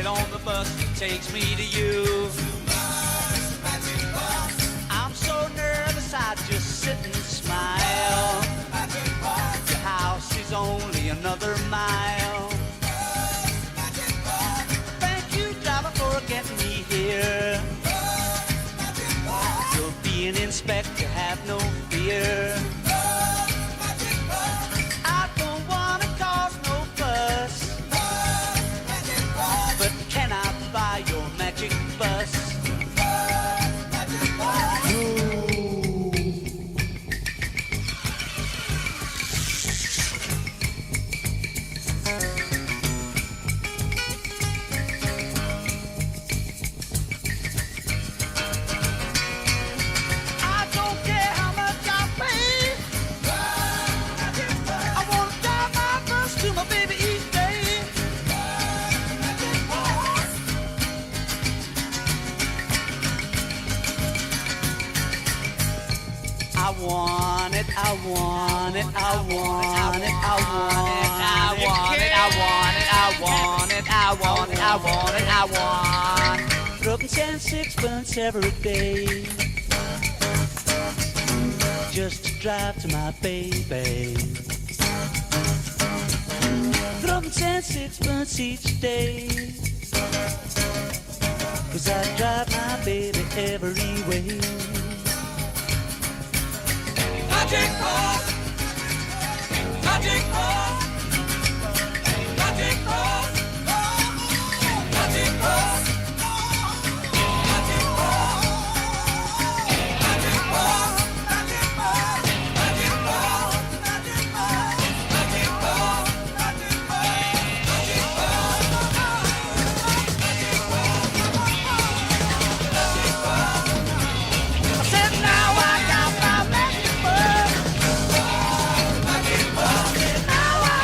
get on the bus that takes me to you. I'm so nervous I just sit and smile. Your house is only another mile. Thank you, driver, for getting me here. You'll be an inspector, have no fear. I don't want to cause no fuss, but can I buy your magic bus? I want it, I want it, I want it, I want it, I want it, I want it, I want it, I want it, I want it, I want. Rubbing 10 sixpence every day, just to drive to my baby. Rubbing 10 sixpence each day, 'cause I drive my baby every way. Magic bus, magic bus, magic bus, magic bus, magic bus, magic bus, magic bus, magic bus, magic bus, magic bus, magic bus. I said now I got my magic bus. Now I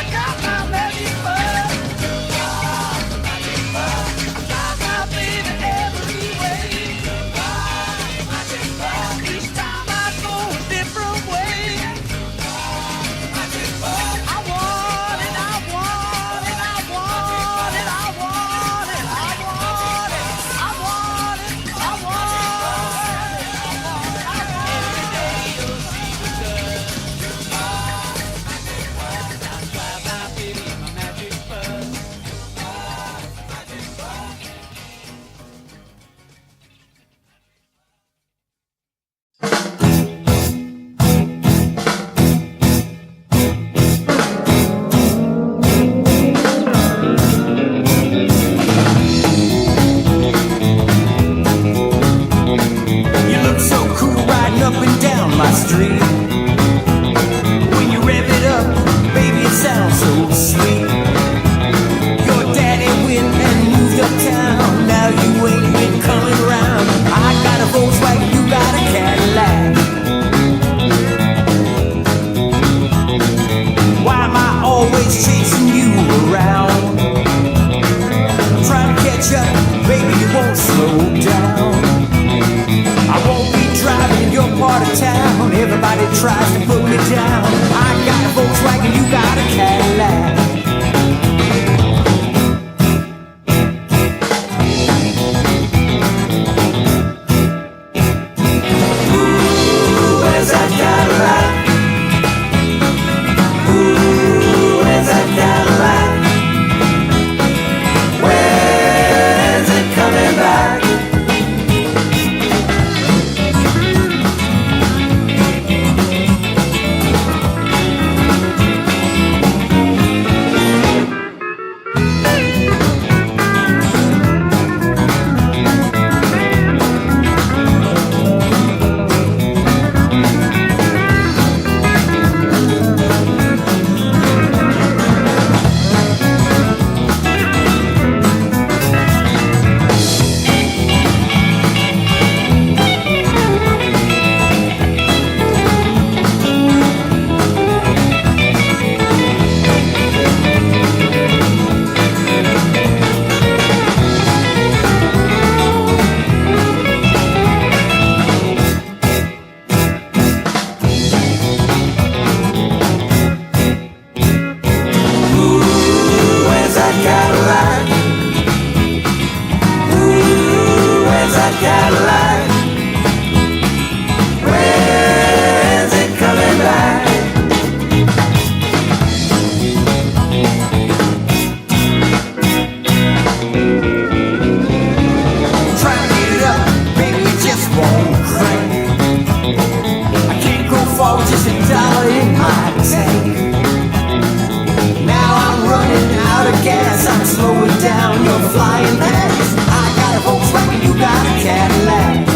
slowing down your flying pants. I got a Volkswagen, you got a Cadillac.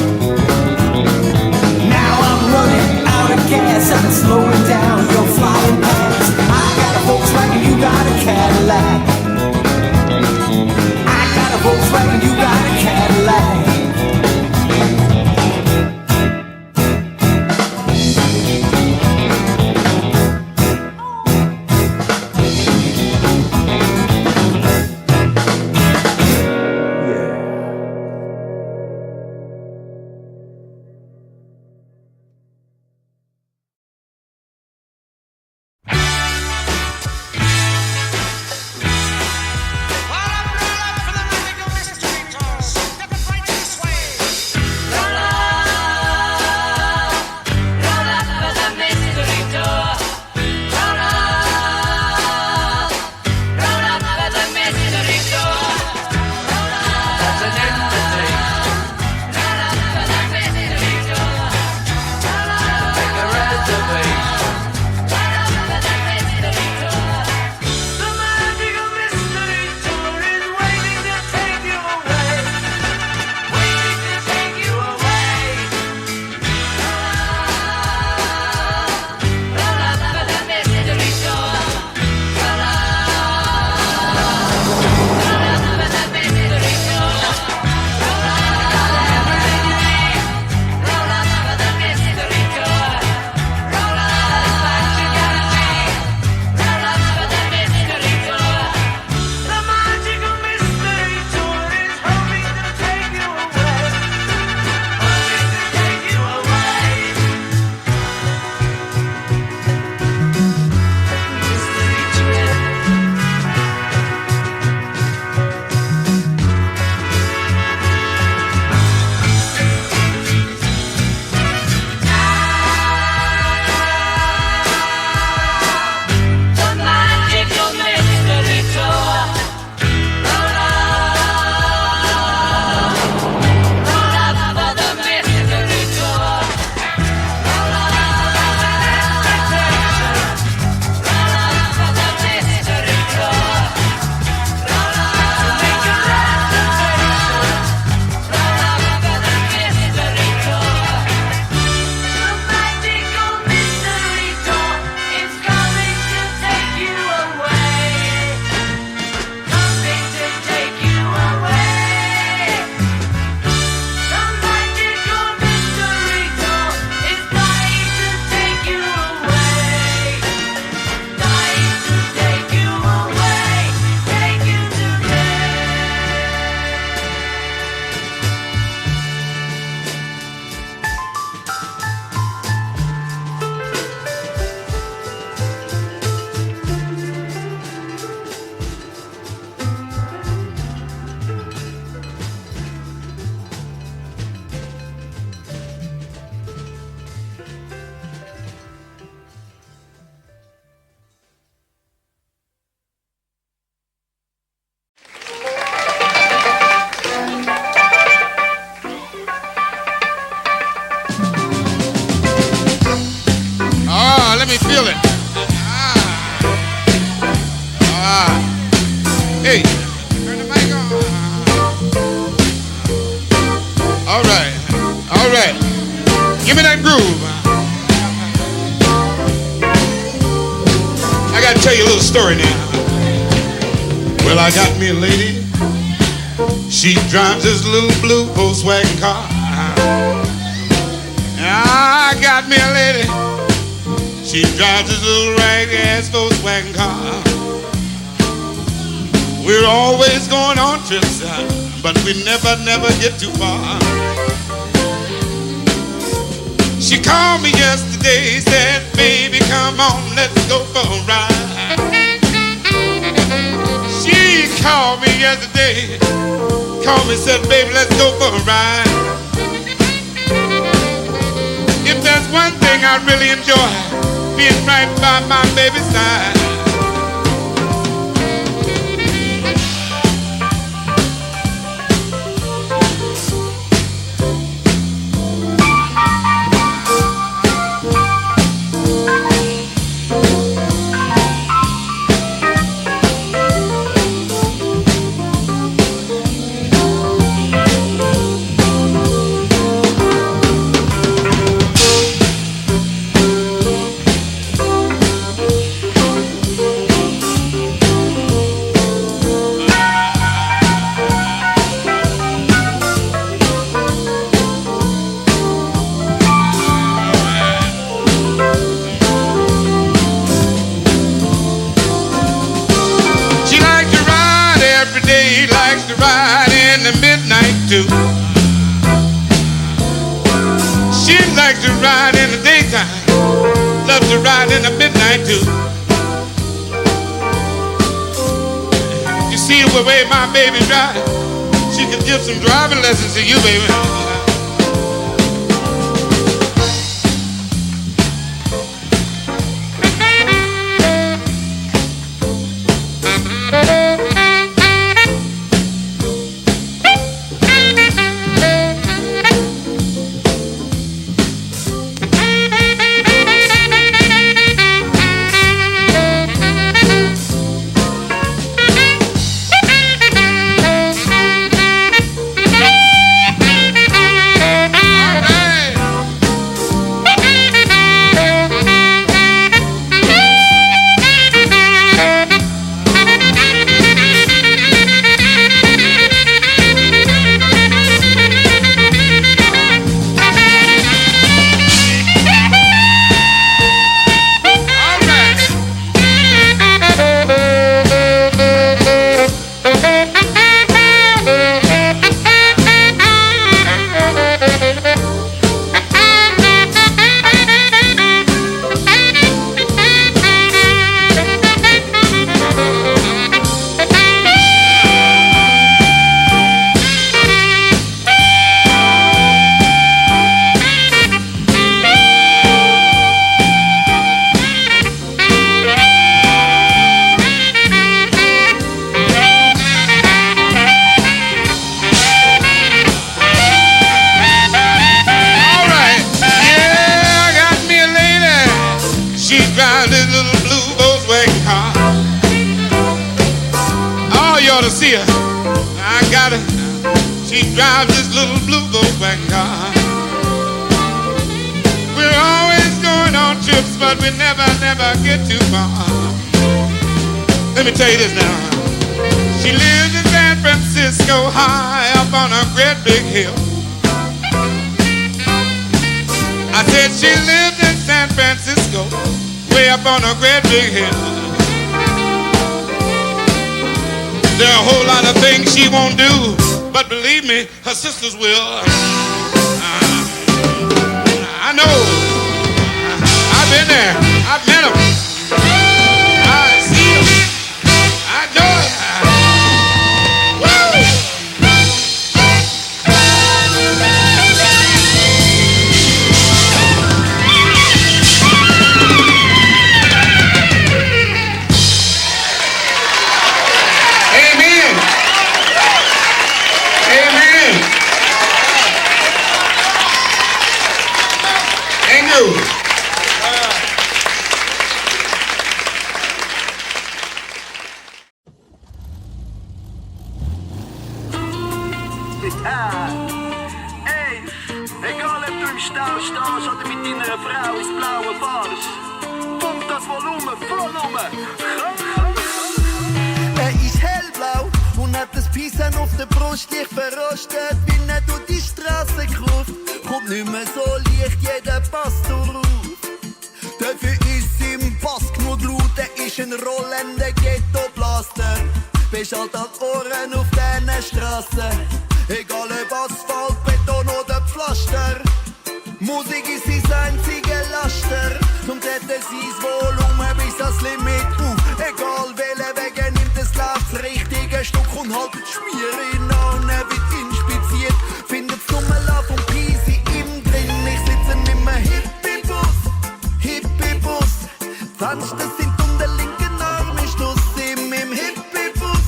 Now I'm running out of gas, I'm slowing down your flying pants. I got a Volkswagen, you got a Cadillac. I got a Volkswagen, you got a Cadillac. I got me a lady, she drives this little blue Volkswagen car. I got me a lady, she drives this little ragged-ass Volkswagen car. We're always going on trips, but we never get too far. She called me yesterday, said, baby, come on, let's go for a ride. She called me yesterday, called me, said, baby, let's go for a ride. If there's one thing I really enjoy, being right by my baby's side. too. She likes to ride in the daytime, loves to ride in the midnight too. You see the way my baby drives, she could give some driving lessons to you, baby. To see her, I got her. She drives this little blue Volkswagen car. We're always going on trips, but we never get too far. Let me tell you this now. She lives in San Francisco, high up on a great big hill. I said she lives in San Francisco, way up on a great big hill. There are a whole lot of things she won't do, but believe me, her sisters will. I know. I've been there. I've met them. I see them. I know it. Woo! Ey, egal ob du im Stau stehst oder mit deiner Frau ins Blaue fahrst, pump das Volumen voll um. Er ist hellblau und hat das Pissen auf der Brust leicht verrostet, wenn er durch die Straße kruft. Kommt nicht mehr so leicht, jeder passt drauf. Dafür ist im Pass genug laut, er ist ein rollender Ghetto-Blaster. Beschallt an Ohren auf diesen Strassen, egal ob Asphalt, Beton oder Pflaster. Musik ist sein einziger Laster, und hat er sein Volumen bis ans Limit auf. Egal welchen Weg er nimmt, es läuft das richtige Stück und haltet Schmier in an, er wird inspiziert. Findet das Nummerlauf von Peasy im drin, ich sitze in einem Hippie-Bus, Hippie-Bus. Fenster sind um den linken Arm, ich stoß im Hippie-Bus,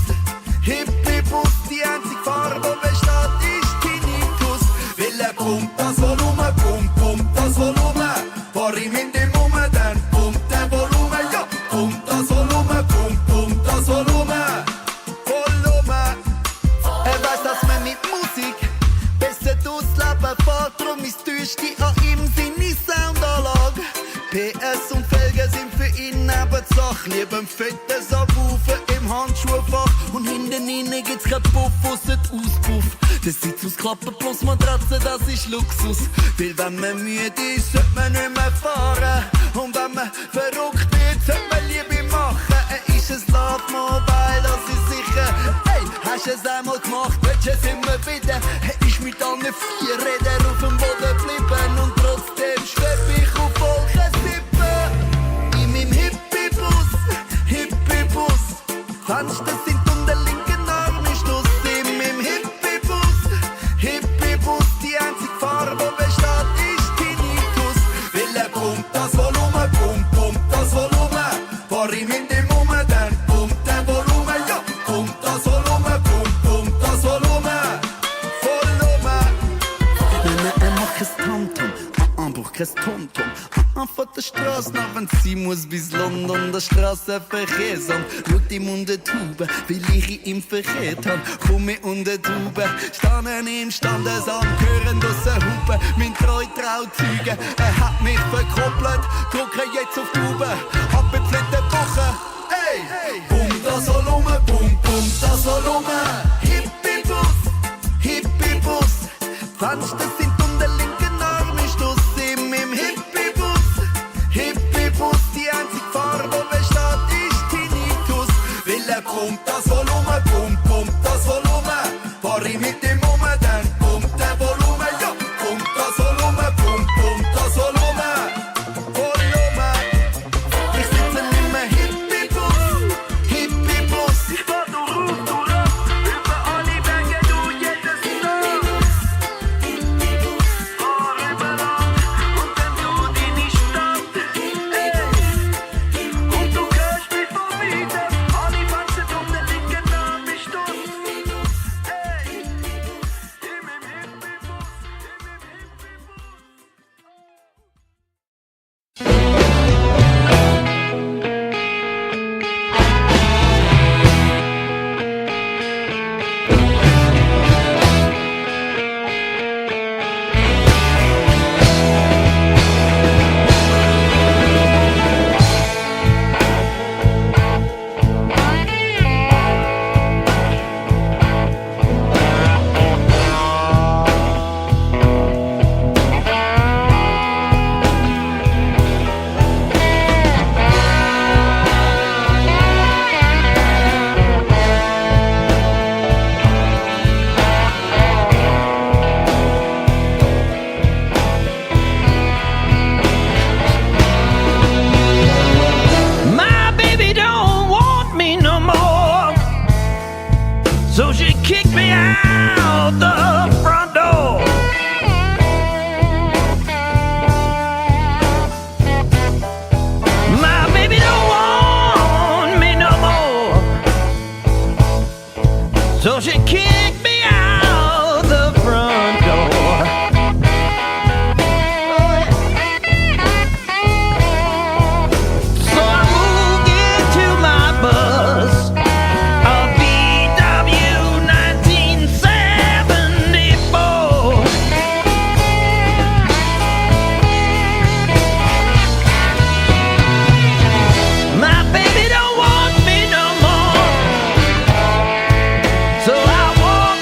Hippie-Bus. Die einzige Farbe, die besteht, ist Tinnitus. Weil er pumpt das Volumen, pumpt das Volumen. Fahr ihm in dem Moment, dann pumpt der Volumen, ja. Pumpt das Volumen, pumpt das Volumen. Volumen. Er weiß, dass man mit Musik besser durchs Leben fährt. Drum ist die Tüste an ihm seine Soundanlage. PS und Felgen sind für ihn Nebensache. Lieber ein fettes Abwufen im Handschuhfach. Und hinten rein gibt's kein Puff, ausser Auspuff. Der Sitz aus Klappen plus Matratze, das ist Luxus. Weil wenn man müde ist, sollte man nicht mehr fahren. Und wenn man verrückt wird, sollte man Liebe machen. Er ist ein Love Mobile, das ist sicher. Hey, hast du es einmal gemacht, willst du es immer wieder? mit allen 4 Rädern auf dem Boden bleiben und trotzdem schweb ich auf Wolkensippen. In meinem Hippie-Bus, Hippie-Bus. Fenster sind um den linken Arm ist Schluss. In meinem Hippie-Bus, Hippie-Bus. Die einzige Farbe, die besteht, ist Tinnitus. Weil er pumpt das Volumen, pumpt das Volumen. Fahr ihm in den Mumme, dann pumpt der Volumen, ja. Pumpt das Volumen, pumpt das Volumen. Volumen. Er macht kein Tamtam, braucht kein Tomtom. Von der Straße nach wenn sie muss bis London. Der Straßenverkehrsamt schaut ihm unter die Tube, weil ich ihm verkehrt hab. Komm ich unter die Tube, standen im Standesamt, hören aus Hupe. Mein treu Trauzeuge, er hat mich verkoppelt, drücke jetzt auf die Tube, abgepflegte Woche. Hey, pump das Volumen, pump das Volumen. Hippie-Bus, Hippie-Bus. Fenster sind um den linken Arm ist Schluss. In meinem Hippie-Bus, Hippie-Bus. Die einzige Farbe, die besteht, ist Tinnitus. Weil er pumpt das Volumen, pumpt das Volumen. Fahr ich mit dem Mumme, dann pumpt der Volumen, ja. Pumpt das Volumen, pumpt das Volumen. Volumen. Ich sitze in meinem Hippie-Bus, Hippie-Bus. Ich fahr durch Ruf, über alle Berge, du jedes Tag. Fahr über Land und dann du deine Stadt. Und du hörst mich von weitem, alle Fenster um den linken Arm ist Stuss. In meinem Hippie-Bus, My baby don't want me no more, so she kicked me out the front door. My baby don't want me no more, so she kicked me out the front door. So I moved into my bus, a VW 1974. My baby don't want me no more, so I walk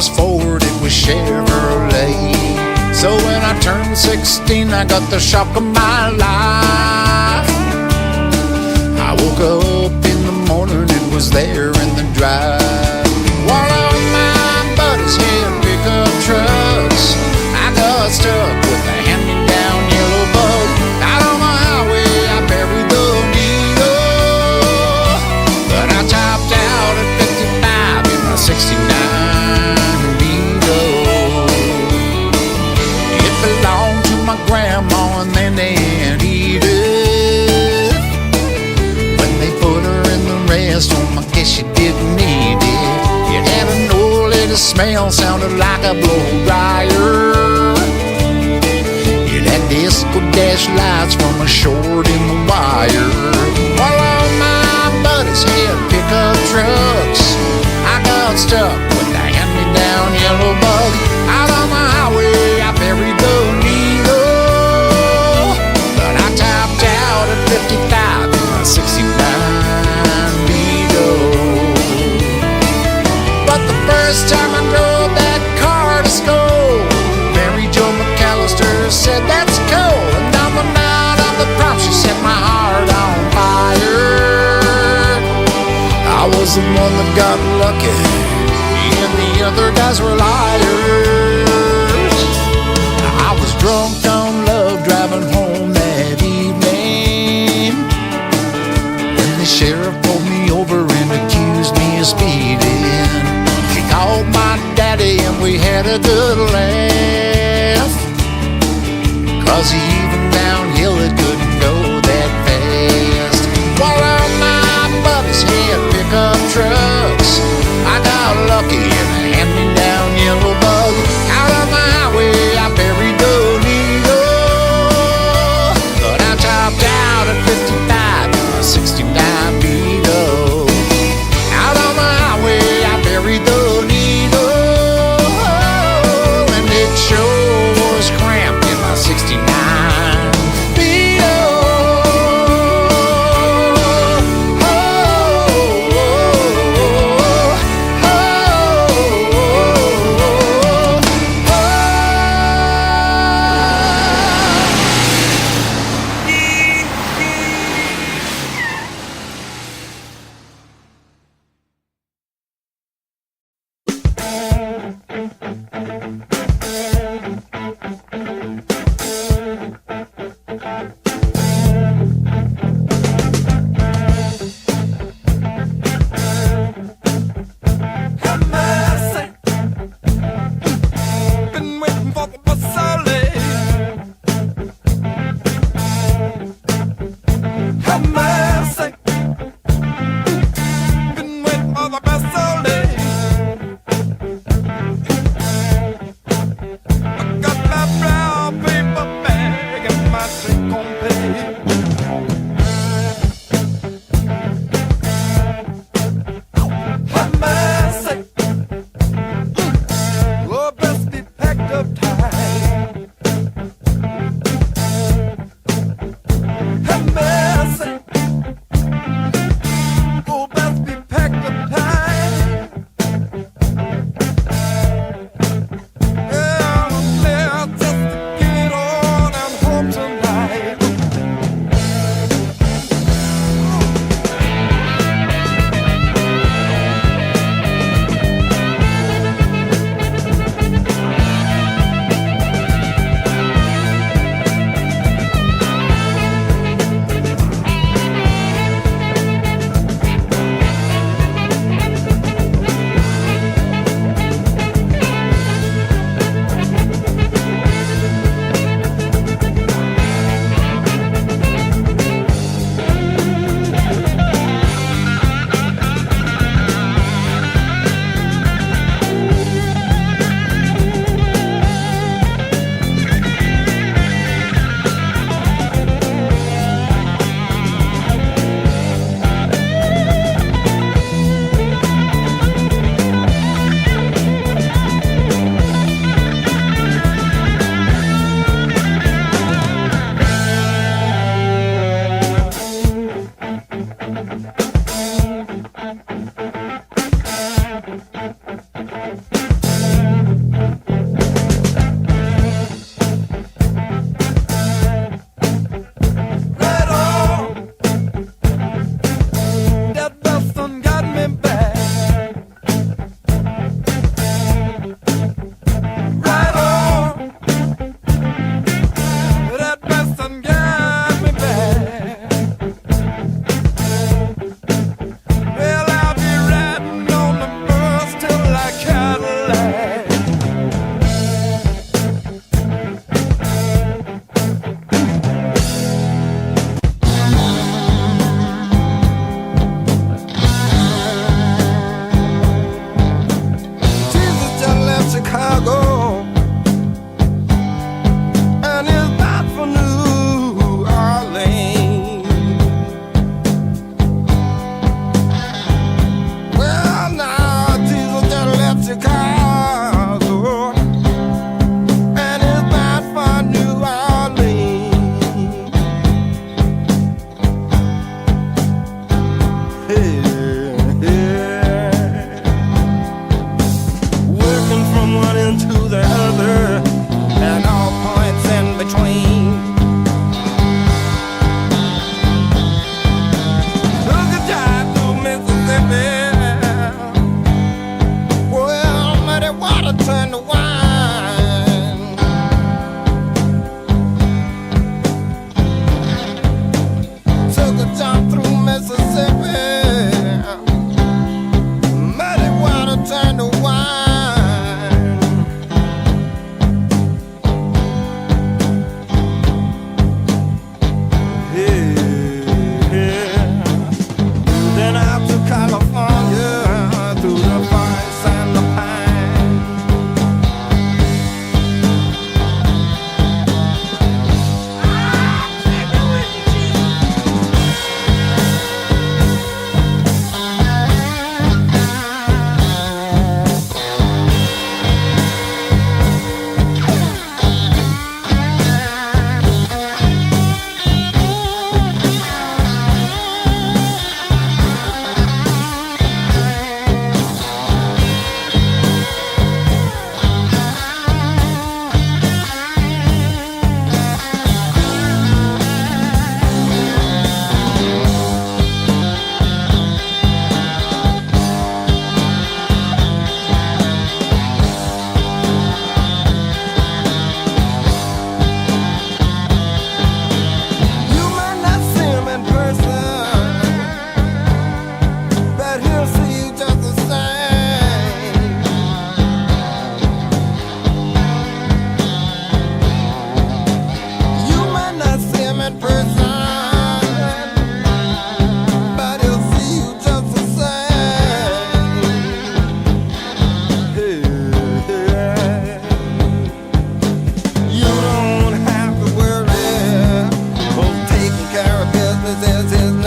was Ford, it was Chevrolet. So when I turned 16, I got the shock of my life. I woke up in the morning, it was there in the drive. While all my buddies had pickup trucks, I got stuck with a hand-me-down yellow bug. Out on the highway, I buried the needle, but I topped out at 55 in my 69 Beetle. It belonged to my grandma and then Aunt Edith. When they put her in the rest home, I guess she didn't need it. It had an old little smell, sounded like a blow dryer. It had disco dash lights from a short in the wire. While all my buddies had pickup trucks, I got stuck with a hand-me-down yellow bug. Out on the highway, I buried the needle, but I topped out at 55 in my 69 Beetle. But the first time I drove that car to school, Mary Jo McAllister said, "That's cool." And on the night of the prom, she set my heart on fire. I was the one that got lucky, and the other guys were liars. I was drunk on love driving home that evening, when the sheriff pulled me over and accused me of speeding. She called my daddy and we had a good laugh, 'cause even downhill it couldn't go that fast. While all my buddies had pickup trucks, I got lucky in a hand-me-down yellow bug.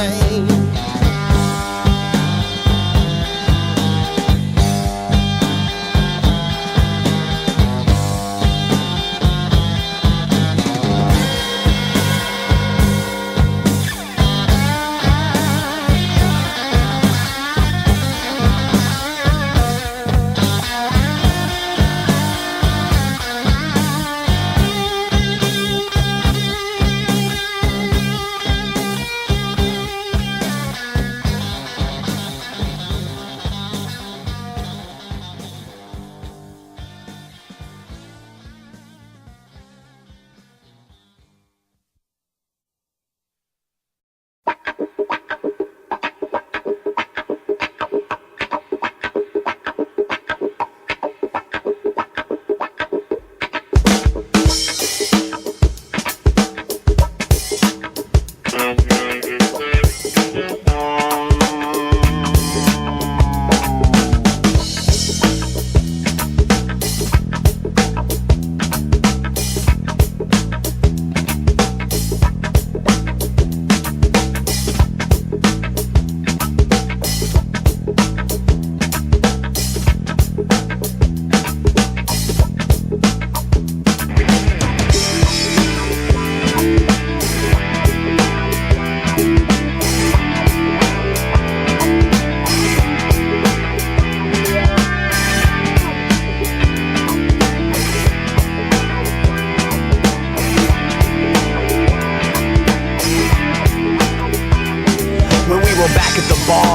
lane.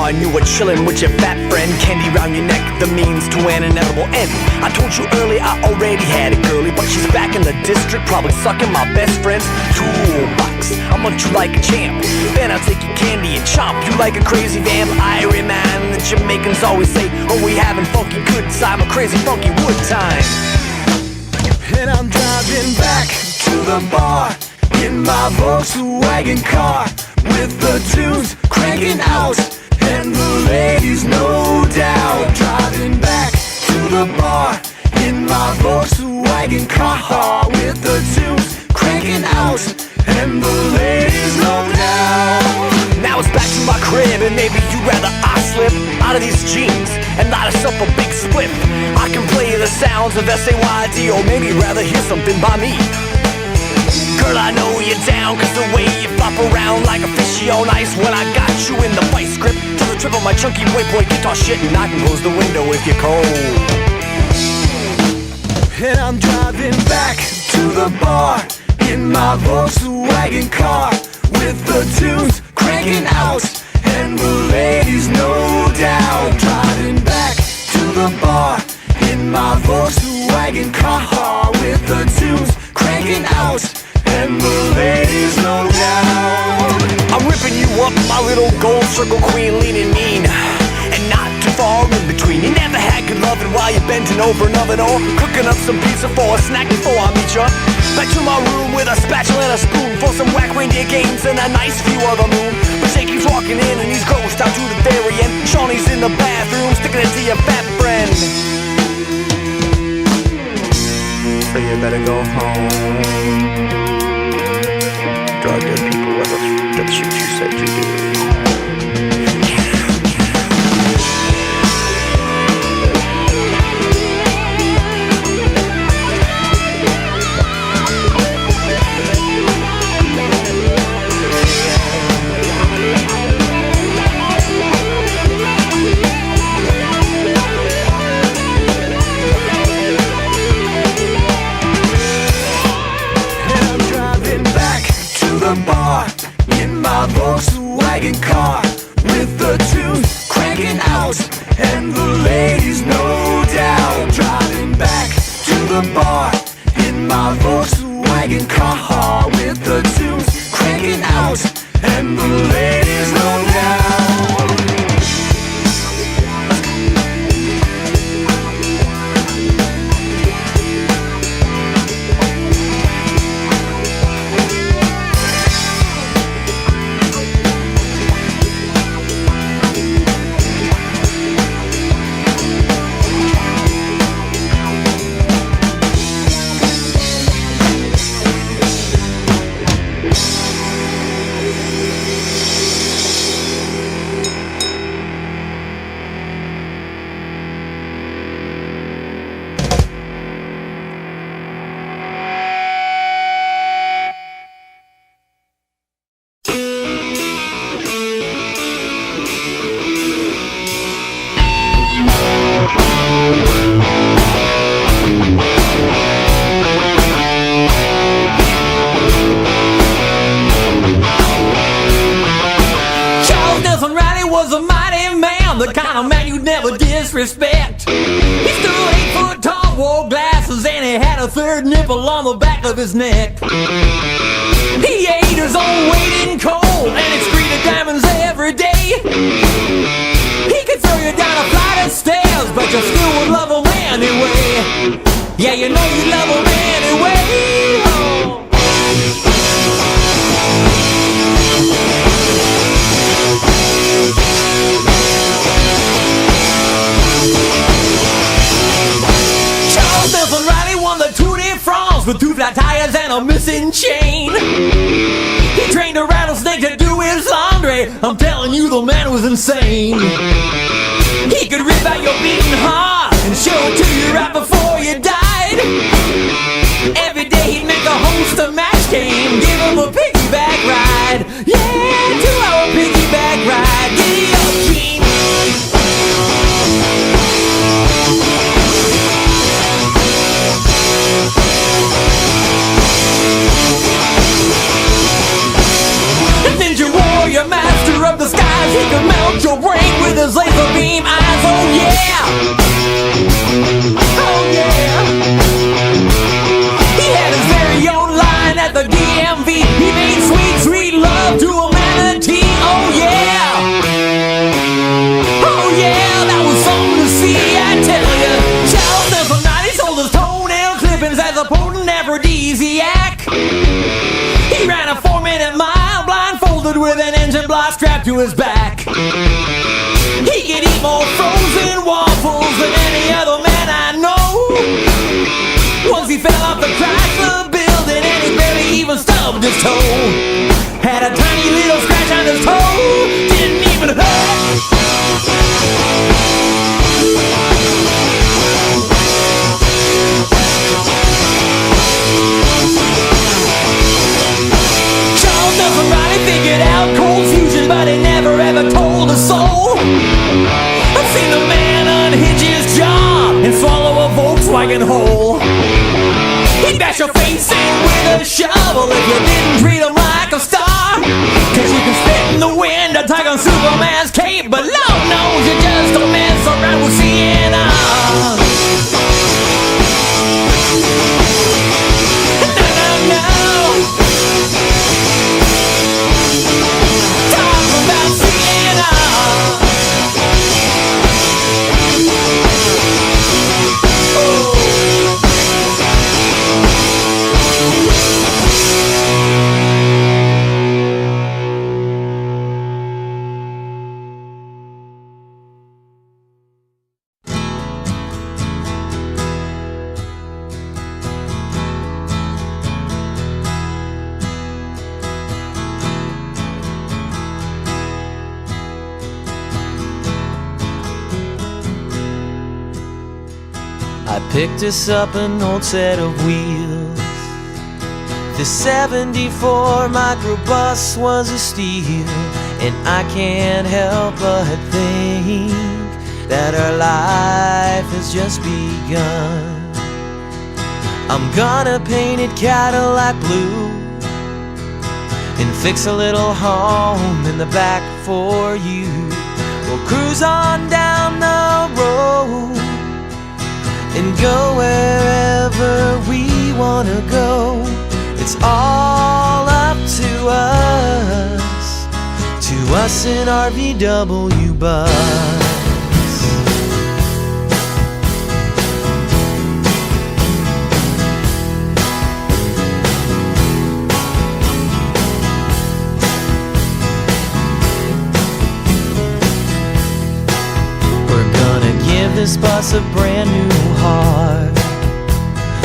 And you were chillin' with your fat friend, candy round your neck, the means to an inevitable end. I told you early I already had a girlie, but she's back in the district, probably sucking my best friend's toolbox. I'll munch you like a champ, then I'll take your candy and chomp you like a crazy vamp. Iron Man, the Jamaicans always say, oh, we having funky good time, a crazy funky wood time. And I'm driving back to the bar in my Volkswagen car, with the tunes cranking out and the ladies no doubt. Driving back to the bar in my Volkswagen car, with the tunes cranking out and the ladies no doubt. Now it's back to my crib, and maybe you'd rather I slip out of these jeans and light us up a big split. I can play the sounds of SAYD, or maybe you'd rather hear something by me. Girl, I know you're down, cause the way you flop around like a fishy on ice when I got you in the vice grip to the trip of my chunky white boy guitar shit, and I can close the window if you're cold. And I'm driving back to the bar in my Volkswagen car, with the tunes cranking out and the ladies no doubt. Driving back to the bar in my Volkswagen car, with the tunes cranking out and the ladies no doubt. I'm ripping you up, my little gold circle queen, leaning mean and not too far in between. You never had good loving while you're bending over an oven, or cooking up some pizza for a snack before I meet ya. Back to my room with a spatula and a spoon for some whack reindeer games and a nice view of the moon. But Jake keeps walking in and he's grossed out to the very end. Shawnee's in the bathroom sticking it to your fat friend. So you better go home. Drug dead people, what the shit you said you did. Bar in my Volkswagen car, with the tunes cranking out and the ladies no doubt. Driving back to the bar in my Volkswagen car, with the tunes cranking out and the ladies no doubt. Nelson Riley was a mighty man, the kind of man you'd never disrespect. He stood 8 foot tall, wore glasses, and he had a third nipple on the back of his neck. He ate his own weight in coal and excreted diamonds every day. He could throw you down a flight of stairs, but you still would love him anyway. Yeah, you know you love him anyway. Oh. Charles Nelson Riley won the Tour de France with 2 flat tires and a missing chain. He trained a rattlesnake to do his laundry. I'm telling you, the man was insane. He could rip out your beating heart and show it to you right before you died. Every day he'd make a host a match game, give him a piggyback ride. Yeah, 2-hour piggyback ride. Giddy up, Gene. Ninja warrior, master of the skies, he could melt your brain with his laser beam eyes. Oh yeah, oh yeah. He had his very own line at the DMV. He made sweet, sweet love to a manatee. Oh yeah, oh yeah, that was something to see, I tell ya. Charles Nelson Riley sold his toenail clippings as a potent aphrodisiac. He ran a 4-minute mile blindfolded with an engine block strapped to his back. He could eat more frozen waffles than any other man I know. Once he fell off the Chrysler building and he barely even stubbed his toe. Had a tiny little scratch on his toe, didn't even hurt. Nelson Riley figured out cold fusion, but he never ever told a soul. I've seen the man unhinge his jaw and swallow a Volkswagen whole. He'd bash your face in with a shovel if you didn't treat him like a star. Cause you can spit in the wind or tug on Superman's cape, but Lord knows you just don't mess around with Sienna. I picked us up an old set of wheels. The 74 Microbus was a steal, and I can't help but think that our life has just begun. I'm gonna paint it Cadillac blue and fix a little home in the back for you. We'll cruise on down the road and go wherever we wanna go. It's all up to us in our VW bus. We're gonna give this bus a brand new heart.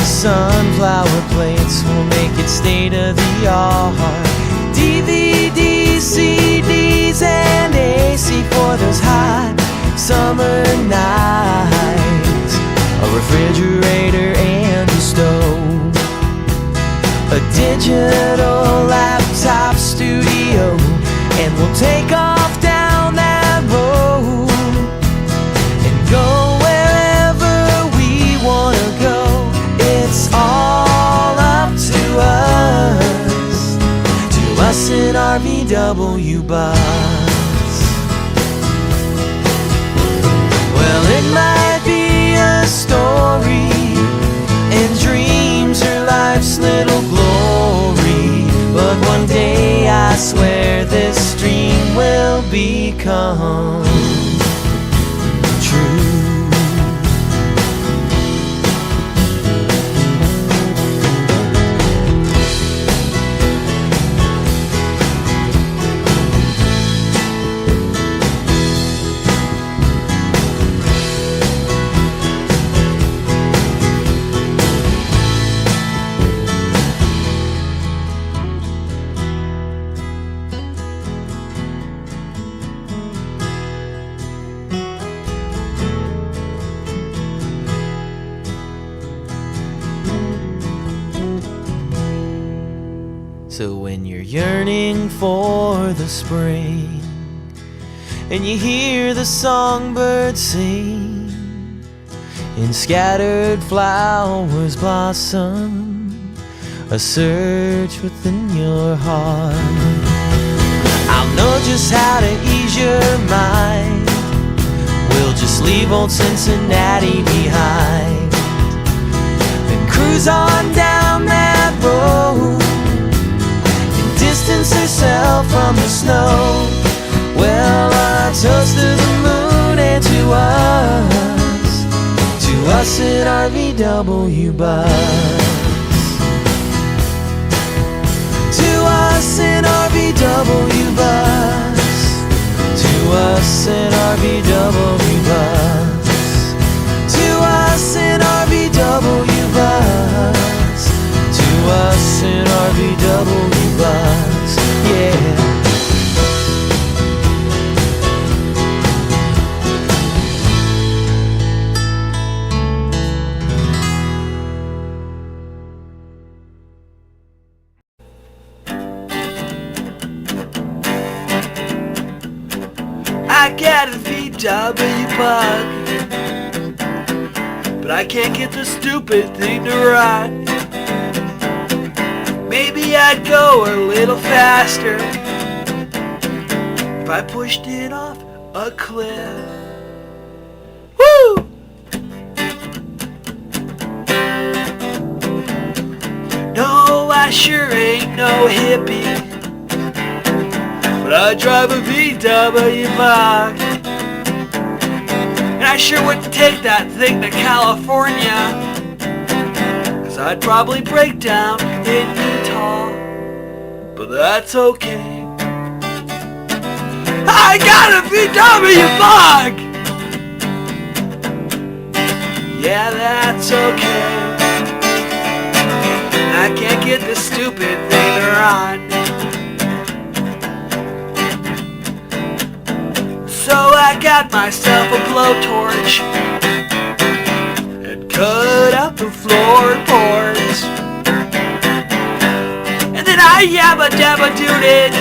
Sunflower plates will make it state of the art. DVDs, CDs, and AC for those hot summer nights. A refrigerator and a stove. A digital laptop studio, and we'll take off down that road and go wherever we wanna go. It's all up to us in our VW bus. come true. So when you're yearning for the spring and you hear the songbirds sing and scattered flowers blossom, a search within your heart, I'll know just how to ease your mind. We'll just leave old Cincinnati behind and cruise on down that road, distance herself from the snow. Well, a toast to the moon and to us in our VW bus. To us in our VW bus. To us in our VW bus. To us in our VW bus. To us in our VW bus, yeah. I got a VW bug, but I can't get the stupid thing to run. Maybe I'd go a little faster if I pushed it off a cliff. Woo! No, I sure ain't no hippie, but I drive a VW Mach, and I sure wouldn't take that thing to California, I'd probably break down in Utah, but that's okay. I got a VW bug! Yeah, that's okay. I can't get this stupid thing to run, so I got myself a blowtorch and cut out the floorboards, and then I yabba-dabba-dooed it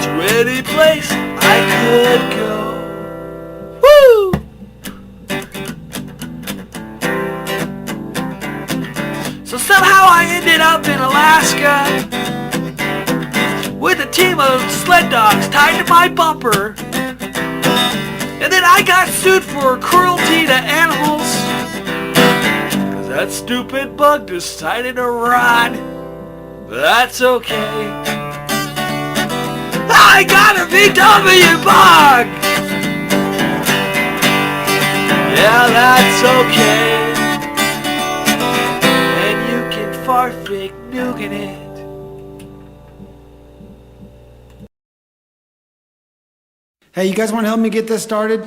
to any place I could go. Woo! So somehow I ended up in Alaska with a team of sled dogs tied to my bumper. And then I got sued for cruelty to animals, 'cause that stupid bug decided to run. But that's okay. I got a VW bug! Yeah, that's okay. And you can fart fake nougat it. Hey, you guys want to help me get this started?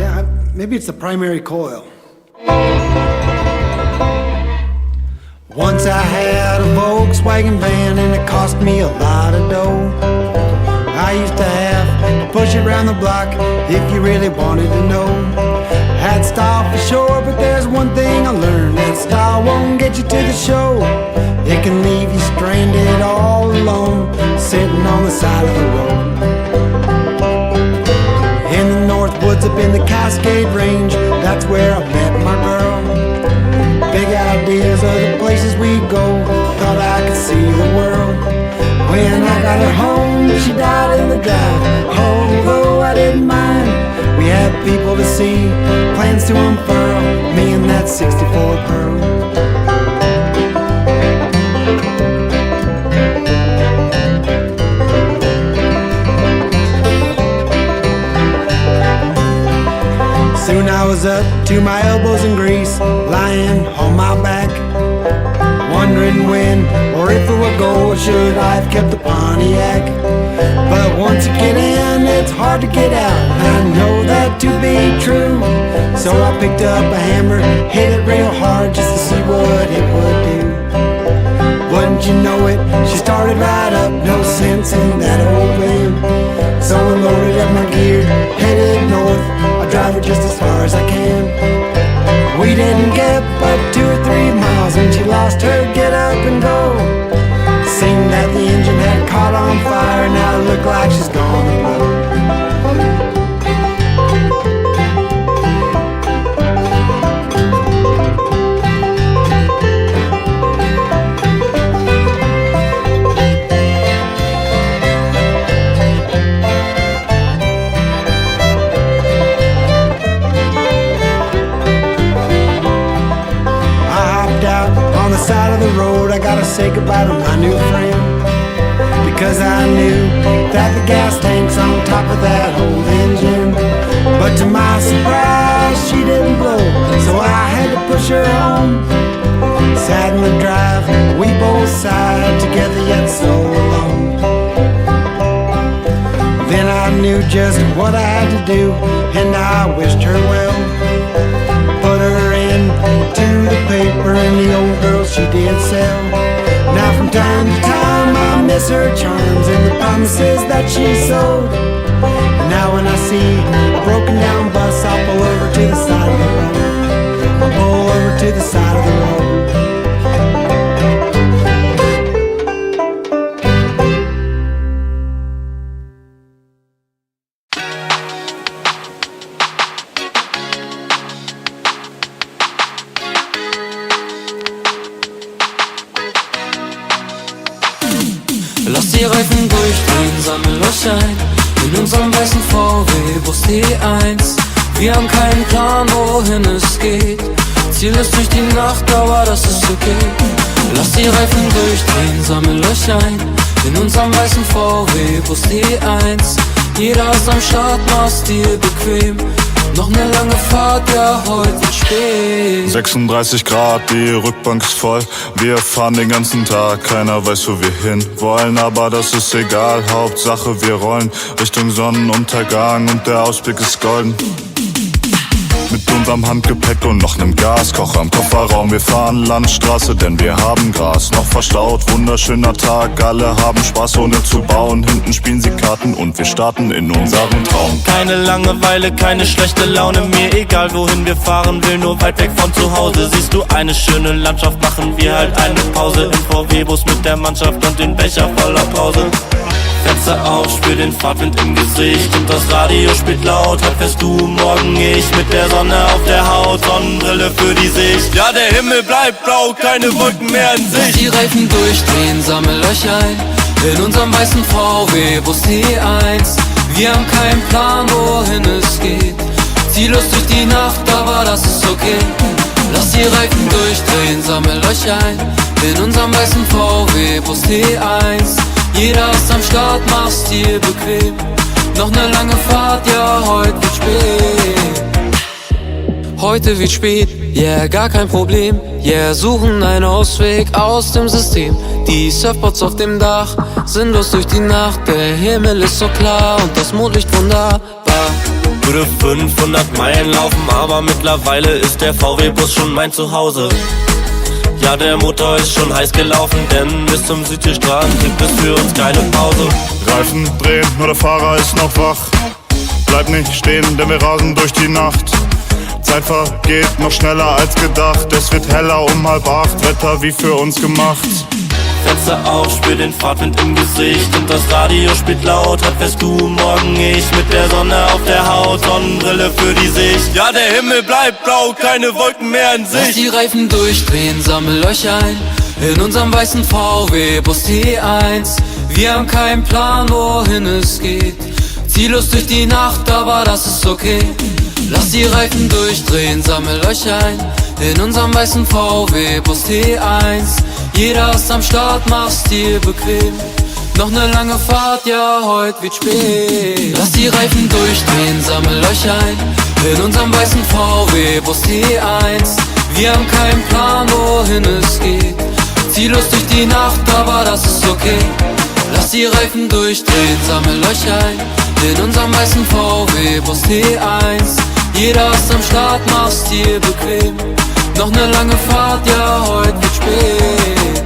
Yeah, maybe it's the primary coil. Once I had a Volkswagen van and it cost me a lot of dough. I used to have to push it around the block if you really wanted to know. Had style for sure, but there's one thing I learned: that style won't get you to the show. It can leave you stranded all alone, sitting on the side of the road. In the north woods up in the Cascade Range, that's where I met my girl. Big ideas are the places we go, thought I could see the world. When I got her home, she died in the drive, although I didn't mind. We had people to see, plans to unfurl, me and that 64 Pearl. was up to my elbows in grease, lying on my back, wondering when or if it would go, or should I have kept the Pontiac. But once you get in, it's hard to get out. I know that to be true. So I picked up a hammer, hit it real hard just to see what it would do. Wouldn't you know it, she started right up, no sense in that old van. So I loaded up my gear, headed north, I drive it just as far as I can. We didn't get but 2 or 3 miles when she lost her get up and go. Seemed that the engine had caught on fire, now it looked like she's gone to blow. Side of the road, I gotta say goodbye to my new friend, because I knew that the gas tank's on top of that old engine. But to my surprise, she didn't blow, so I had to push her home. Sat in the drive, we both sighed together yet so alone. Then I knew just what I had to do, and I wished her well. Put her into the paper and the old girl she did sell. Now from time to time I miss her charms and the promises that she sold. And now when I see a broken down bus, I'll pull over to the side of the road. I'll pull over to the side of the road. Lass die Reifen durchdrehen, sammel euch ein in unserem weißen VW Bus T1. Wir haben keinen Plan, wohin es geht. Ziel ist durch die Nacht, aber das ist okay. Lass die Reifen durchdrehen, sammel euch ein in unserem weißen VW Bus T1. Jeder ist am Start, mach's dir bequem. Noch ne lange Fahrt, ja, heute wird spät. 36 Grad, die Rückbank ist voll. Wir fahren den ganzen Tag, keiner weiß, wo wir hin wollen. Aber das ist egal, Hauptsache wir rollen Richtung Sonnenuntergang und der Ausblick ist golden. Mit unserem Handgepäck und noch nem Gaskocher im Kofferraum. Wir fahren Landstraße, denn wir haben Gras noch verstaut. Wunderschöner Tag, alle haben Spaß ohne zu bauen. Hinten spielen sie Karten und wir starten in unserem Traum. Keine Langeweile, keine schlechte Laune, mir egal wohin wir fahren, will nur weit weg von zu Hause. Siehst du eine schöne Landschaft, machen wir halt eine Pause im VW-Bus mit der Mannschaft und den Becher voller Brause. Fenster auf, spür den Fahrtwind im Gesicht und das Radio spielt laut. Heute fährst du, morgen ich, mit der Sonne auf der Haut, Sonnenbrille für die Sicht. Ja, der Himmel bleibt blau, keine Wolken mehr in Sicht. Lass die Reifen durchdrehen, sammel euch ein in unserem weißen VW Bus T1. Wir haben keinen Plan, wohin es geht. Ziellos durch die Nacht, aber das ist okay. Lass die Reifen durchdrehen, sammel euch ein in unserem weißen VW Bus T1. Jeder ist am Start, mach's dir bequem. Noch ne lange Fahrt, ja, heute wird spät. Heute wird spät, yeah, gar kein Problem. Yeah, suchen einen Ausweg aus dem System. Die Surfboards auf dem Dach sind los durch die Nacht. Der Himmel ist so klar und das Mondlicht wunderbar. Würde 500 Meilen laufen, aber mittlerweile ist der VW-Bus schon mein Zuhause. Ja, der Motor ist schon heiß gelaufen, denn bis zum Südseestrand gibt es für uns keine Pause. Reifen drehen, nur der Fahrer ist noch wach. Bleib nicht stehen, denn wir rasen durch die Nacht. Zeit vergeht noch schneller als gedacht. Es wird heller um 7:30, Wetter wie für uns gemacht. Fenster auf, spür den Fahrtwind im Gesicht und das Radio spielt laut. Heute fährst du, morgen ich, mit der Sonne auf der Haut, Sonnenbrille für die Sicht. Ja, der Himmel bleibt blau, keine Wolken mehr in Sicht. Lass die Reifen durchdrehen, sammel euch ein in unserem weißen VW Bus T1. Wir haben keinen Plan, wohin es geht. Ziellos durch die Nacht, aber das ist okay. Lass die Reifen durchdrehen, sammel euch ein in unserem weißen VW Bus T1. Jeder ist am Start, mach's dir bequem. Noch ne lange Fahrt, ja, heute wird spät. Lass die Reifen durchdrehen, sammel euch ein in unserem weißen VW-Bus T1. Wir haben keinen Plan, wohin es geht. Ziellos durch die Nacht, aber das ist okay. Lass die Reifen durchdrehen, sammel euch ein in unserem weißen VW-Bus T1. Jeder ist am Start, mach's dir bequem. Noch ne lange Fahrt, ja, heute wird spät.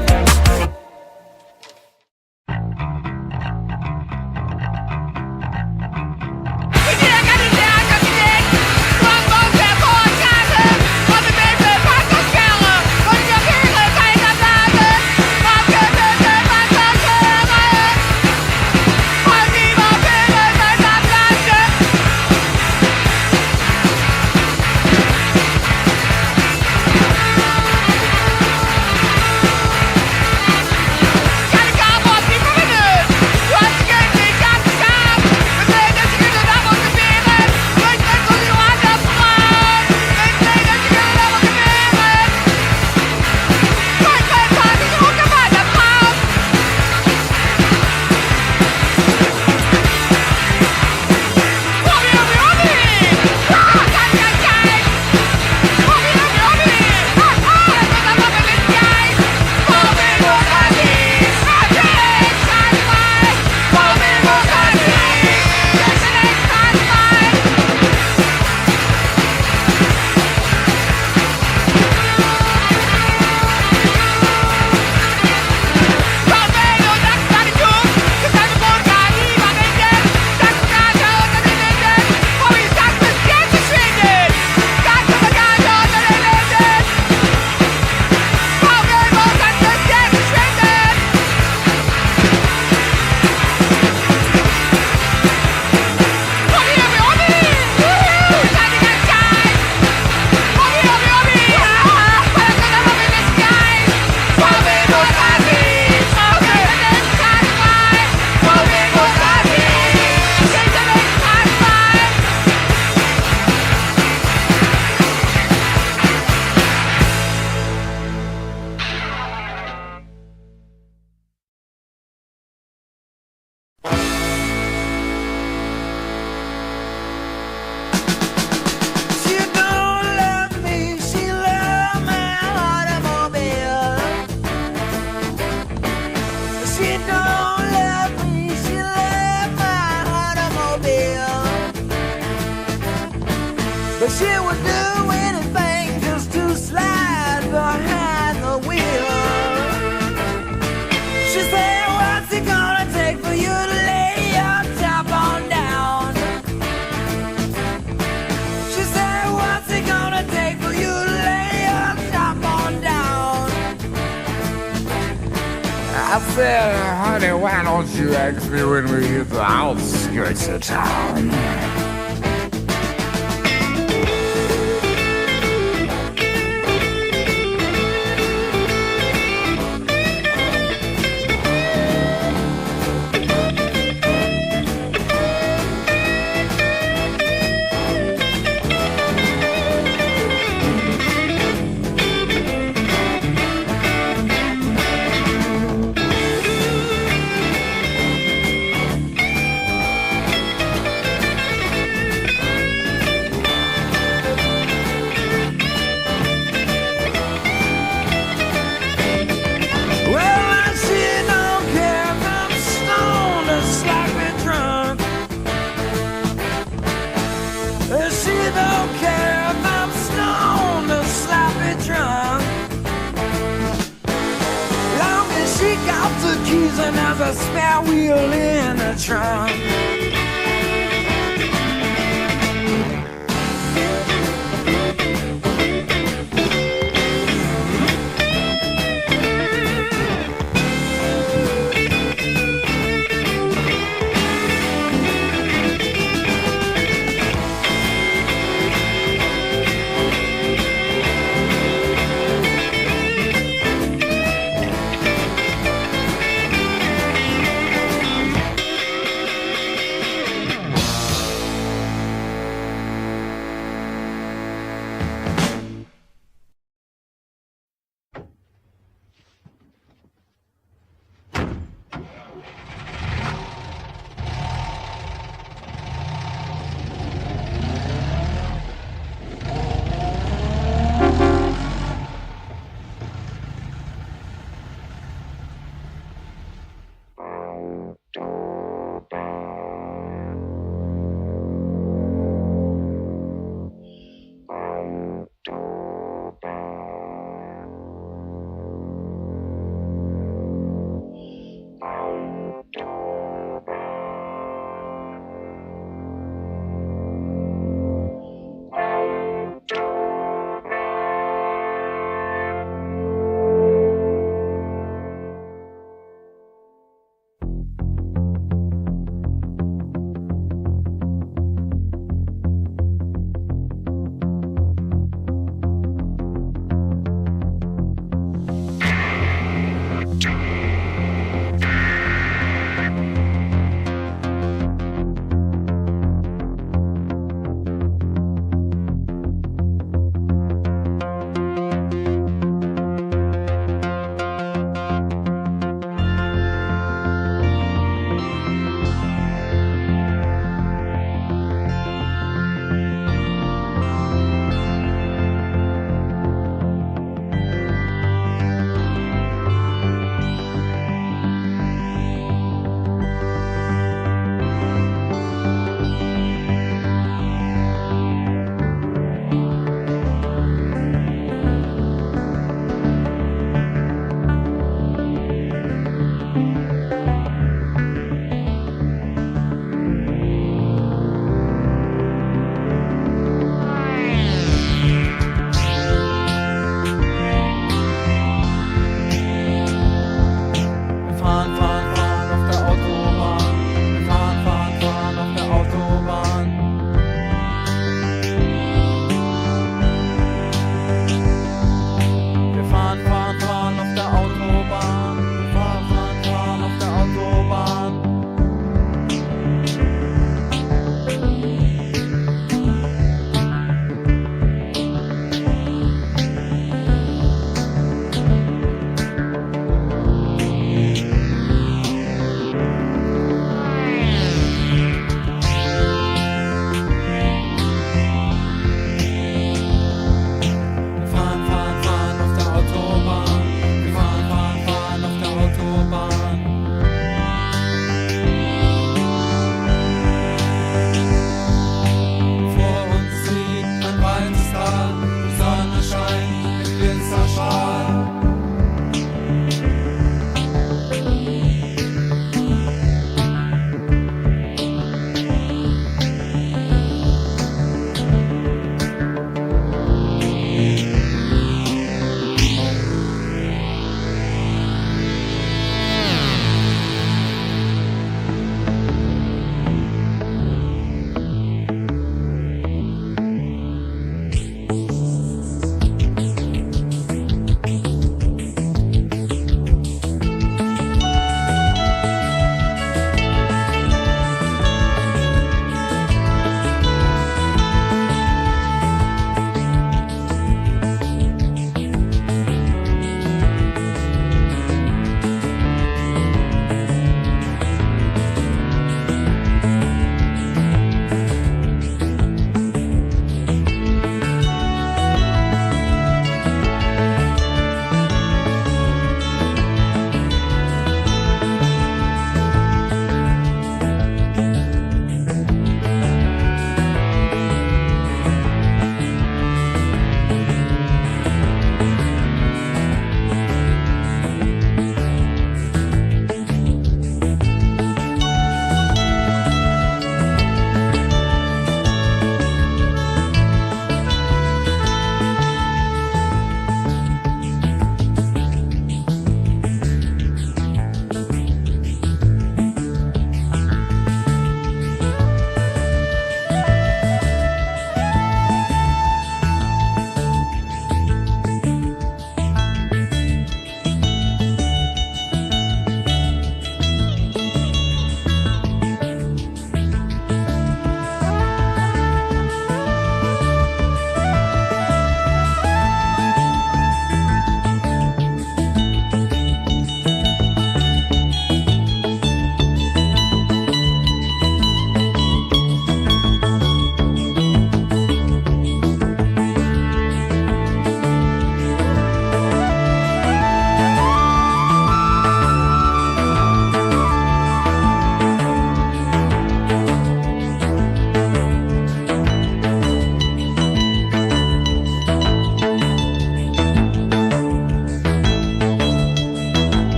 But she would do anything just to slide behind the wheel. She said, what's it gonna take for you to lay your top on down? She said, what's it gonna take for you to lay your top on down? I said, honey, why don't you ask me when we hit the outskirts of town? And there's a spare wheel in the trunk.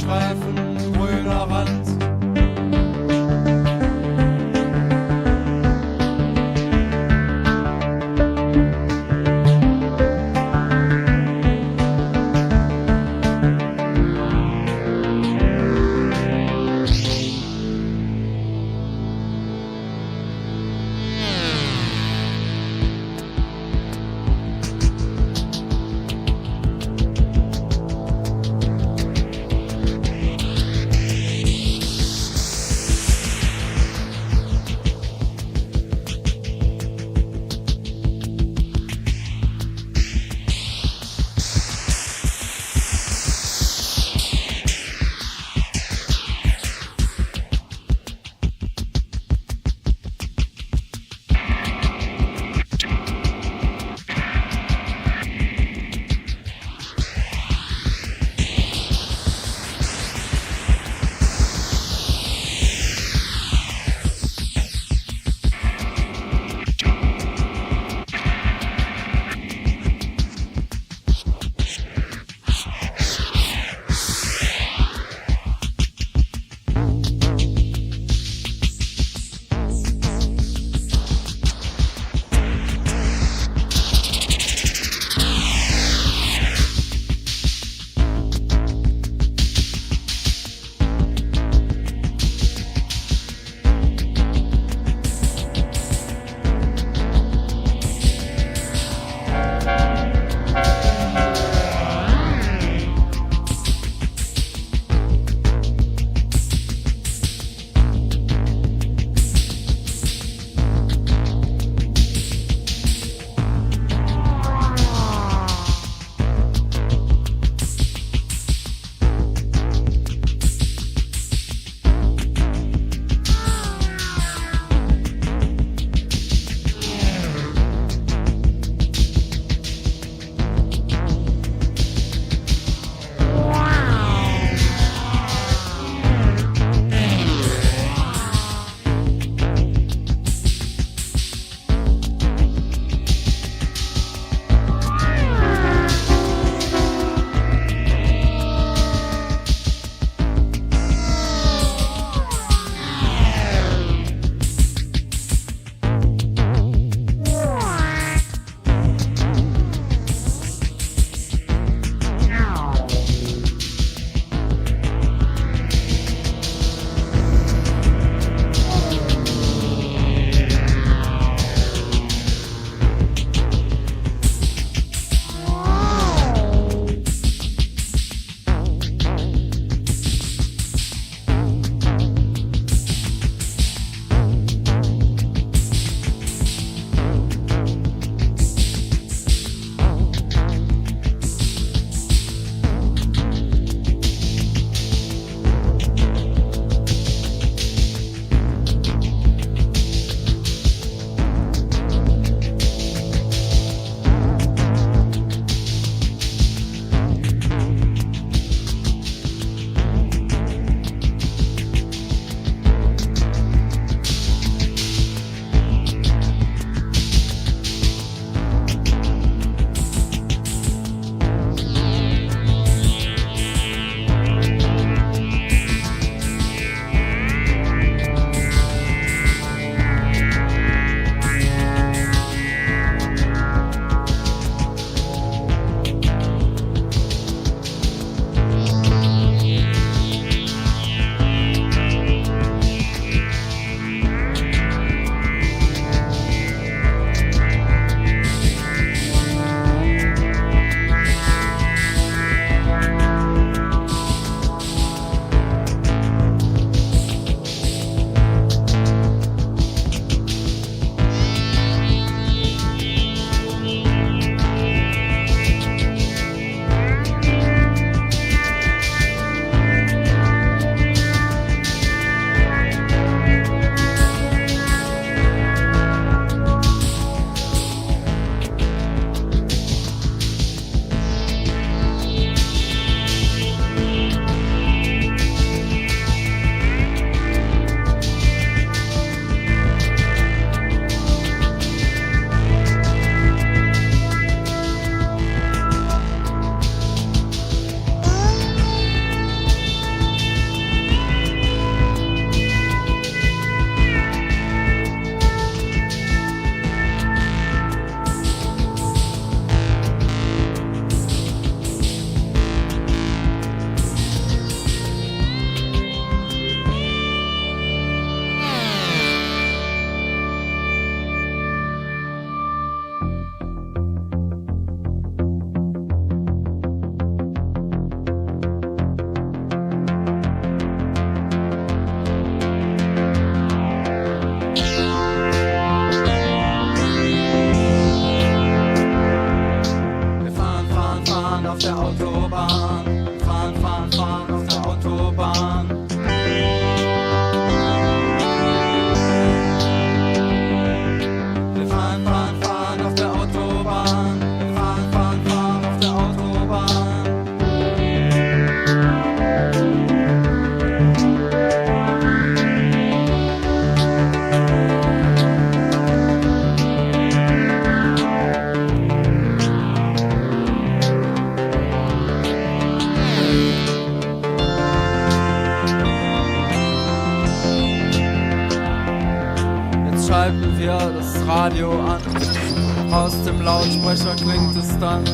Streifen, grüner Rand. schalten wir das Radio an. Aus dem Lautsprecher klingt es dann.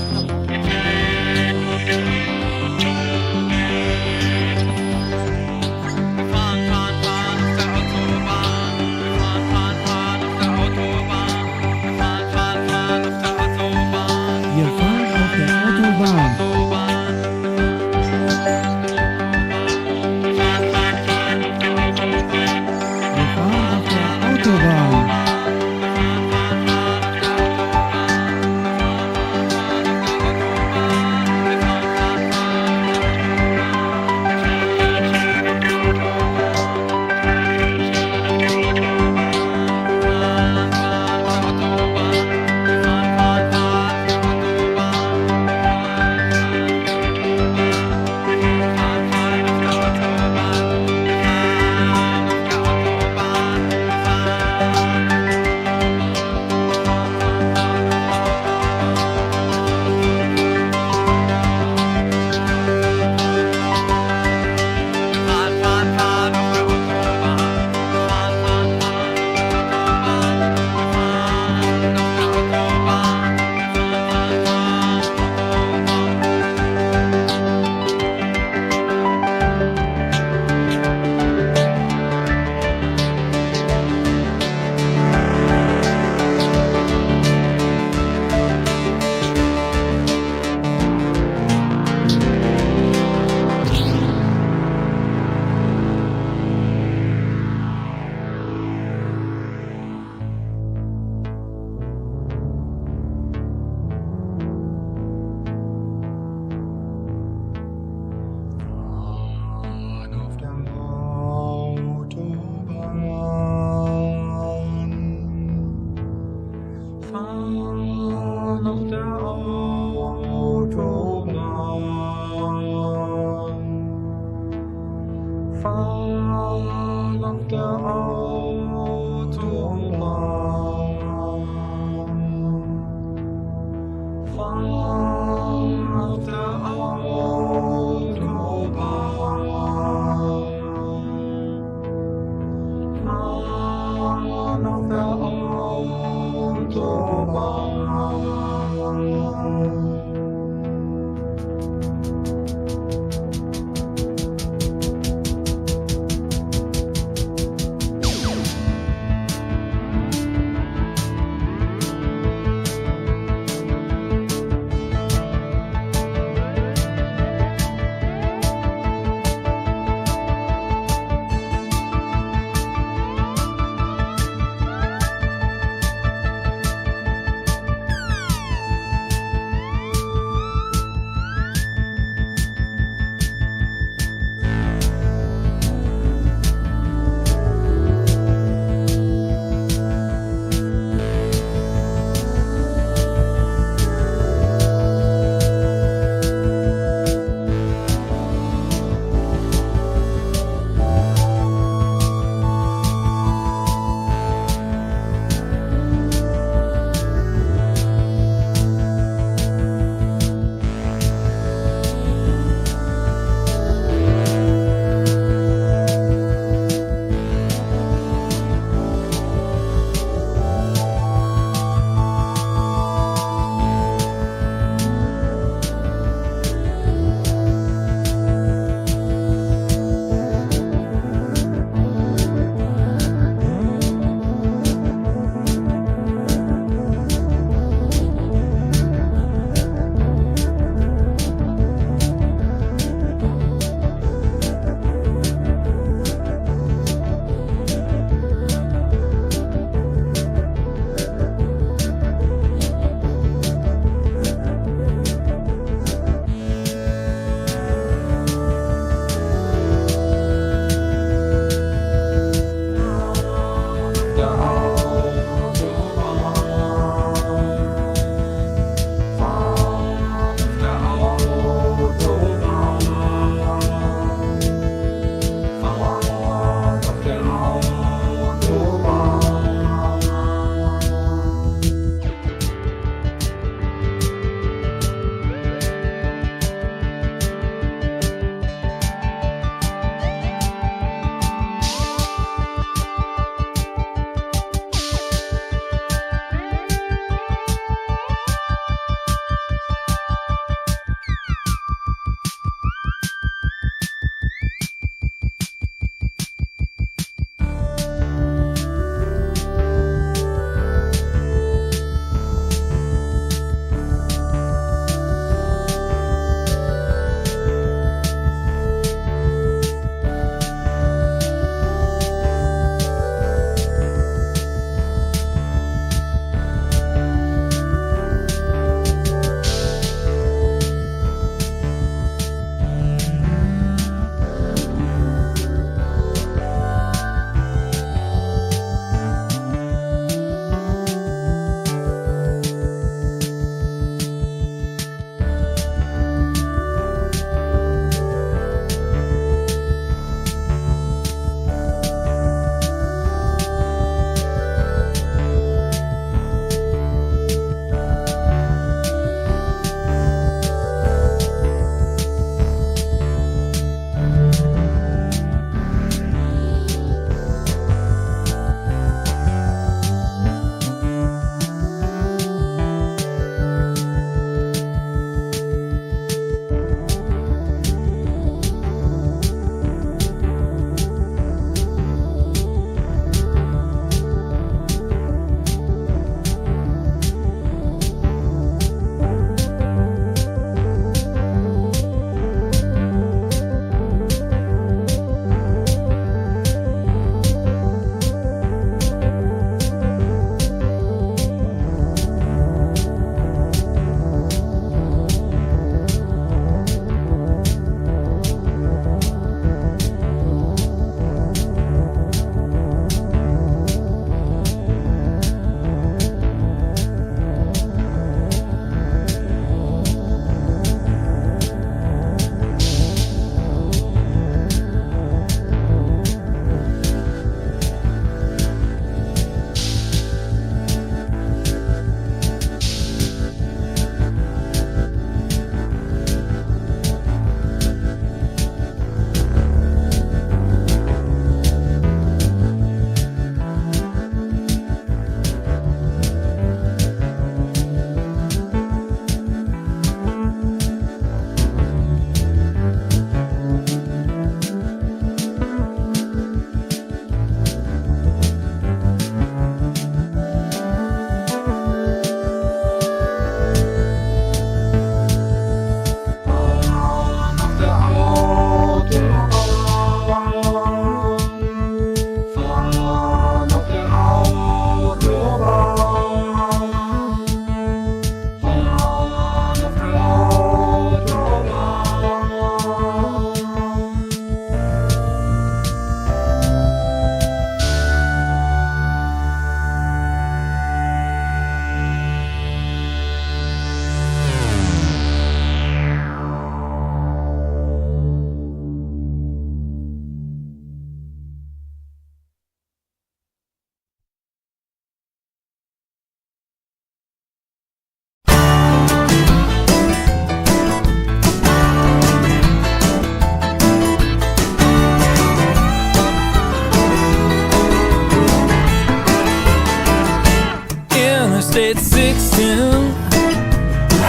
16,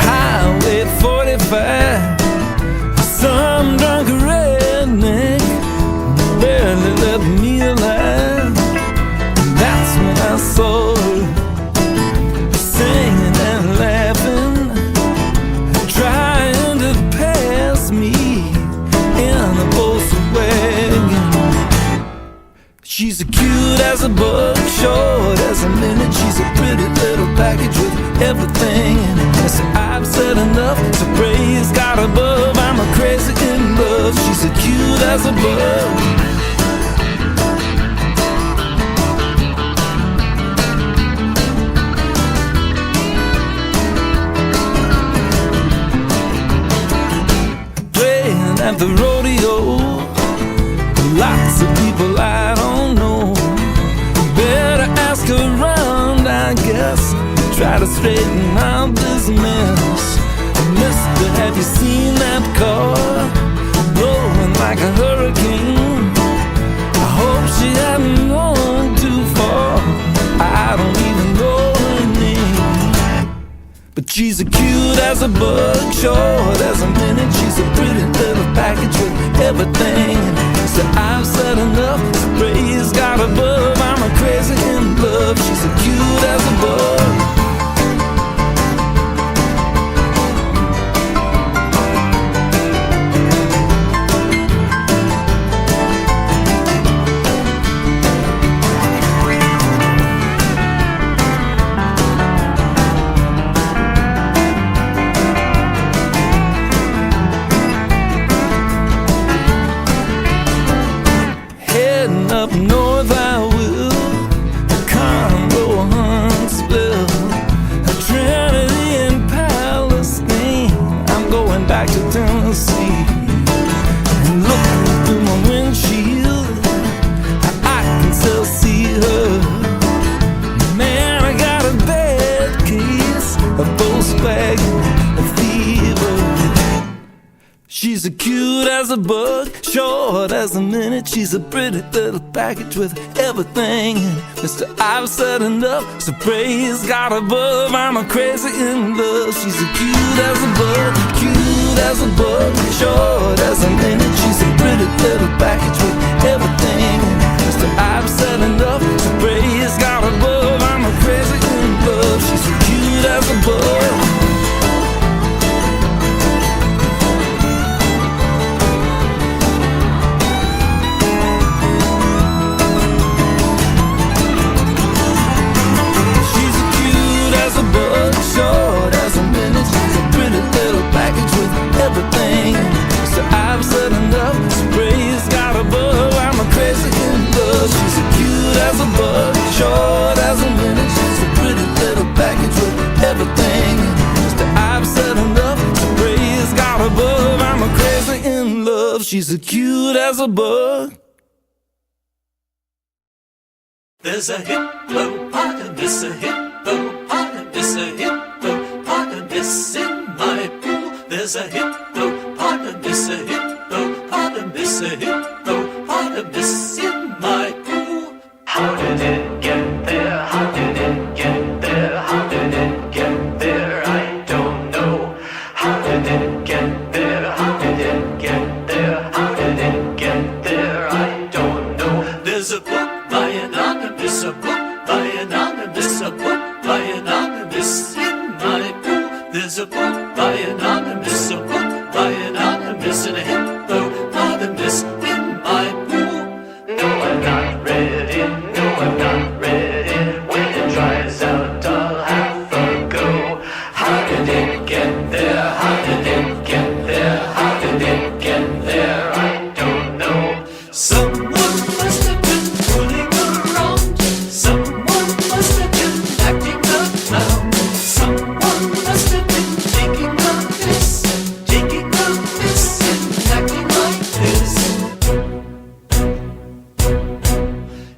Highway 45. Some drunk redneck barely left me alive. That's when I saw her singing and laughing, trying to pass me in a Volkswagen. She's as cute as a bug, short as a minute. She's a pretty little package with everything in it. So I've said enough, so praise God above. I'm a crazy in love. She's as cute as a bug. Playing at the rodeo, lots of people I don't know. Better ask around, I guess. Try to straighten out this mess. Mister, have you seen that car blowing like a hurricane? I hope she hadn't gone too far. I don't even know her name. But she's as cute as a bug, short as a minute. She's a pretty little package with everything. So I've said enough, so praise God above. I'm a crazy in love. She's as cute as a bug. Up north I will, Congo, Huntsville, Trinity and Palestine. I'm going back to Tennessee. And looking through my windshield, I can still see her. Man, I got a bad case of Volkswagen fever. She's as cute as a bug, short as a minute. She's a pretty little package with everything in it. Mister, I've said enough, so praise God above. I'm a crazy in love. She's as cute as a bug, cute as a bug, short as a minute. She's a pretty little package with everything in it. Mister, I've said enough, so praise God above. I'm a crazy in love. She's as cute as a bug. Short as a minute, she's a pretty little package with everything. So I've said enough, so praise God above. I'm a crazy in love. She's as cute as a bug, short as a minute. She's a pretty little package with everything. So I've said enough, so praise God above. I'm a crazy in love. She's as cute as a bug. There's a hippopotamus, a hippopotamus, a hippopotamus in my pool. There's a hippopotamus, a hippopotamus, a hippopotamus in my pool. How did it get there? How did it get there? How did it get there? I don't know. How did it get there? How did it get there? How did it get there? I don't know. There's a book by anonymous, a book by anonymous, a book by anonymous in my pool. There's a book by anonymous, a book by anonymous, and a hippopotamus in my pool. No, I'm not ready, no, I'm not ready. When it dries out, I'll have a go. How did it get there? How did it get there? How did it get there? I don't know. Someone must have been fooling around. Someone must have been acting a clown. Someone must have been taking a piss and acting like this.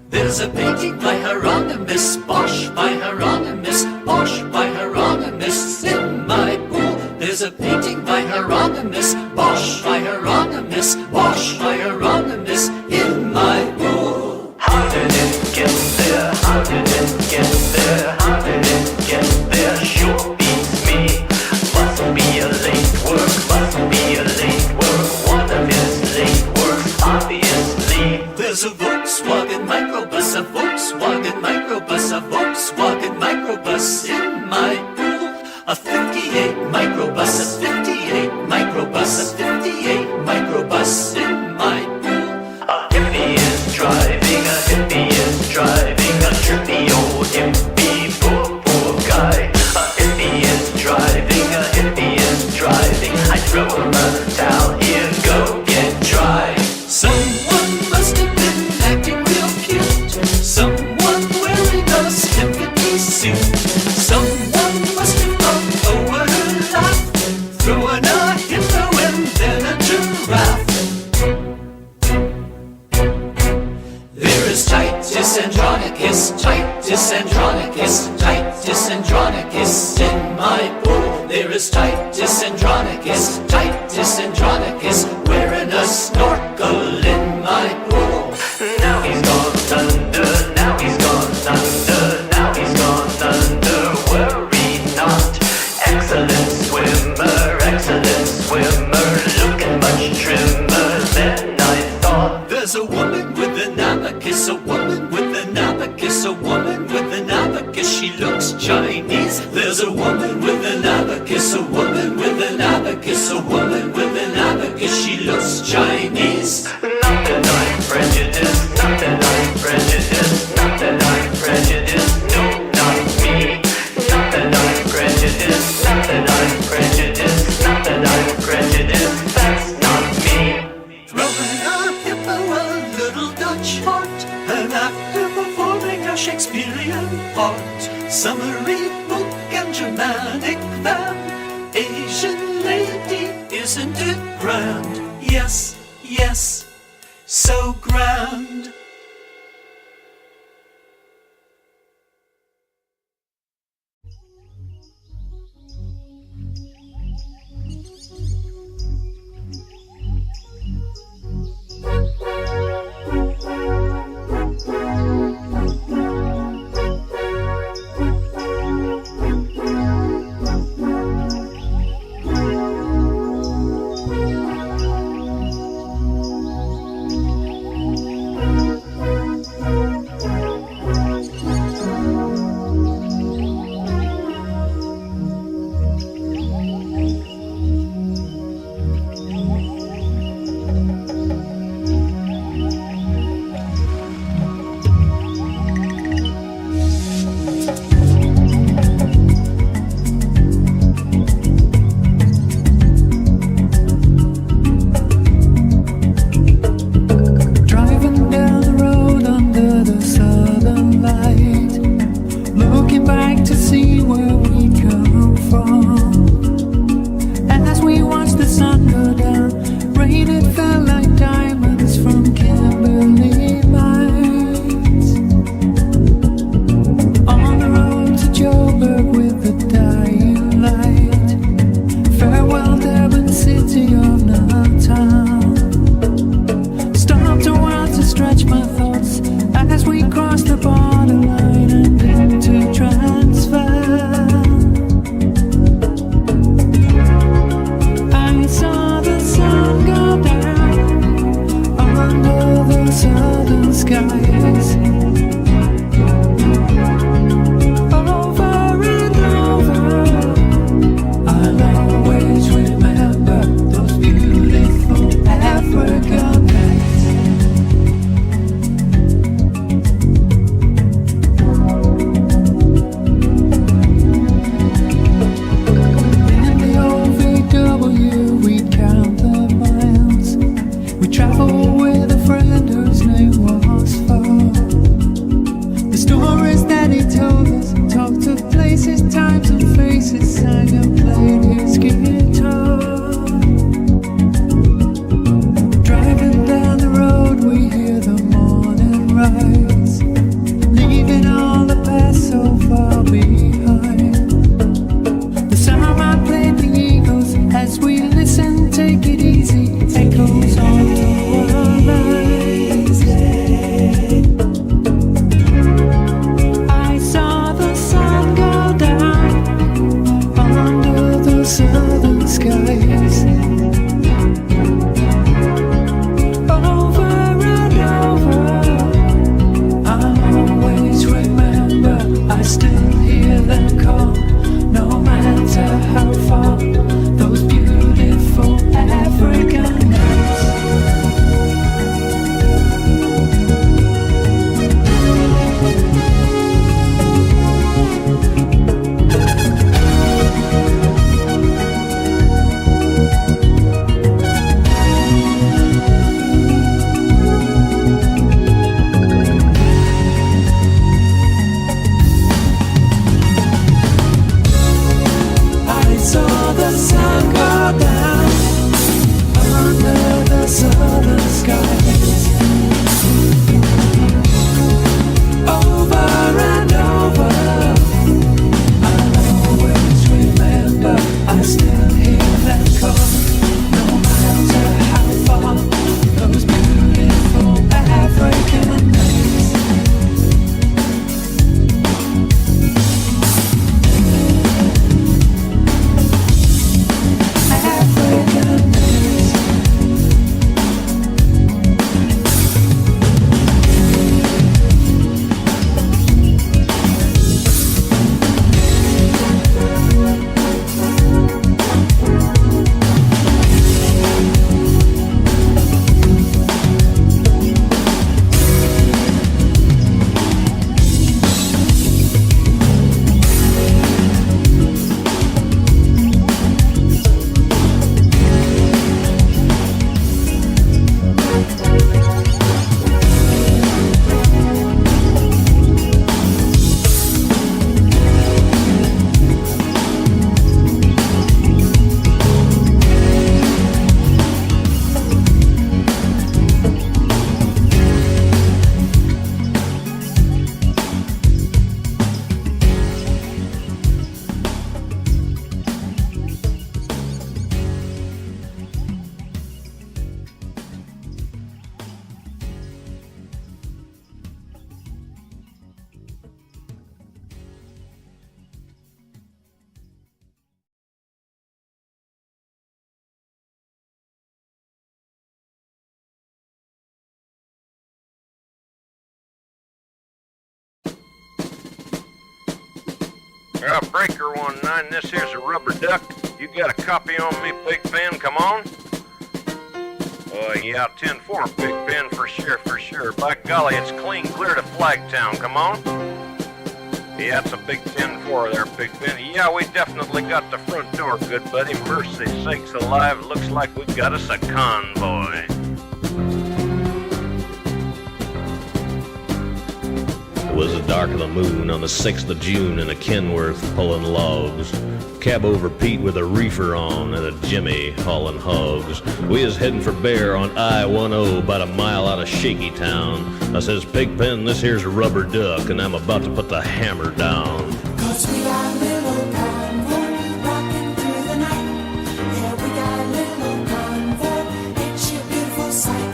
There's a painting by Hieronymus Bosch, by Hieronymus Bosch, by Hieronymus in my pool. There's a painting by Hieronymus Bosch, by Hieronymus Bosch, by Hieronymus in my pool. How did it get there? How did it get there? How did it get there? There's a woman with an abacus, a woman with an abacus, a woman with an abacus, she looks Chinese. There's a woman with an abacus, a woman with an abacus, a woman with an abacus, she looks Chinese. Not that I'm prejudiced, not that I'm prejudiced, not that I'm prejudiced, no, not me. Not that I'm prejudiced, not that I'm prejudiced, not that I'm prejudiced, that's not me. Throwing a hippo, a little Dutch heart, an actor performing a Shakespearean part, summary book and Germanic van, Asian lady, isn't it grand? Yes, yes, so grand. As we listen, take it easy, echoes all the world. Breaker 19, this here's a rubber duck. You got a copy on me, Big Ben? Come on. Yeah, 10-4, Big Ben, for sure. By golly, it's clean clear to Flagtown. Come on. Yeah, it's a big 10-4 there, Big Ben. Yeah, we definitely got the front door, good buddy. Mercy sakes alive, looks like we got us a convoy. It was the dark of the moon on the 6th of June in a Kenworth pulling logs. Cab over Pete with a reefer on and a Jimmy hauling hogs. We is heading for Bear on I-10 about a mile out of Shaky Town. I says, Pigpen, this here's a rubber duck and I'm about to put the hammer down. Cause we got a little convoy rocking through the night. Yeah, we got a little convoy, it's a beautiful sight.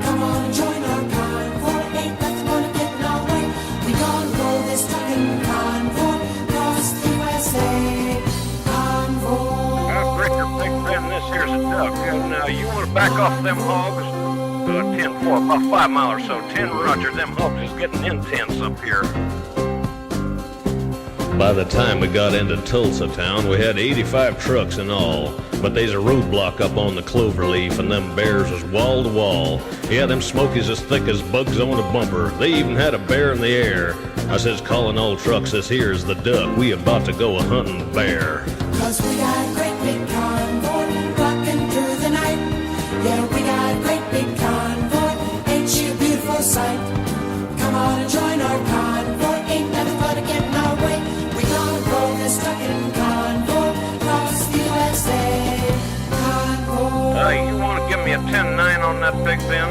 Come on and join our convoy, ain't nothing gonna get in our way. We gonna roll this trucking convoy across the USA. This here's a duck. Now, you want to back off them hogs? 10-4, about 5 mile or so. 10 Roger, them hogs is getting intense up here. By the time we got into Tulsa town, we had 85 trucks in all. But they's a roadblock up on the Cloverleaf, and them bears was wall to wall. Yeah, them smokies as thick as bugs on a bumper. They even had a bear in the air. I says, calling all trucks, this here's the duck. We about to go a-hunting bear. Cause we got a great big convoy rocking through the night. Yeah, we got a great big convoy, ain't she a beautiful sight? Come on and join our convoy, ain't nothing but to get in our way. We gonna roll this trucking convoy across the USA. Convoy. You wanna give me a 10-9 on that, Big Ben?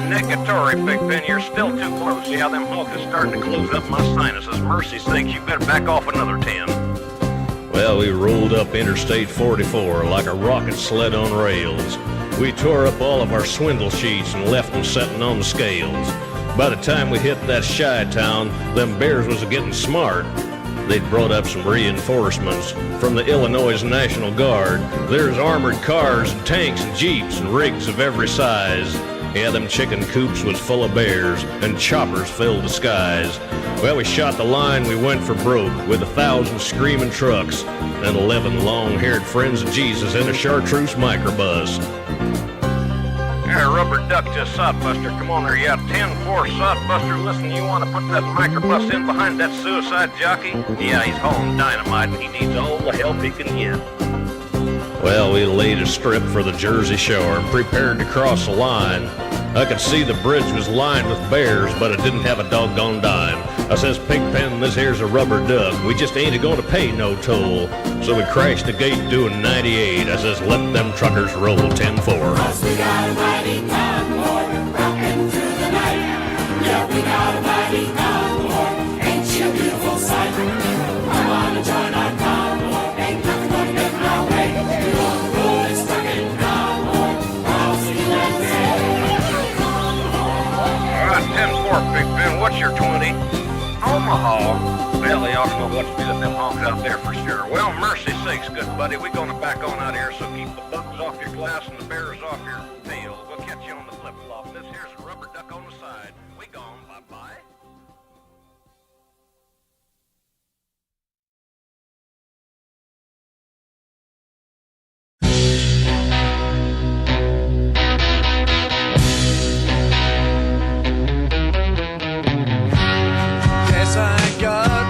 Negatory, Big Ben, you're still too close. Yeah, them hogs is starting to close up my sinuses. Mercy sakes, you better back off another 10. Well, we rolled up Interstate 44 like a rocket sled on rails. We tore up all of our swindle sheets and left them setting on the scales. By the time we hit that shy town, them bears was getting smart. They'd brought up some reinforcements from the Illinois National Guard. There's armored cars and tanks and jeeps and rigs of every size. Yeah, them chicken coops was full of bears and choppers filled the skies. Well, we shot the line, we went for broke with 1,000 screaming trucks and 11 long-haired friends of Jesus in a chartreuse microbus. Here, rubber duck to sodbuster. Come on there, yeah, 10-4 sodbuster. Listen, you want to put that microbus in behind that suicide jockey? Yeah, he's hauling dynamite and he needs all the help he can get. Well, we laid a strip for the Jersey Shore and prepared to cross the line. I could see the bridge was lined with bears, but it didn't have a doggone dime. I says, Pigpen, this here's a rubber duck. We just ain't gonna pay no toll. So we crashed the gate doing 98. I says, let them truckers roll 10-4. Cause we got a mighty convoy rocking through the night. Yeah, we got a mighty convoy, ain't she a beautiful sight? Come on and join our convoy, ain't nothing gonna get in our way. We gonna roll this trucking convoy across the USA. All right, 10-4, Big Ben, what's your 20? Omaha. Well, they ought to know what to do with them hogs out there for sure. Well, mercy sakes, good buddy, we're gonna back on out here, so keep the bugs off your glass and the bears off your tail. We'll catch you on the flip-flop. This here's a rubber duck on the side. We gone, bye-bye. Guess I got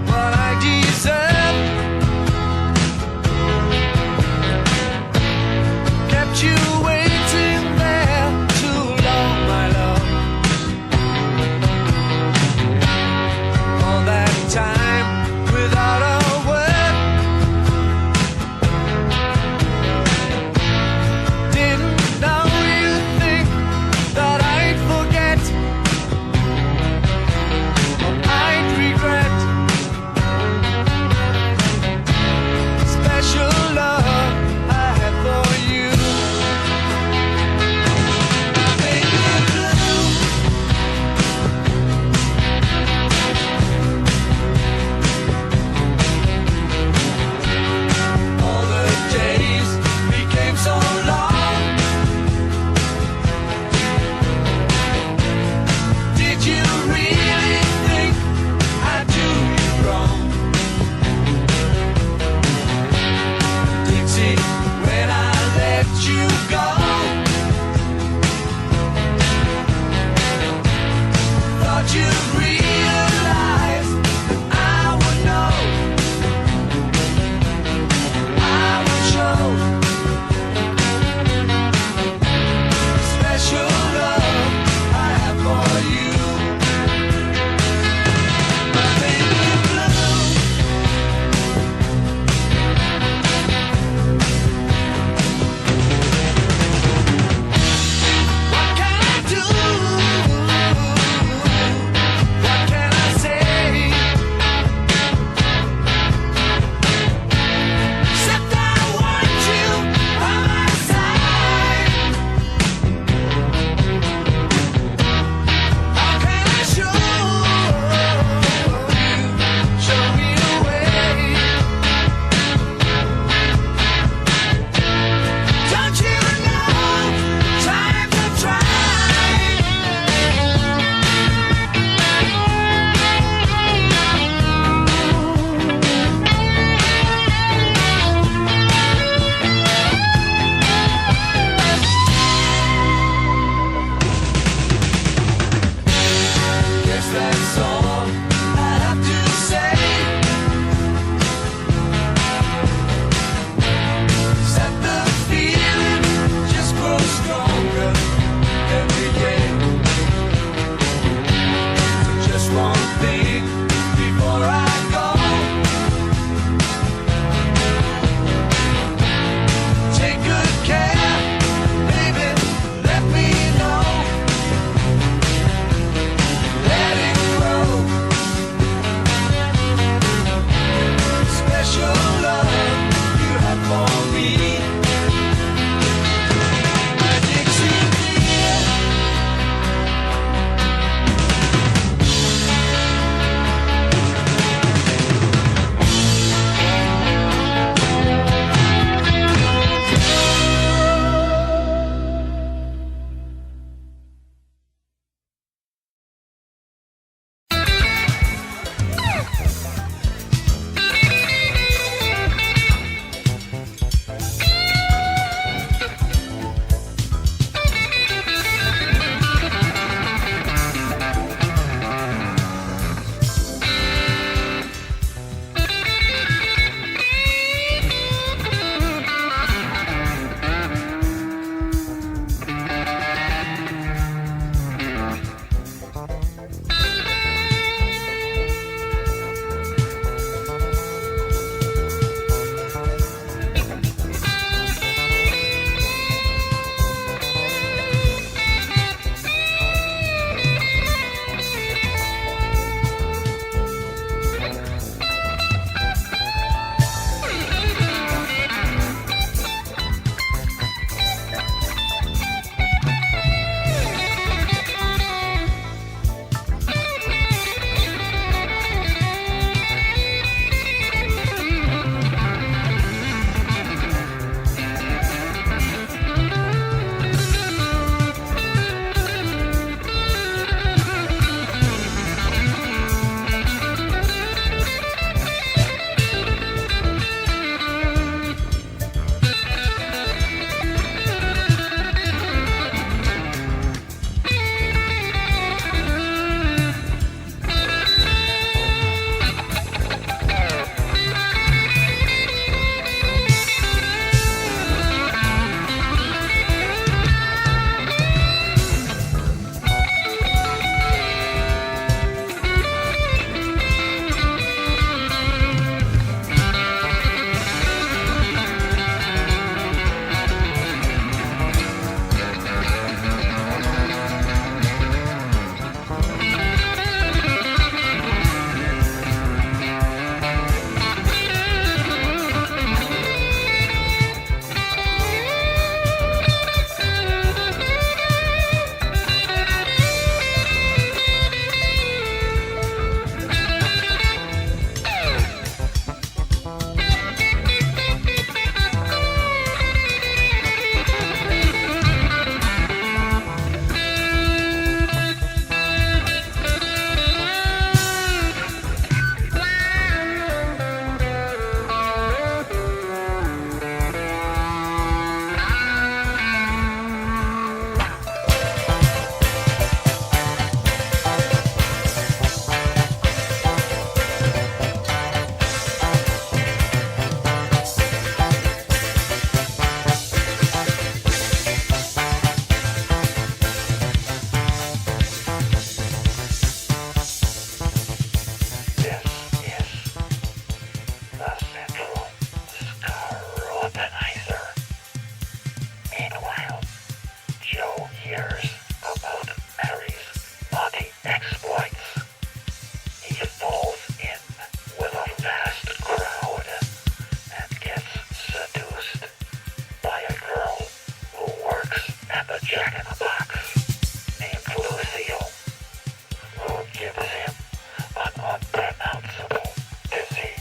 what I deserve. Kept you waiting there too long. hears about Mary's naughty exploits, he falls in with a vast crowd and gets seduced by a girl who works at the Jack in the Box named Lucille, who gives him an unpronounceable disease.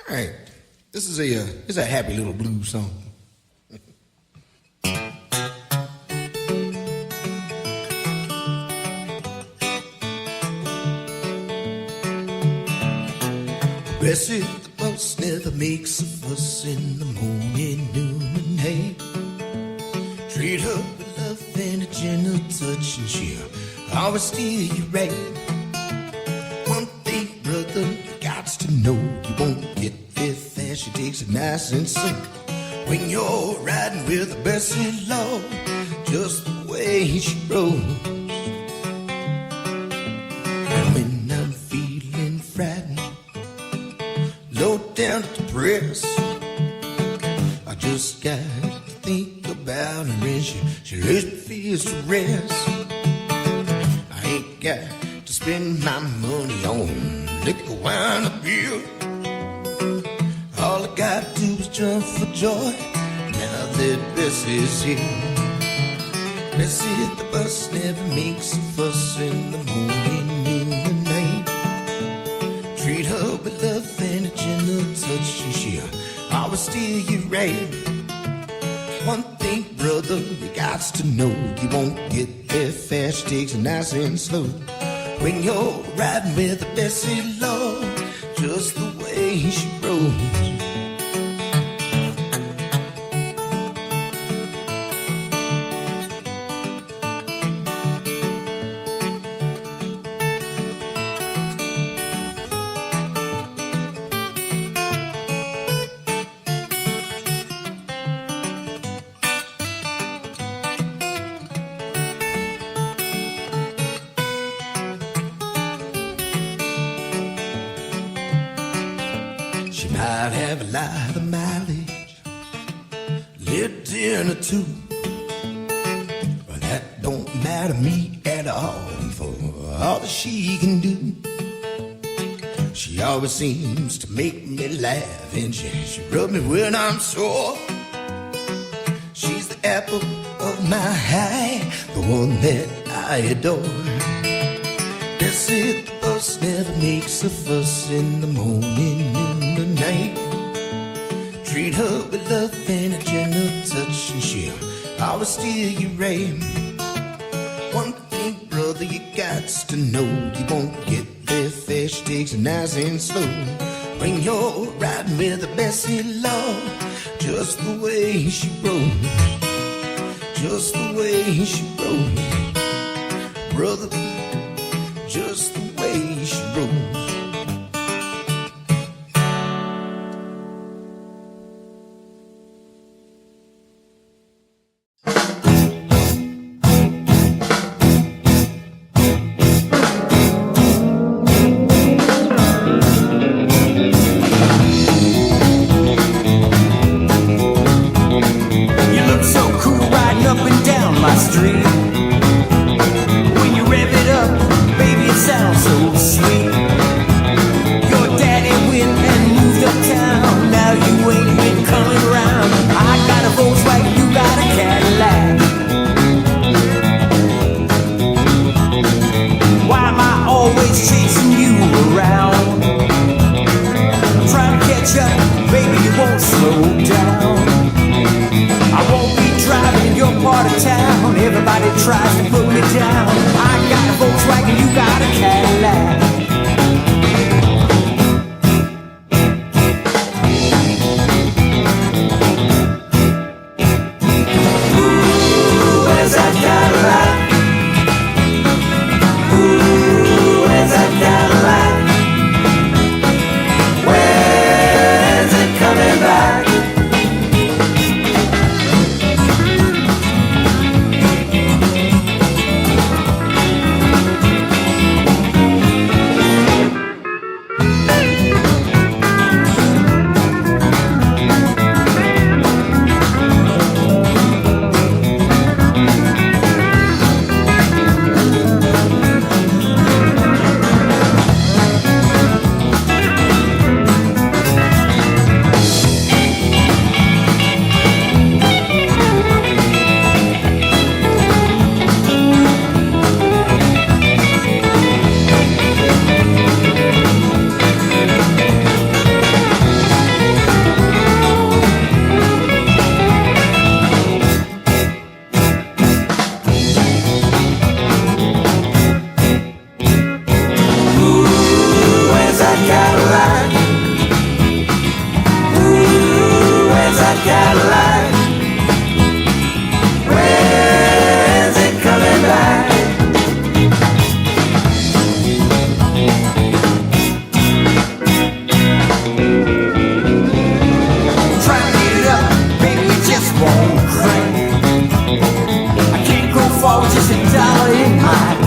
All right, this is a happy little blues song. Bessie the bus never makes a fuss in the morning, noon, and hey. Treat her with love and a gentle touch, and she'll always steer you right. One thing, brother, you got to know, you won't get there fast. She takes it nice and slow. When you're riding with the Bessie Lord, just the way she rolls. And when I'm feeling frightened, low down at the press, I just got to think about her and she lets me feel to rest. I ain't got to spend my money on liquor, wine, or beer. All I got to do is jump for joy now that Bessie's here. Bessie at the bus never makes a fuss in the morning, noon, and night. Treat her with love and a gentle touch, and she'll always steer you right. One thing, brother, you got to know, you won't get there fast. She takes it nice and slow. When you're riding with the Bessie Lord, just the way she rolls. Might have a lot of mileage, little dinner too, but that don't matter to me at all. For all that she can do, she always seems to make me laugh, and she rubs me when I'm sore. She's the apple of my eye, the one that I adore. That's it, the bus never makes a fuss in the morning, noon, and night. Treat her with love and a gentle touch, and she'll always steer you right. One thing, brother, you got to know, you won't get there fast. She takes it nice and slow. When you're riding with the Bessie Lord, just the way she rolls, just the way she rolls, brother, just the way she rolls. You look so cool riding up and down my street. When you rev it up, baby, it sounds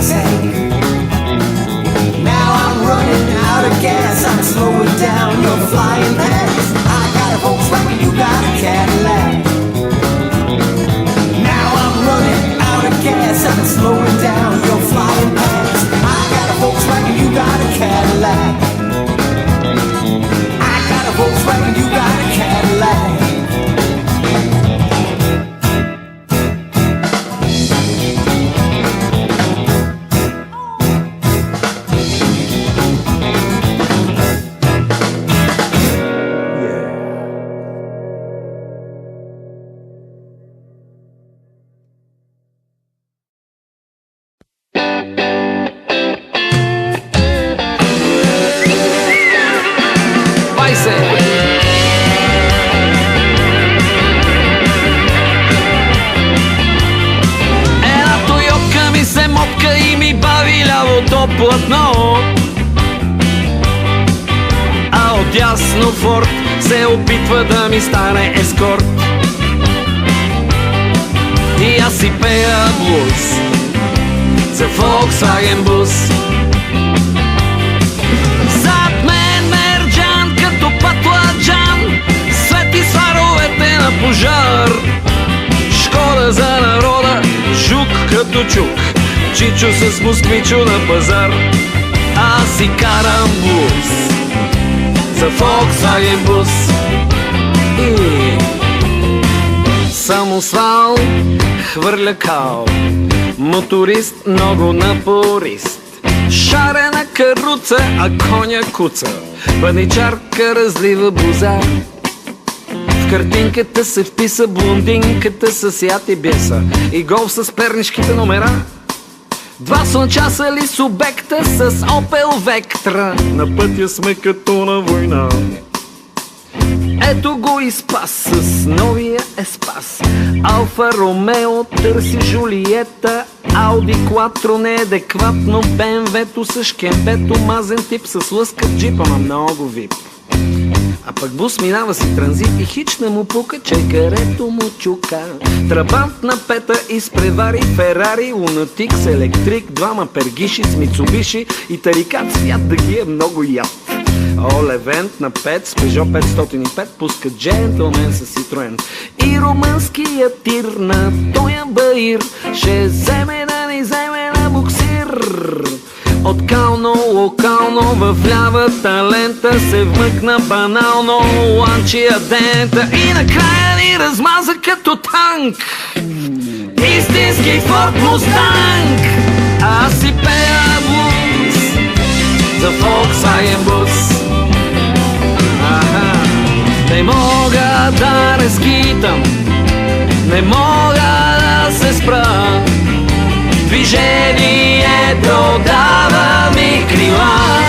head. Now I'm running out of gas, I'm slowing down, you're flying past. I got a Volkswagen, you got a Cadillac. Now I'm running out of gas, I'm slowing down, you're flying past. I got a Volkswagen, you got a Cadillac. I got a Volkswagen, you got a Cadillac. Платно, а отдясно Форд се опитва да ми стане ескорт. И аз си пея блуз за Volkswagen бус. Зад мен мерджан като патладжан, свети с фаровете на пожар. Шкода за народа, жук като чук, чичо с москвичо на пазар. Аз си карам блуз за Volkswagen бус. И самосвал хвърля кал, моторист много напорист. Шарена каруца, а коня куца, паничарка разлива буза. В картинката се вписа блондинката с яд и беса и гол с пернишките номера. Два слънчаса ли с обекта с Opel Vectra. На пътя сме като на война. Ето го и спас с новия Еспас. Алфа Ромео търси Жулиета. Ауди Quattro неадекватно. БМВ-то с шкембето. Мазен тип с лъска джипа, ма много вип. А пък бус минава си транзит и хич не му пука, че карето му чука. Трабант на пета изпревари Ферари, лунатик с електрик, двама пергиши с Мицубиши и тарикат свят да ги е много яд. Ол Евент на 5 с Peugeot 505 пуска джентлмен с Citroen. И румънския тир на тоя баир ще вземе да ни вземе на буксир. От кално, локално, в лявата лента се вмъкна банално ланчия дента и накрая ни размаза като танк. Истински Форд Мустанг. Аз си пея блуз за Volkswagen бус. Не мога да не скитам, не мога да се спра. Движението дава ми крила.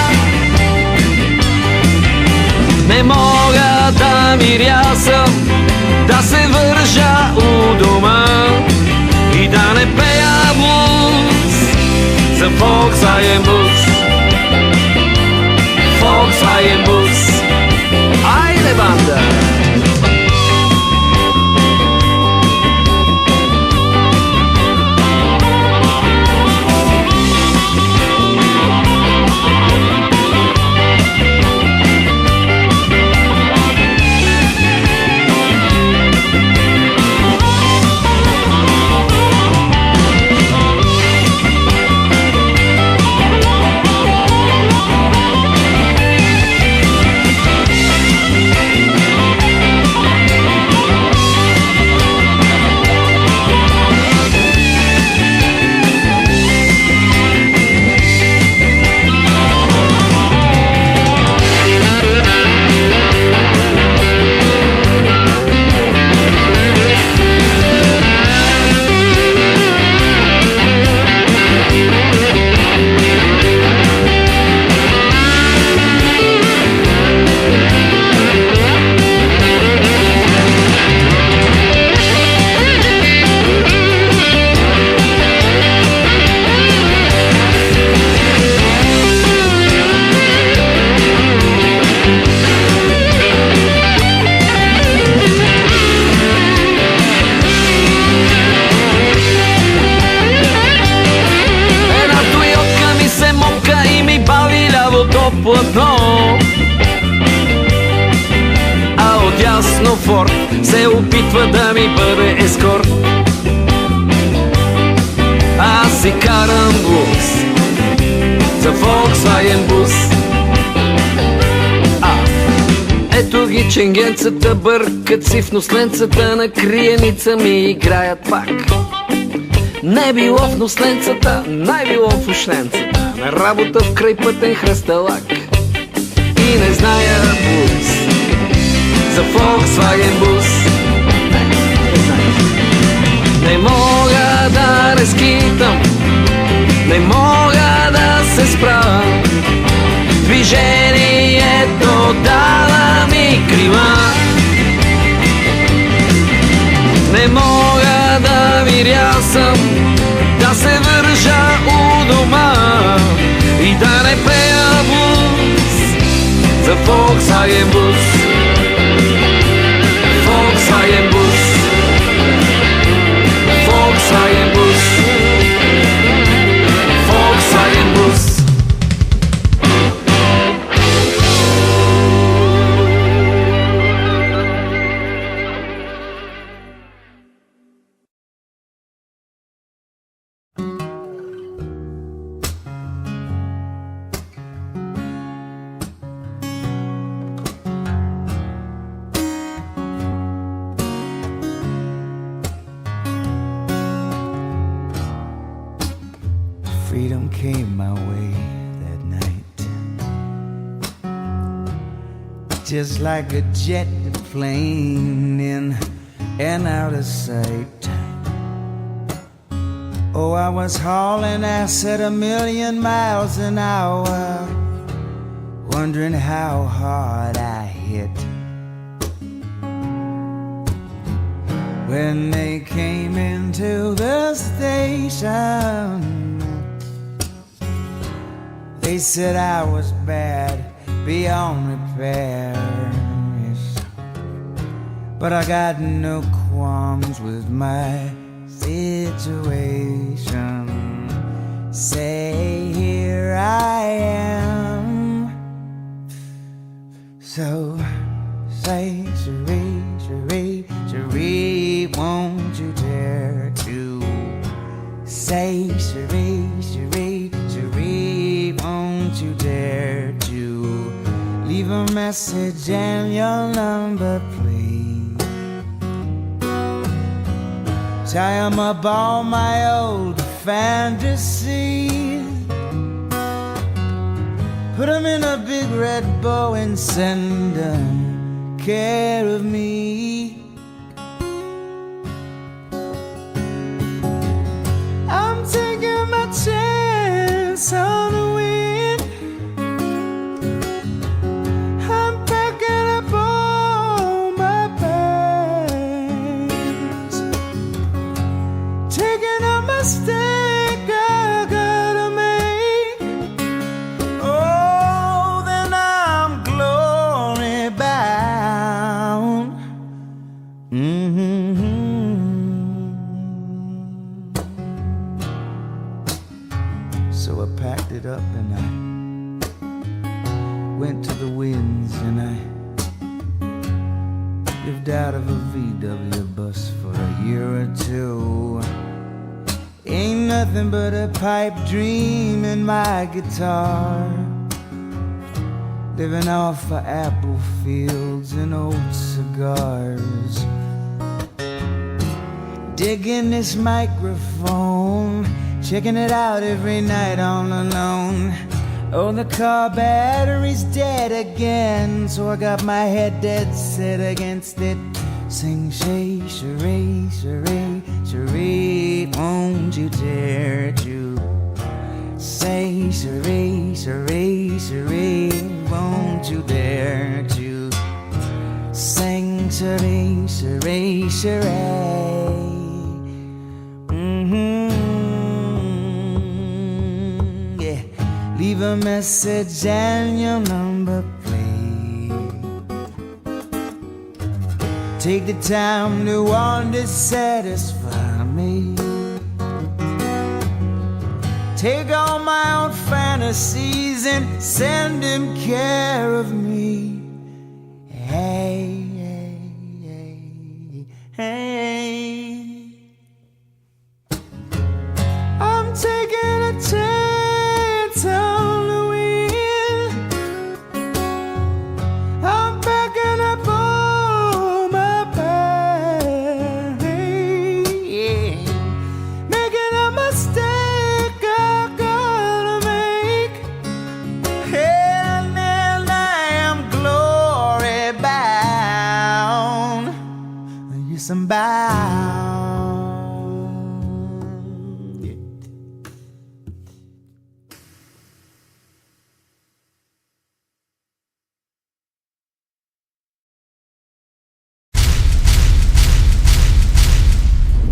Не мога да мирясам, да се вържа у дома и да не пея блуз за Volkswagen бус. Volkswagen бус. Айде, банда! платно. А отясно Форд се опитва да ми бъде ескорт. Аз си карам бус за Volkswagen бус. Ето ги ченгенцата, бъркат си в носленцата, на криеница ми играят пак. Не било в носленцата, най-било в ушленцата, на работа в крайпътен хръсталак. И не зная бус за Volkswagen бус. Не мога да не скитам, не мога да се справя. Движението дала ми крива. Не мога да мирясам, да се вържа у дома и да не пея блуз за Volkswagen бус. Volkswagen бус. Volkswagen bus. Volkswagen bus. Freedom came my way that night, just like a jet plane in and out of sight. Oh, I was hauling ass at 1,000,000 miles an hour, wondering how hard I hit. When they came into the station, they said I was bad, beyond repair. Yes. But I got no qualms with my situation. Say, here I am. So say, Cherie, Cherie, Cherie, won't you dare to say, Cherie, Cherie, Cherie, won't you dare to leave a message and your number, please. Tie 'em up all my old fantasies, put 'em in a big red bow and send 'em care of me. I'm taking my chance on the wind. I'm packing up all my bags, taking a mistake I gotta make. Oh, then I'm glory bound. So I packed it up and I went to the winds, and I lived out of a VW bus for a year or two. Ain't nothing but a pipe dream in my guitar, living off of apple fields and old cigars, digging this microphone, checking it out every night on alone. Oh, the car battery's dead again, so I got my head dead set against it. Sing, shay, cherie, cherie, cherie, won't you dare to say, cherie, cherie, cherie, won't you dare to sing, cherie, cherie, cherie. Leave a message and your number, please. Take the time to want to satisfy me. take all my own fantasies and send him care of me. Hey, hey, hey, hey. I'm taking a chance on the wind. I'm packing up all my bags, yeah. Making a mistake I'm gonna make, and then I am glory bound. Yes, I'm bound.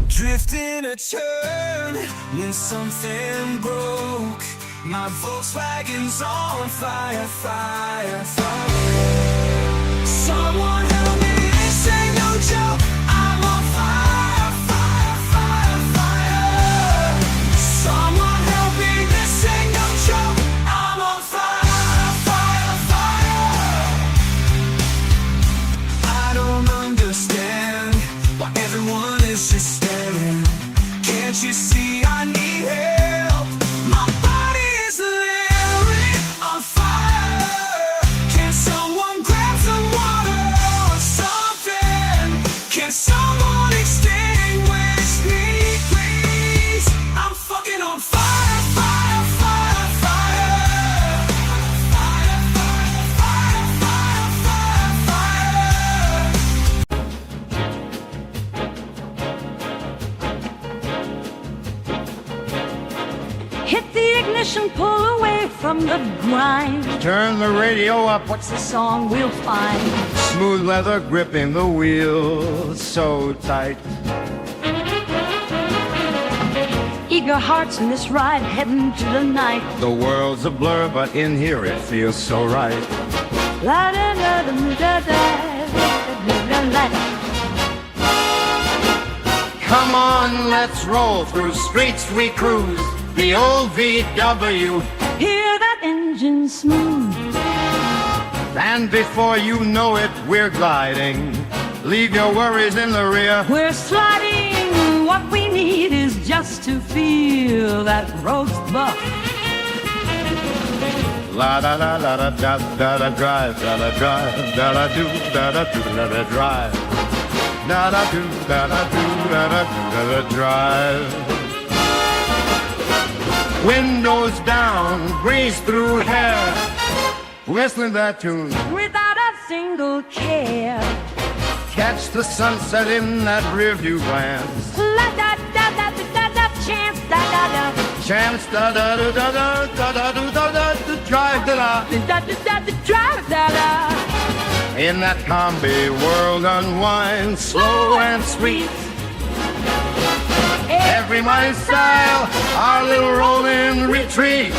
Drifting a turn, then something broke. My Volkswagen's on fire, fire, fire. Someone help me, this ain't no joke. I'm on fire, fire, fire, fire. Someone help me, this ain't no joke. I'm on fire, fire, fire. I don't understand why everyone is just staring. Can't you see I need help? My body is literally on fire. Can someone grab some water or something? Can someone extinguish me, please? I'm fucking on fire, fire, fire, fire. Fire, fire, fire, fire, fire, fire. Hit the ignition, pull away from the grind. Turn the radio up. What's the song we'll find? Smooth leather gripping the wheel so tight. Eager hearts in this ride heading to the night. The world's a blur, but in here it feels so right. La da da da da da da da da. Come on, let's roll through streets we cruise. The old VW. Hear that engine smooth. And before you know it, we're gliding. Leave your worries in the rear. We're sliding. What we need is just to feel that roast buff. La da da da da da da da drive, da da drive, da da do, da da do, da da drive. Da da do, da da do, da da do, da da drive. Windows down, breeze through hair, whistling that tune without a single care. Catch the sunset in that rearview glance. La da da da da da da, chance da da da. Chance da da da da da da da da da da drive da da da da da da drive da da. In that Kombi world unwind, slow and sweet. Every mile style, our little rolling retreat.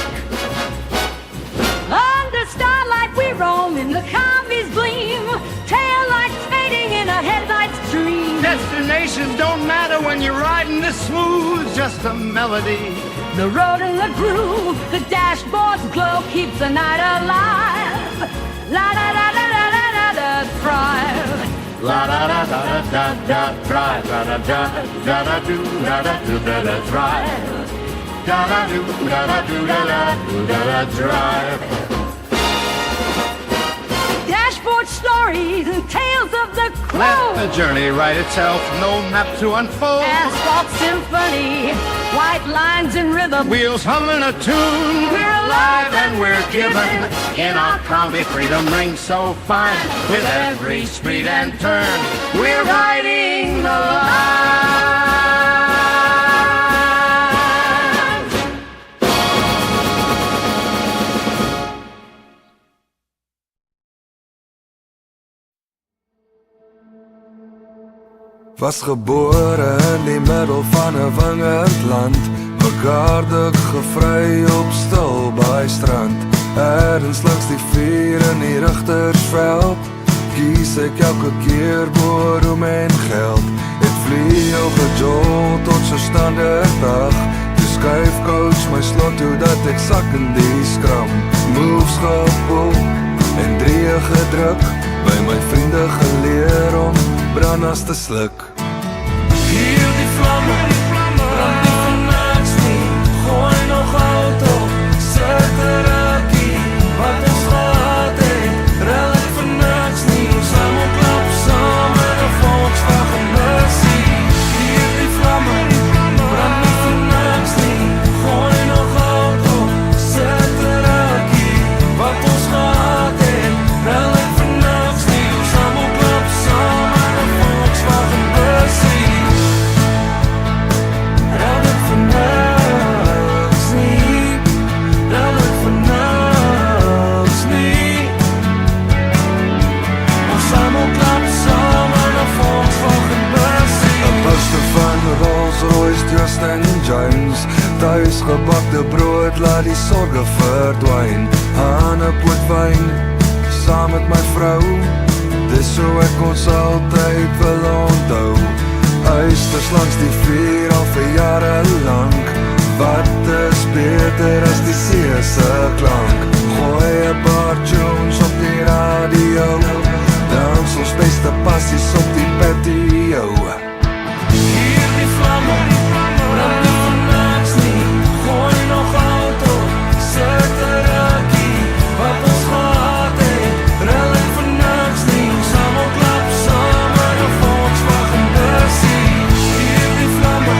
Under starlight we roam in the Kombi's gleam. Tail lights fading in a headlight's dream. Destinations don't matter when you're riding this smooth, just a melody. The road in the groove, the dashboard's glow keeps the night alive. La da da da da da da da thrive. La da da da da da da drive, da da da da da do, da da do, da da drive. Da da do, da da do, da da do, da da drive. Dashboard stories and tales of the crew. Let the journey write itself, no map to unfold. Asphalt symphony, white lines in rhythm. Wheels humming a tune. We're alive and we're given. In our Kombi, freedom rings so fine. With every street and turn, we're riding the line. Was gebore in die middel van 'n wingerdland, begaardig gevry op stil by strand. Ergens langs die vuur in die rigtersveld, kies ek elke keer bo roem en geld. Het vlieg gejol tot so standaard dag, dus skuif coach my slot toe dat ek sak in die skram. Moves gepoel en drieë gedruk, by my vriende geleer om brandas te sluk. Hier die vlamme, brand nie van niks nie. Gooi nog hout op, sit 'n rukkie. Wat ons gehad het, rel ek vir niks nie. Ons almal klap saam in 'n Volkswagen busie. Hier die vlamme, brand nie van niks nie. Gooi nog hout op, sit 'n rukkie. Wat ons gehad het, rel ek vir niks nie. Ons almal klap saam in 'n Volkswagen busie. Rel ek vir niks nie. Rel ek vir niks nie. Ons almal klap saam in 'n Volkswagen busie. 'n poster van Rolls Royce, Justin Jones. Thuisgebakte brood, laat die sorge verdwyn. Hanepoot wyn, saam met my vrou. Dis so ek ons altyd wil onthou. Huisters langs die vuur al vir jare lank. Wat is beter as die see se klank? Gooi 'n paar tunes op die radio. Dans ons beste passies op die patio. Hier die vlamme, brand nie van niks nie. Gooi nog hout op, sit 'n rukkie. Wat ons gehad het, rel ek vir niks nie. Ons almal klap saam in 'n Volkswagen busie. Hier die vlamme,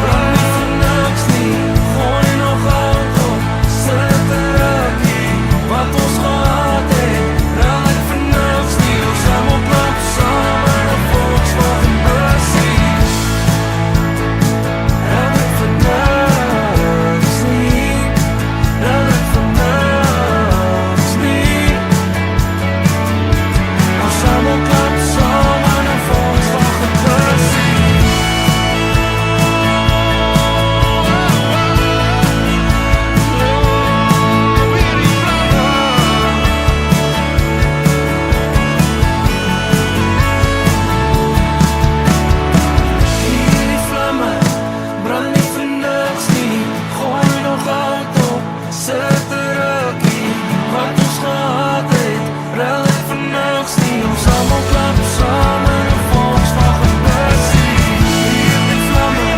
brand nie van niks nie. Gooi nog hout op, sit 'n rukkie. Wat ons gehad het, rel ek vir niks nie. Ons almal klap saam in 'n Volkswagen busie. Rel ek vir niks nie. Rel ek vir niks nie. Ons almal klap saam in 'n Volkswagen busie. Hier die vlamme, brand nie vir niks nie. Gooi nog hout op, sit 'n rukkie. Wat ons gehad het, rel ek vir niks nie. Ons almal klap saam in 'n Volkswagen busie. Hier die vlamme,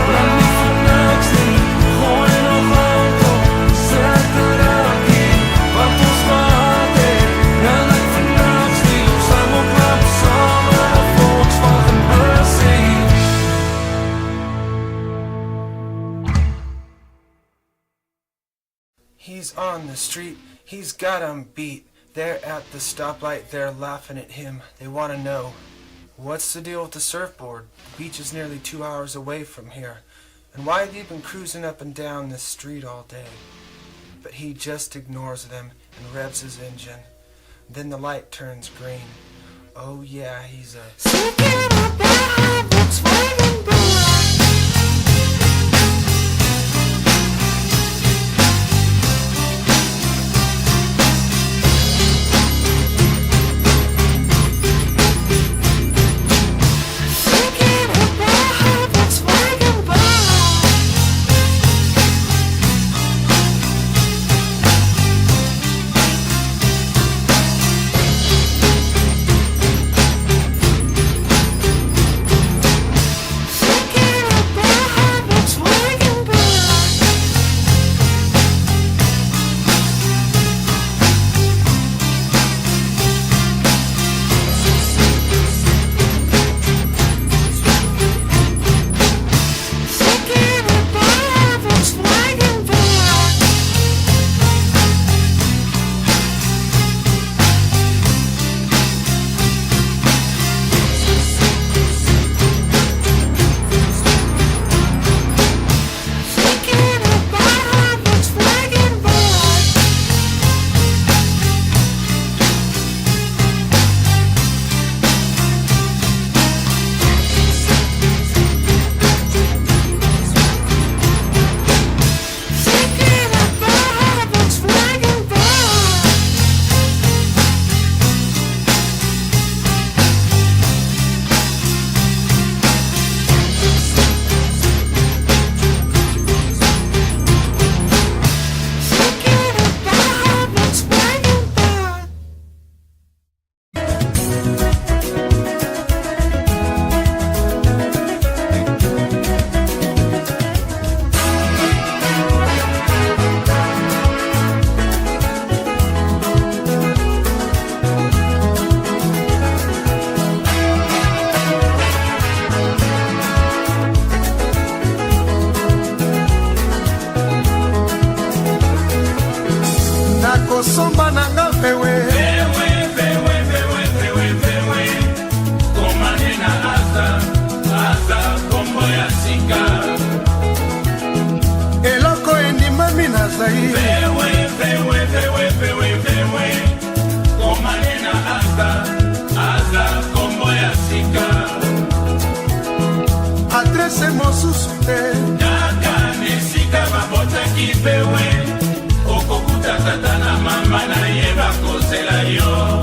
brand nie vir niks nie. Gooi nog hout op, sit 'n rukkie. Wat ons gehad het, rel ek vir niks nie. Ons almal klap saam in 'n Volkswagen busie. He's on the street, he's got 'em beat. They're at the stoplight, they're laughing at him. They want to know, what's the deal with the surfboard? The beach is nearly 2 hours away from here. And why have you been cruising up and down this street all day? But he just ignores them and revs his engine. Then the light turns green. Oh yeah, he's a Volkswagen bus. komba nanga vewe komanena aza kombo ya sika eloko endimami nazai komanena aza kombo ya sika adrese mosusu te kaka nesika babotaki pewe okokuta tata na mama na ye bakozela yo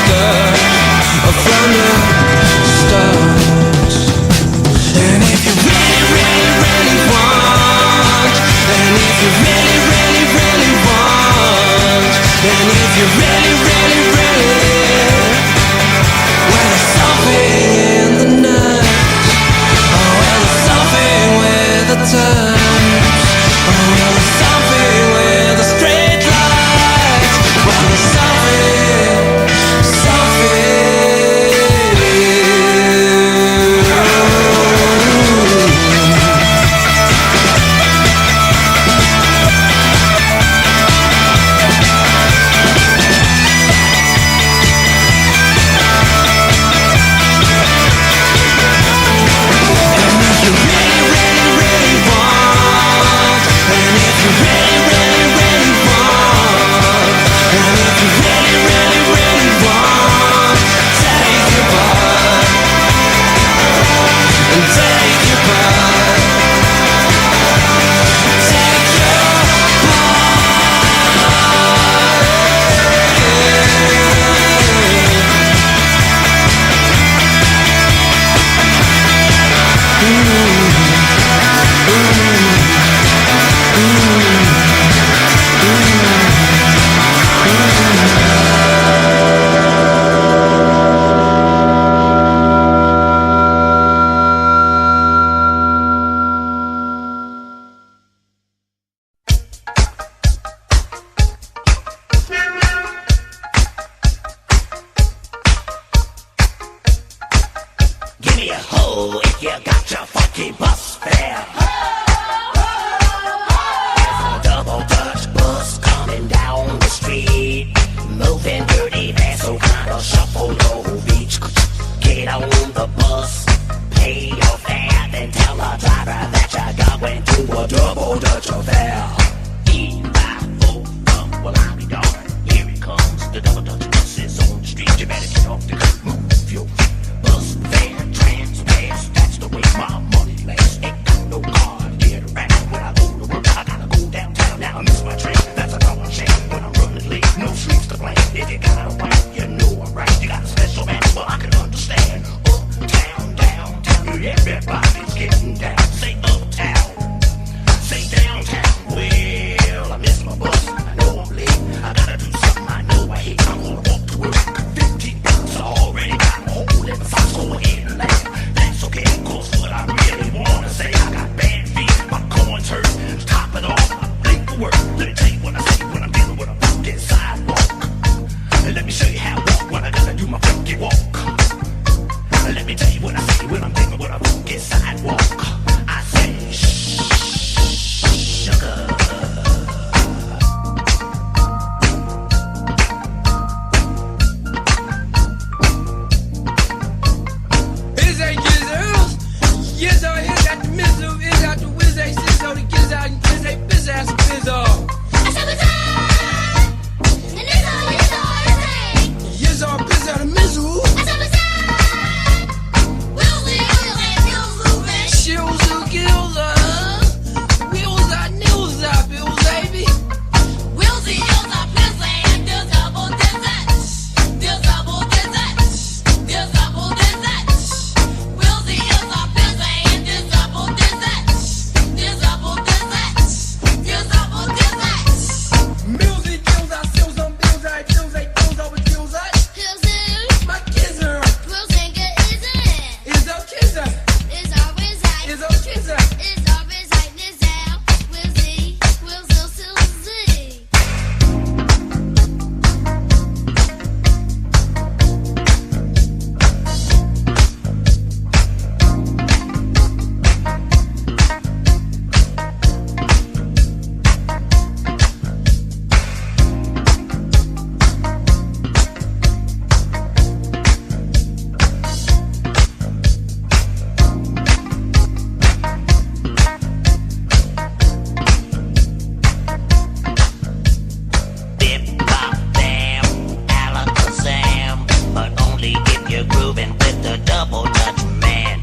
monster from the stars. And if you really, really, really want, and if you really, really, really want, and if you really, really, really, well, there's something in the night. Oh, well, there's something with the times. Oh, well, there's something with the straight lights. Well, there's something, something. Give me a hoe if you got your funky bus fare. There's a double Dutch bus coming down the street, moving dirty, that's so kind of shuffle low beach. Get on the bus, pay your fare, then tell the driver that you got went to a double Dutch affair. Well, I'll be darned. Here it comes, the double Dutch bus is on the street. You better get off the curb, move your bus fare, transfers. That's the way my money lasts. Ain't got no car to get around. When I go to work, I gotta go downtown. Now I miss my train. That's a darn shame. When I'm running late, no sleeps to blame. If you got a wife, you know I'm right. You got a special man, well I can understand. Uptown, downtown, everybody's getting down. Say uptown, say downtown. Well, I miss my bus. I know I'm late. I gotta do something I know I hate. I'm gonna walk to work. 15 bucks, I already got a hole in the socks. Go ahead and laugh. That's okay, cause what I really wanna say, I got bad feet, my corns hurt. Top it off, I'm late for work. Let me tell you what I say when I'm dealing with a funky sidewalk. And let me show you how I walk when I gotta do my funky walk. And let me tell you what I say when I'm dealing with a funky sidewalk. I say, sugar. Is that gizzles? Yes, oh, is that the mizzle? Is that the whiz? They sit so the giz out and giz they biz ass and biz off. Yes, oh, biz out the mizzle. Shills who kills us. Wheels out, nils out, bills, baby. Wilsy is a busy and there's double desert. There's double desert. There's double desert. Wilsy is a busy and there's double desert. There's double desert. There's double desert. Music kills our seals on bills, I bills, I bills over kills us. My kisser. Is a kisser. Is a kisser. Bip, bop, bam, alakazam. But only if you're grooving with the double Dutch man.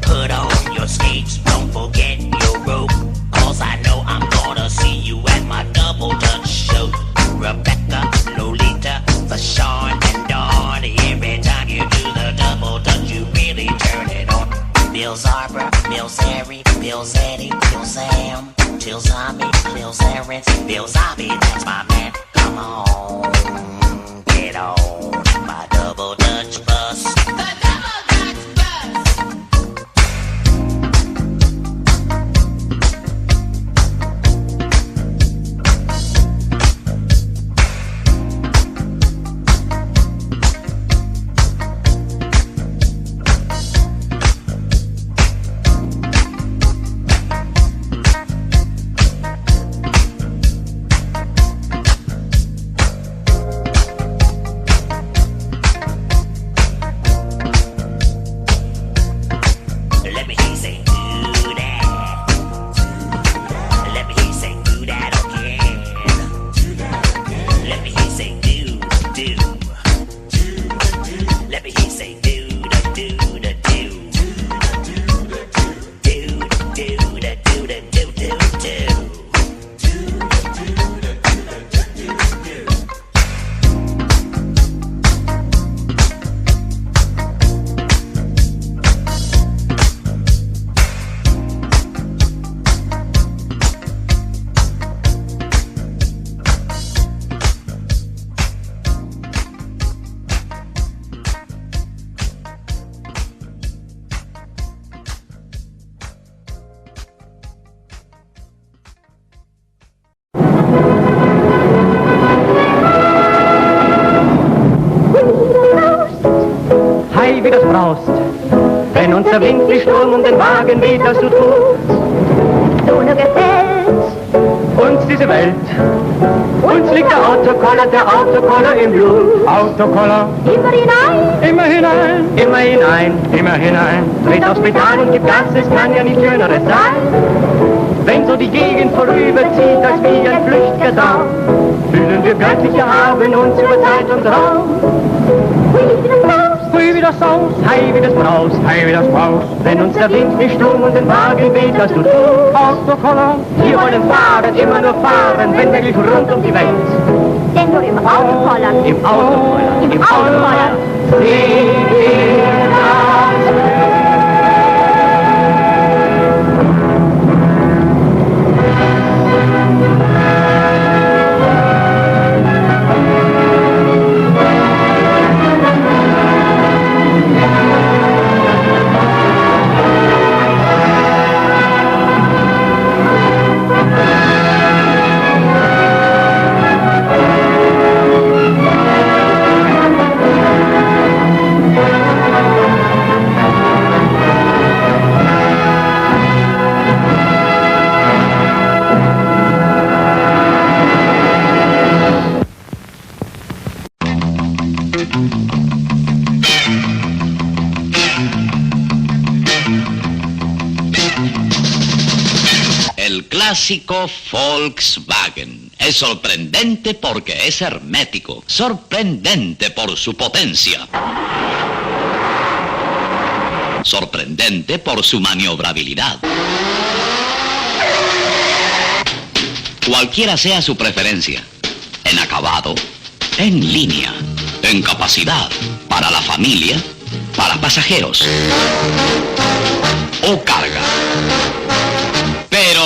Put on your skates, don't forget your rope. Cause I know I'm gonna see you at my double Dutch show. Rebecca, Lolita, Fashawn, and Dawn. Feels Eddie, feels Sam, feels Tommy, feels Terrence, feels Abby, that's my man. Come on, get on my double Dutch bus. Wie das braust, wenn uns der Wind wie Sturm um den Wagen weht, dass du tust. Du nur gefällst uns diese Welt, uns liegt der Autokoller im Blut. Autokoller, immer hinein, immer hinein, immer hinein, immer hinein. Tritt aufs Pedal und gib Gas, es kann ja nicht schöneres sein. Wenn so die Gegend vorüberzieht, als wie ein flüchtiger Traum, fühlen wir göttlich, wir haben uns über Zeit und Raum. Hui wie das Saus, hei wie das Braus, hei wie das Braus. Wenn uns der Wind wie Sturm und den Wagen weht, dass du tust. Autokoller, wir wollen fahren, immer nur fahren, wenn möglich rund um die Welt. Denn nur im Autokoller, im Autokoller, im Autokoller sehen wir das Glück. El clásico Volkswagen es sorprendente porque es hermético, sorprendente por su potencia, sorprendente por su maniobrabilidad. Cualquiera sea su preferencia, en acabado, en línea, en capacidad, para la familia, para pasajeros o carga. Pero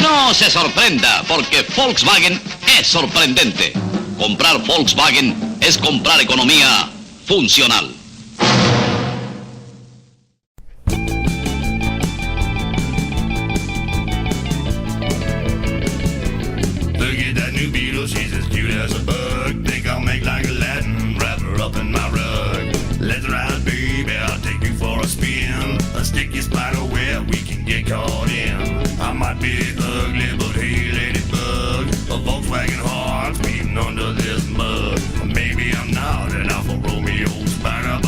no se sorprenda, porque Volkswagen es sorprendente. Comprar Volkswagen es comprar economía funcional. Look at that new Beetle, she's as cute as a bug. Think I'll make like Aladdin, wrap her up in my rug. Let's ride, baby, I'll take you for a spin. A sticky spider web we can get caught in. I might be ugly, but hey, ladybug, a Volkswagen heart's beating under this mug. Maybe I'm not an Alfa Romeo spider,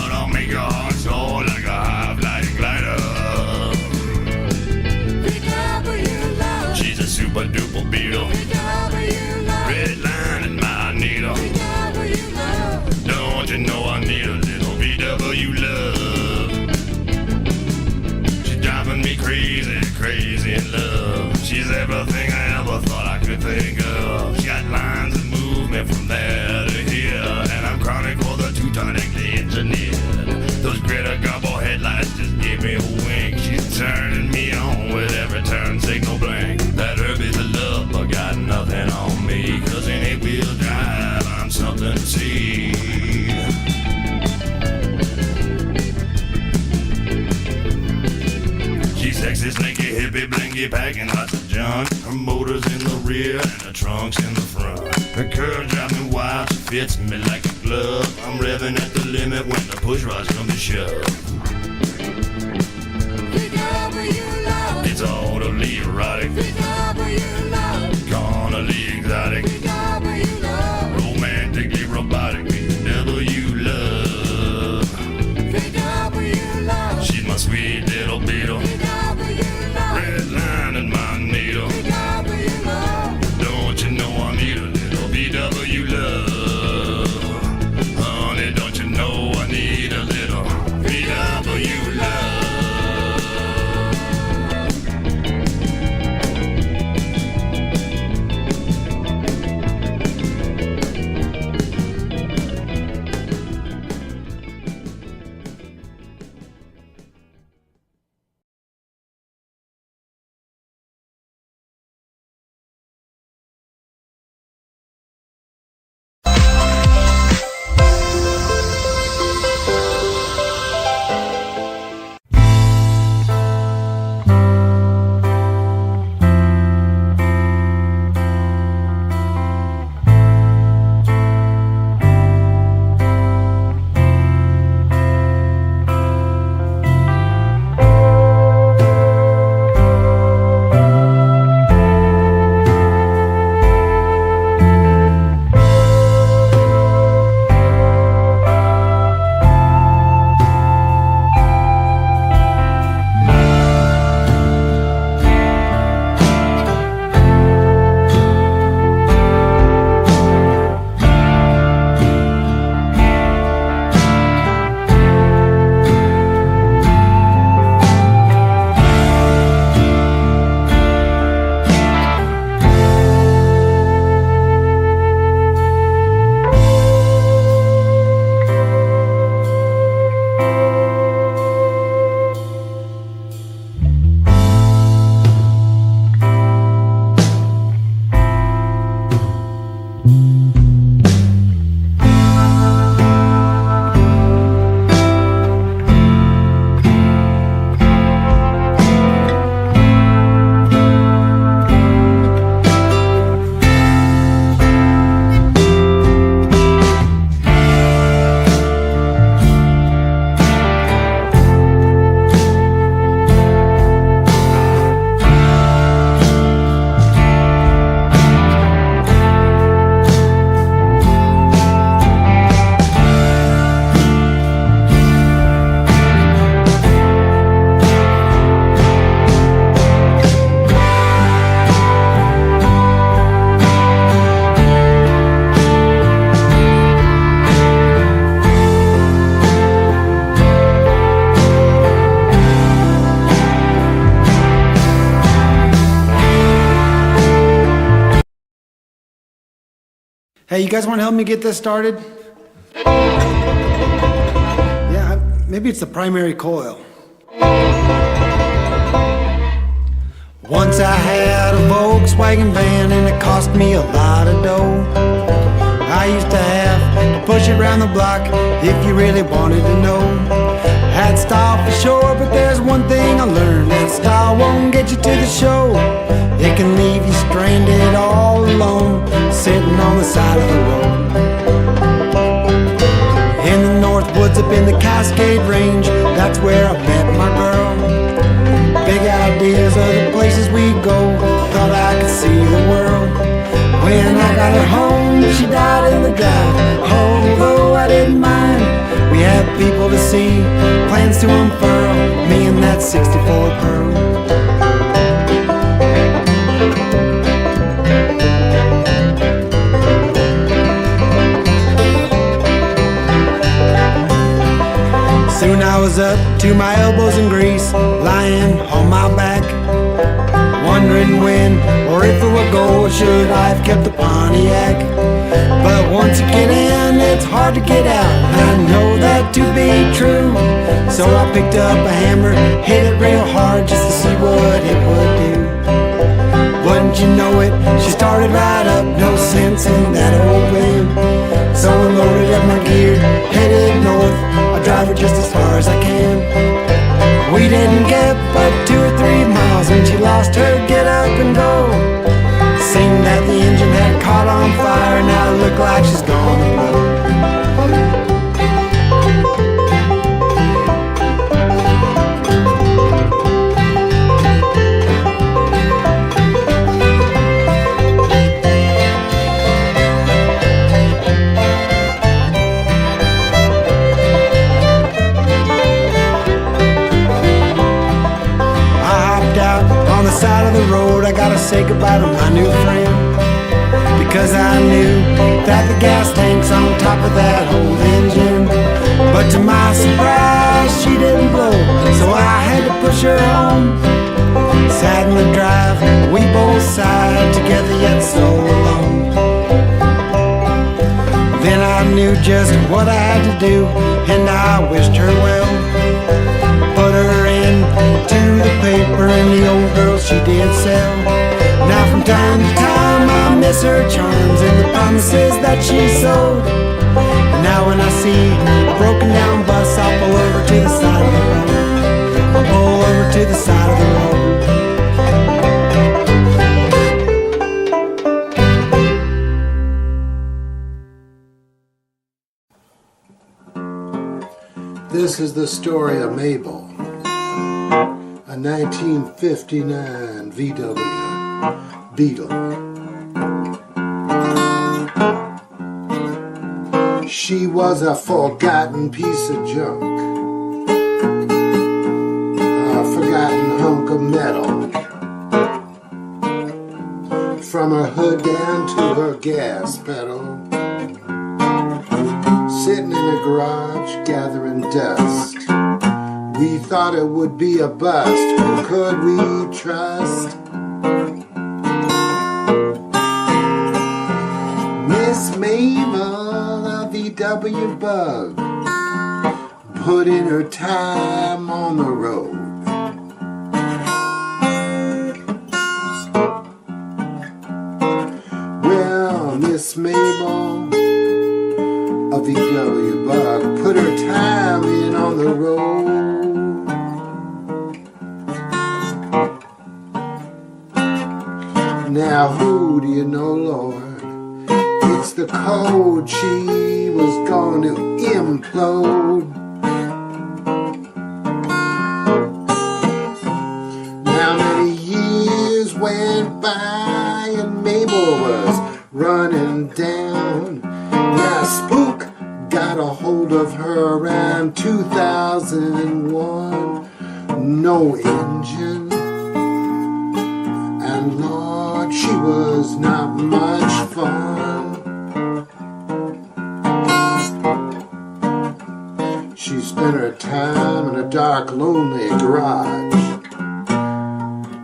She's sexy, slinky, hippie, blinky, packing lots of junk. Her motor's in the rear and her trunk's in the front. Her curves drive me wild, she fits me like a glove. I'm revving at the limit when the push rod's come to shove. It's all totally erotic, carnally exotic, romantically robotic. VW love, she's my sweet little beetle, red line in my needle. Don't you know I need a little VW love? Honey, don't you know I need a little VW love? Hey, you guys want to help me get this started? Yeah, maybe it's the primary coil. Once I had a Volkswagen van and it cost me a lot of dough. I used to have to push it around the block if you really wanted to know. Had style for sure, but there's one thing I learned: that style won't get you to the show. It can leave you stranded all alone, sitting on the side of the road. In the north woods up in the Cascade Range, that's where I met my girl. Big ideas of the places we'd go, thought I could see the world. When I got her home, she died in the drive. Although I didn't mind, we had people to see, plans to unfurl, me and that 64 Pearl. Soon I was up to my elbows in grease, lying on my back, wondering when or if it would go, or should I have kept the Pontiac. But once you get in, it's hard to get out, I know that to be true. So I picked up a hammer, hit it real hard just to see what it would do. Wouldn't you know it, she started right up, no sense in that old van. So I loaded up my gear, headed north. I drive it just as far as I can. We didn't get but 2 or 3 miles when she lost her get up and go. Seemed that the engine had caught on fire. Now it looked like she's gonna blow. Side of the road, I gotta say goodbye to my new friend, because I knew that the gas tank's on top of that old engine. But to my surprise, she didn't blow, so I had to push her home. Sat in the drive, we both sighed together yet so alone. Then I knew just what I had to do, and I wished her well. Put her into the paper and the old girl she did sell. Now from time to time I miss her charms and the promises that she sold. And now when I see a broken down bus, I'll pull over to the side of the road. I'll pull over to the side of the road. This is the story of Mabel, a 1959 VW Beetle. She was a forgotten piece of junk, a forgotten hunk of metal. From her hood down to her gas pedal, sitting in a garage gathering dust. We thought it would be a bust. Who could we trust? Miss Mabel, a VW bug, put in her time on the road. Well, Miss Mabel, a VW bug, put her time in on the road. Now who do you know, Lord? It's the code. She was going to implode. Now many years went by and Mabel was running down. Now spook got a hold of her around 2001. No engine, and Lord, she was not much fun. She spent her time in a dark, lonely garage.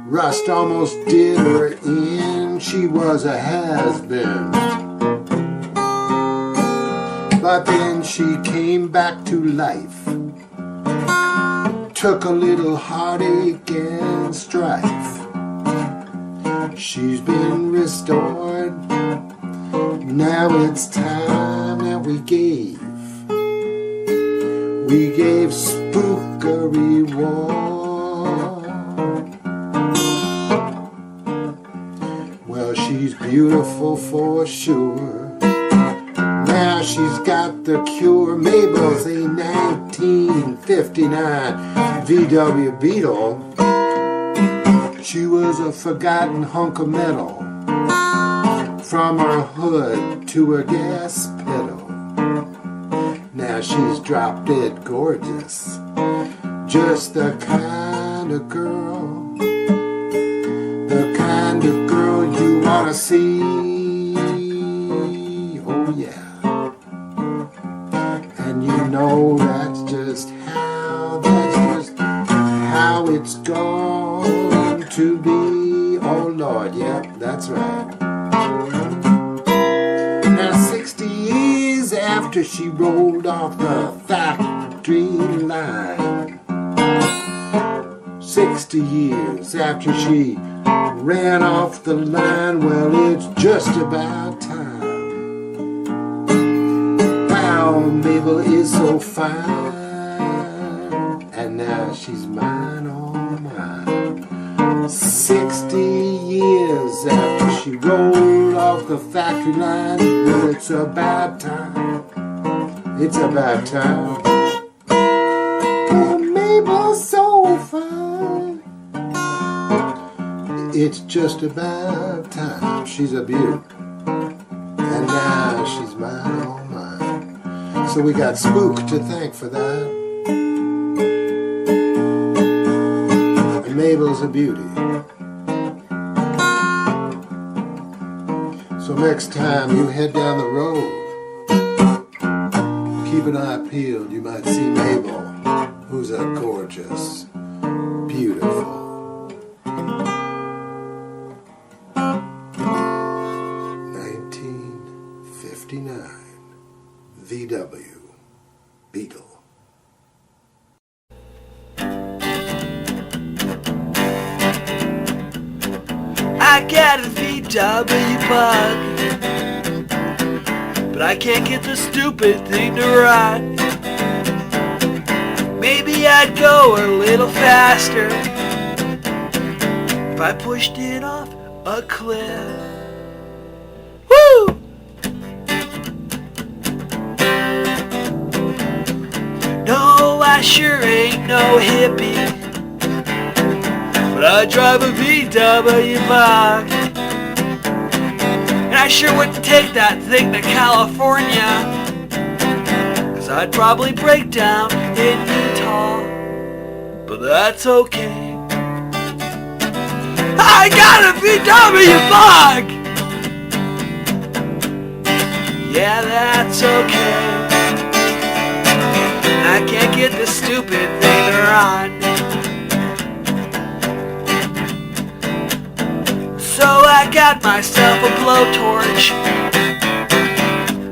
Rust almost did her in. She was a has-been. But then she came back to life, took a little heartache and strife. She's been restored. Now it's time that we gave Spook a reward. Well, she's beautiful for sure. Now she's got the cure. Mabel's a 1959 VW Beetle. She was a forgotten hunk of metal. From her hood to her gas pedal. Now she's drop dead gorgeous. Just the kind of girl. The kind of girl you wanna see. Oh yeah. And you know that's just how it's going to be. Oh Lord, yep, that's right. Now 60 years after she rolled off the factory line, 60 years after she ran off the line, well, it's just about time Mabel is so fine, and now she's mine, oh mine. 60 years after she rolled off the factory line, well, it's about time. It's about time. Oh, Mabel's so fine. It's just about time. She's a beaut. And now she's mine, oh mine. So we got Spook to thank for that. And Mabel's a beauty. So next time you head down the road, keep an eye peeled. You might see Mabel, who's a gorgeous, beautiful. 1959 VW Beetle. I got a VW bug, but I can't get the stupid thing to run. Maybe I'd go a little faster if I pushed it off a cliff. Woo! No, I sure ain't no hippie, but I drive a VW bug, and I sure wouldn't take that thing to California, 'cause I'd probably break down in Utah, but that's okay. I got a VW bug! Yeah, that's okay. I can't get this stupid thing to run. So I got myself a blowtorch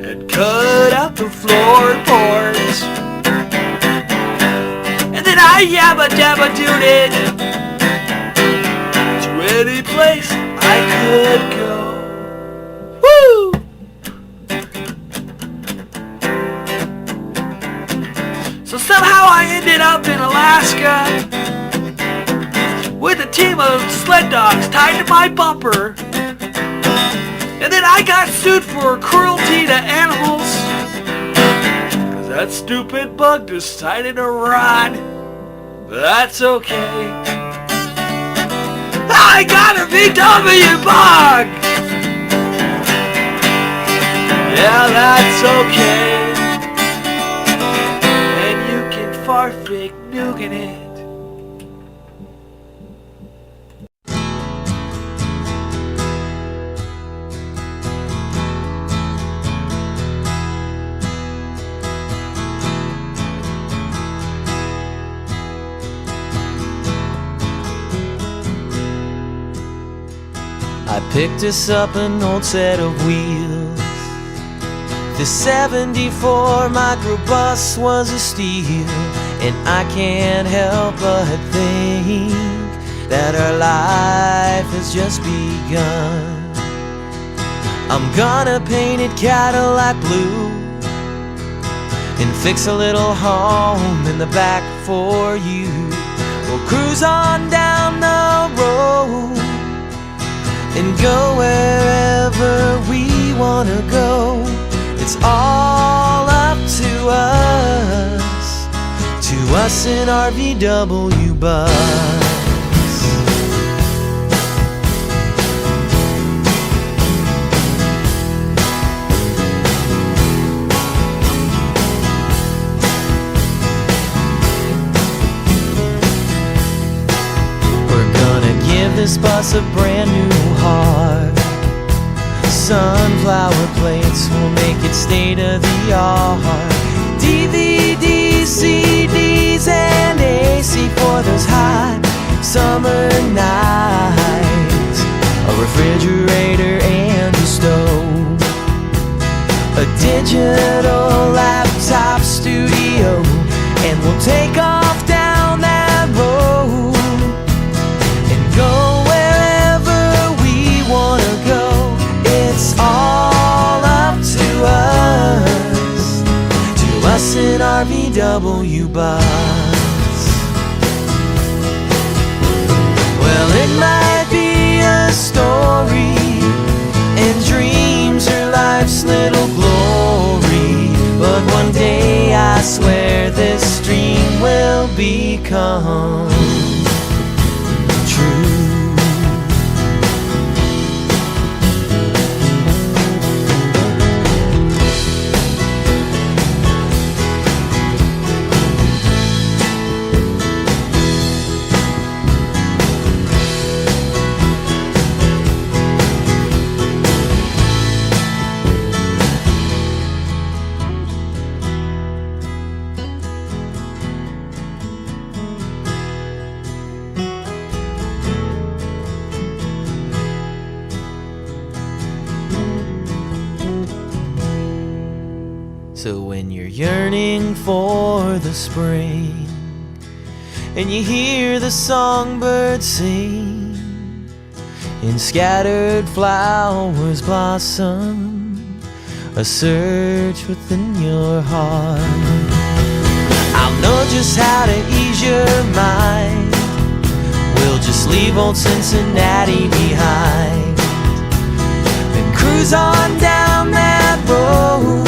and cut out the floorboards, and then I yabba-dabba-dooed it to any place I could go. Woo! So somehow I ended up in Alaska with a team of sled dogs tied to my bumper, and then I got sued for cruelty to animals 'cause that stupid bug decided to run. That's okay. I got a VW bug! Yeah, that's okay. And you can farfig nougat it. I picked us up an old set of wheels. The 74 Microbus was a steal, and I can't help but think that our life has just begun. I'm gonna paint it Cadillac blue and fix a little home in the back for you. We'll cruise on down the road and go wherever we wanna go. It's all up to us in our VW bus. We're gonna give this bus a brand new heart. Sunflower plates will make it state of the art. DVDs, CDs, and AC for those hot summer nights. A refrigerator and a stove. A digital laptop studio, and we'll take off down that road and go wherever we wanna go. It's all up to us us in our VW bus. Well, it might be a story, and dreams are life's little glory, but one day I swear this dream will become true. So when you're yearning for the spring and you hear the songbirds sing and scattered flowers blossom, a search within your heart, I'll know just how to ease your mind. We'll just leave old Cincinnati behind and cruise on down that road,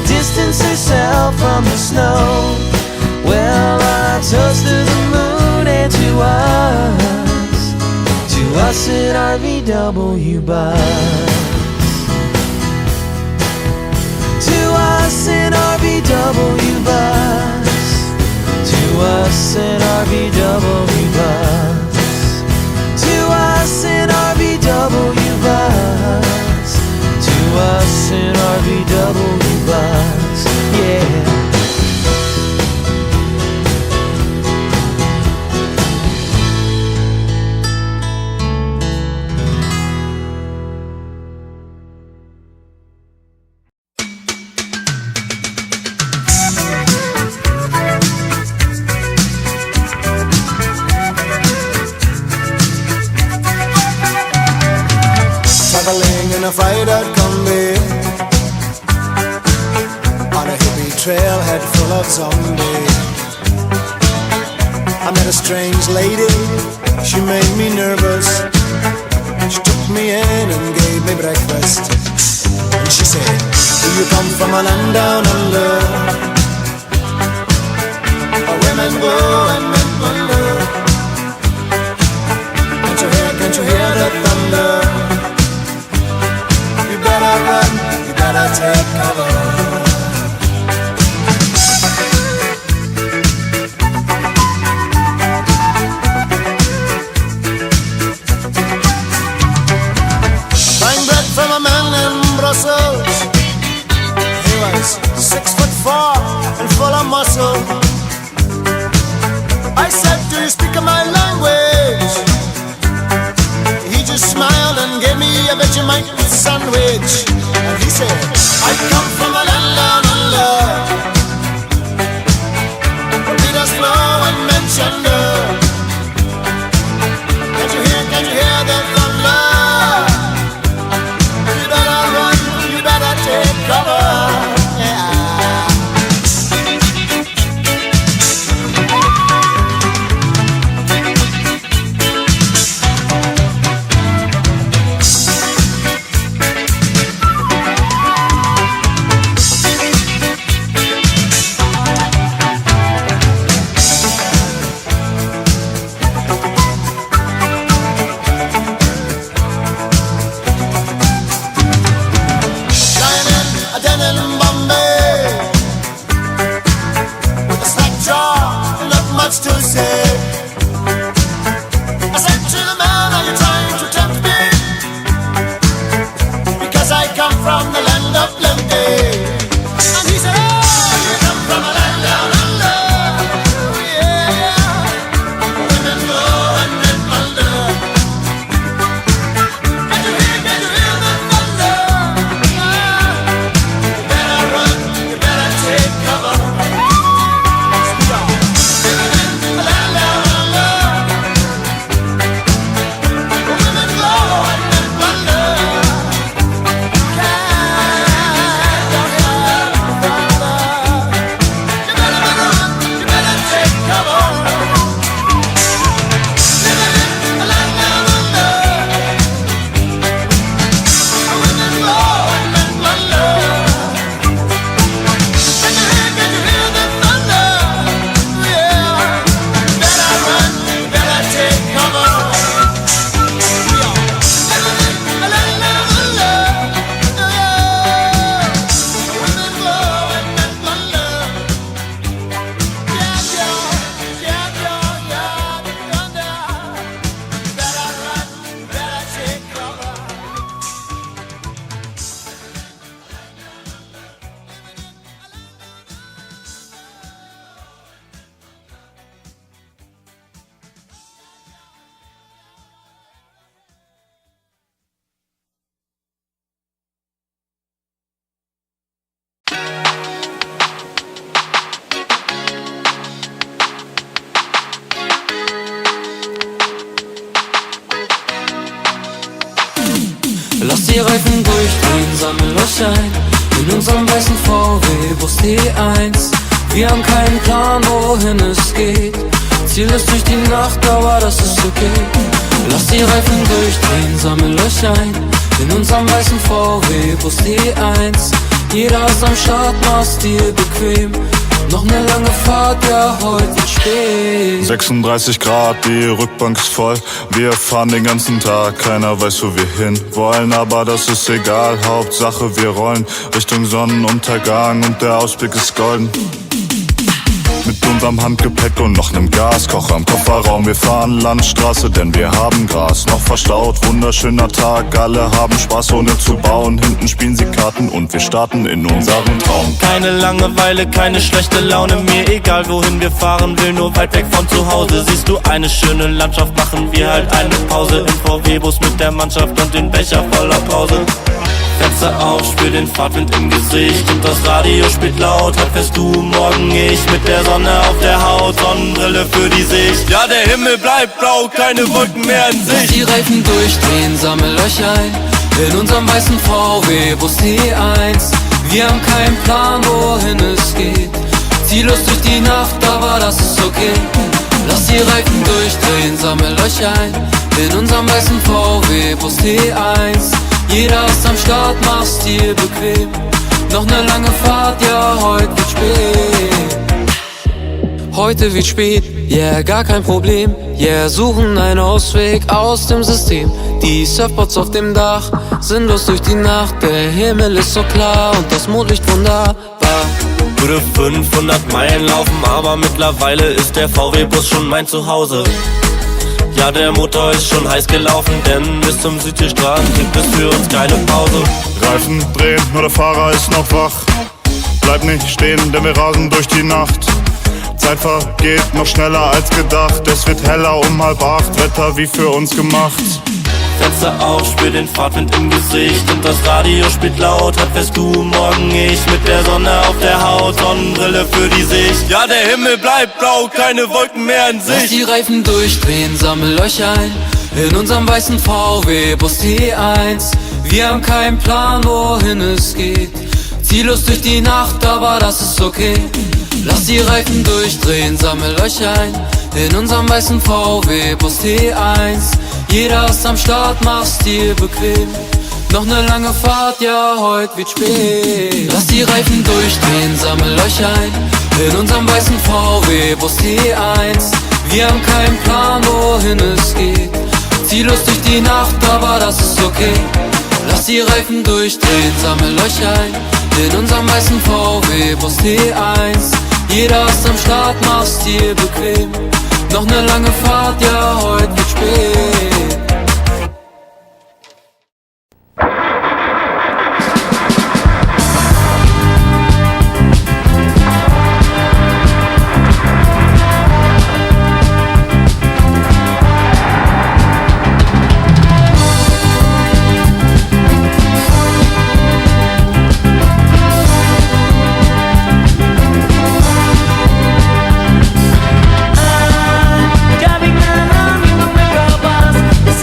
distance herself from the snow. Well, a toast to the moon and to us in our VW bus. To us in our VW bus. To us in our VW bus. To us in our VW bus. To us in our VW bus, yeah. Traveling in a fried-out Kombi on a hippie trailhead full of zombies. I met a strange lady, she made me nervous. She took me in and gave me breakfast. And she said, do you come from a land down under, where women go and men wonder? Can't you hear the thunder? You better run, you better take cover. Buying bread from a man in Brussels. He was 6'4" and full of muscle. I said, do you speak my language? He just smiled and gave me a Vegemite sandwich. And he said, I come from a land down under, where leaders flow and men chunder. Can't you hear the thunder? You better run, you better take cover. Lass die Reifen durchdrehen, sammel euch ein in unserem weißen VW Bus T1. Wir haben keinen Plan, wohin es geht. Ziel ist durch die Nacht, aber das ist okay. Lass die Reifen durchdrehen, sammel euch ein in unserem weißen VW Bus T1. Jeder ist am Start, mach's dir bequem. Noch ne lange Fahrt, ja, heute wird spät. 36 Grad, die Rückbank ist voll. Wir fahren den ganzen Tag, keiner weiß, wo wir hin wollen. Aber das ist egal, Hauptsache wir rollen Richtung Sonnenuntergang und der Ausblick ist golden. Mit unserem Handgepäck und noch nem Gaskocher im Kofferraum. Wir fahren Landstraße, denn wir haben Gras noch verstaut. Wunderschöner Tag, alle haben Spaß ohne zu bauen. Hinten spielen sie Karten und wir starten in unseren Traum. Keine Langeweile, keine schlechte Laune, mir egal wohin wir fahren, will nur weit weg von zu Hause. Siehst du eine schöne Landschaft, machen wir halt eine Pause im VW-Bus mit der Mannschaft und den Becher voller Pause. Fenster auf, spür den Fahrtwind im Gesicht und das Radio spielt laut. Heute fährst du, morgen ich, mit der Sonne auf der Haut, Sonnenbrille für die Sicht. Ja, der Himmel bleibt blau, keine Wolken mehr in Sicht. Lass die Reifen durchdrehen, sammel euch ein in unserem weißen VW Bus T1. Wir haben keinen Plan, wohin es geht. Ziellos durch die Nacht, aber das ist okay. Lass die Reifen durchdrehen, sammel euch ein in unserem weißen VW Bus T1. Jeder ist am Start, mach's dir bequem. Noch ne lange Fahrt, ja, heute wird spät. Heute wird spät, yeah, gar kein Problem. Yeah, suchen einen Ausweg aus dem System. Die Surfboards auf dem Dach, sinnlos durch die Nacht. Der Himmel ist so klar und das Mondlicht wunderbar. Würde 500 Meilen laufen, aber mittlerweile ist der VW-Bus schon mein Zuhause. Ja, der Motor ist schon heiß gelaufen, denn bis zum Südseestrand gibt es für uns keine Pause. Reifen drehen, nur der Fahrer ist noch wach. Bleib nicht stehen, denn wir rasen durch die Nacht. Zeit vergeht noch schneller als gedacht. Es wird heller um 7:30, Wetter wie für uns gemacht. Fenster auf, spür den Fahrtwind im Gesicht und das Radio spielt laut. Heute fährst du, morgen ich, mit der Sonne auf der Haut, Sonnenbrille für die Sicht. Ja, der Himmel bleibt blau, keine Wolken mehr in Sicht. Lass die Reifen durchdrehen, sammel euch ein in unserem weißen VW Bus T1. Wir haben keinen Plan, wohin es geht. Ziellos durch die Nacht, aber das ist okay. Lass die Reifen durchdrehen, sammel euch ein in unserem weißen VW Bus T1. Jeder ist am Start, mach's dir bequem. Noch ne lange Fahrt, ja, heute wird spät. Lass die Reifen durchdrehen, sammel euch ein in unserem weißen VW Bus T1. Wir haben keinen Plan, wohin es geht. Ziellos durch die Nacht, aber das ist okay. Lass die Reifen durchdrehen, sammel euch ein in unserem weißen VW Bus T1. Jeder ist am Start, mach's dir bequem. Noch ne lange Fahrt, ja, heute wird spät. Driving along in the Microbus. This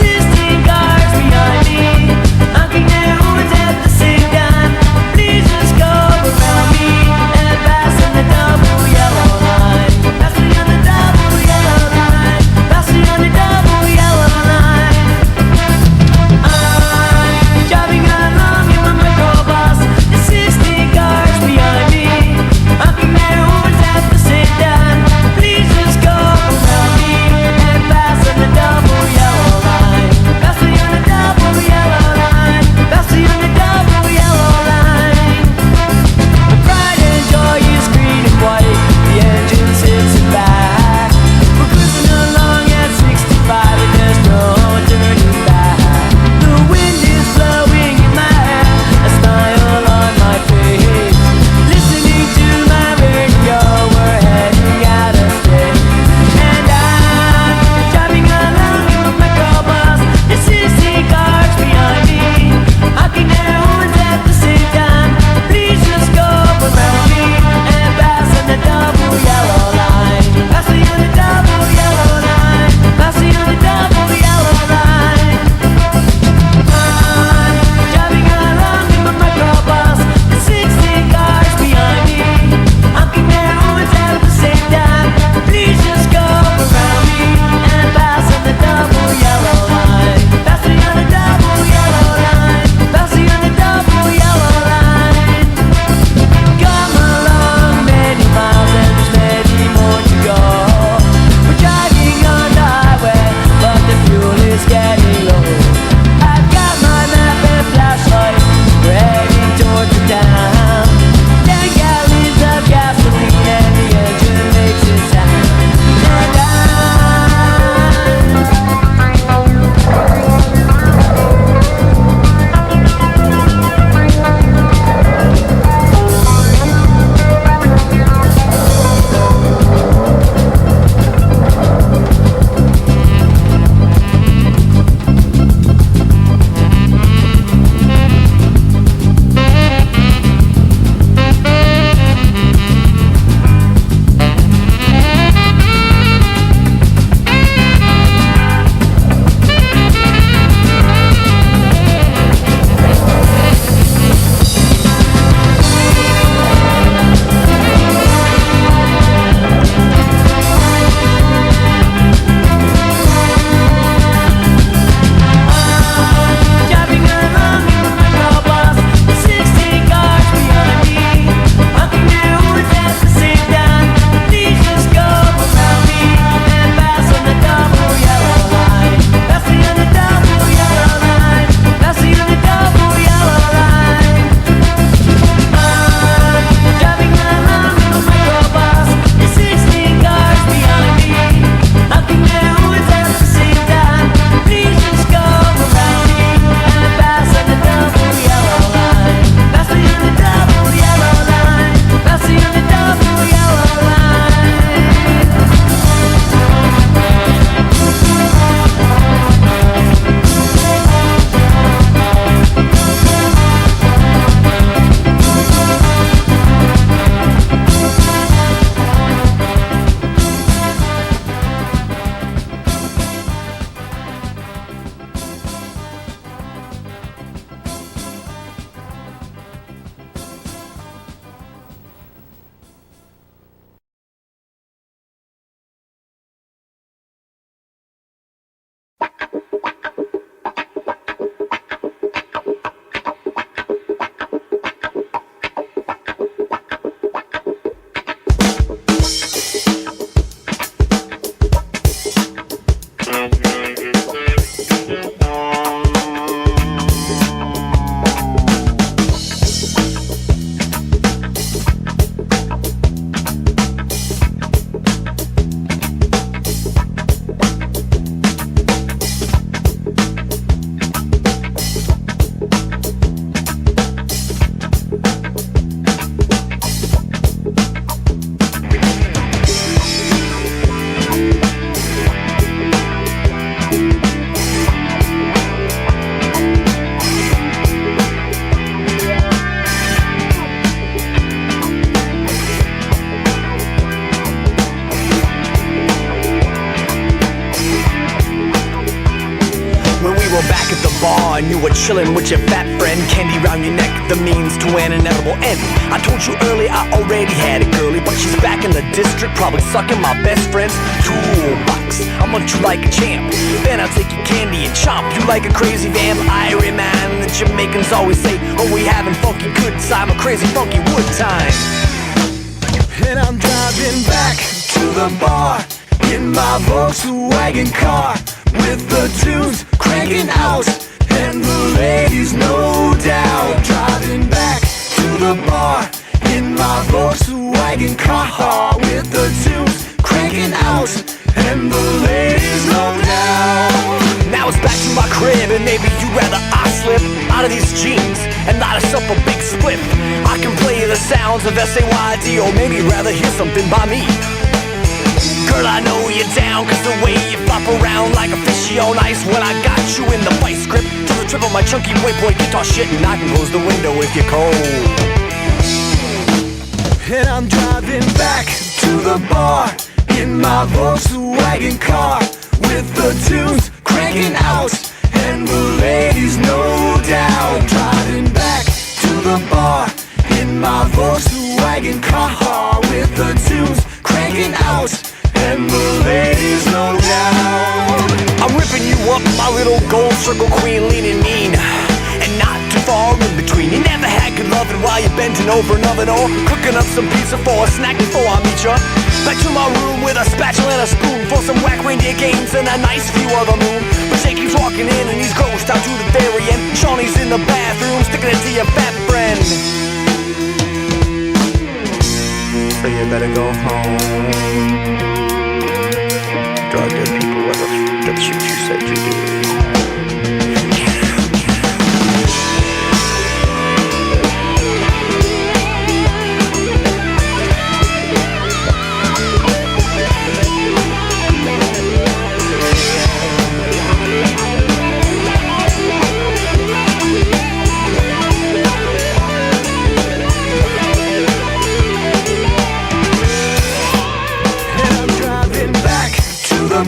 back at the bar and you were chilling with your fat friend. Candy round your neck, the means to an inevitable end. I told you early I already had a girlie, but she's back in the district, probably sucking my best friend's toolbox. I'll munch you like a champ, then I'll take your candy and chomp you like a crazy vamp. Irie man, the Jamaicans always say, oh, we having funky good time, a crazy funky wood time. And I'm driving back to the bar in my Volkswagen car, with the tunes cranking out and the ladies no doubt. Driving back to the bar in my Volkswagen car, with the tunes cranking out and the ladies no doubt. Now it's back to my crib and maybe you'd rather I slip out of these jeans and light us up a big split. I can play the sounds of SAYD, or maybe rather hear something by me. Girl, I know you're down, cause the way you flop around like a fishy on ice when I got you in the vice grip to the trip of my chunky white boy guitar shit, and I can close the window if you're cold. And I'm driving back to the bar in my Volkswagen car, with the tunes cranking out and the ladies no doubt. Driving back to the bar in my Volkswagen car, with the tunes cranking out and the ladies no doubt. I'm ripping you up, my little gold circle queen, leaning mean and not too far in between. You never had good loving while you're bending over an oven, or cooking up some pizza for a snack before I meet ya. Back to my room with a spatula and a spoon for some whack reindeer games and a nice view of the moon. But Jake keeps walking in and he's grossed out to the very end. Shawnee's in the bathroom sticking it to your fat friend. So you better go home. Drug dead people, what the shit you said you did.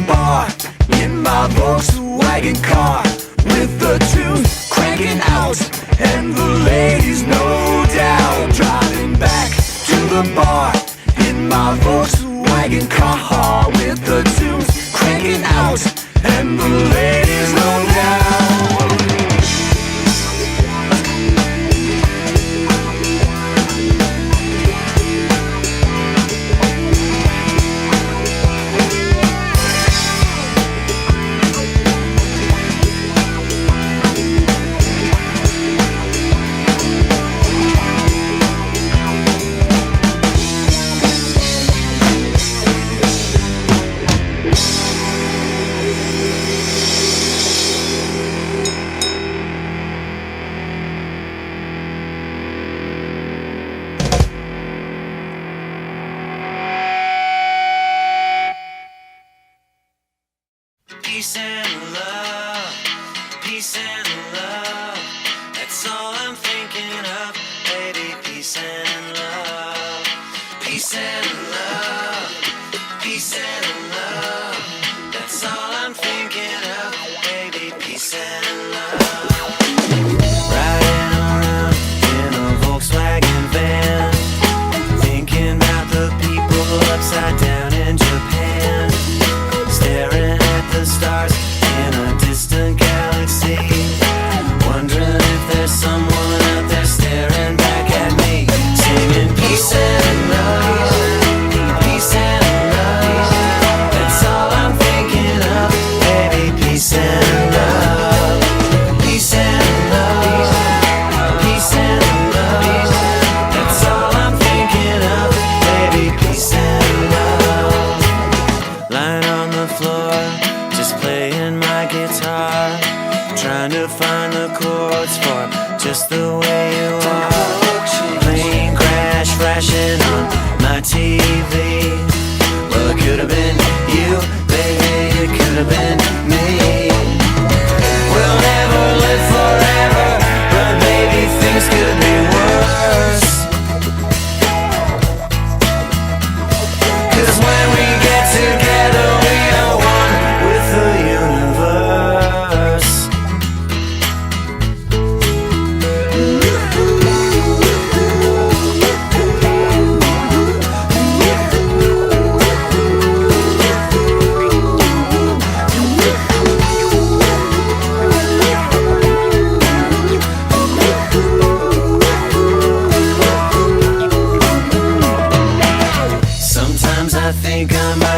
Bar in my Volkswagen car, with the tunes cranking out and the ladies no doubt. Driving back to the bar in my Volkswagen car, with the tunes cranking out and the ladies no doubt. Peace and love, peace and love. That's all I'm thinking of, baby. Peace and love, peace and love, peace and love. That's all I'm thinking of, baby. Peace and love. Riding around in a Volkswagen van, thinking about the people upside down in Japan, staring the stars in a distant galaxy, wondering if there's someone out there staring back at me, singing peace and love, peace and love. That's all I'm thinking of, baby. Peace and love, peace and love, peace and love. That's all I'm thinking of, baby. Peace and love. Lying on the floor, just playing my guitar, trying to find the chords for just the way you are. Plane crash flashing on my TV. Well, it could have been you, baby, it could have been me. We'll never live forever, but baby, things could be worse. 'Cause when we get together, we are one with the universe.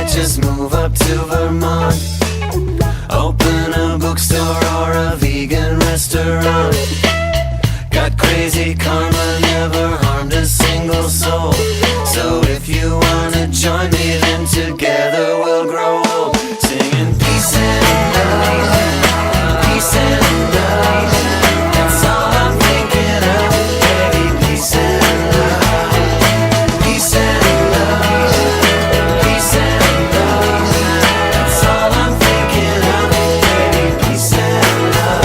might just move up to Vermont. Open a bookstore or a vegan restaurant. Got crazy karma, never harmed a single soul. So if you wanna join me, then together we'll grow old. Singing peace and love, peace and love. That's all I'm thinking of, baby. Peace and love, peace and love, peace and love. That's all I'm thinking of, baby. Peace and love.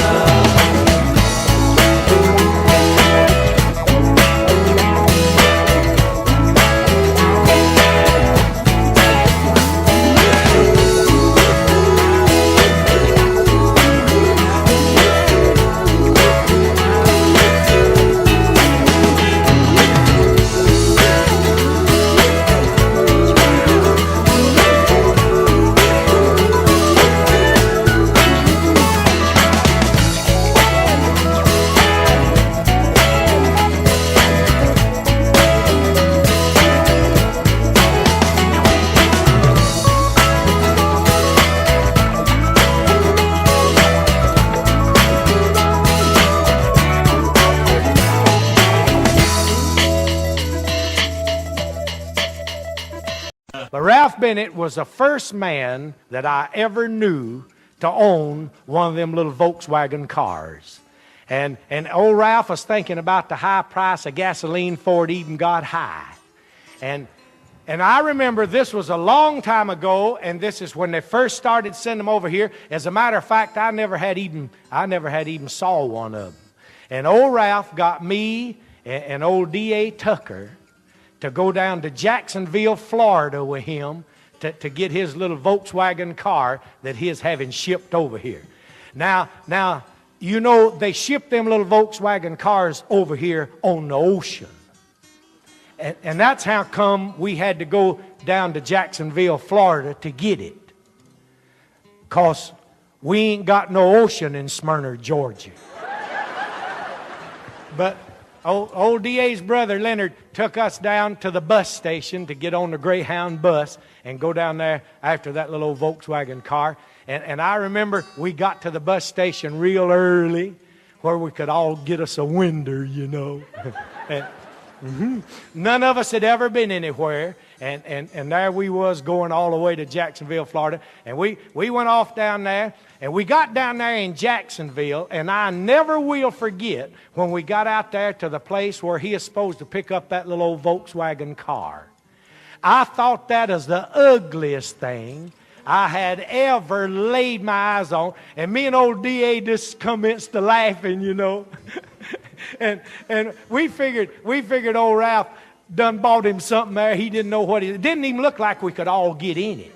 But Ralph Bennett was the first man that I ever knew to own one of them little Volkswagen cars. And old Ralph was thinking about the high price of gasoline before it even got high. And I remember this was a long time ago, and this is when they first started sending them over here. As a matter of fact, I never had even saw one of them. And old Ralph got me and old D.A. Tucker to go down to Jacksonville, Florida with him to get his little Volkswagen car that he's having shipped over here. Now, you know, they ship them little Volkswagen cars over here on the ocean. And that's how come we had to go down to Jacksonville, Florida to get it. Because we ain't got no ocean in Smyrna, Georgia. But old D.A.'s brother, Leonard, took us down to the bus station to get on the Greyhound bus and go down there after that little old Volkswagen car. And I remember we got to the bus station real early where we could all get us a window, you know. None of us had ever been anywhere. And there we was going all the way to Jacksonville, Florida. And we went off down there. And we got down there in Jacksonville, and I never will forget when we got out there to the place where he is supposed to pick up that little old Volkswagen car. I thought that was the ugliest thing I had ever laid my eyes on. And me and old D.A. just commenced to laughing, you know. and we figured old Ralph done bought him something there. He didn't know what it didn't even look like we could all get in it.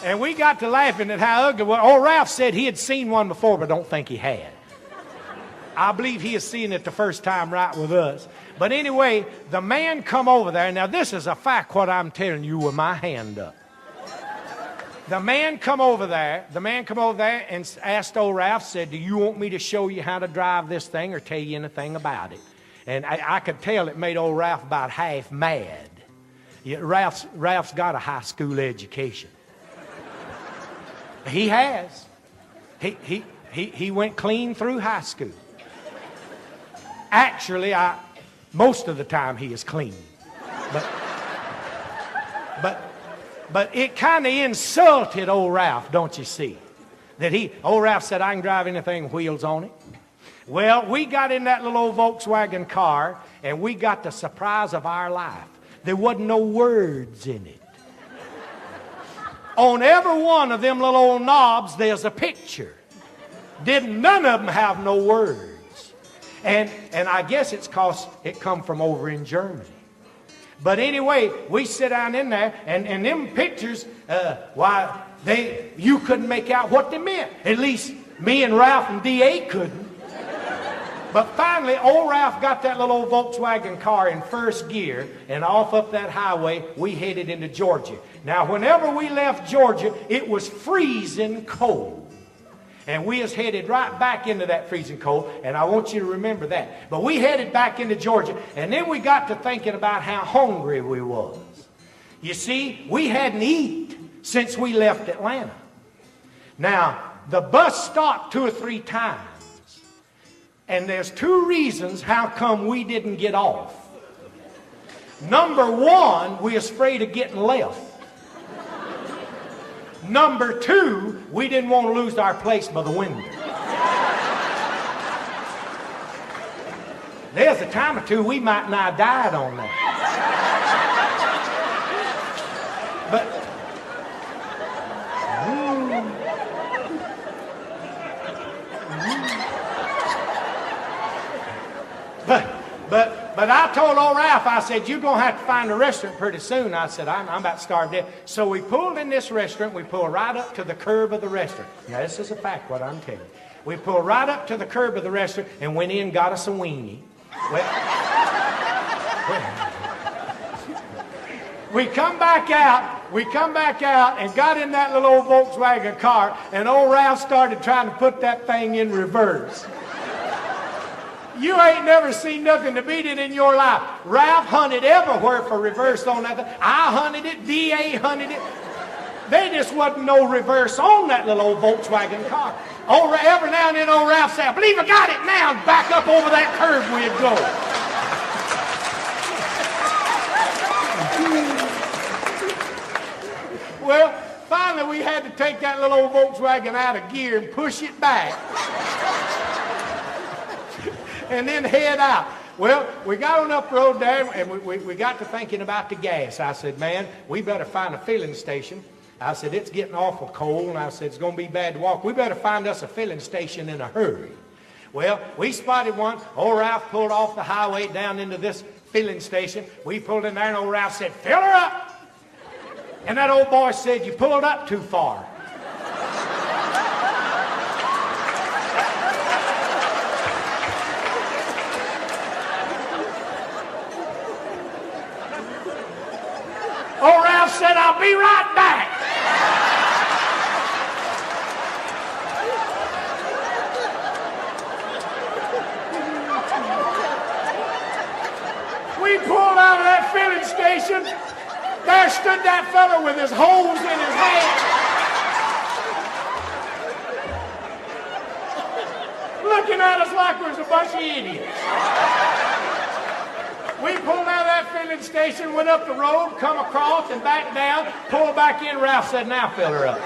And we got to laughing at how ugly. Well, old Ralph said he had seen one before, but don't think he had. I believe he has seen it the first time right with us. But anyway, the man come over there. Now, this is a fact, what I'm telling you with my hand up. The man come over there and asked old Ralph, said, do you want me to show you how to drive this thing or tell you anything about it? And I could tell it made old Ralph about half mad. Yeah, Ralph's got a high school education. He has. He went clean through high school. Actually, most of the time he is clean. But it kind of insulted old Ralph, don't you see? That old Ralph said, I can drive anything with wheels on it. Well, we got in that little old Volkswagen car, and we got the surprise of our life. There wasn't no words in it. On every one of them little old knobs, there's a picture. None of them have no words. And I guess it's because it come from over in Germany. But anyway, we sit down in there, and them pictures, you couldn't make out what they meant. At least me and Ralph and D.A. couldn't. But finally, old Ralph got that little old Volkswagen car in first gear, and off up that highway, we headed into Georgia. Now, whenever we left Georgia, it was freezing cold. And we was headed right back into that freezing cold, and I want you to remember that. But we headed back into Georgia, and then we got to thinking about how hungry we was. You see, we hadn't eaten since we left Atlanta. Now, the bus stopped 2 or 3 times. And there's 2 reasons how come we didn't get off. Number 1, we was afraid of getting left. Number 2, we didn't want to lose our place by the window. There's a time or 2 we might not have died on that. But I told old Ralph, I said, you're going to have to find a restaurant pretty soon. I said, I'm about to starve to death. So we pulled in this restaurant. We pulled right up to the curb of the restaurant. Now, this is a fact, what I'm telling you. We pulled right up to the curb of the restaurant and went in and got us a weenie. We come back out and got in that little old Volkswagen car, and old Ralph started trying to put that thing in reverse. You ain't never seen nothing to beat it in your life. Ralph hunted everywhere for reverse on that thing. I hunted it, D.A. hunted it. There just wasn't no reverse on that little old Volkswagen car. Every now and then old Ralph said, I believe I got it now, and back up over that curve we'd go. Well, finally we had to take that little old Volkswagen out of gear and push it back. And then head out. Well, we got on up the road there, and we got to thinking about the gas. I said, man, we better find a filling station. I said, it's getting awful cold, and I said, it's going to be bad to walk. We better find us a filling station in a hurry. Well, we spotted one. Old Ralph pulled off the highway down into this filling station. We pulled in there, and old Ralph said, fill her up. And that old boy said, you pulled up too far. Old Ralph said, I'll be right back. We pulled out of that filling station. There stood that fella with his hose in his hand. Looking at us like we was a bunch of idiots. We pulled out of that filling station, went up the road, come across and back down, pulled back in. Ralph said, now fill her up.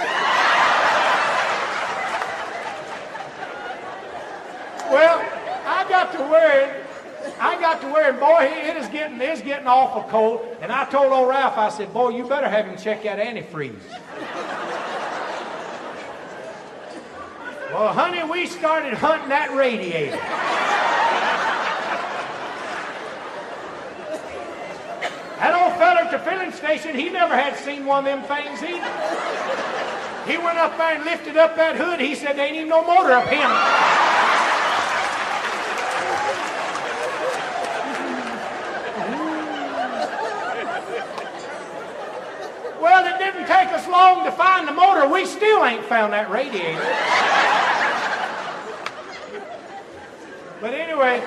Well, I got to worrying, boy, it is getting awful cold. And I told old Ralph, I said, boy, you better have him check that antifreeze. Well, honey, we started hunting that radiator. That old fella at the filling station, he never had seen one of them things either. He went up there and lifted up that hood. He said, there ain't even no motor up here. Well, it didn't take us long to find the motor. We still ain't found that radiator. But anyway,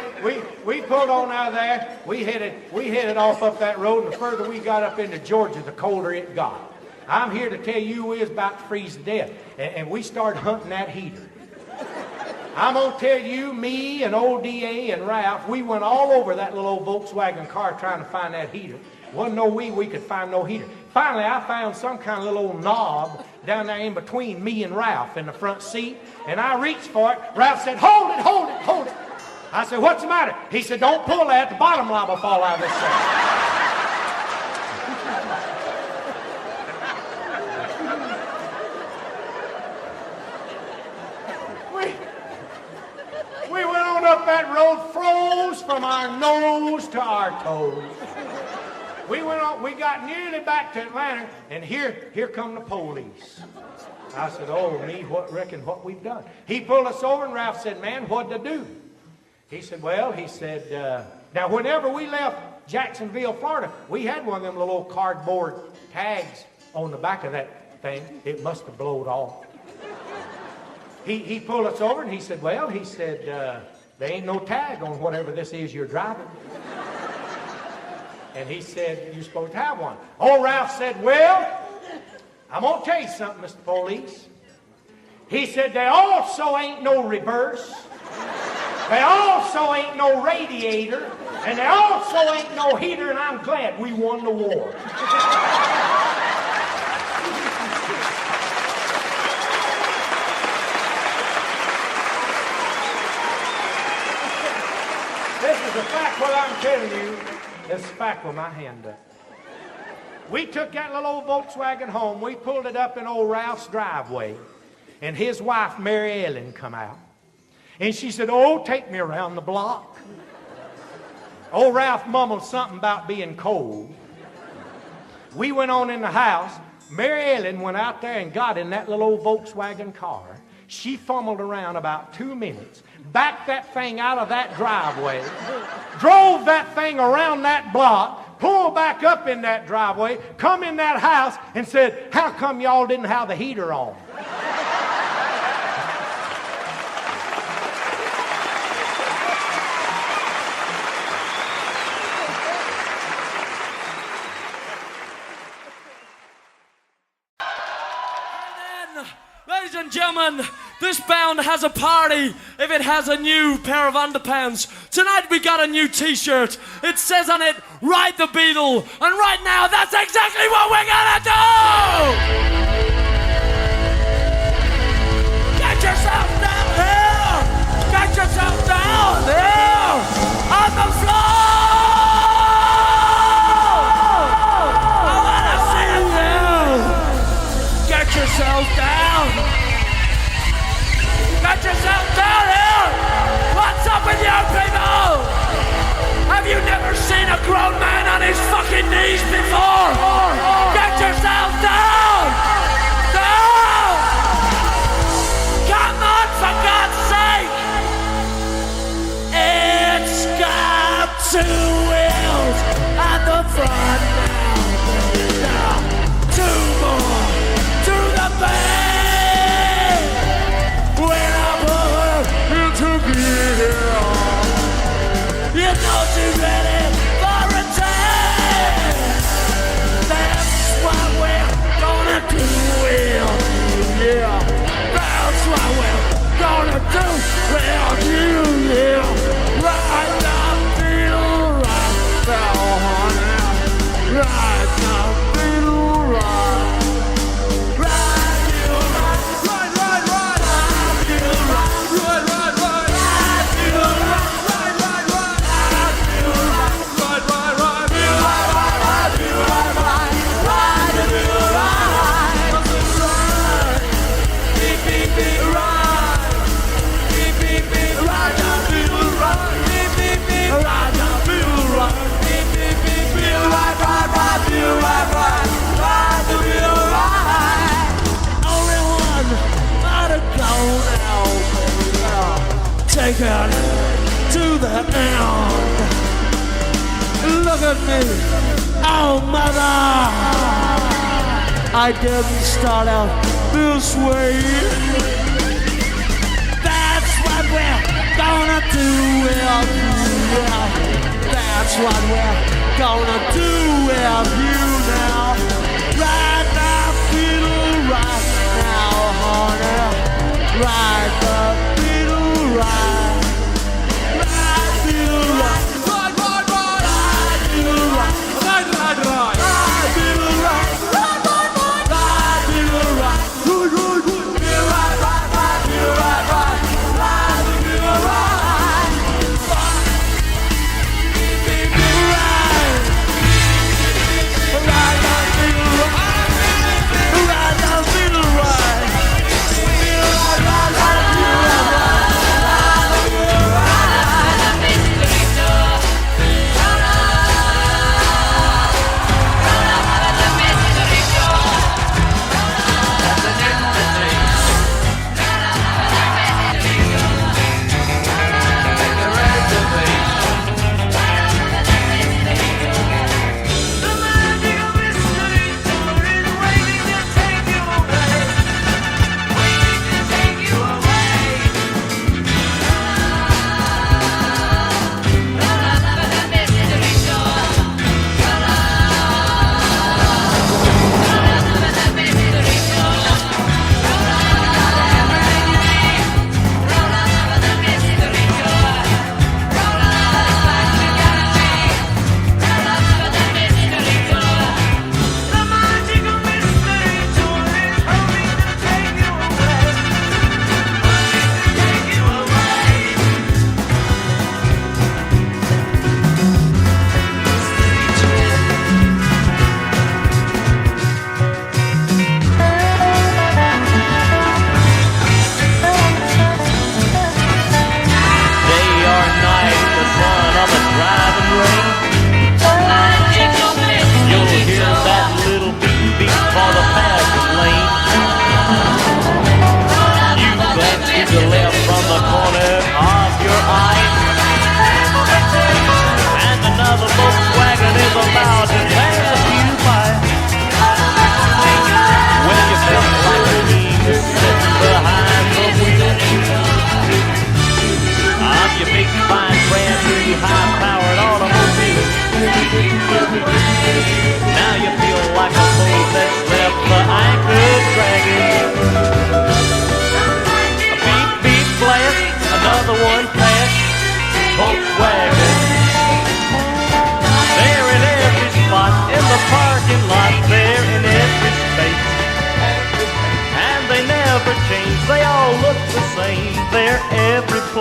we pulled on out of there. We headed off up that road, and the further we got up into Georgia, the colder it got. I'm here to tell you we was about to freeze to death, and we started hunting that heater. I'm going to tell you, me and old D.A. and Ralph, we went all over that little old Volkswagen car trying to find that heater. Wasn't no way we could find no heater. Finally, I found some kind of little old knob down there in between me and Ralph in the front seat, and I reached for it. Ralph said, hold it, hold it, hold it. I said, what's the matter? He said, don't pull that. The bottom line will fall out of this thing. We went on up that road, froze from our nose to our toes. We went on, we got nearly back to Atlanta, and here come the police. I said, oh, me, what we've done. He pulled us over, and Ralph said, man, what'd I do? He said, well, now whenever we left Jacksonville, Florida, we had one of them little old cardboard tags on the back of that thing. It must have blowed off. He pulled us over, and he said, there ain't no tag on whatever this is you're driving. And he said, you're supposed to have one. Old Ralph said, well, I'm going to tell you something, Mr. Police. He said, there also ain't no reverse. There also ain't no radiator. And there also ain't no heater, and I'm glad we won the war. This is a fact what I'm telling you. This is a fact with my hand up. We took that little old Volkswagen home. We pulled it up in old Ralph's driveway. And his wife, Mary Ellen, come out. And she said, oh, take me around the block. Old Ralph mumbled something about being cold. We went on in the house. Mary Ellen went out there and got in that little old Volkswagen car. She fumbled around about 2 minutes, backed that thing out of that driveway, drove that thing around that block, pulled back up in that driveway, come in that house and said, how come y'all didn't have the heater on? Ladies and gentlemen, this band has a party if it has a new pair of underpants. Tonight we got a new t-shirt. It says on it, Ride the Beetle. And right now, that's exactly what we're gonna do! Get yourself down here! Get yourself down here! On the floor! I wanna see you! Get yourself down! Get yourself down here! What's up with you people? Have you never seen a grown man on his fucking knees before? Get yourself down! Down! Come on, for God's sake! It's got 2 wheels at the front now. 2 more to the back! You know she's ready for a test. That's what we're gonna do, yeah. That's what we're gonna do, yeah. Right now, feel right now, honey. Right now, feel right. Take it to the end. Look at me, oh mother. I didn't start out this way. That's what we're gonna do with you. That's what we're gonna do with you now. Ride the beetle right now, honey. Ride the beetle right.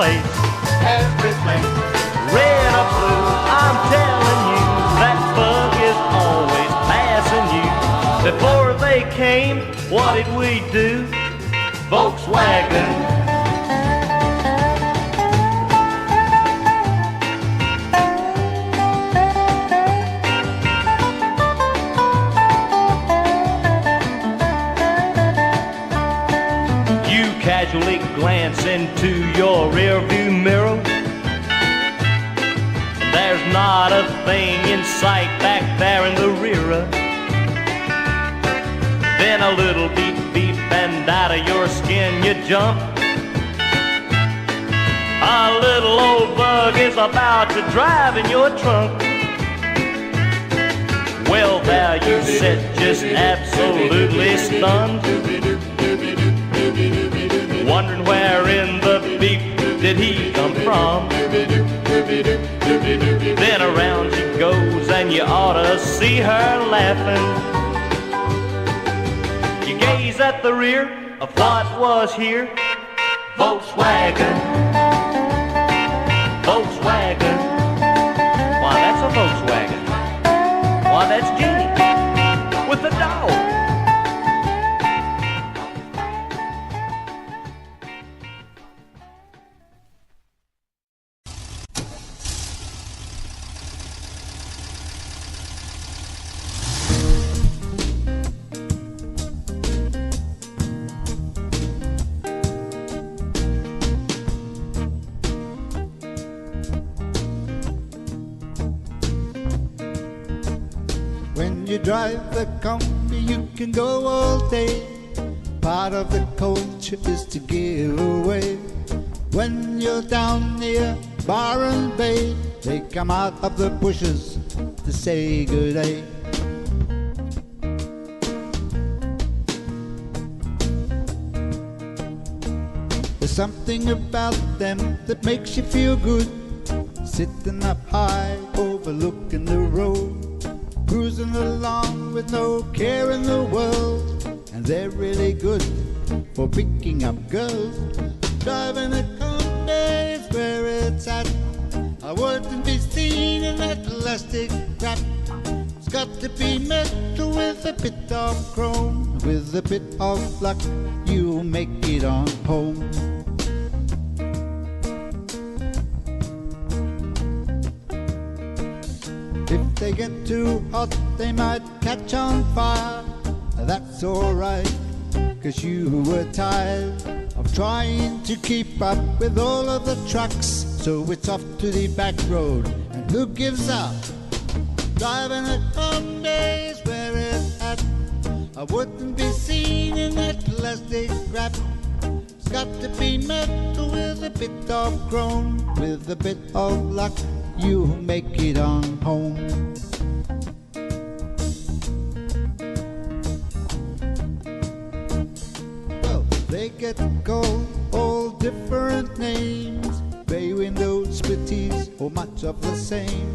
place, every place. Red or blue, I'm telling you, that bug is always passing you. Before they came, what did we do? Volkswagen. Casually glance into your rearview mirror. There's not a thing in sight back there in the rear. Then a little beep beep and out of your skin you jump. A little old bug is about to drive in your trunk. Well, there you sit, just absolutely stunned, wondering where in the beep did he come from. Then around she goes and you ought to see her laughing. You gaze at the rear of what was here. Volkswagen, Volkswagen. Why, that's a Volkswagen. Why, that's Jeannie with the dog. When you drive the Kombi, you can go all day. Part of the culture is to give away. When you're down near Byron Bay, they come out of the bushes to say good day. There's something about them that makes you feel good, sitting up high, overlooking the road, cruising along with no care in the world. And they're really good for picking up girls. Driving a Kombi is where it's at. I wouldn't be seen in that plastic crap. It's got to be metal with a bit of chrome. With a bit of luck, you'll make it on home. If they get too hot, they might catch on fire. That's alright, 'cause you were tired of trying to keep up with all of the trucks. So it's off to the back road, and who gives up? Driving a Kombi is where it's at. I wouldn't be seen in that plastic crap. It's got to be metal with a bit of chrome. With a bit of luck, you'll make it on home. Well, they get called all different names, bay windows, splitties, or much of the same.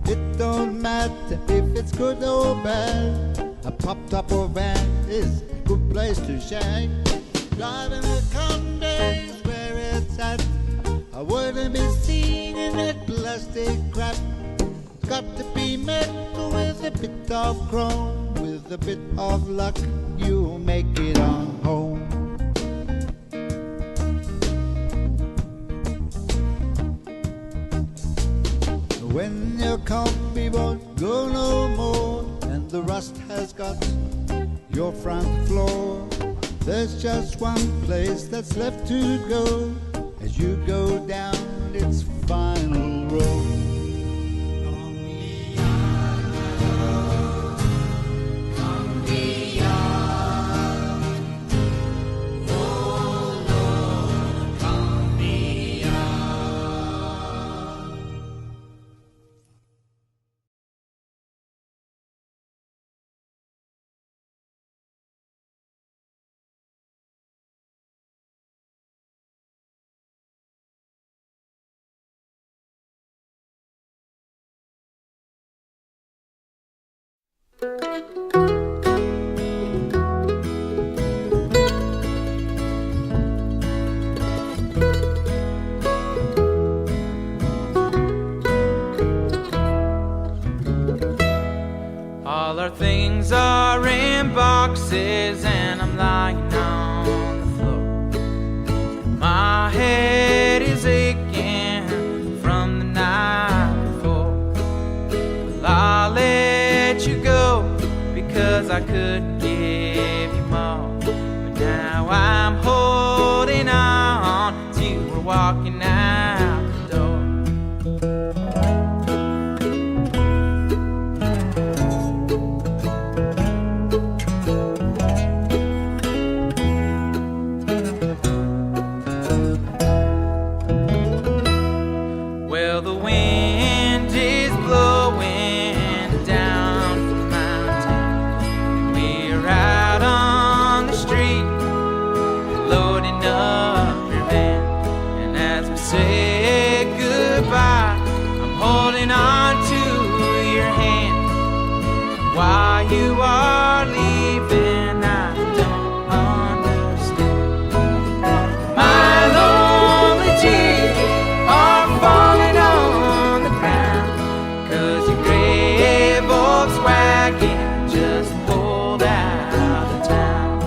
It don't matter if it's good or bad, a pop-top or van is a good place to shag. Driving a Kombi is where it's at. I wouldn't be seen in that plastic crap. It's got to be metal with a bit of chrome. With a bit of luck, you'll make it on home. When your Kombi won't go no more, and the rust has got your front floor, there's just one place that's left to go as you go down its final road. All our things are in boxes and I'm lying on the floor. My head is aching from the night before. Well, I'll let you go because I couldn't give you more. But now I'm holding on till we're walking out the door. Well, the wind is blowing down from the mountain. We're out on the street, loading up your van. And as we say goodbye, I'm holding on to your hand. Why you are leaving, I don't understand. My lonely tears are falling on the ground, 'cause your gray Volkswagen just pulled out of town.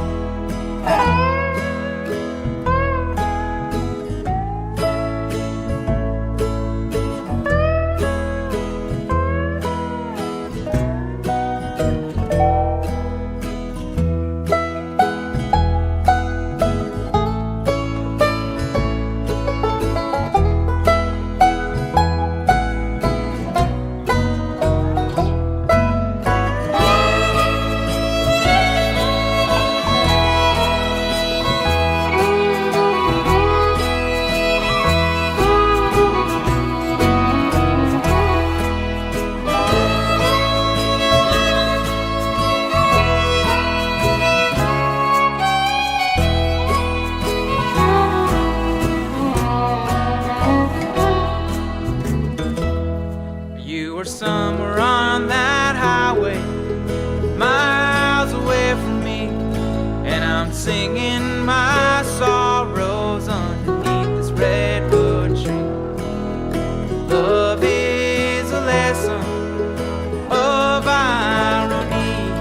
You were somewhere on that highway, miles away from me, and I'm singing my sorrows underneath this redwood tree. Love is a lesson of irony,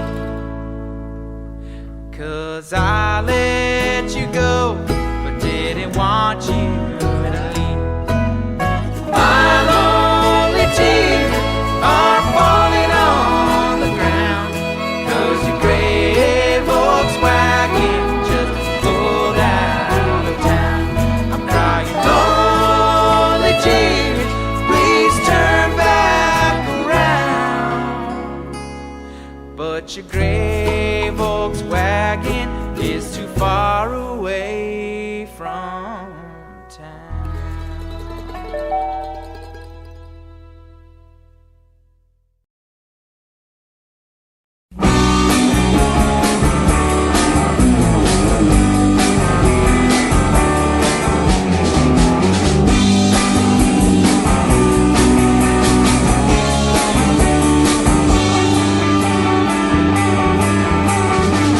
'cause I let you go, but didn't want you to leave. My lonely tears are falling on the ground, 'cause your gray Volkswagen just pulled out of town. I'm crying lonely tears, please turn back around. But your gray Volkswagen is too far away from town.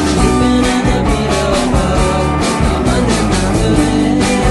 Sleeping in the middle of the under mountain.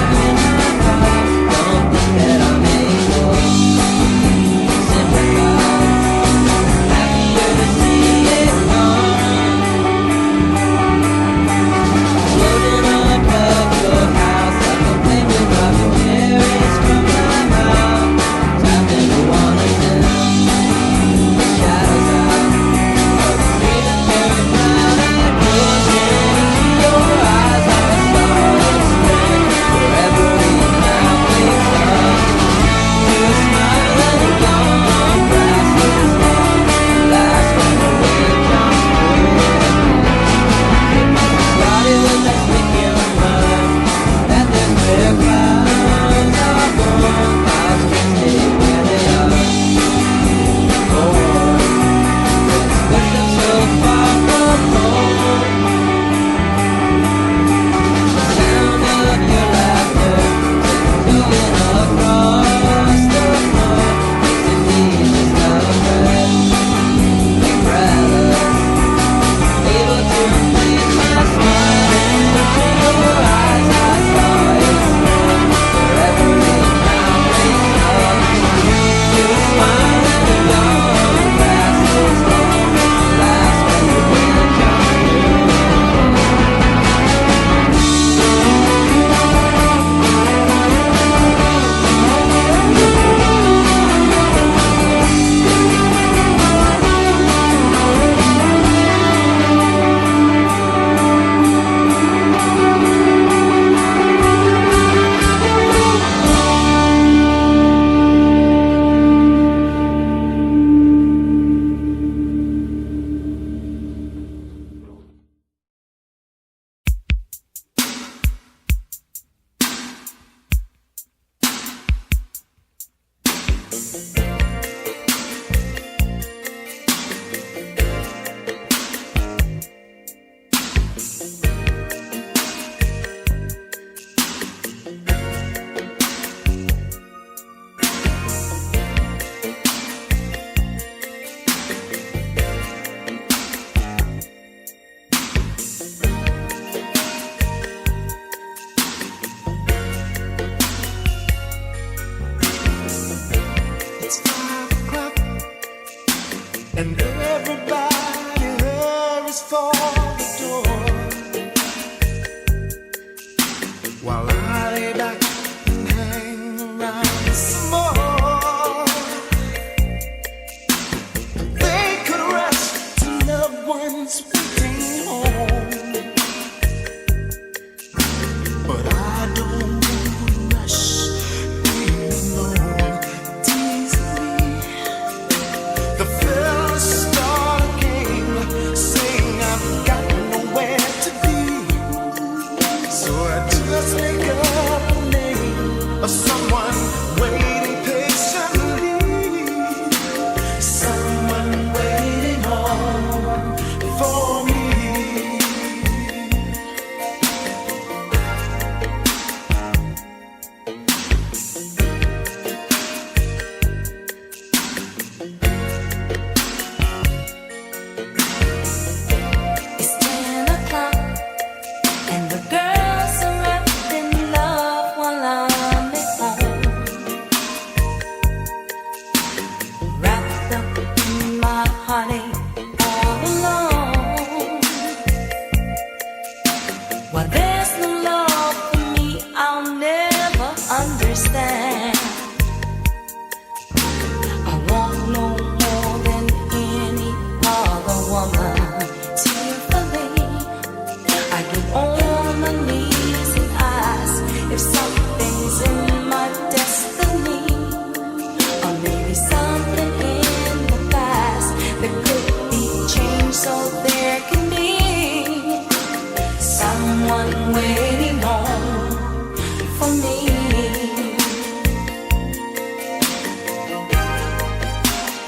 waiting home for me.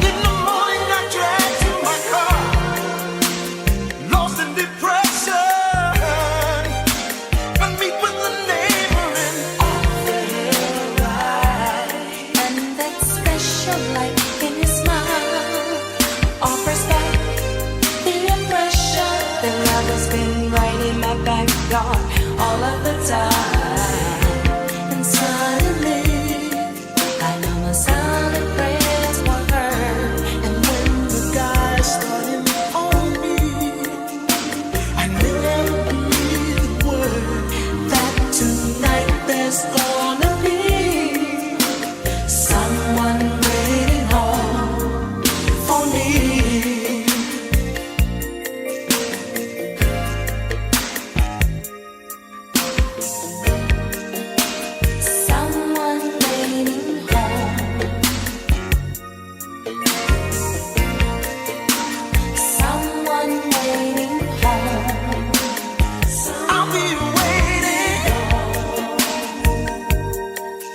In the morning I drive to my car, lost in depression. I meet with the neighbor and offer her a ride. And that special light in his smile offers back the impression that love has been right in my backyard all of the time. And suddenly I know my silent prayers were heard. And when the guy started on me, I never breathed a word that tonight there's gonna be someone waiting home for me. Someone waiting home. Someone waiting home. I'll be waiting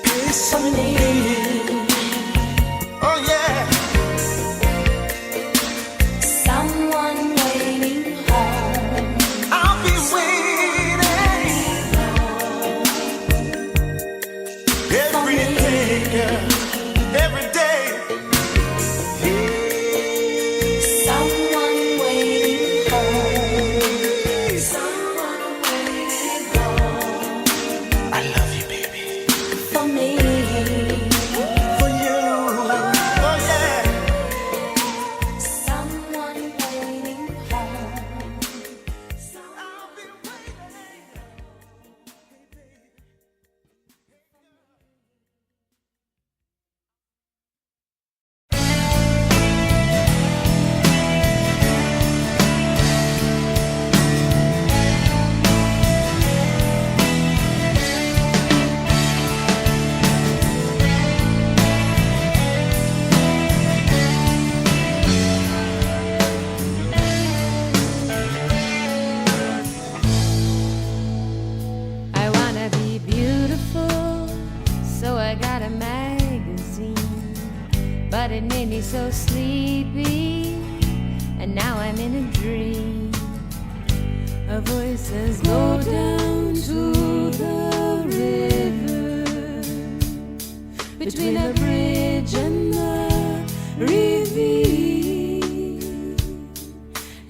patiently. Oh yeah. Someone waiting home. I'll be waiting every day, girl, every day. Someone waiting home. Someone waiting home. I love you, baby. For me. For you. Oh yeah. Someone waiting home. I wanna be beautiful, so I got a magazine. But it made me so sleepy, and now I'm in a dream. A voice says, go down to the river, between the bridge and the ravine,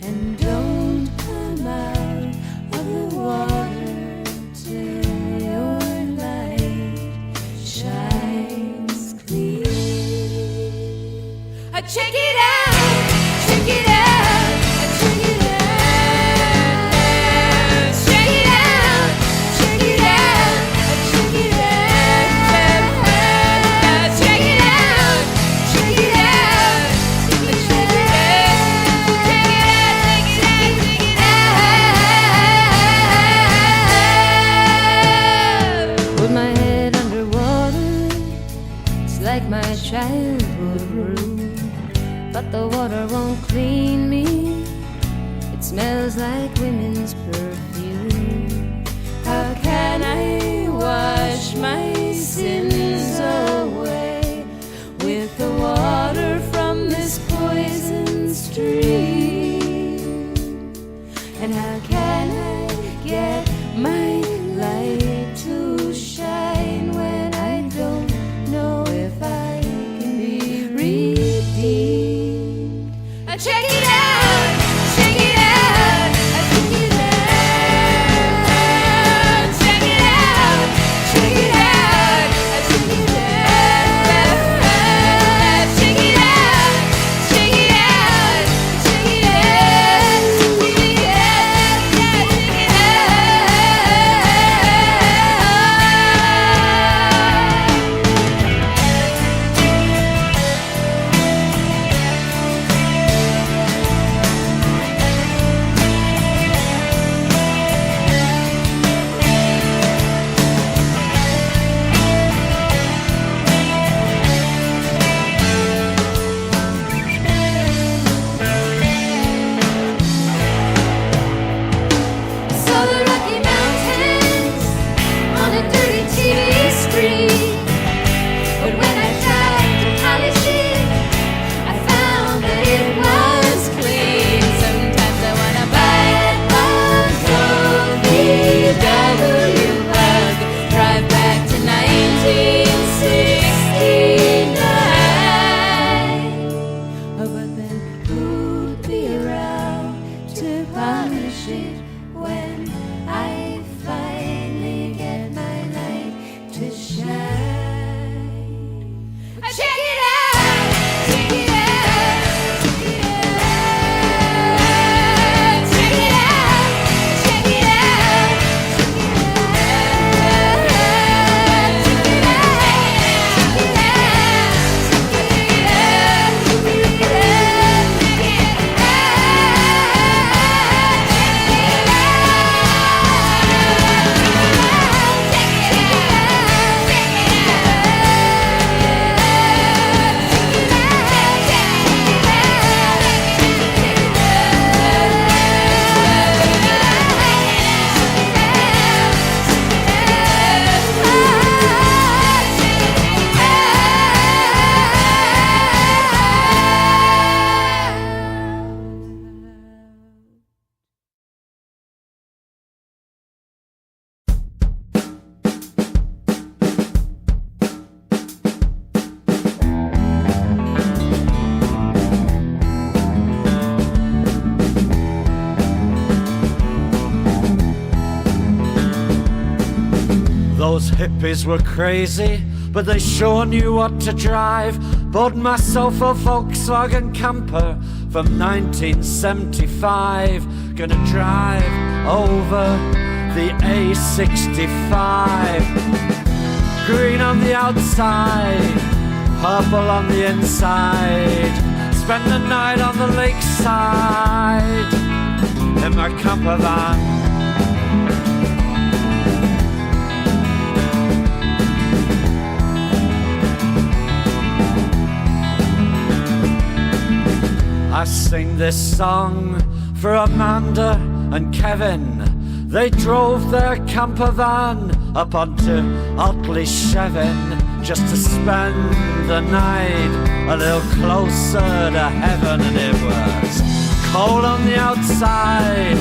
and don't come out of the water till your light shines clean. Check it out, check it out, check it out, check it out, check it out, check it out, check it out, check it out, check it out. Put my head underwater, it's like my childhood room. But the water won't clean me, it smells like women's perfume. How can I wash my sins away with the water from this poison stream? And how can I get my light to shine when I don't know if I can be redeemed? Check it out, check it out, check it out, check it out. finish it when I finally get my light to shine. Check it out! Check it out! Those hippies were crazy, but they sure knew what to drive. Bought myself a Volkswagen camper from 1975. Gonna drive over the A65. Green on the outside, purple on the inside. Spend the night on the lakeside in my camper van. I sing this song for Amanda and Kevin. They drove their camper van up onto Otley Shevin just to spend the night a little closer to heaven. And it was cold on the outside,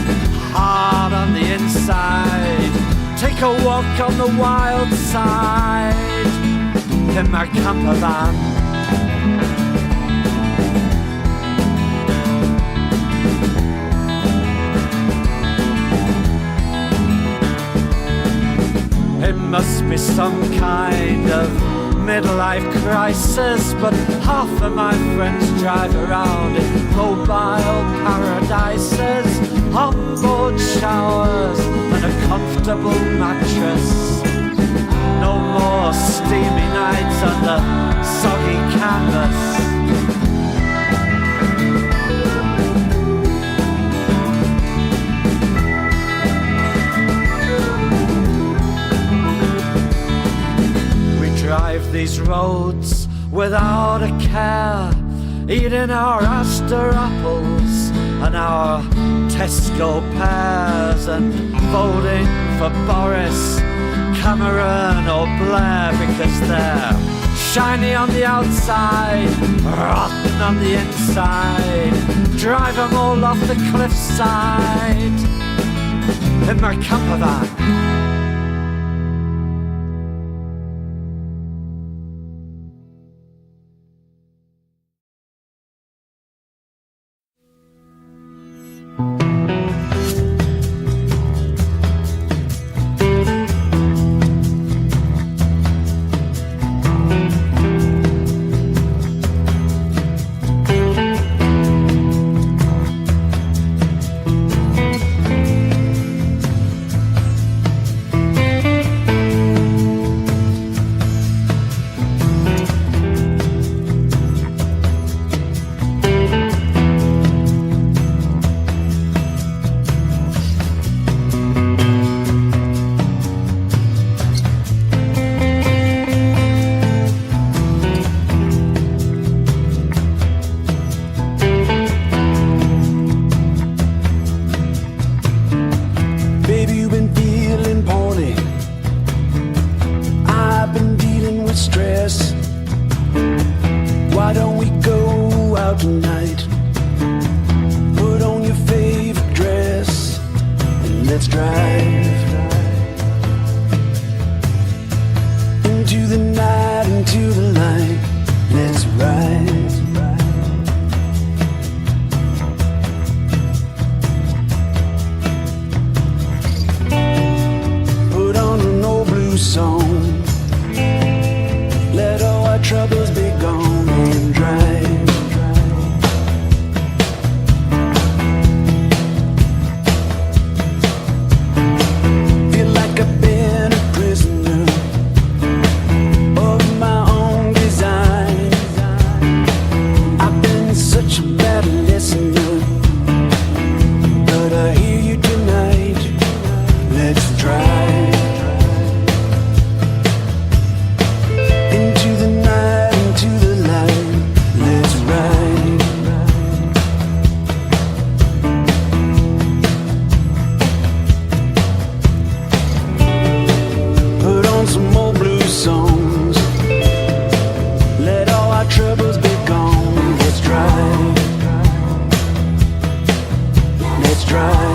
hard on the inside. Take a walk on the wild side in my camper van. It must be some kind of midlife crisis, but half of my friends drive around in mobile paradises, onboard showers and a comfortable mattress. No more steamy nights under soggy canvas. Drive these roads without a care, eating our Astor apples and our Tesco pears, and voting for Boris, Cameron or Blair because they're shiny on the outside, rotten on the inside. Drive them all off the cliffside in my camper van. drive.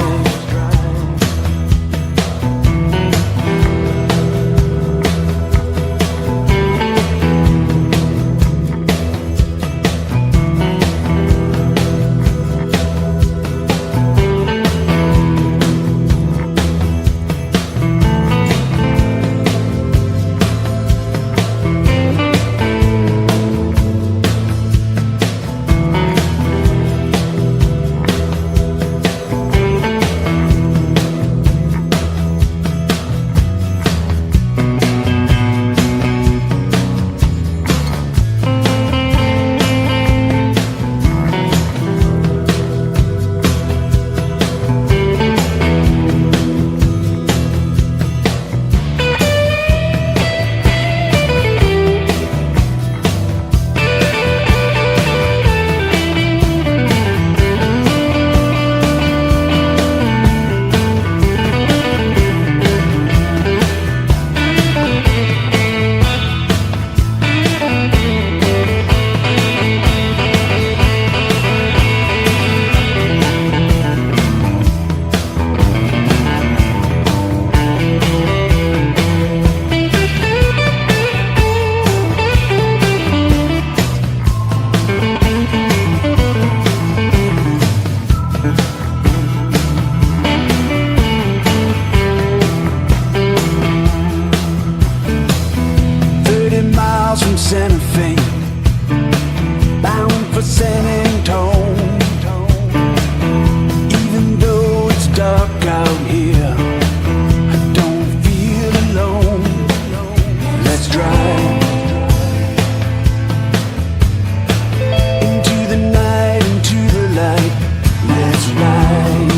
Santa Fe, bound for San Antone. Even though it's dark out here, I don't feel alone. Let's drive into the night, into the light. Let's ride.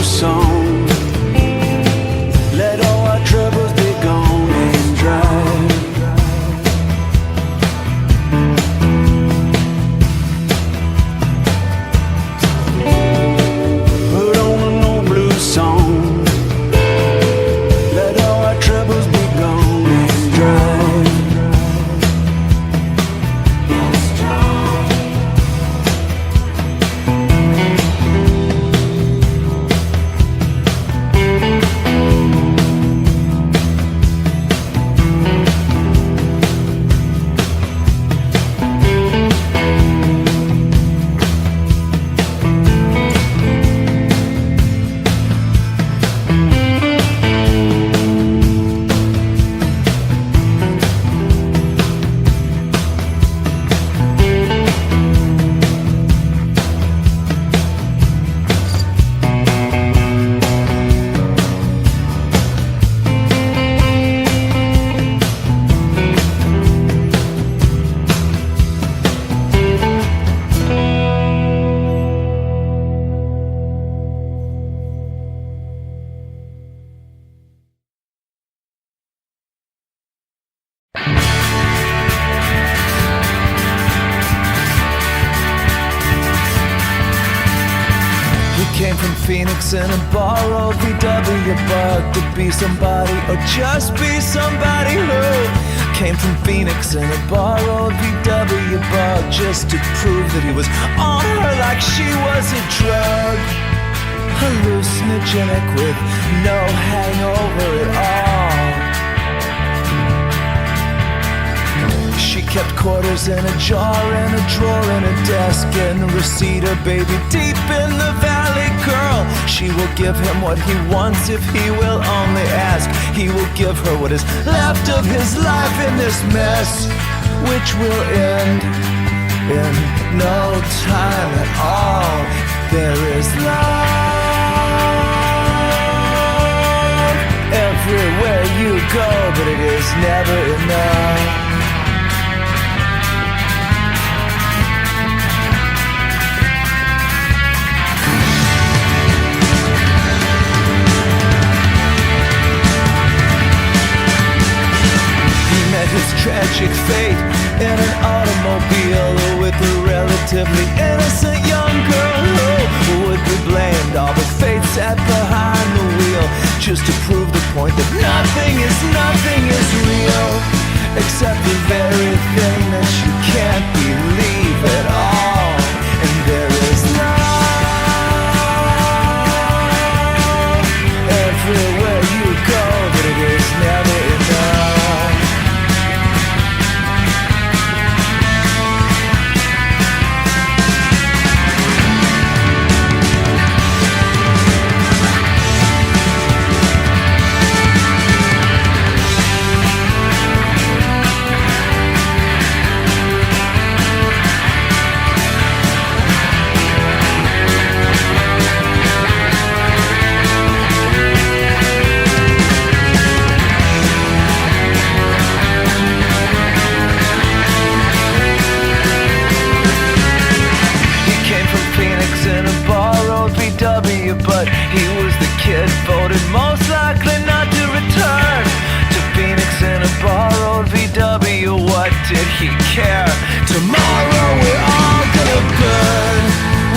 Song. Let all our troubles be gone and drive. Put on an old blues song. Let all our troubles be gone and drive. Came from Phoenix in a borrowed VW bug to be somebody or just be somebody who came from Phoenix in a borrowed VW bug just to prove that he was on her like she was a drug. Hallucinogenic with no hangover at all. She kept quarters in a jar and a drawer in a desk and a receipt, her baby deep in the valley. Girl, she will give him what he wants if he will only ask. He will give her what is left of his life in this mess, which will end in no time at all. There is love everywhere you go, but it is never enough. His tragic fate in an automobile with a relatively innocent young girl who would be blamed. All the fate sat behind the wheel just to prove the point that nothing is real. except the very thing that you can't believe at all. And there is love everywhere you go, but it is never enough. But he was the kid voted most likely not to return to Phoenix in a borrowed VW. What did he care? Tomorrow we're all gonna burn,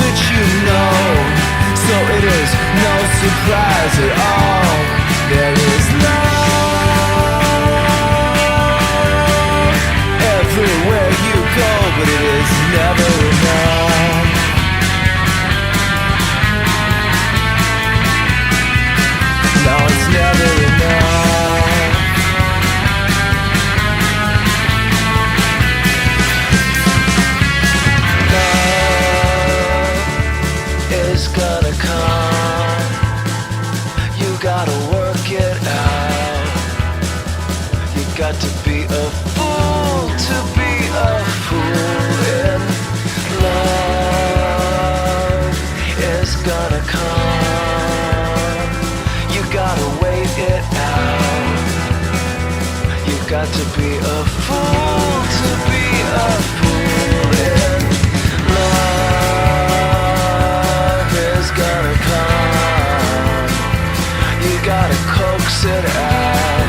which you know, so it is no surprise at all. There is love everywhere you go, but it is never enough. No, it's never enough. Love is gonna come. You gotta work it out. You got to be a fool to be a fool. And love is gonna come. You gotta wait it out. You got to be a fool to be a fool. And love is gonna come. You gotta coax it out.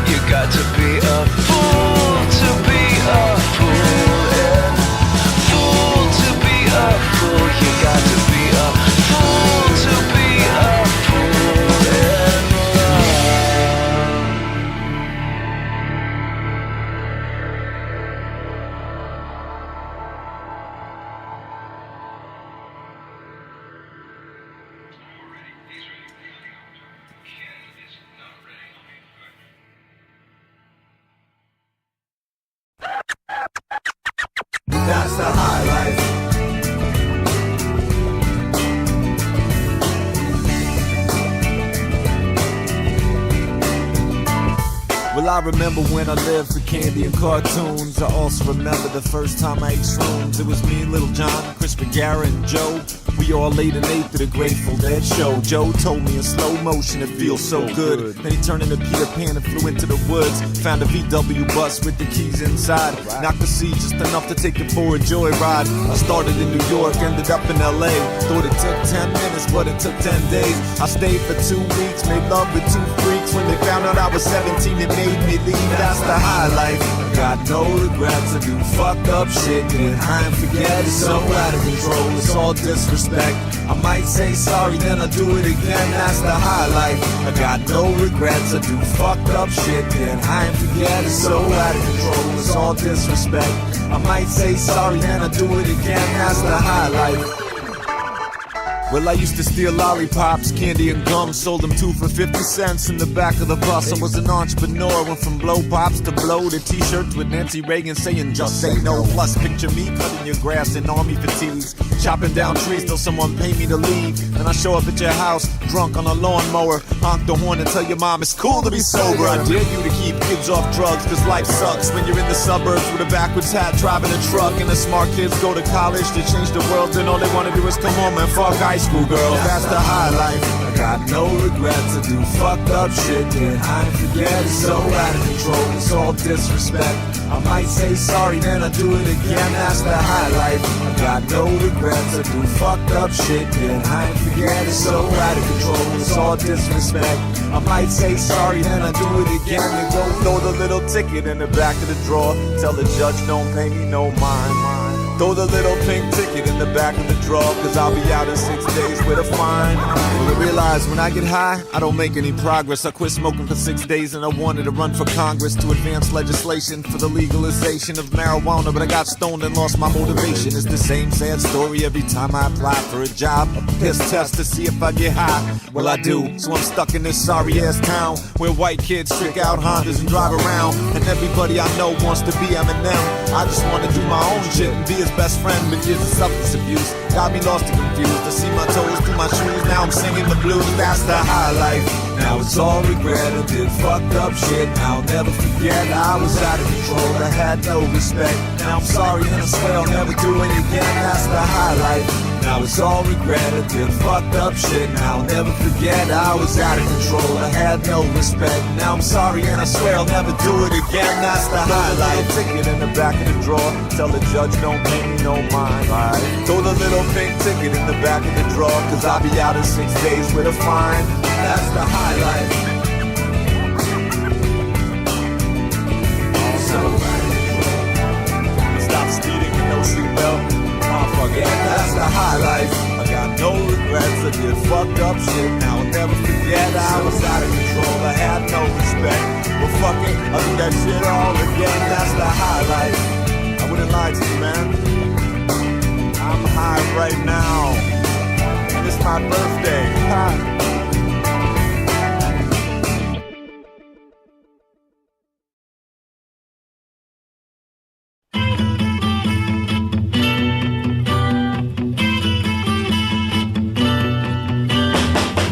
You got to be a fool to be a fool. And fool to be a fool. You got to be a fool to be a fool. That's the high life. Well, I remember when I lived for candy and cartoons. I also remember the first time I ate shrooms. It was me and Little John, Chris Garrett, and Joe. We all laid an eighth at a Grateful Dead show. Joe told me in slow motion it feels so good. Then he turned into Peter Pan and flew into the woods. Found a VW bus with the keys inside. Knocked the seat just enough to take it for a joyride. I started in New York, ended up in LA. Thought it took 10 minutes, but it took 10 days. I stayed for 2 weeks, made love with 2 freaks. When they found out I was 17, it made me leave. That's the high life. Got no regrets, I do fucked up shit. Get high and forget, it's so out of control. It's all disrespect. I might say sorry, then I do it again. That's the high life. I got no regrets, I do fucked up shit. Get high and forget, it's so out of control. It's all disrespect. I might say sorry, then I do it again. That's the high life. Well, I used to steal lollipops, candy and gum, sold them 2 for 50 cents in the back of the bus. I was an entrepreneur, went from blow pops to blow to t-shirts with Nancy Reagan saying just say no. Plus picture me cutting your grass in army fatigues, chopping down trees till someone pay me to leave. Then I show up at your house, drunk on a lawnmower, honk the horn and tell your mom it's cool to be sober. I dare you to keep kids off drugs, cause life sucks when you're in the suburbs with a backwards hat, driving a truck. And the smart kids go to college to change the world, and all they wanna do is come home and fuck high school girls. That's the high life. I got no regrets, I do fucked up shit. Get high and forget, it's so out of control. It's all disrespect. I might say sorry, then I do it again. That's the high life. I got no regrets, I do fucked up shit. Get high and forget, it's so out of control. It's all disrespect. I might say sorry, then I do it again. And go throw the little ticket in the back of the drawer. Tell the judge don't pay me no mind. Throw the little pink ticket in the back of the drawer, cause I'll be out in 6 days with a fine. Well, I realize when I get high, I don't make any progress. I quit smoking for 6 days and I wanted to run for Congress to advance legislation for the legalization of marijuana, but I got stoned and lost my motivation. It's the same sad story every time I apply for a job. A piss test to see if I get high. Well, I do, so I'm stuck in this sorry-ass town where white kids trick out Hondas and drive around, and everybody I know wants to be Eminem. I just want to do my own shit and be his best friend, but years of substance abuse got me lost and confused. I see my toes through my shoes, now I'm singing the blues. That's the high life. Now it's all regret. I did fucked up shit. I'll never forget. I was out of control. I had no respect. Now I'm sorry and I swear I'll never do it again. That's the high life. Now it's all regret. I did fucked up shit. Now I'll never forget. I was out of control. I had no respect. Now I'm sorry and I swear I'll never do it again. That's the high life. Ticket in the back of the drawer. Tell the judge don't pay me no mind. Right? Throw the little pink ticket in the back of the drawer, cause I'll be out in 6 days with a fine. That's the high life. Also, stop speeding with no seatbelt. Oh, forget, that's the high life. I got no regrets. I did fucked up shit. Now I'll never forget. I was out of control. I had no respect. Well, fuck it, I'll do that shit all again. That's the high life. I wouldn't lie to you, man. I'm high right now, and it's my birthday.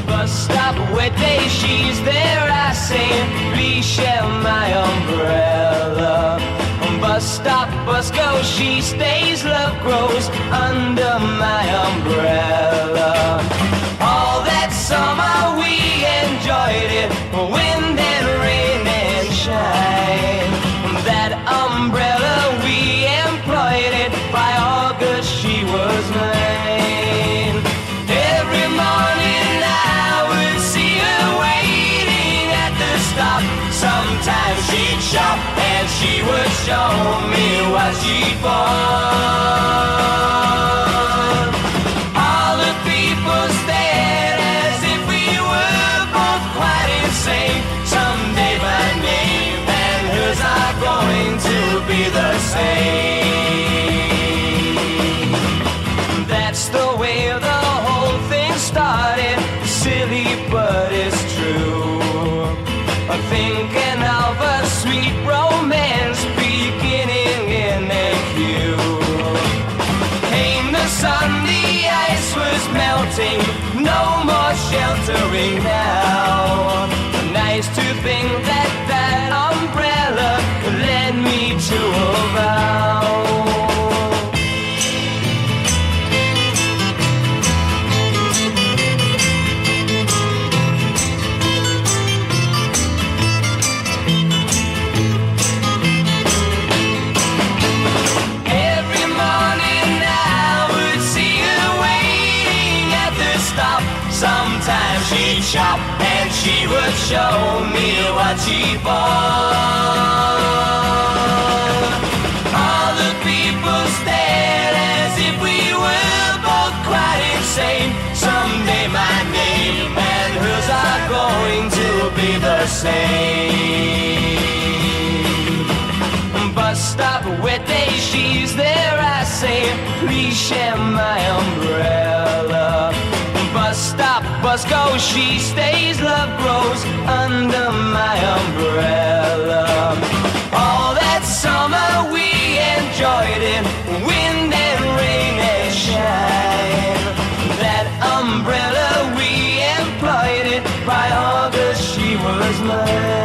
Bus stop, wet day, she's there, I say, please share my umbrella. Bus stop, bus goes, she stays, love grows under my umbrella. All that summer we enjoyed it, wind and rain and shine. That umbrella we employed it, by August she was mine. Every morning I would see her waiting at the stop. Sometimes she'd shop and she would show me what she'd bought. All the people stared as if we were both quite insane. Someday my name and hers are going to be the same. That's the way the whole thing started. Silly, but it's true. Thinking of a sweet romance beginning in a queue. Came the sun, the ice was melting, no more sheltering now. Nice to think that that umbrella led me to a vow. Sometimes she'd shop and she would show me what she bought. All the people stared as if we were both quite insane. Someday my name and hers are going to be the same. Bus stop, wet day, she's there, I say, please share my umbrella. Bus stop, bus goes, she stays, love grows under my umbrella. All that summer we enjoyed it, wind and rain and shine. That umbrella we employed it, by August she was mine.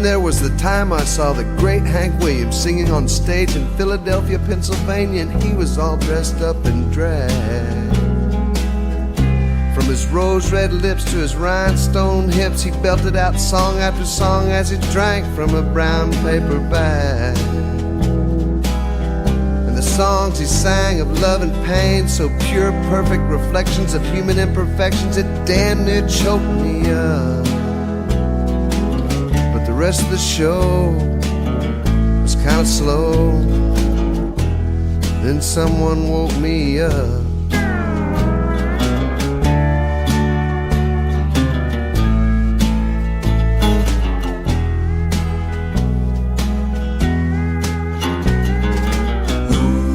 Then there was the time I saw the great Hank Williams singing on stage in Philadelphia, Pennsylvania, and he was all dressed up in drag. From his rose-red lips to his rhinestone hips, he belted out song after song as he drank from a brown paper bag. And the songs he sang of love and pain, so pure, perfect reflections of human imperfections, it damn near choked me up. But the rest of the show was kind of slow. Then someone woke me up.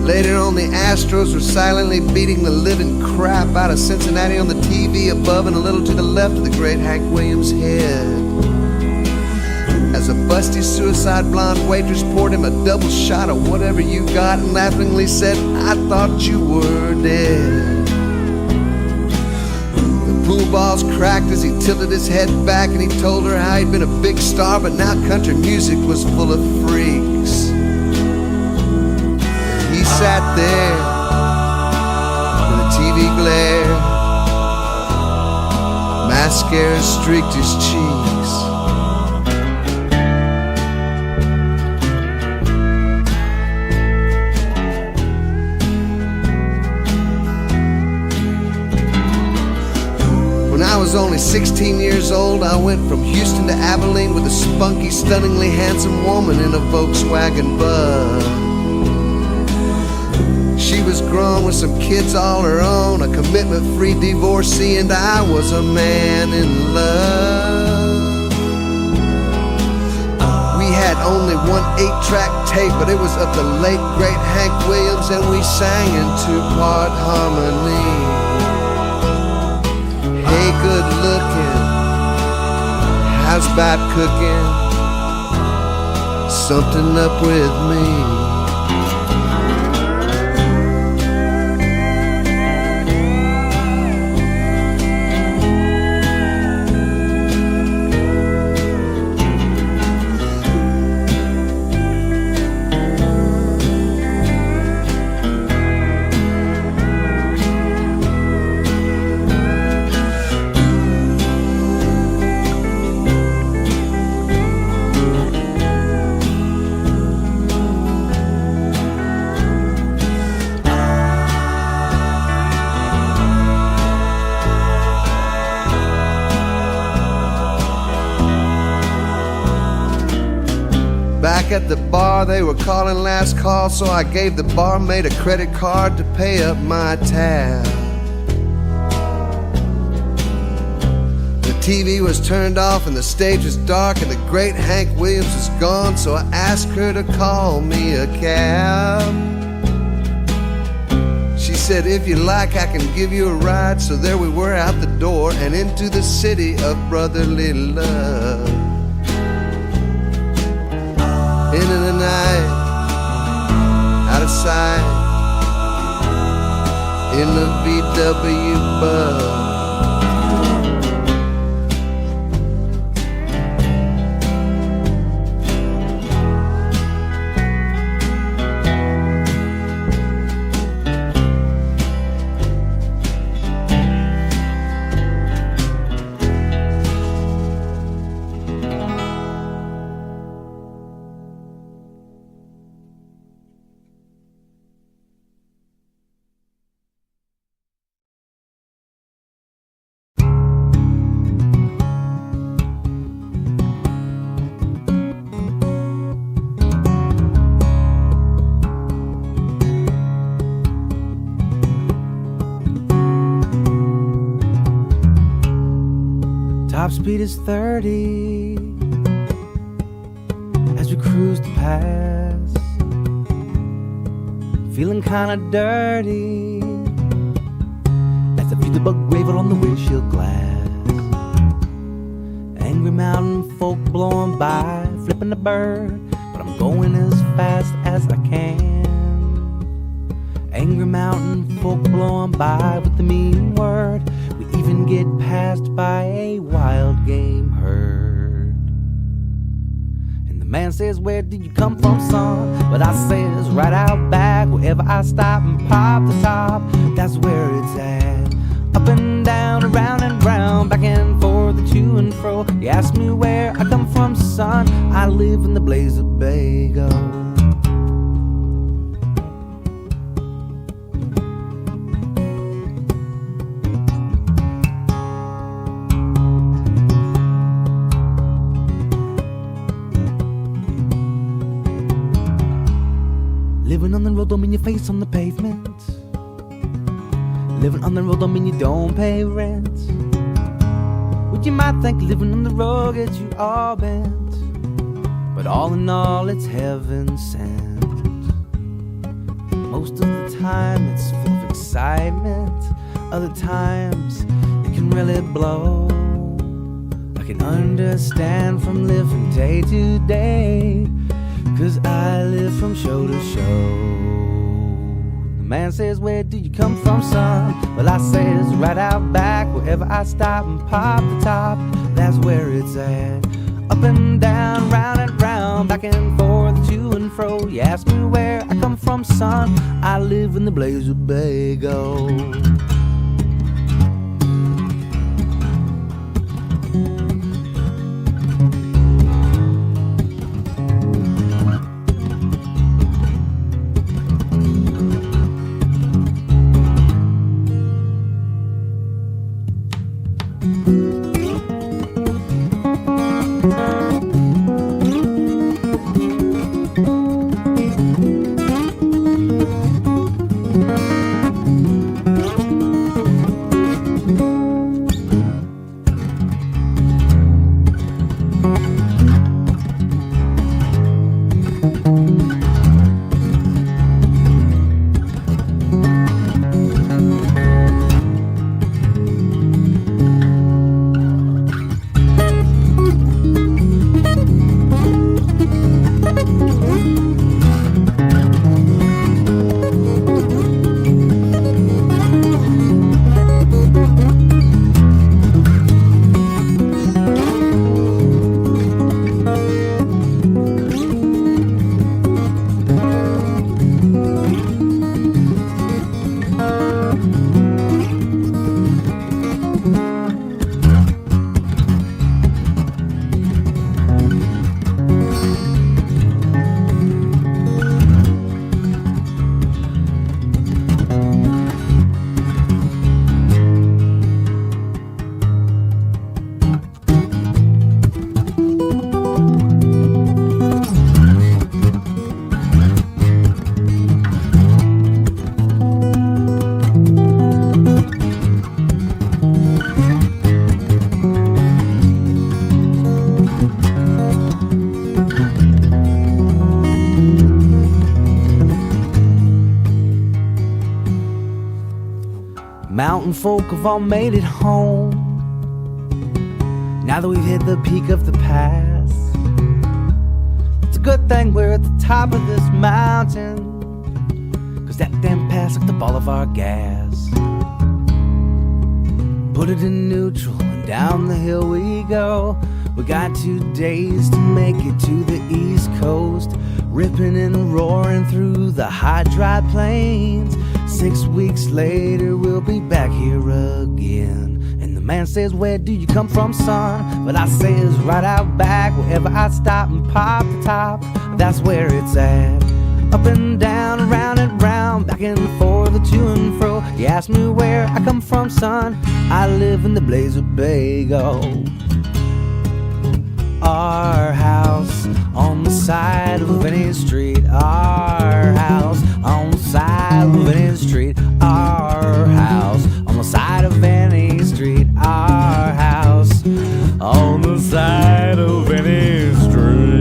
Later on, the Astros were silently beating the living crap out of Cincinnati on the TV above and a little to the left of the great Hank Williams' head. As a busty suicide blonde waitress poured him a double shot of whatever you got and laughingly said, "I thought you were dead." The pool balls cracked as he tilted his head back and he told her how he'd been a big star, but now country music was full of freaks. He sat there in the TV glare, mascara streaked his cheeks. When I was only 16 years old, I went from Houston to Abilene with a spunky, stunningly handsome woman in a Volkswagen Bus. She was grown with some kids all her own, a commitment-free divorcee, and I was a man in love. We had only one 8-track tape, but it was of the late, great Hank Williams, and we sang in 2-part harmony. Hey, good looking, how's about cooking? Something up with me. Back at the bar, they were calling last call, so I gave the barmaid a credit card to pay up my tab. The TV was turned off and the stage was dark and the great Hank Williams was gone, so I asked her to call me a cab. She said, if you like, I can give you a ride. So there we were out the door and into the city of brotherly love. Into the night, out of sight, in the VW bus. Top speed is 30 as we cruise the pass, feeling kinda dirty as I feel the bug gravel on the windshield glass. Angry mountain folk blowing by, flipping the bird, but I'm going as fast as I can. Angry mountain folk blowing by with the mean word, we even get passed by a wild game herd. Man says, where did you come from, son? But I says, right out back, wherever I stop and pop the top, that's where it's at. Up and down, around and round, back and forth, to and fro. You ask me where I come from, son? I live in the blaze of Bago. Living on the road don't mean your face on the pavement. Living on the road don't mean you don't pay rent. What you might think living on the road gets you all bent, but all in all it's heaven sent. Most of the time it's full of excitement. Other times it can really blow. I can understand from living day to day, 'cause I live from show to show. The man says, where did you come from, son? Well, I says, right out back, wherever I stop and pop the top, that's where it's at. Up and down, round and round, back and forth, to and fro. You ask me where I come from, son? I live in the blaze of Bago. Mountain folk have all made it home. Now that we've hit the peak of the pass, it's a good thing we're at the top of this mountain, 'cause that damn pass sucked up all of our gas. Put it in neutral and down the hill we go. We got 2 days to make it to the East Coast, ripping and roaring through the hot, dry plains. 6 weeks later, we'll be back here again. And the man says, where do you come from, son? But I says, right out back, wherever I stop and pop the top, that's where it's at. Up and down, around and round, back and forth, to and fro. You ask me where I come from, son? I live in the blaze of Bago. Our house on the side of any street. Our house on the side of any street. Our house on the side of any street. Our house on the side of any street.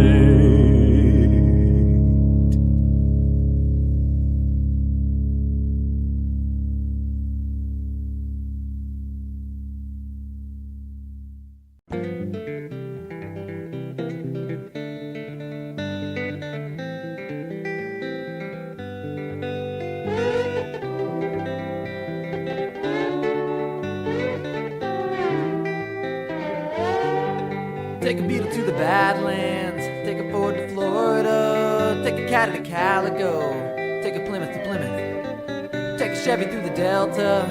Take a beetle to the Badlands, take a Ford to Caddy to Calico, take a Plymouth to Plymouth, take a Chevy through the Delta,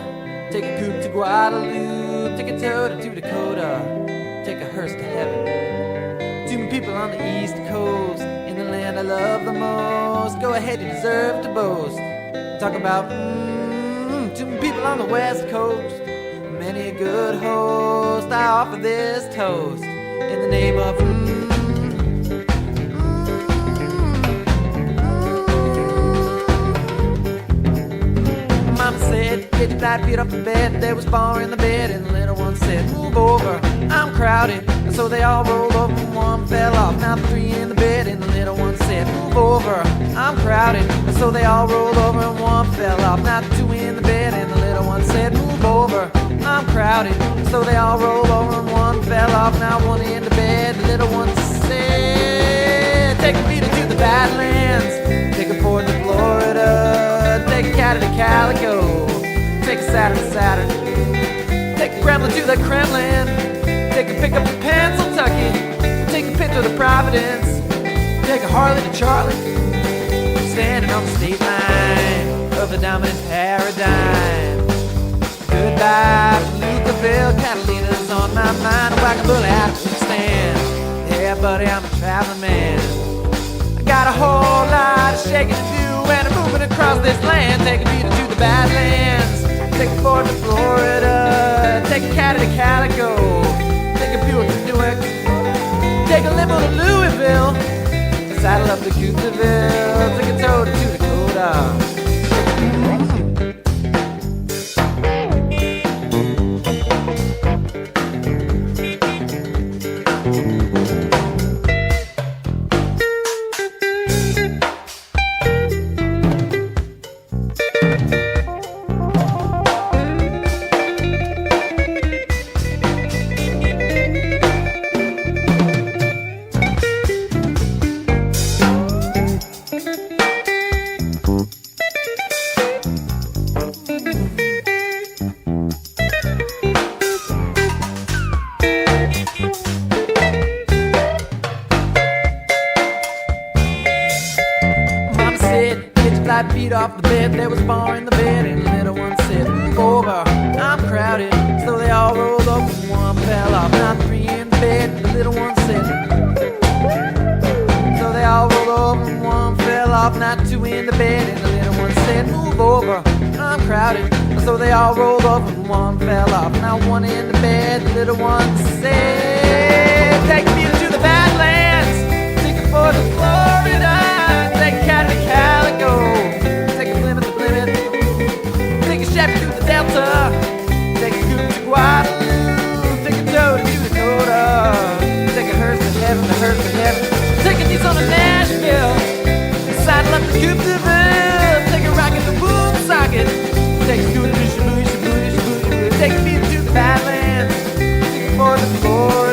take a coupe to Guadalupe, take a Toyota to Dakota, take a hearse to heaven. Too many people on the East Coast, in the land I love the most. Go ahead, you deserve to boast. Talk about too many people on the West Coast, many a good host. I offer this toast in the name of Mama said, get your flat feet off the bed. There was bar in the bed, and the little one said, move over, I'm crowded. And so they all rolled over, and one fell off. Now the three in the bed, and the little one said, move over, I'm crowded. And so they all rolled over, and one fell off. Now the two in the bed, and the little one said, move over, I'm crowded. And so they all rolled over, and one fell off. Now one in the bed, the little one said, take a Peter to the Badlands, take a Ford to Florida, take a Caddy to Calico, take a Saturn to Saturn, take a Gremlin to the Kremlin, take a pickup to Pennsylvania, take a Pinto to Providence, take a Harley to Charlie, standing on the state line of the dominant paradigm. Goodbye from Lucaville, Catalina's on my mind, a wagon bully out of stand. Yeah, buddy, I'm a traveling man. I got a whole lot of shaking to do, and I'm moving across this land. Take a Peter to the Badlands, take a Ford to Florida, take a Caddy to Calico, take a Buick to Newark, take a limo to Louisville, saddle up to Coopsville, take a Toyota to Dakota. Feet off the bed, there was bar in the bed, and the little one said, move over, I'm crowded. So they all rolled up and one fell off. Now three in the bed, and the little one said, so they all rolled over and one fell off. Now two in the bed, and the little one said, move over, I'm crowded. So they all rolled over and one fell off. Now one in the bed, the little one said, take me to the Badlands, take a Ford to Florida, take a Caddy to Calico, take a Plymouth to Plymouth, take a Chevy to the Delta, take a coupe to Guadalupe, take a Toyota to Dakota, take a hearse to heaven, a hearse to heaven, take a Nissan to Nashville, saddle up to Coopsville, take a rocket to Woonsocket, take a scooter to Shibuya, Shibuya, Shibuya, take a Peter to the Badlands, take a Ford to Florida.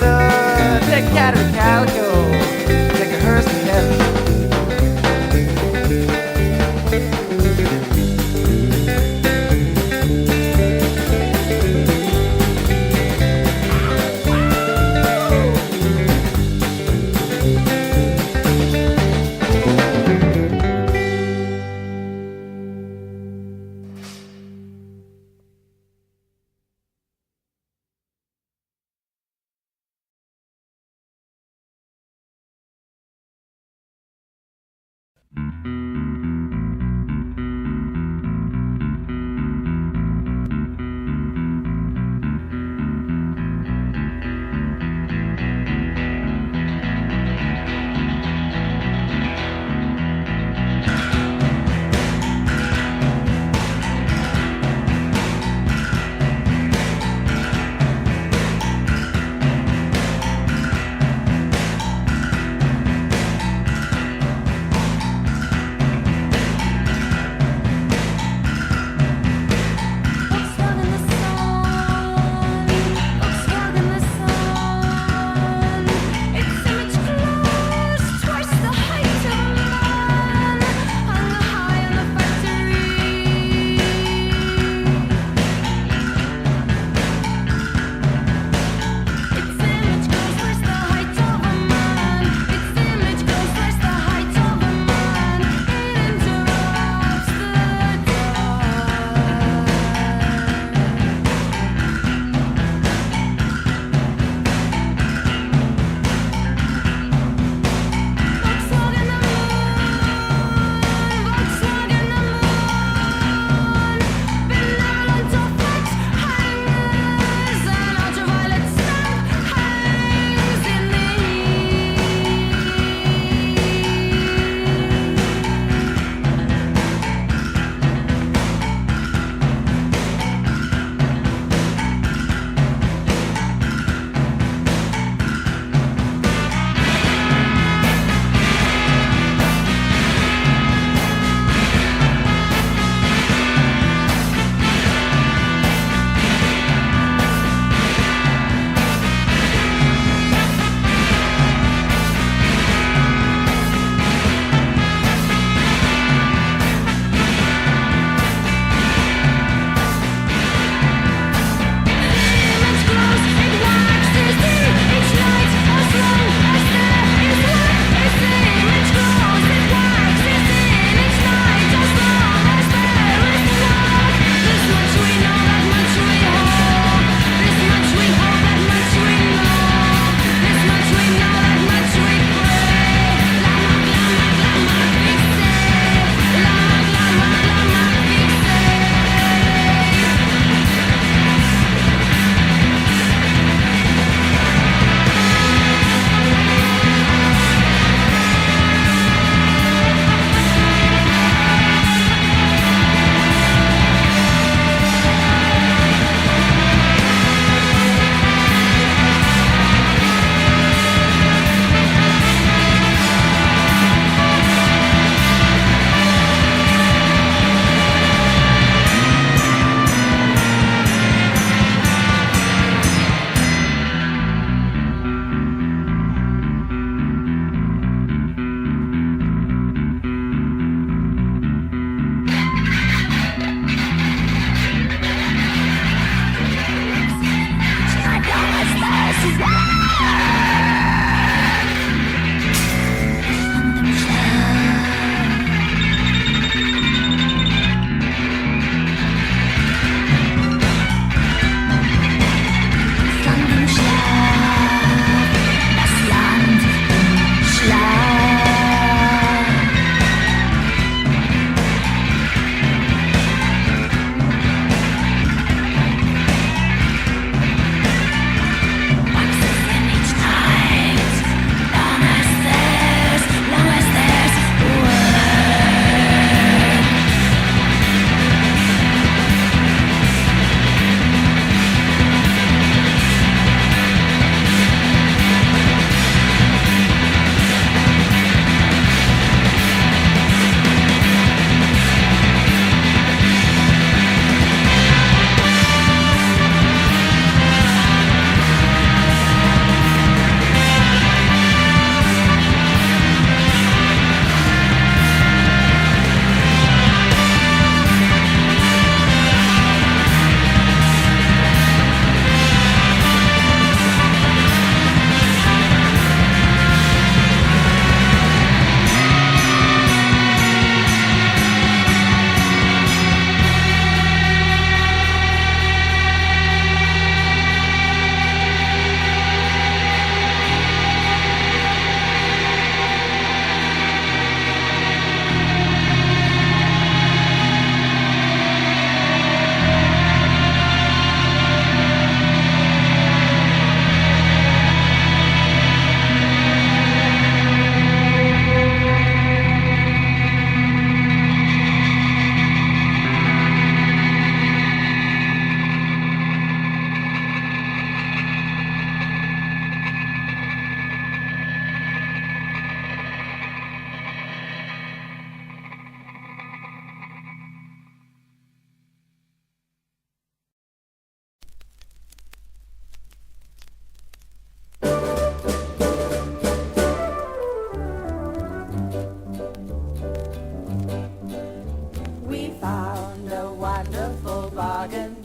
We found a wonderful bargain,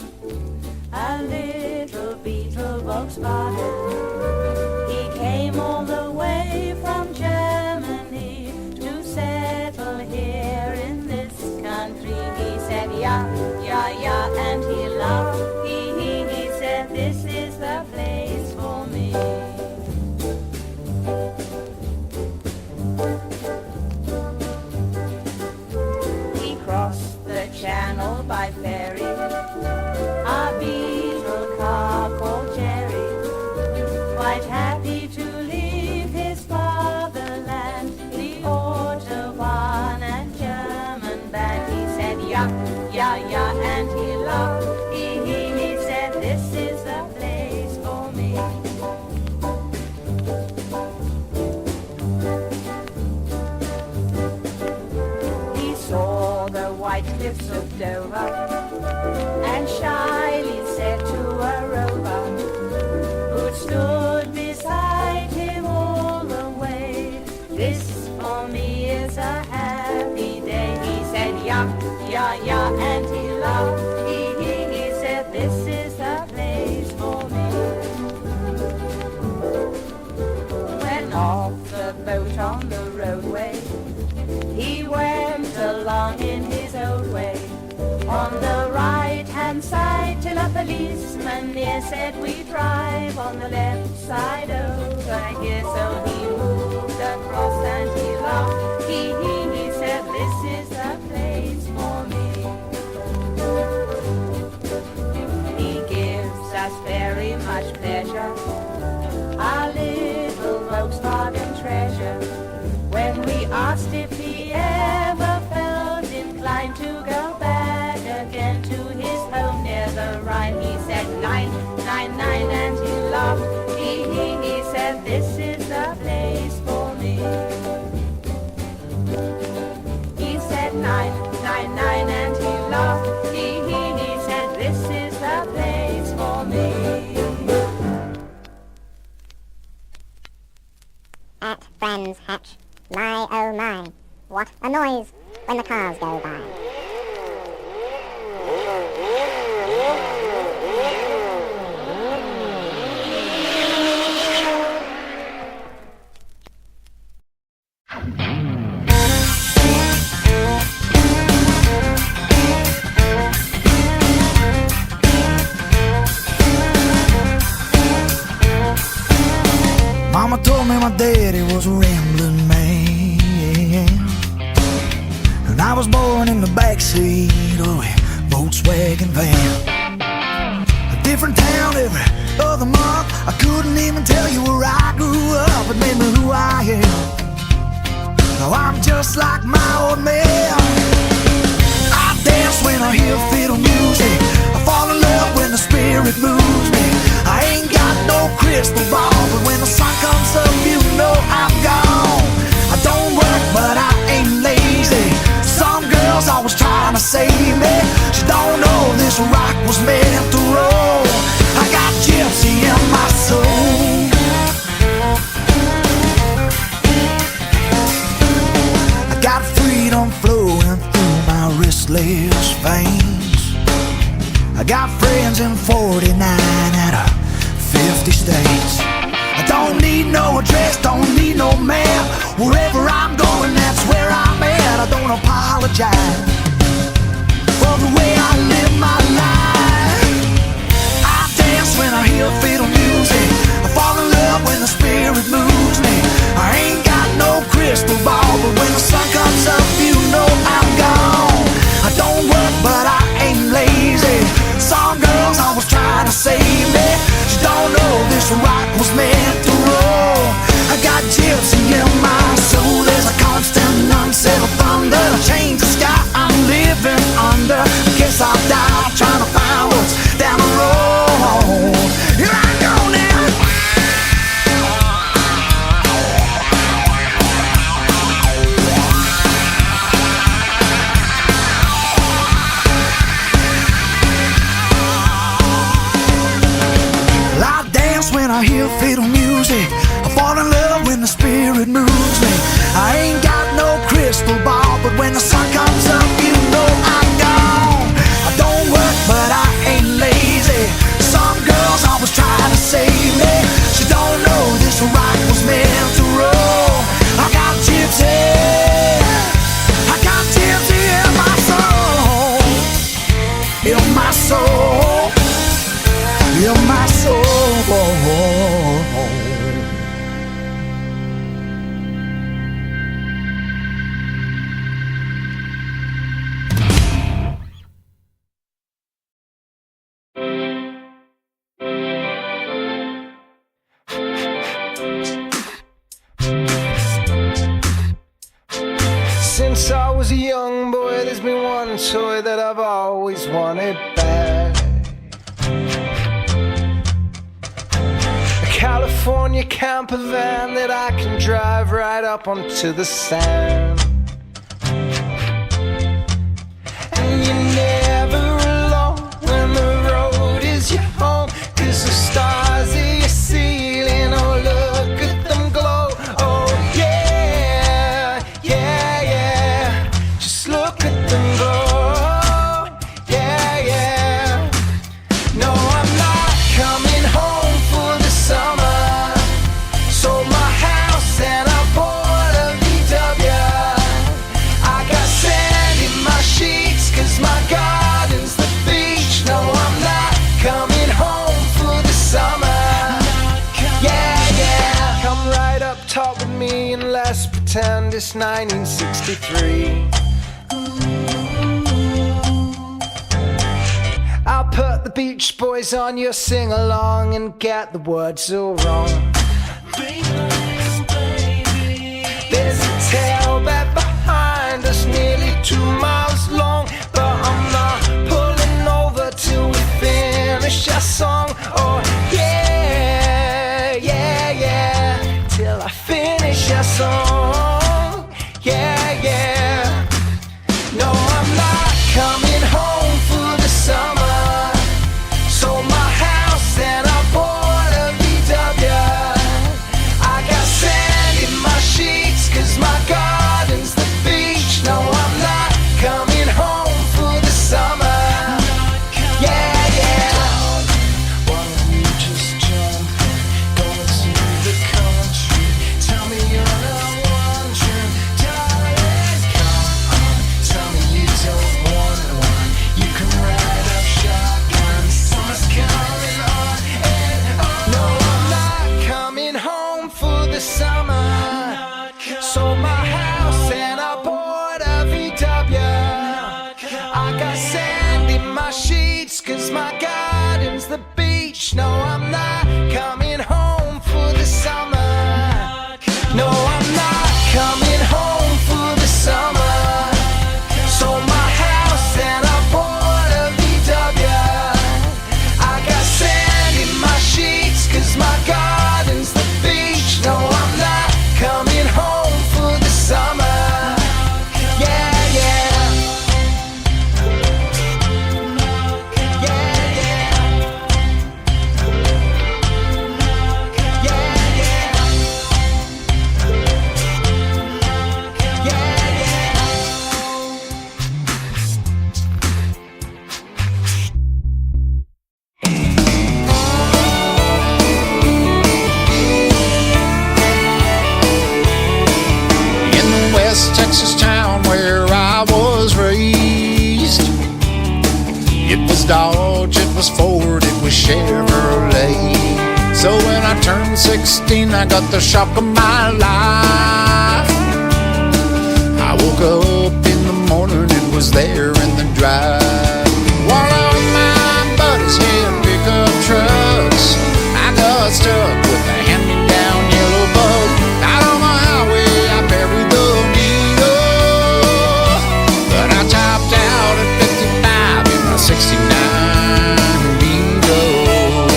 a little Beetle Volkswagen. He came all the way from Germany to settle here in this country. He said, yeah, yeah, yeah, and he laughed. He said, this is the place for me. He crossed the channel by ferry, a Beetle car called Jerry, quite happy to leave his fatherland, the Autobahn and German band. He said, yeah, yeah, yeah, and he laughed. He said, this is the place for me. He saw the white cliffs of Dover and shyly said to a rover who stood beside him all the way, this for me is a happy day. He said, yeah, yeah, yeah, and he laughed. He said, this is the place for me. When off the boat on the roadway, he went along in his own way. On the right-hand side till a policeman near said, we drive on the left side over here. So he moved across and he laughed. He said, this is the place for me. He gives us very much pleasure, our little Volkswagen treasure. When we asked if he ever felt inclined to go back again to his home near the Rhine, he said, 999, and he laughed. He said, this is the place for me. He said, 999, and he laughed. He said, this is the place for me. At Friend's Hatch, my oh my, what a noise when the cars go by. Mama told me my daddy was a rambling man, and I was born in the backseat of a Volkswagen van. A different town every other month, I couldn't even tell you where I grew up. It made me who I am. Now I'm just like my old man. I dance when I hear fiddle music, I fall in love when the spirit moves me. I ain't got no crystal ball, but when the sun comes up, you know I'm gone. I don't work, but I ain't lazy. Some girls always trying to save me. She don't know this rock was meant to roll. I got gypsy in my soul. I got freedom flowing through my restless veins. I got friends in 49 out of 50 states. I don't need no address, don't need no map. Wherever I'm going, that's where I'm at. I don't apologize for the way I live my life. I dance when I hear fiddle music, I fall in love when the spirit moves me. I ain't got no crystal ball, but when the sun comes up, you know I'm gone. I don't work, but I ain't lazy. Some girls always trying to save me. She don't know this rock was meant to roll. I got gypsy in my soul. There's a constant unsettled thunder, change the sky. I'm one toy that I've always wanted back. A California camper van that I can drive right up onto the sand. And you're never alone when the road is your home, 'cause the stars are your ceiling. Oh, look at them glow. Oh yeah, yeah, yeah. Just look at them glow. Yeah, yeah. No, I'm not coming home for the summer. Sold my house and I bought a VW. I got sand in my sheets 'cause my garden's the beach. No, I'm not coming home for the summer. Yeah, yeah. Come right up top with me and let's pretend it's 1963. I'll put the Beach Boys on your sing-along and get the words all wrong. There's a tailbed behind us nearly 2 miles long, but I'm not pulling over till we finish our song. Oh yeah, yeah, yeah, till I finish our song. Yeah, yeah. No, I'm not coming home for the summer. Sold my house and I bought a VW. I got sand in my sheets 'cause my garden's the beach. No, I'm not coming home for the summer. Yeah, yeah. Why don't you just jump, go into the country? Tell me you're not wondering, darling, come on. Tell me you don't want one. You can ride up shotgun. Summer's coming on and on. No, I'm not coming home for the summer. Sold my house and I bought a VW. I got sand in my sheets 'cause my garden's the beach. No, I'm not coming home for the summer. No, I'm not coming home for the summer. Sold my house and I bought a VW. I got sand in my sheets 'cause my garden's the beach. No, I'm not coming home for the summer. Yeah, yeah. Yeah, yeah. Yeah, yeah. Yeah, yeah. In the West Texas town where I was raised, it was Dodge, it was Ford, it was Chevrolet. So when I turned 16, I got the shock of my life. I woke up in the morning, it was there in the drive. While all my buddies had pickup trucks, I got stuck with a hand-me-down yellow bug. Out on the highway, I buried the needle, but I topped out at 55 in my 69 Beetle.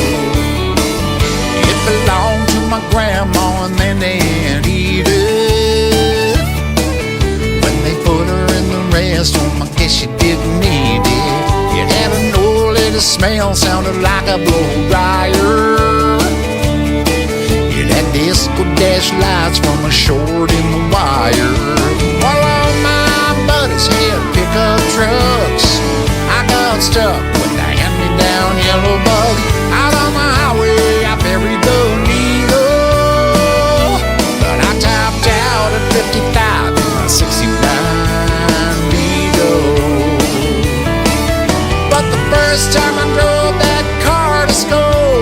It belonged to my grandma and then Aunt Edith. When they put her in the restroom, I guess she didn't need it. It had an old little smell, sounded like a blow dryer. It had disco dash lights from a short in the wire. While all my buddies had pickup trucks, I got stuck with the hand-me-down yellow bug. Out on the highway, I buried the needle, but I topped out at 55 in my 69 Beetle. But the first time I drove that car to school,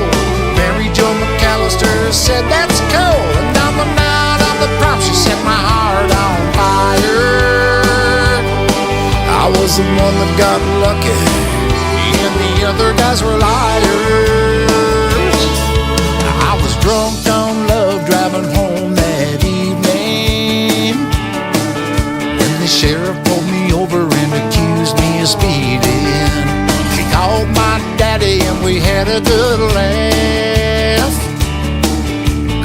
Mary Jo McAllister said, "That's cool." And on the night of the prom, she set my heart on fire. I was the one that got lucky, and the other guys were liars. I was drunk on love driving home that evening, and the sheriff pulled me over and accused me to speed in. She called my daddy and we had a good laugh,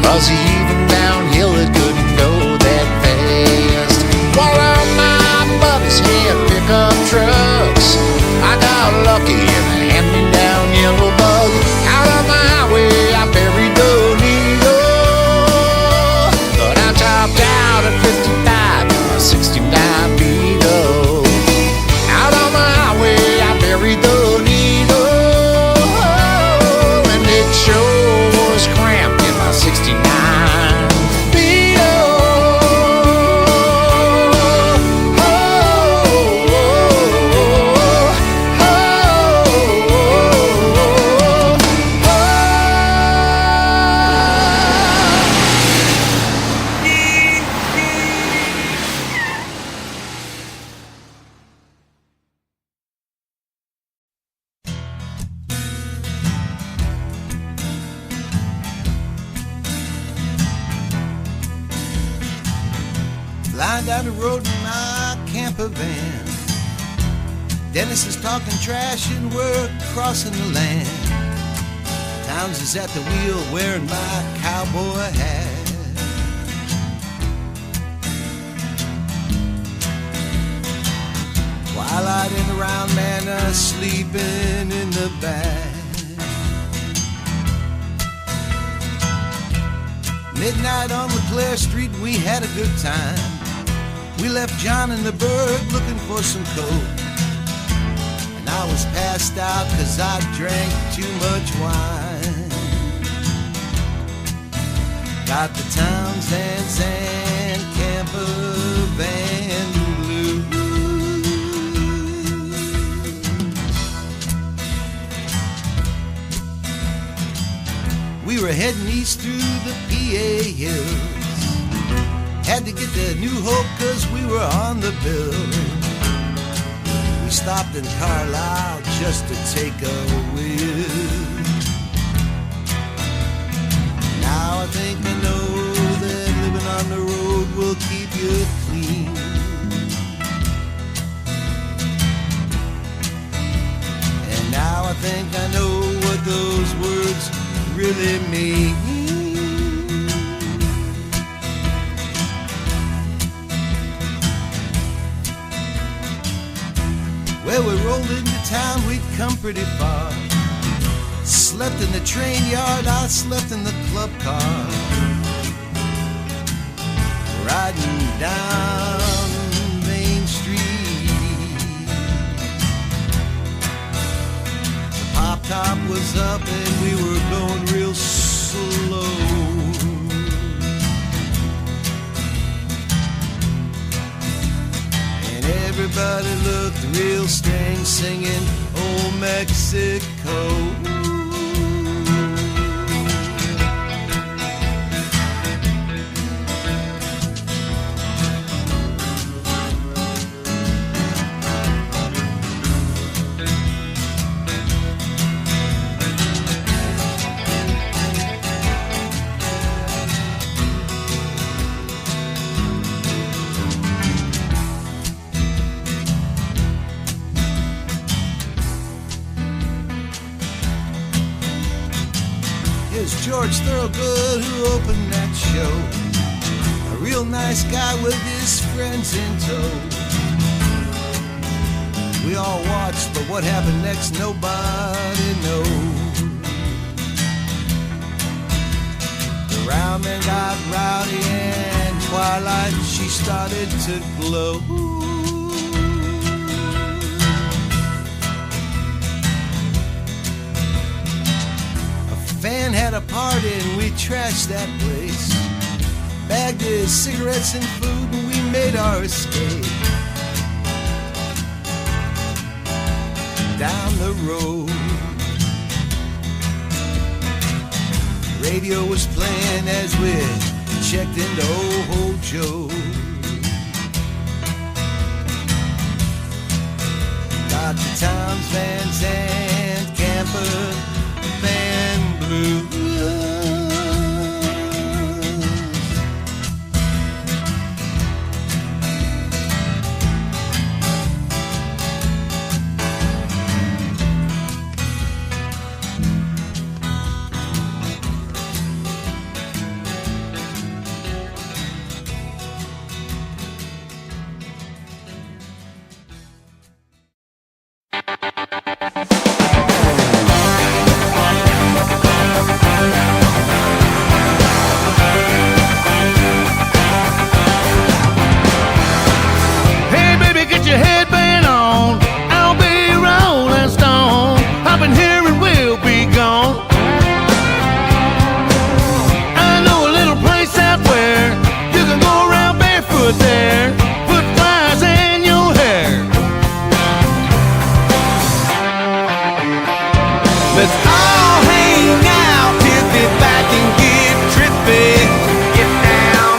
'cause even downhill it couldn't go that fast. One of my buddies had pickup trucks. I got lucky in a hand-me-down yellow bug. Out on the highway I buried the needle, but I topped out at 55 in a 69 Beetle. Out on the highway I buried the needle, and it sure was cramped in my 69 Beetle. Flying down the road in my camper van. Dennis is talking trash and we're crossing the land. Towns is at the wheel wearing my cowboy hat. Twilight in the round man sleeping in the back. Midnight on LeClaire Street, we had a good time. We left John and the bird looking for some coke, and I was passed out 'cause I drank too much wine. Got the Townsend's and camper van blues. We were heading east through the PA hills. Had to get to New Hope 'cause we were on the bill. We stopped in Carlisle just to take a whiff. Now I think I know that living on the road will keep you clean. And now I think I know what those words really mean. Well, we rolled into town, we'd come pretty far. Slept in the train yard, I slept in the club car. Riding down Main Street, the pop top was up and we were going real slow. And everybody looked real strange singing Old Mexico. George Thorogood who opened that show, a real nice guy with his friends in tow. We all watched, but what happened next nobody knows. The round man got rowdy and twilight she started to glow. Fan had a party and we trashed that place. Bagged his cigarettes and food and we made our escape. Down the road, radio was playing as we checked into Old Joe. Got the Towns Van Zandt camper van blues. Let's all hang out, hippie back and get trippy. Get down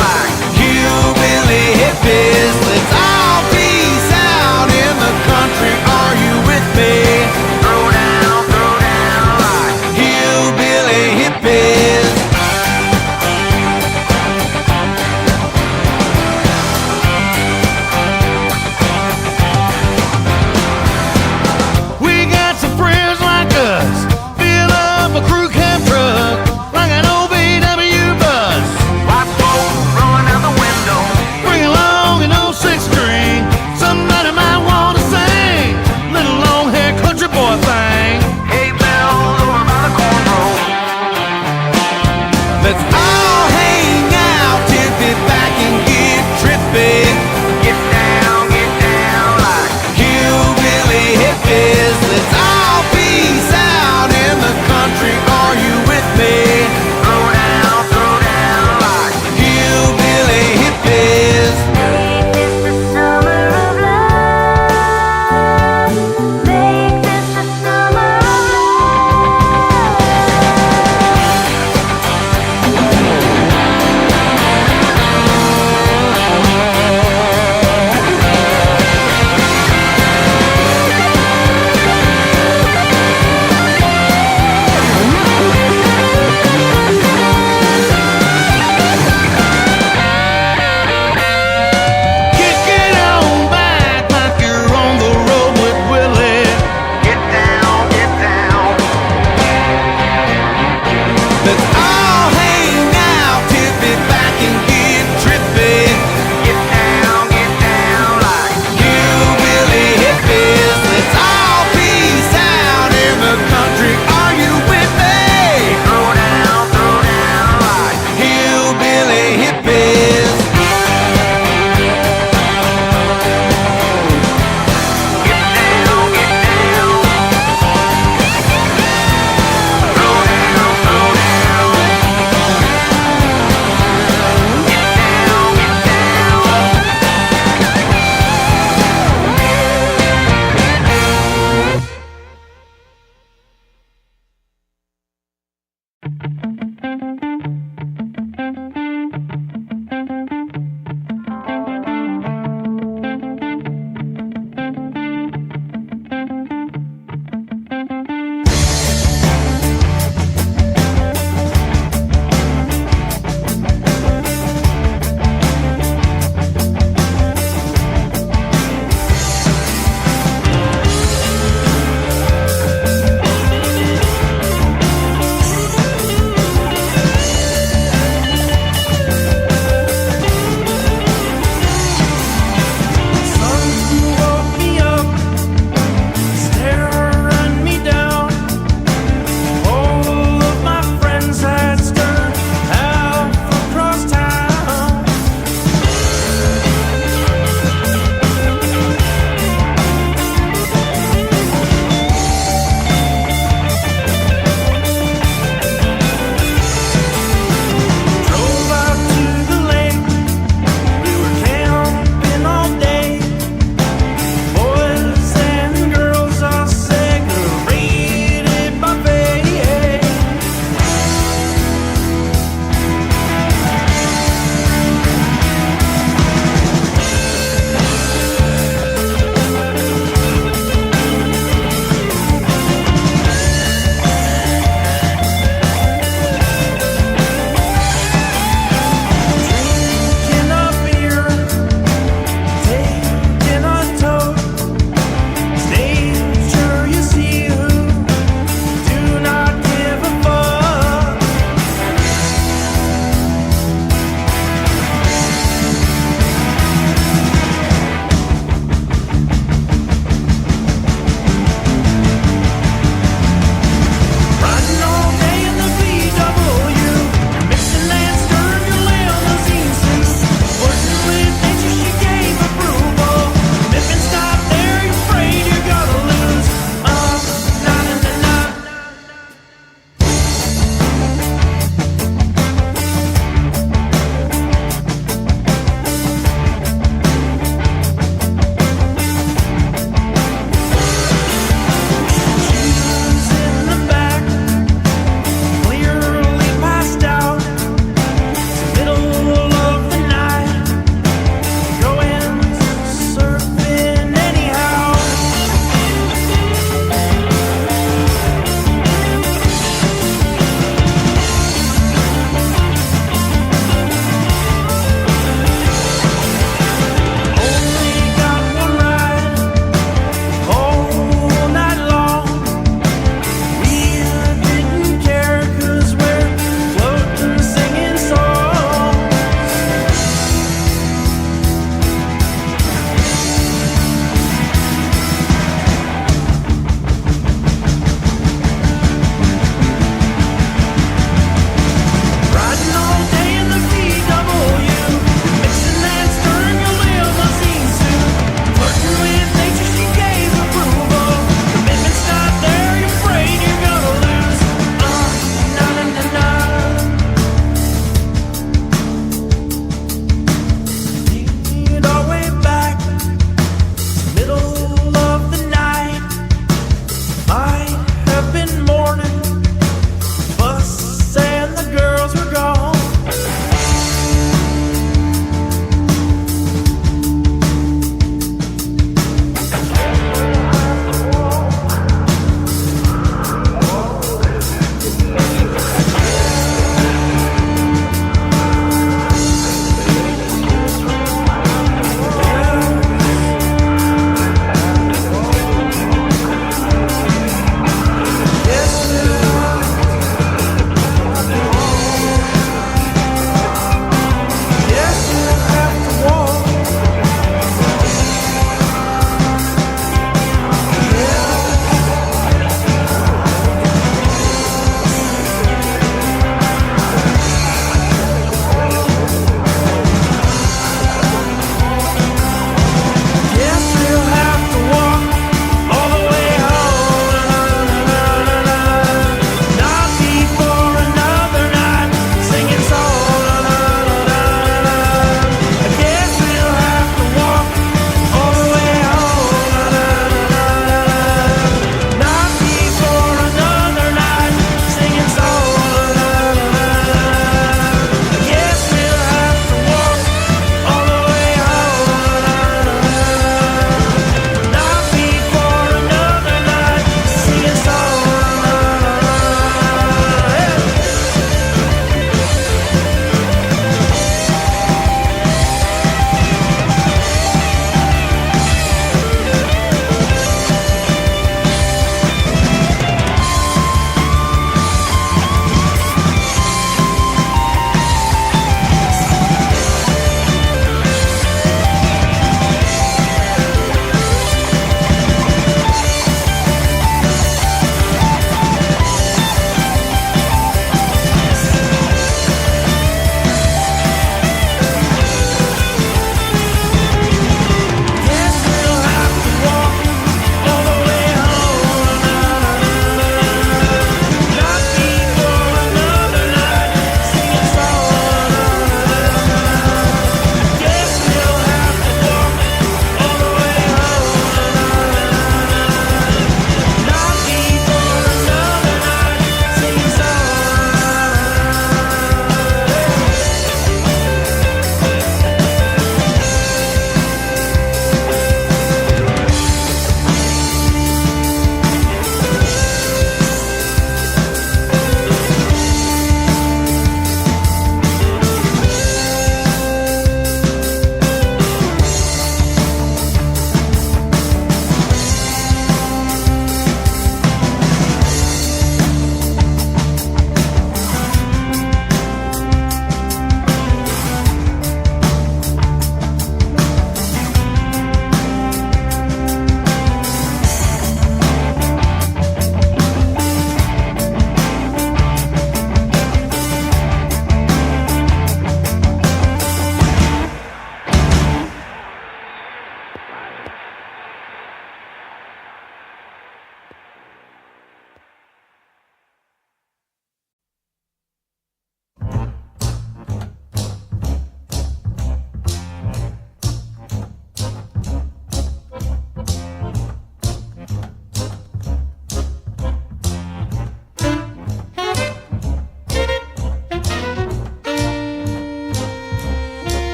like hillbilly hippies. Let's all peace out in the country. Are you with me? Throw down like hillbilly hippies. We got some friends like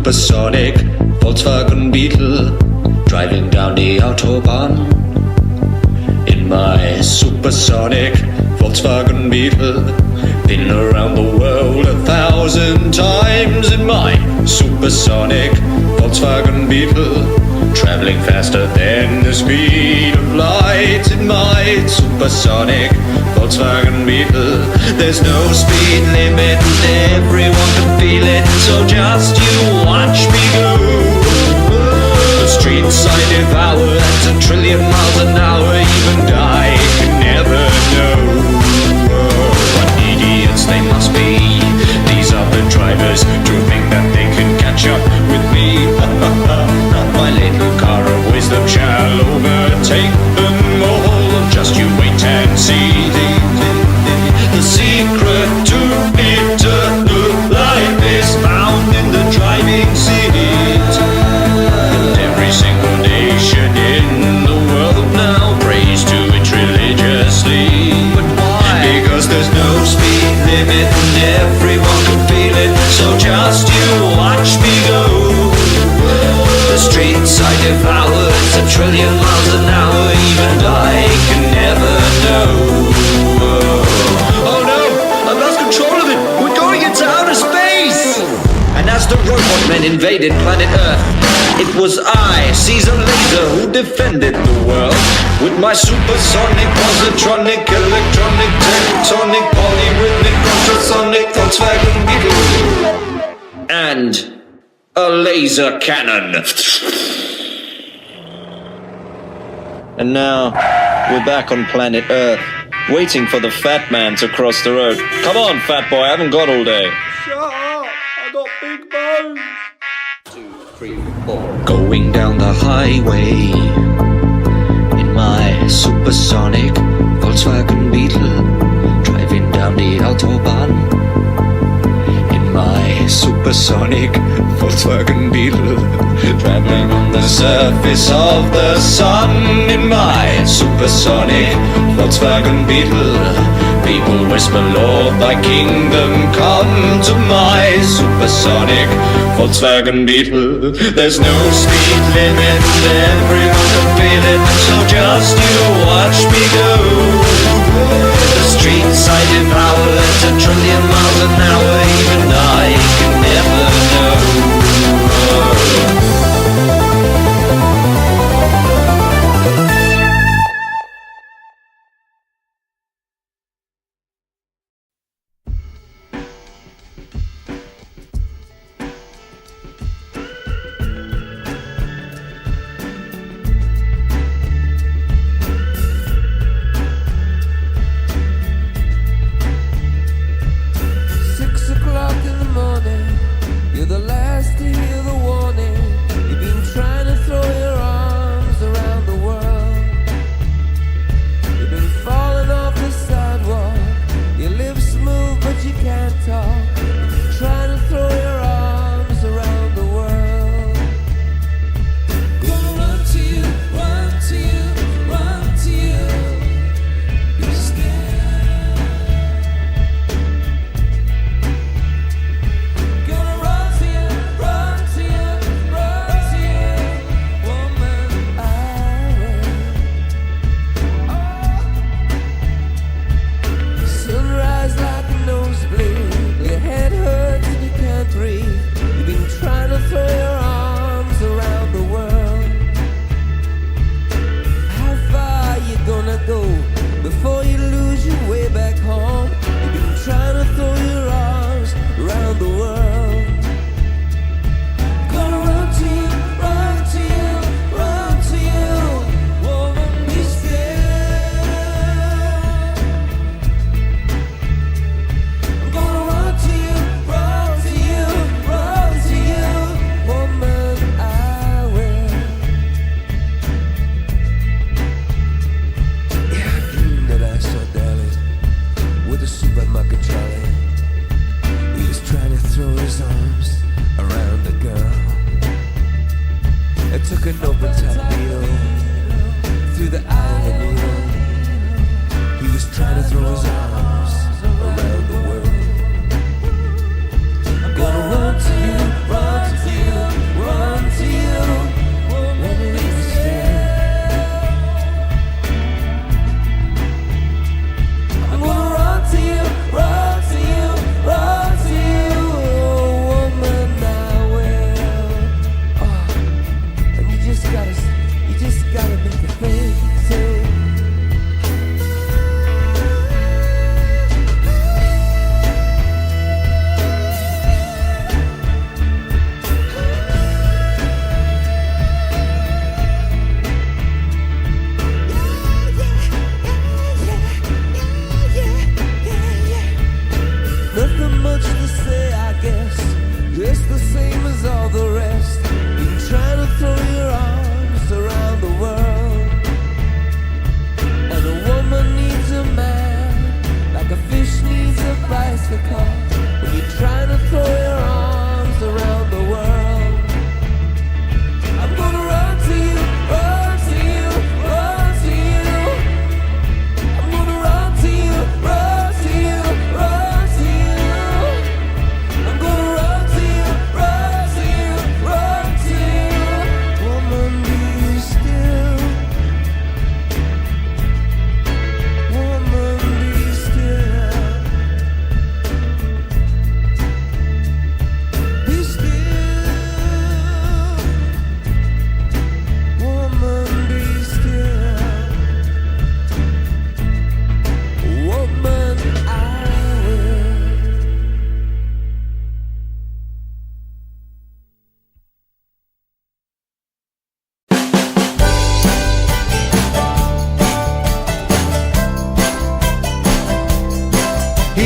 supersonic Volkswagen Beetle, driving down the Autobahn. In my supersonic Volkswagen Beetle, been around the world 1,000 times. In my supersonic Volkswagen Beetle, traveling faster than the speed of light. In my supersonic Volkswagen Beetle, there's no speed limit and everyone can feel it, so just you watch me go. The streets I devour at 1 trillion miles an hour, even I can never know. What idiots they must be, these other drivers, to think that they can catch up with me. My little car of wisdom shall overtake them all. Just you wait and see. The secret to eternal life is found in the driving seat. And every single nation in the world now prays to it religiously. But why? Because there's no speed limit and everyone can feel it, so just you watch me go. The streets I devour, it's 1 trillion miles an hour, even I can never know. Oh no, I've lost control of it, we're going into outer space! And as the robot men invaded planet Earth, it was I, Caesar Laser, who defended the world with my supersonic, positronic, electronic, tectonic, polyrhythmic, ultrasonic Volkswagen Beetle. And a laser cannon. And now, we're back on planet Earth, waiting for the fat man to cross the road. Come on, fat boy, I haven't got all day. Shut up! I got big bones! 2, 3, 4. Going down the highway in my supersonic Volkswagen Beetle, driving down the Autobahn. My supersonic Volkswagen Beetle, traveling on the surface of the sun. In my supersonic Volkswagen Beetle, people whisper, Lord, thy kingdom come. To my supersonic Volkswagen Beetle, there's no speed limit, everyone can feel it, so just you watch me go. The streets I devour at 1 trillion miles an hour, even I can never know.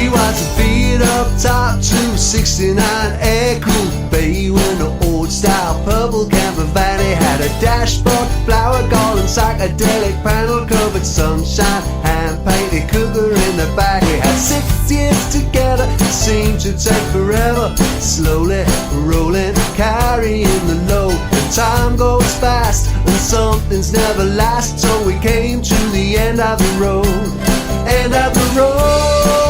He was a beat up top 269 air coupe bay with an old style purple camper van. He had a dashboard, flower garland, psychedelic panel covered sunshine, hand painted cougar in the back. We had 6 years together, it seemed to take forever. Slowly rolling, carrying the load. And time goes fast, and some things never last. So we came to the end of the road. End of the road.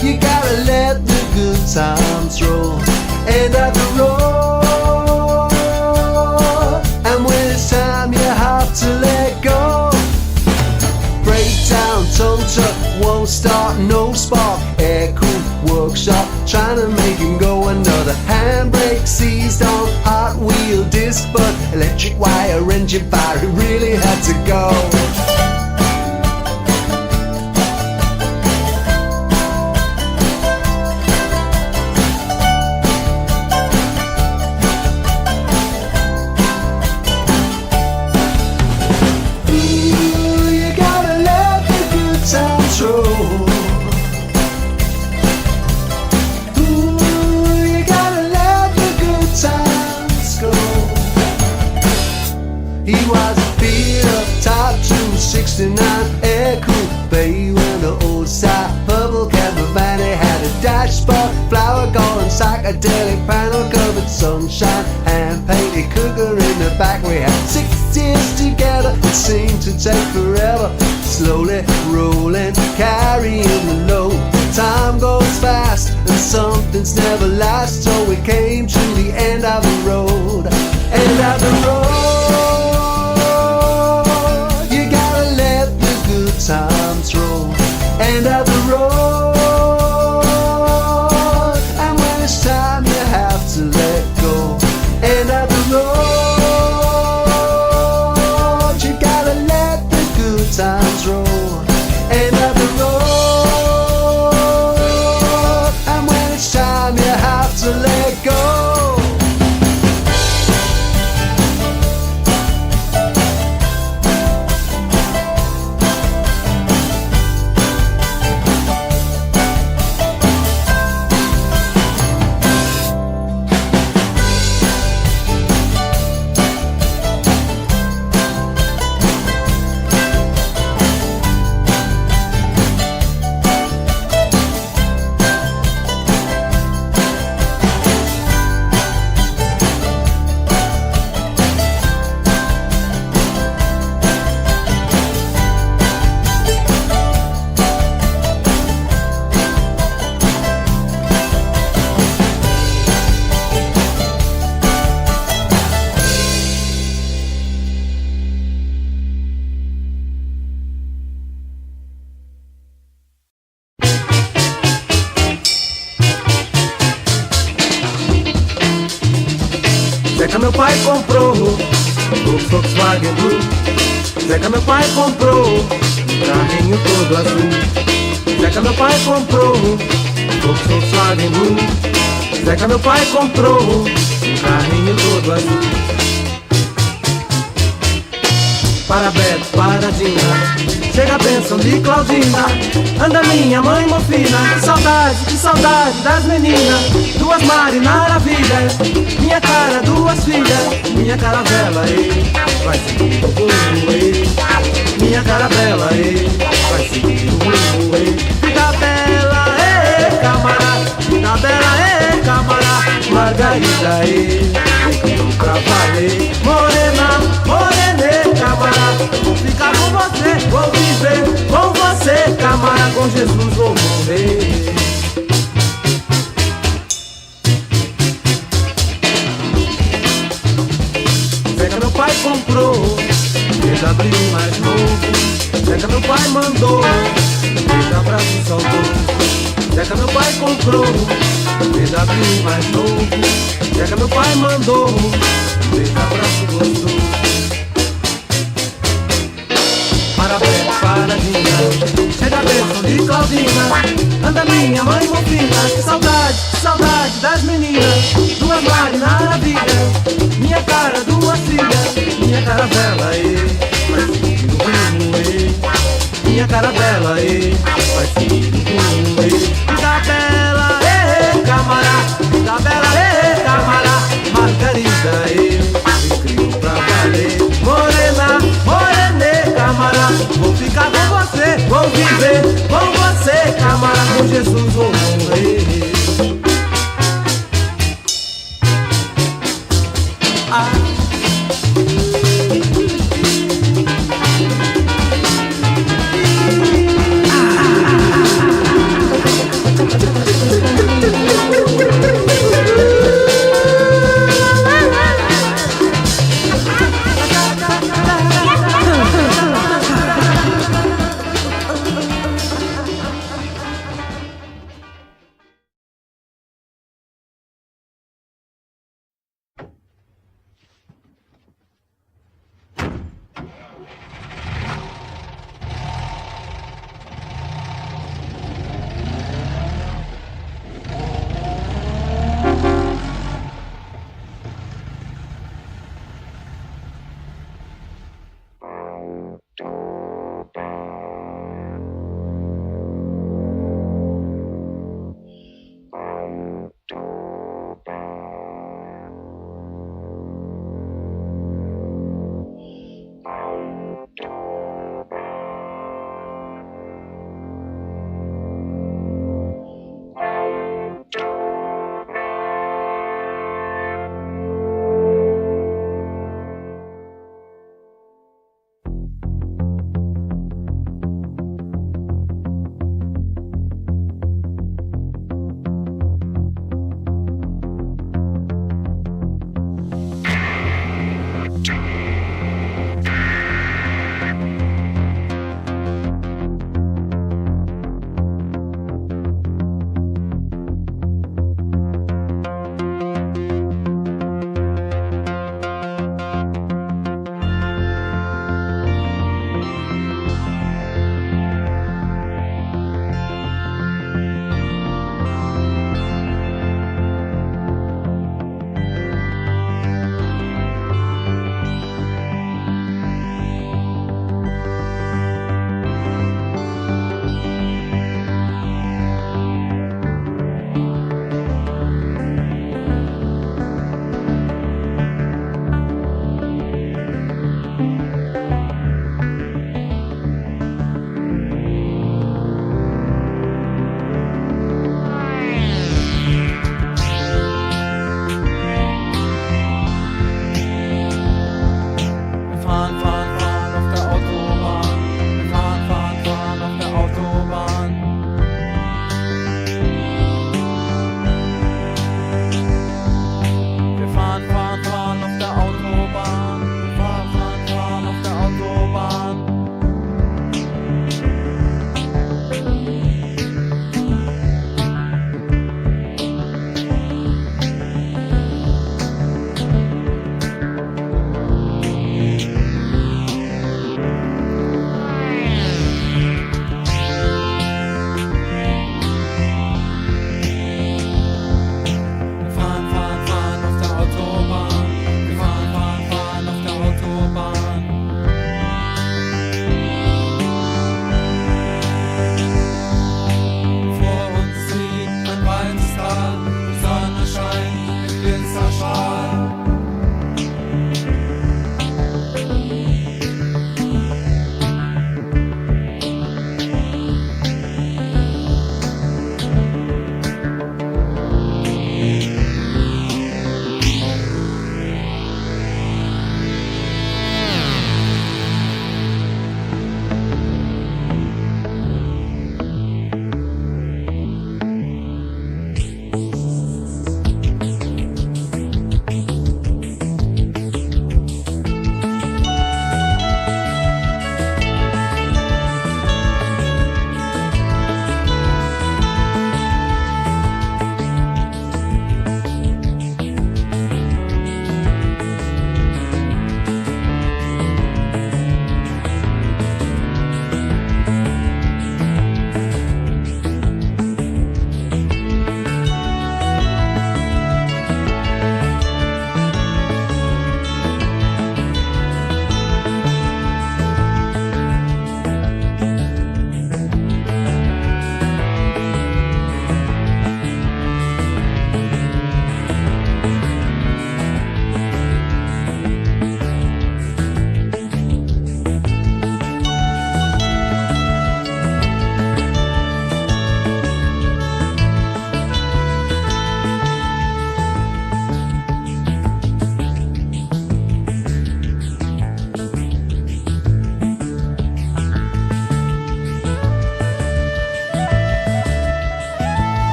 You gotta let the good times roll. End of the road. And when it's time, you have to let go. Breakdown, tongue tuck, won't start, no spark. Air cool workshop, trying to make him go. Another handbrake seized on hot wheel disc, but electric wire engine fire, it really had to go. Air coupe bay with the old style purple Caravan. It had a dashboard, flower garland, psychedelic panel covered sunshine, hand painted cougar in the back. We had 6 years together, it seemed to take forever. Slowly rolling, carrying the load. Time goes fast and some things never last. So we came to the end of the road. End of the road. Times roll, end of the road. And when it's time, you have to let go. End of the road. You gotta let the good times roll. End of the road. And when it's time, you have to let go. Zeca, meu pai comprou o Volkswagen Blue. Zeca, meu pai comprou um carrinho todo azul. Zeca, meu pai comprou o Volkswagen Blue. Zeca, meu pai comprou um carrinho todo azul. Para Beto, para Dina, chega a bênção de Claudina. Anda minha mãe mofina, que saudade das meninas. Duas maravilhas, minha cara, duas filhas. Minha caravela, vai seguir o rumo, minha caravela, vai seguir o rumo, Fica bela, camarada, fica bela, camarada. Margarida, eu pra valer. Morena, morena, camarada, vou ficar com você, vou viver com você, camarada. Com Jesus vou morrer. Zeca, meu pai comprou VW mais novo. Zeca, meu pai mandou abraço saudoso. Zeca, meu pai comprou VW mais novo. Zeca, meu pai mandou abraço gostoso. Parabéns, paradinha, chega a bênção de Claudina. Anda minha mãe mofina, que saudade das meninas. Duas maravilhas, minha cara, duas filhas. Minha caravela, vai seguir o rumo, minha caravela, vai filho do vida bela, camará, vida bela, camará, Margarida, me crio pra valer. Morena, morena, camará, vou ficar com você, vou viver com você, camará, com Jesus vou morrer.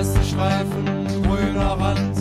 weiße Streifen, grüner Rand.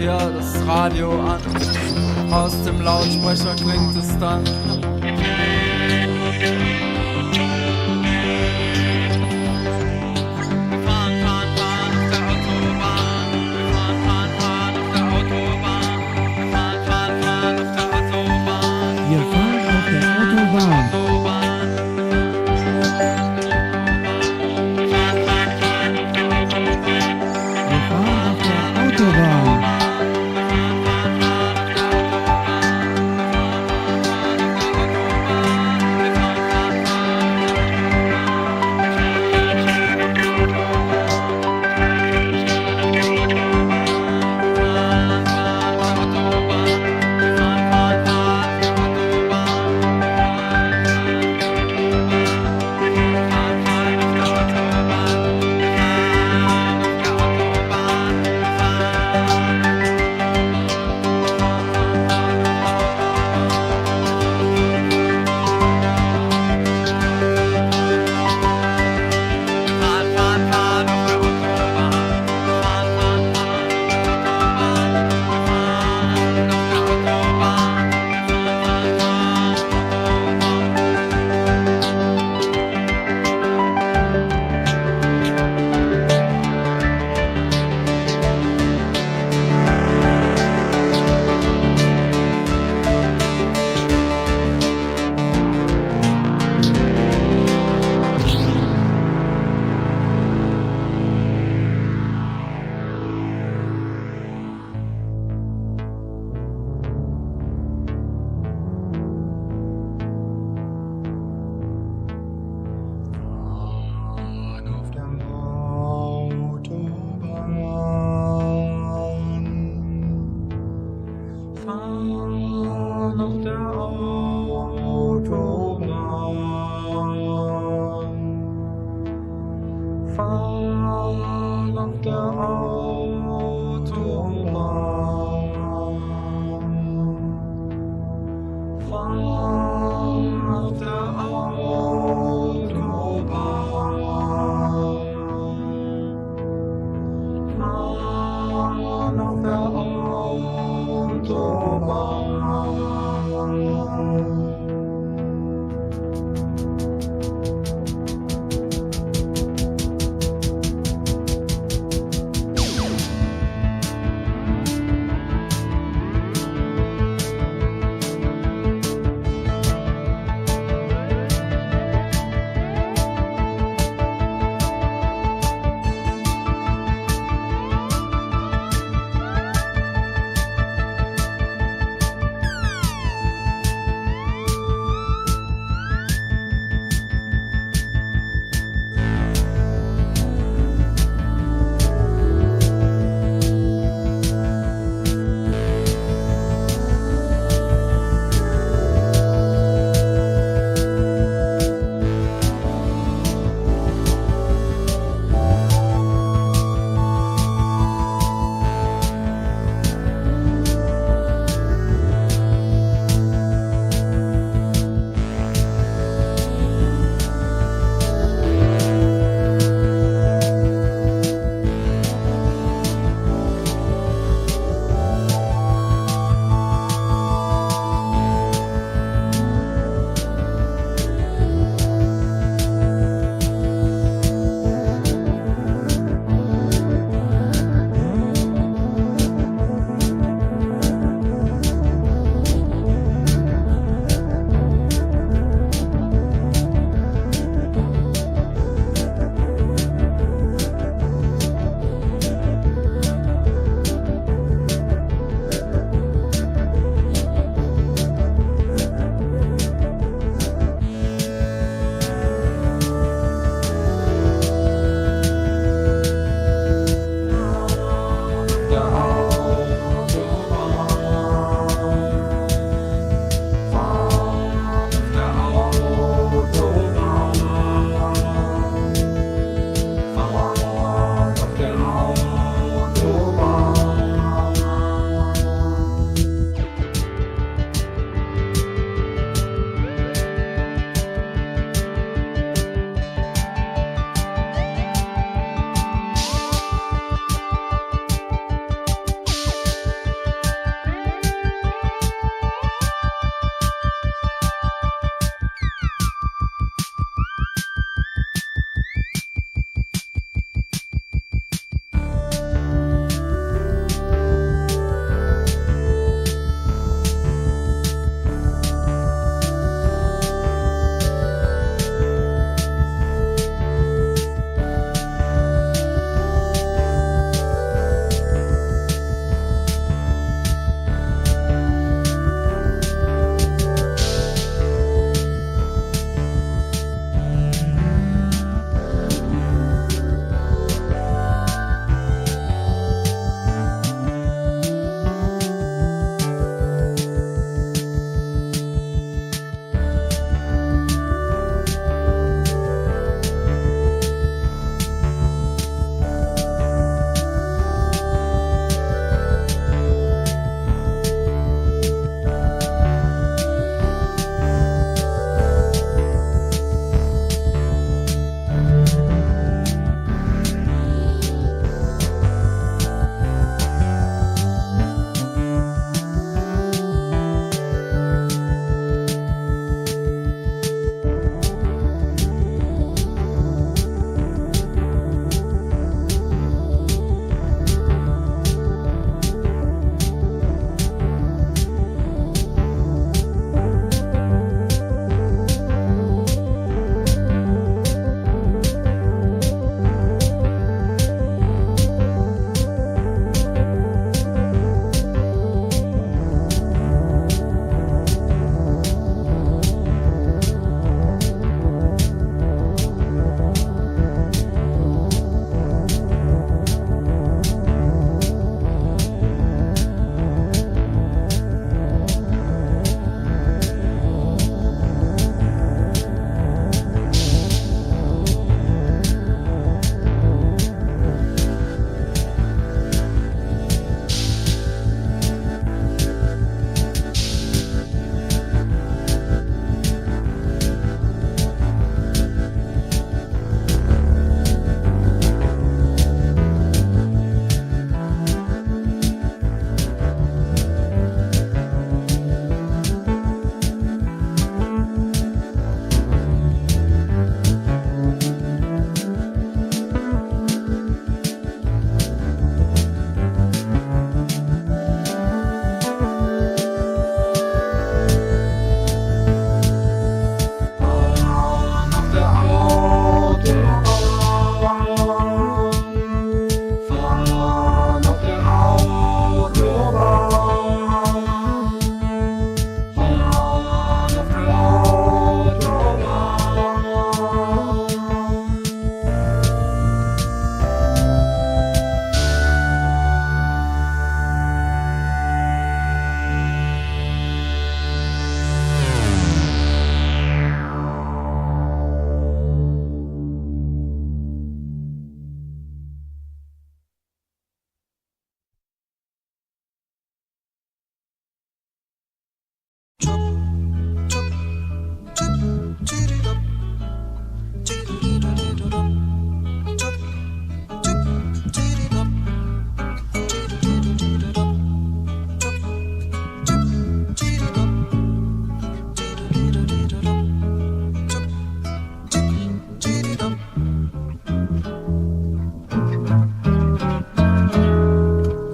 hier das Radio an. Aus dem Lautsprecher klingt es dann.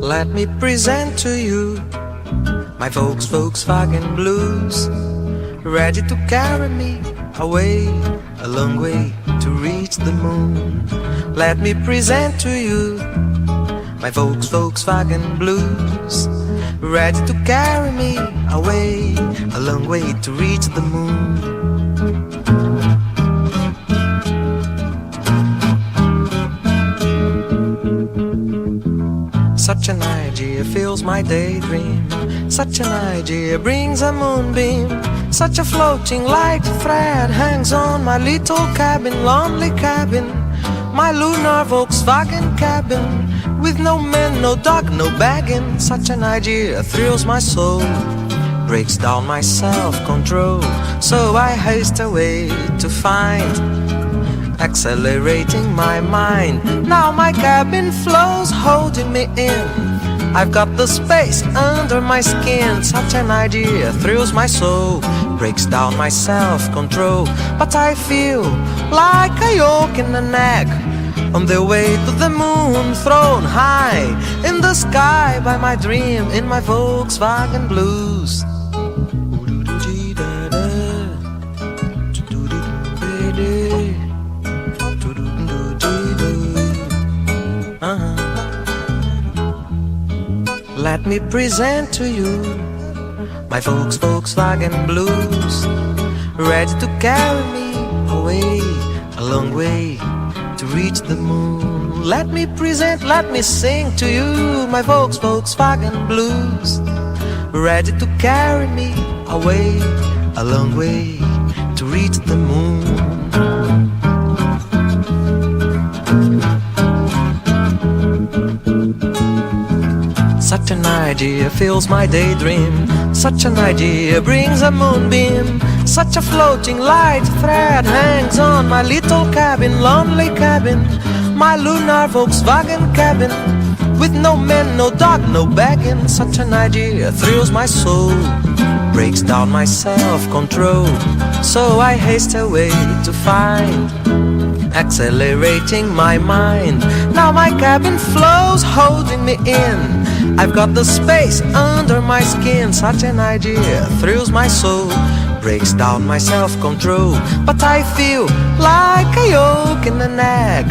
Let me present to you my Volkswagen blues, ready to carry me away, a long way to reach the moon. Let me present to you my Volkswagen blues, ready to carry me away, a long way to reach the moon. Such an idea fills my daydream. Such an idea brings a moonbeam. Such a floating light thread hangs on my little cabin, lonely cabin, my lunar Volkswagen cabin, with no man, no dog, no bagging. Such an idea thrills my soul, breaks down my self-control. So I haste away to find, accelerating my mind. Now my cabin flows, holding me in. I've got the space under my skin. Such an idea thrills my soul, breaks down my self-control. But I feel like a yolk in an egg, on the way to the moon, thrown high in the sky by my dream, in my Volkswagen blues. Let me present to you my Volkswagen blues, ready to carry me away, a long way to reach the moon. Let me present, let me sing to you my Volkswagen blues, ready to carry me away, a long way to reach the moon. Such an idea fills my daydream. Such an idea brings a moonbeam. Such a floating light thread hangs on my little cabin, lonely cabin, my lunar Volkswagen cabin, with no man, no dog, no bagging. Such an idea thrills my soul, breaks down my self-control. So I haste away to find, accelerating my mind. Now my cabin flows, holding me in. I've got the space under my skin. Such an idea thrills my soul, breaks down my self-control. But I feel like a yolk in an egg,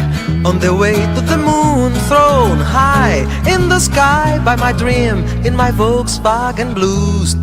on the way to the moon, thrown high in the sky by my dream, in my Volkswagen blues.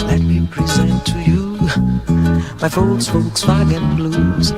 Let me present to you my Volkswagen blues.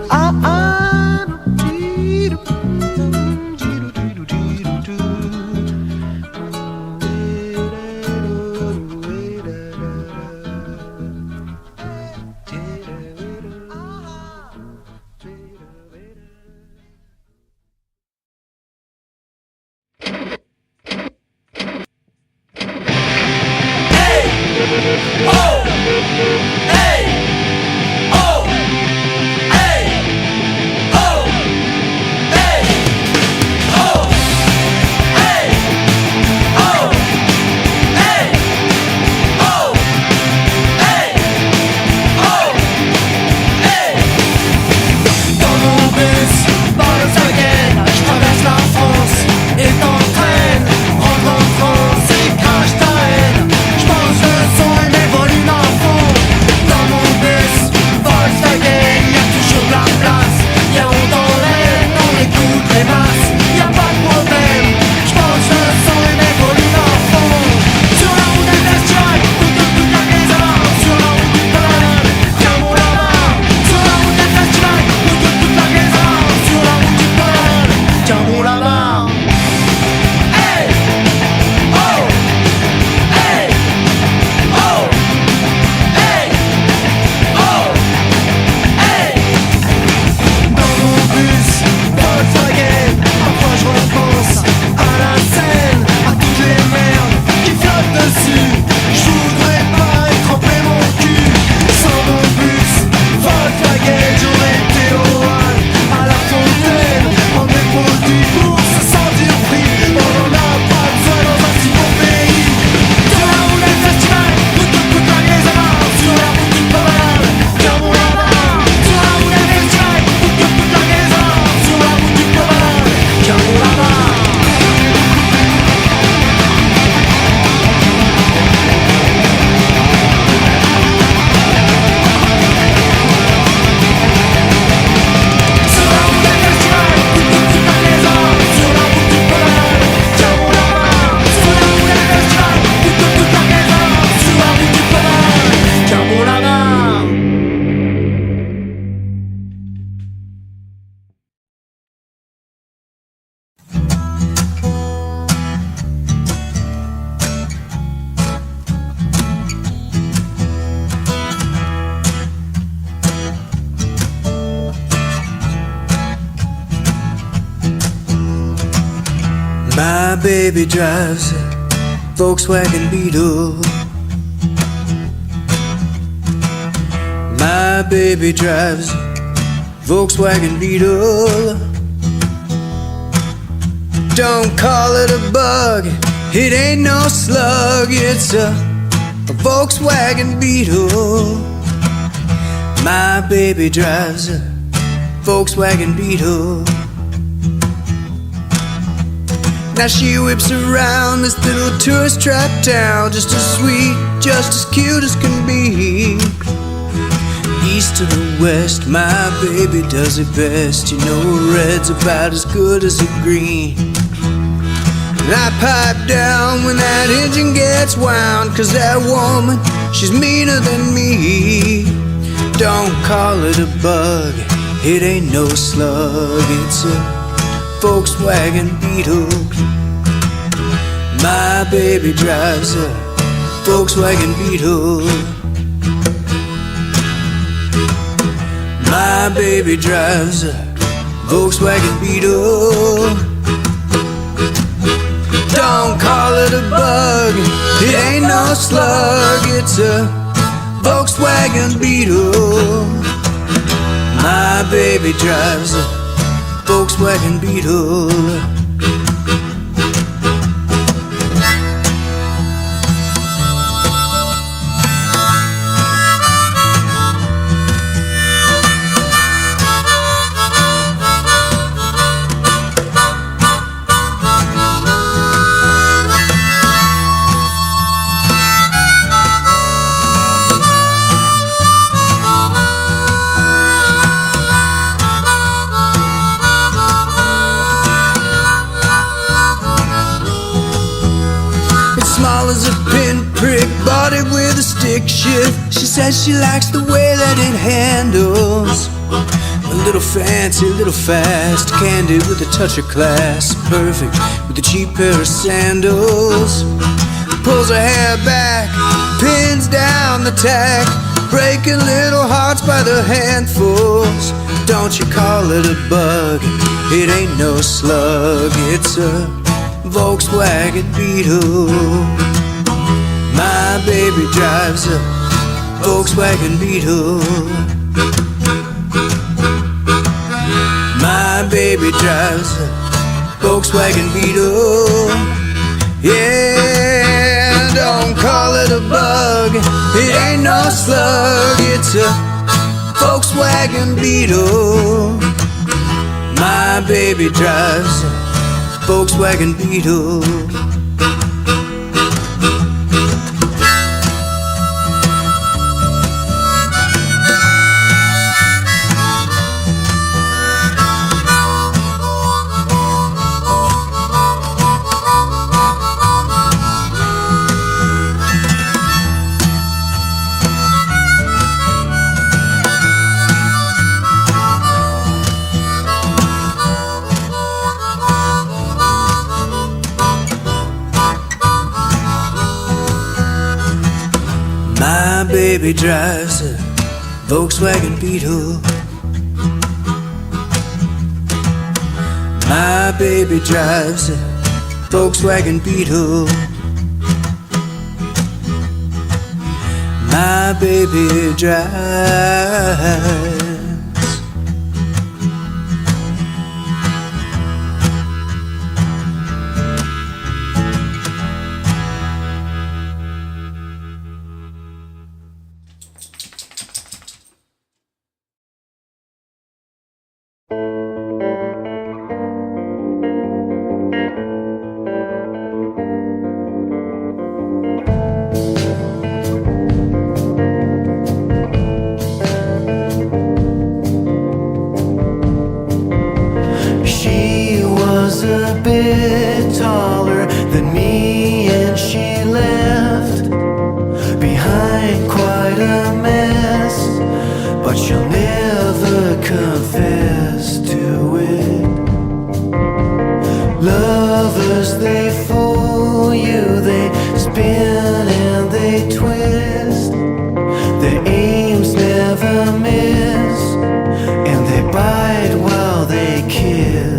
My baby drives a Volkswagen Beetle. My baby drives a Volkswagen Beetle. Don't call it a bug, it ain't no slug, it's a Volkswagen Beetle. My baby drives a Volkswagen Beetle. Now she whips around this little tourist trap town, just as sweet, just as cute as can be. East to the west, my baby does it best. You know a red's about as good as a green. And I pipe down when that engine gets wound, 'cause that woman, she's meaner than me. Don't call it a bug, it ain't no slug, it's a Volkswagen Beetle. My baby drives a Volkswagen Beetle. My baby drives a Volkswagen Beetle. Don't call it a bug, it ain't no slug, it's a Volkswagen Beetle. My baby drives a Volkswagen Beetle. As a pinprick, bought it with a stick shift. She says she likes the way that it handles. A little fancy, a little fast, candid with a touch of class, perfect with a cheap pair of sandals. Pulls her hair back, pins down the tack, breaking little hearts by the handfuls. Don't you call it a bug, it ain't no slug, it's a Volkswagen Beetle. My baby drives a Volkswagen Beetle. My baby drives a Volkswagen Beetle. Yeah, don't call it a bug, it ain't no slug, it's a Volkswagen Beetle. My baby drives a Volkswagen Beetle. My baby drives a Volkswagen Beetle. My baby drives a Volkswagen Beetle. My baby drives. A bit taller than me, and she left behind quite a mess, but she'll never confess to it. Lovers, they fool you, they spin and they twist, their aims never miss, and they bite while they kiss.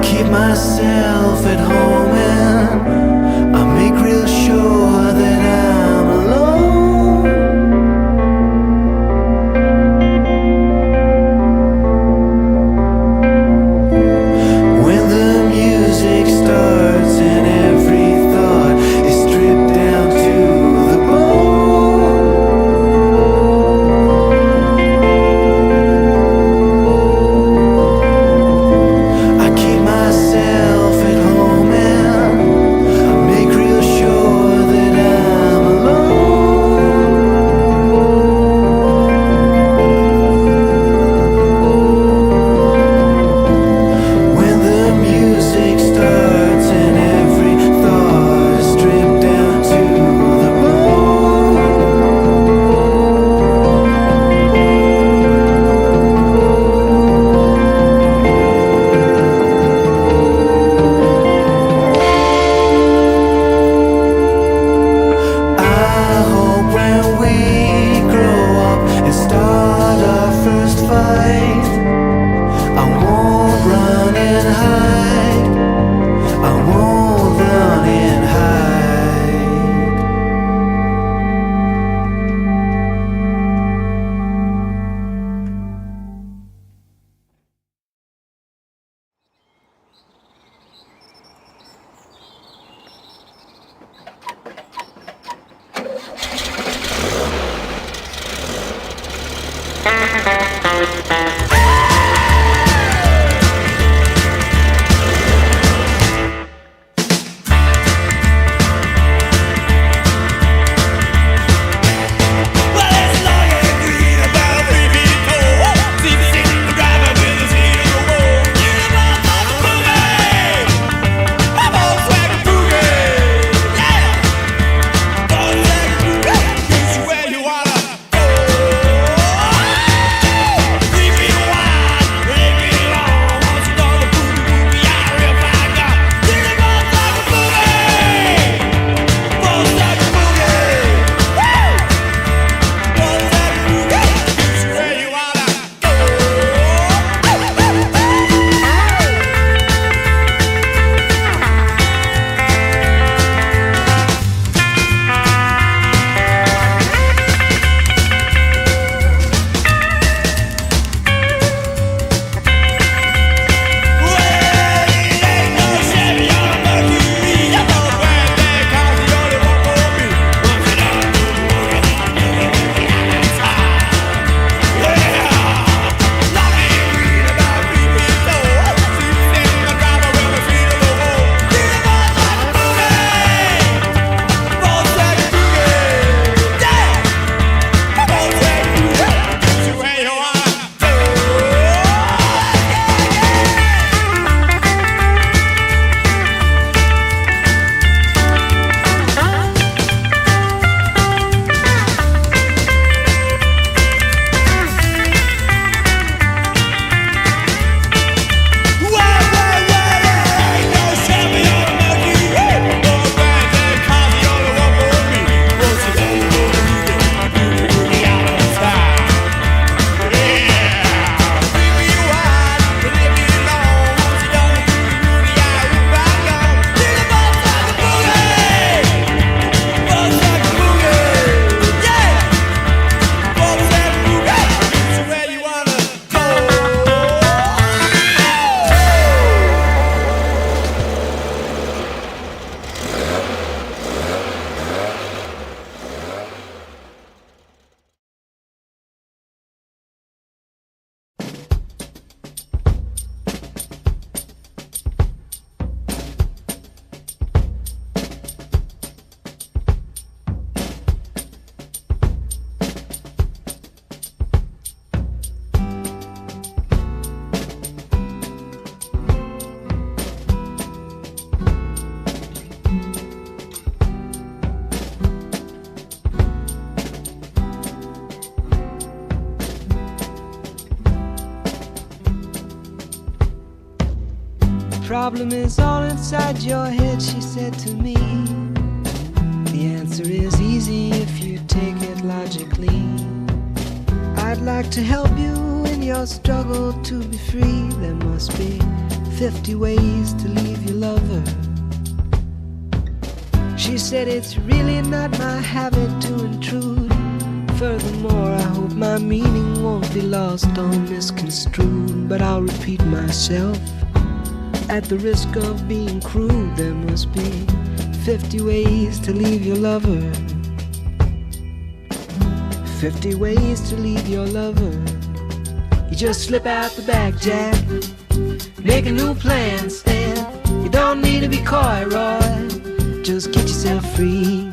keep myself at home and I make real sure that I'm alone. When the music starts and every thought is stripped down to the bone, I keep myself at home and I make real sure that I'm alone. When the music starts and every thought is stripped down to the bone, I hope when we grow up and start our first fight, I won't run and hide. I won't run and hide. problem is all inside your head, she said to me. The answer is easy if you take it logically. I'd like to help you in your struggle to be free. There must be 50 ways to leave your lover. She said it's really not my habit to intrude. Furthermore, I hope my meaning won't be lost or misconstrued. But I'll repeat myself at the risk of being crude. There must be 50 ways to leave your lover. 50 ways to leave your lover. You just slip out the back, Jack. Make a new plan, Stan. You don't need to be coy, Roy. Just get yourself free.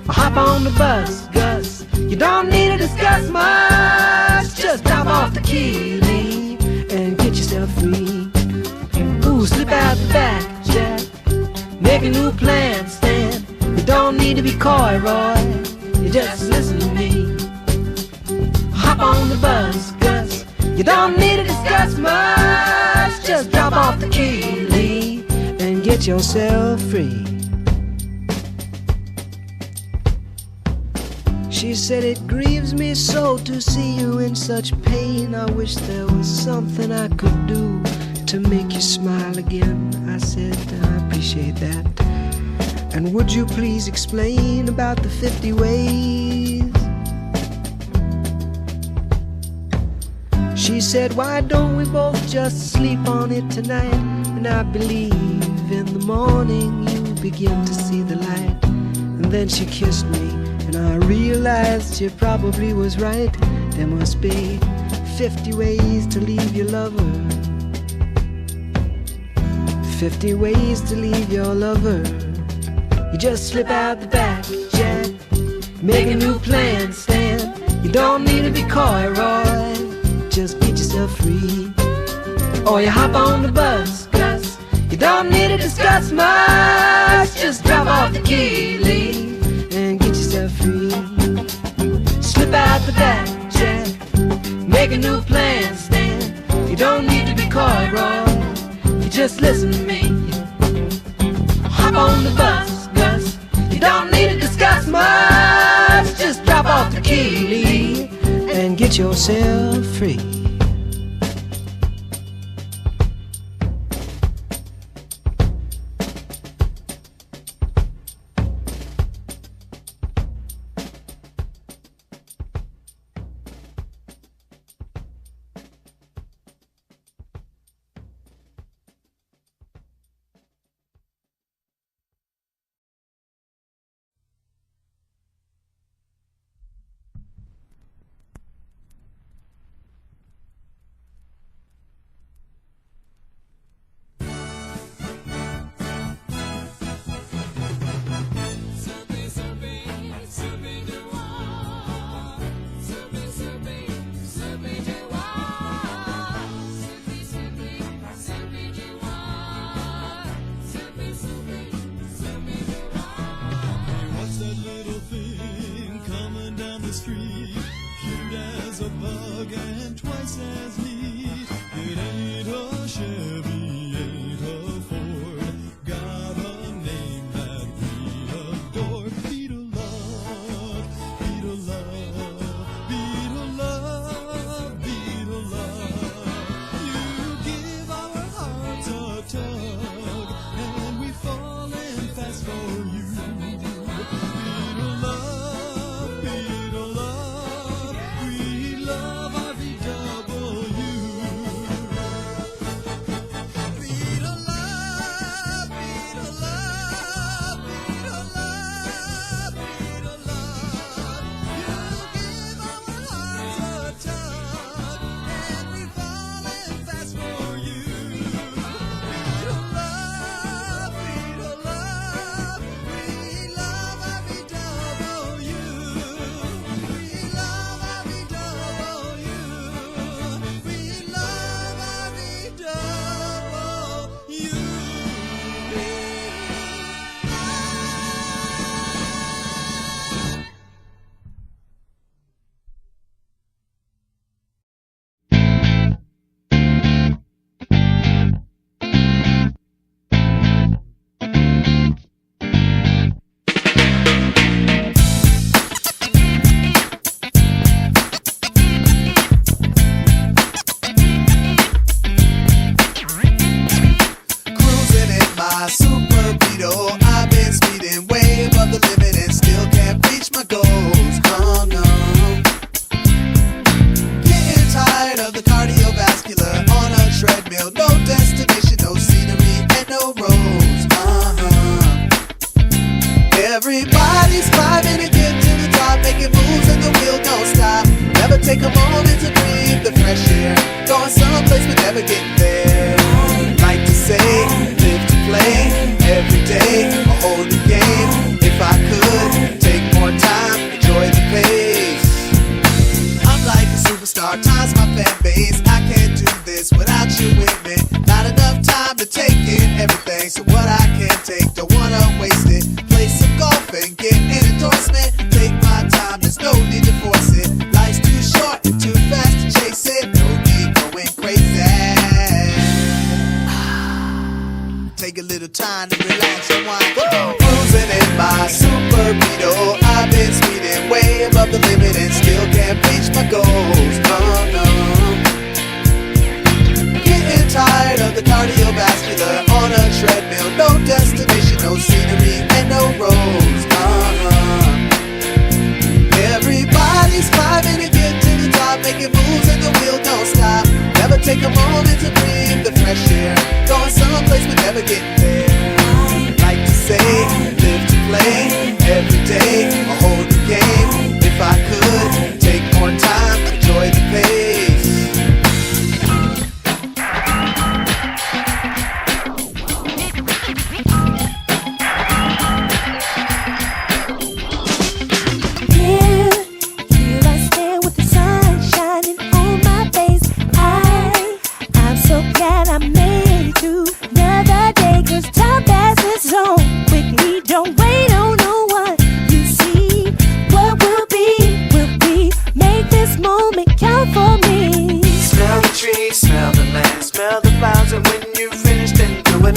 Or hop on the bus, Gus. You don't need to discuss much. Just drop off the key, leave, and get yourself free. Ooh, slip out the back, Jack. Make a new plan, Stan. You don't need to be coy, Roy. You just listen to me. Hop on the bus, Gus. You don't need to discuss much. Just drop off the key, leave, and get yourself free. She said it grieves me so to see you in such pain. I wish there was something I could do to make you smile again. I said I appreciate that. And would you please explain about the 50 ways? She said, why don't we both just sleep on it tonight? And I believe in the morning you begin to see the light. And then she kissed me, and I realized she probably was right. There must be 50 ways to leave your lover. 50 ways to leave your lover. You just slip out the back, Jack. Make a new plan, Stan. You don't need to be coy, Roy. Just get yourself free. Or you hop on the bus, Gus. You don't need to discuss much. Just drop off the key, leave, and get yourself free. Slip out the back, Jack. Make a new plan, Stan. You don't need to be coy, Roy. You just listen to me. Hop on the bus, Gus. You don't need to discuss much. Just drop off the key, leave, and get yourself free. Love, we love our take, don't wanna waste it. Play some golf and get an endorsement. Take my time, there's no need to force it. Life's too short and too fast to chase it. No need going crazy. Take a little time to relax and wind. Cruising in my super Beetle. I've been speeding way above the limit and still can't reach my goals. Oh no. Getting tired of the cardiovascular on a treadmill. No destination, no scenery, and no roads. Everybody's climbing to get to the top, making moves and the wheel don't stop. Never take a moment to breathe the fresh air. Going someplace but never getting there. Like to say, live to play. Every day, a whole new game. If I could, take more time, enjoy the pace.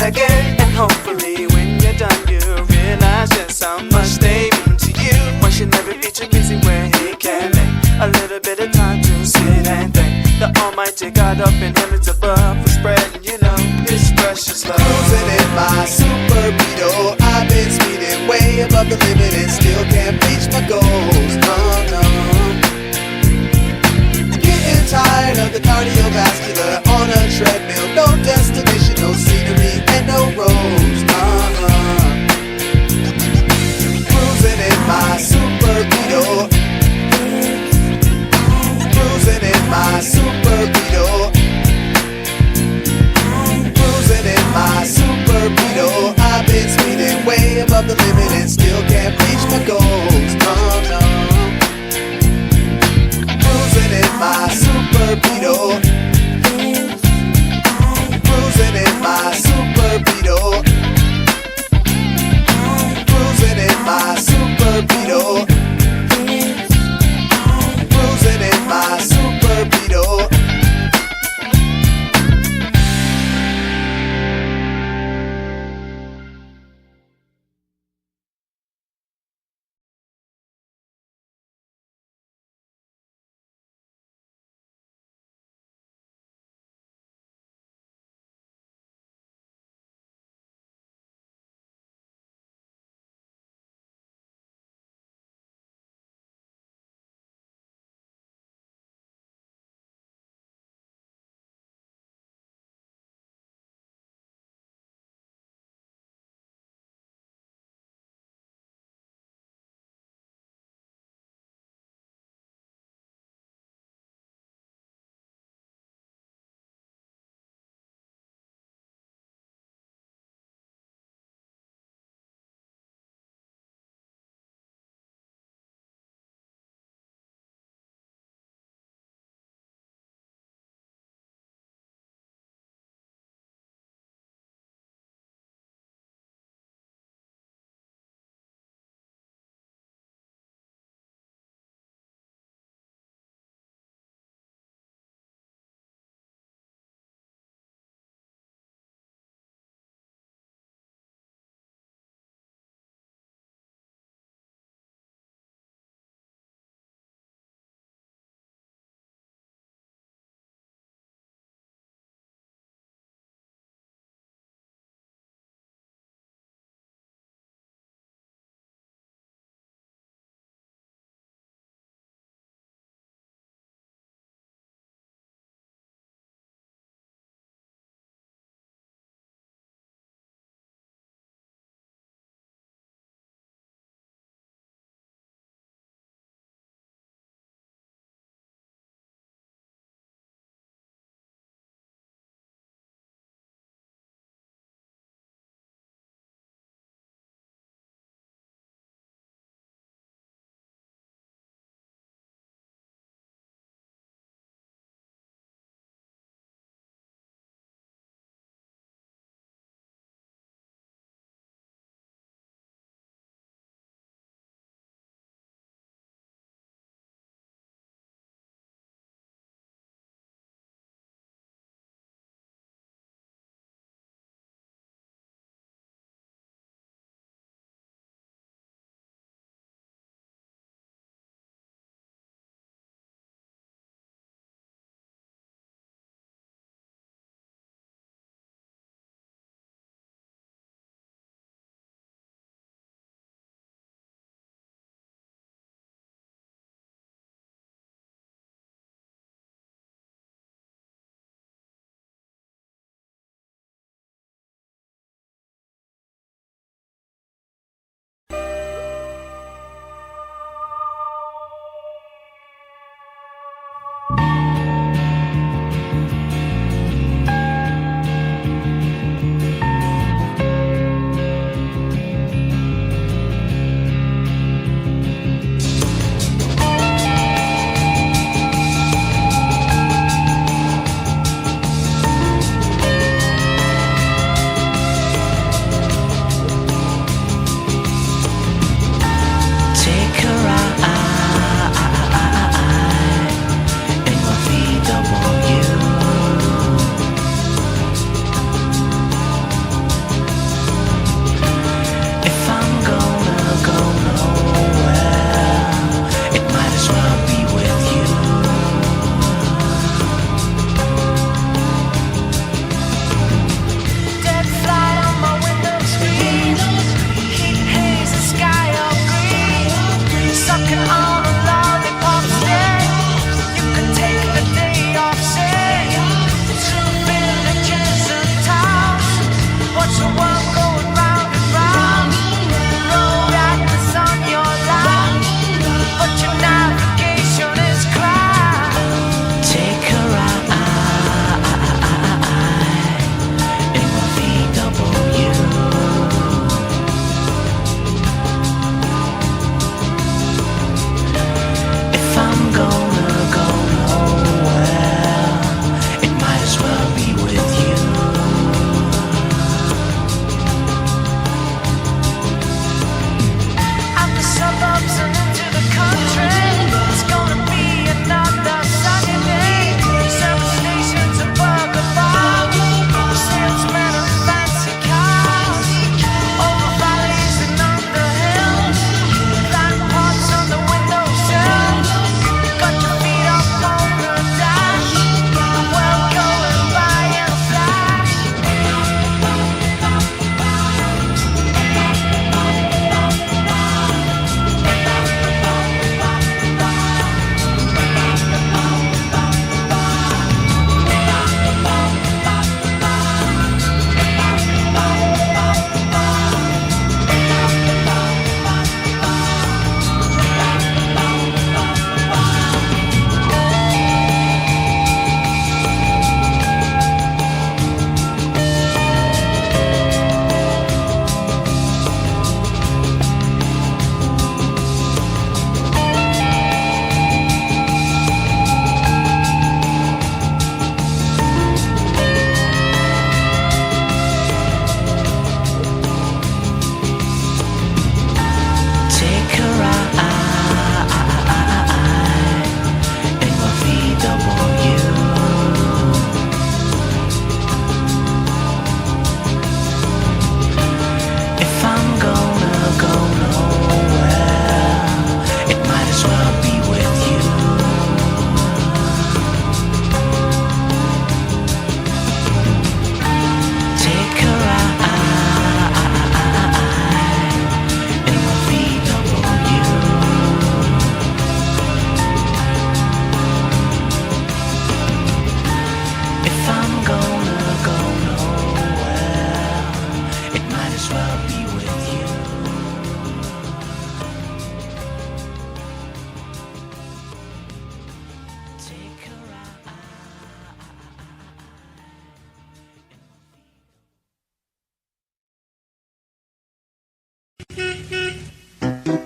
Again, and hopefully when you're done you realize just how much they mean to you. One should never be too busy where he can make a little bit of time to sit and think. The Almighty God up in heavens above for spreading, you know, His precious love. Cruising in my super Beetle. I've been speeding way above the limit and still can't reach my goals. Oh no. Getting tired of the cardiovascular on a treadmill. No destination, no scenery, and no roads. Cruising in my super Beetle. Cruising in my super Beetle. Cruising in my super Beetle. I've been speeding way above the limit and still can't reach my goals. Oh no. Cruising in my super Beetle.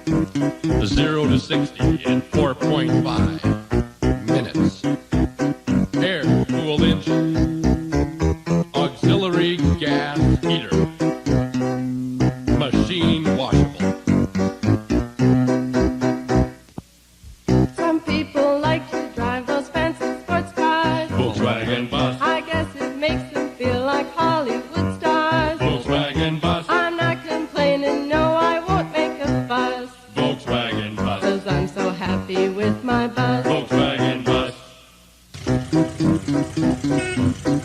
0 to 60 in 4.5 minutes. Air-cooled engine. Auxiliary gas heater. Machine washable. Some people like to drive those fancy sports cars. Volkswagen Bus. I guess it makes them feel like Hollywood stars. Volkswagen Bus. I'm not complaining, no, I won't make a fuss. Volkswagen Bus. 'Cause I'm so happy with my bus. Volkswagen Bus.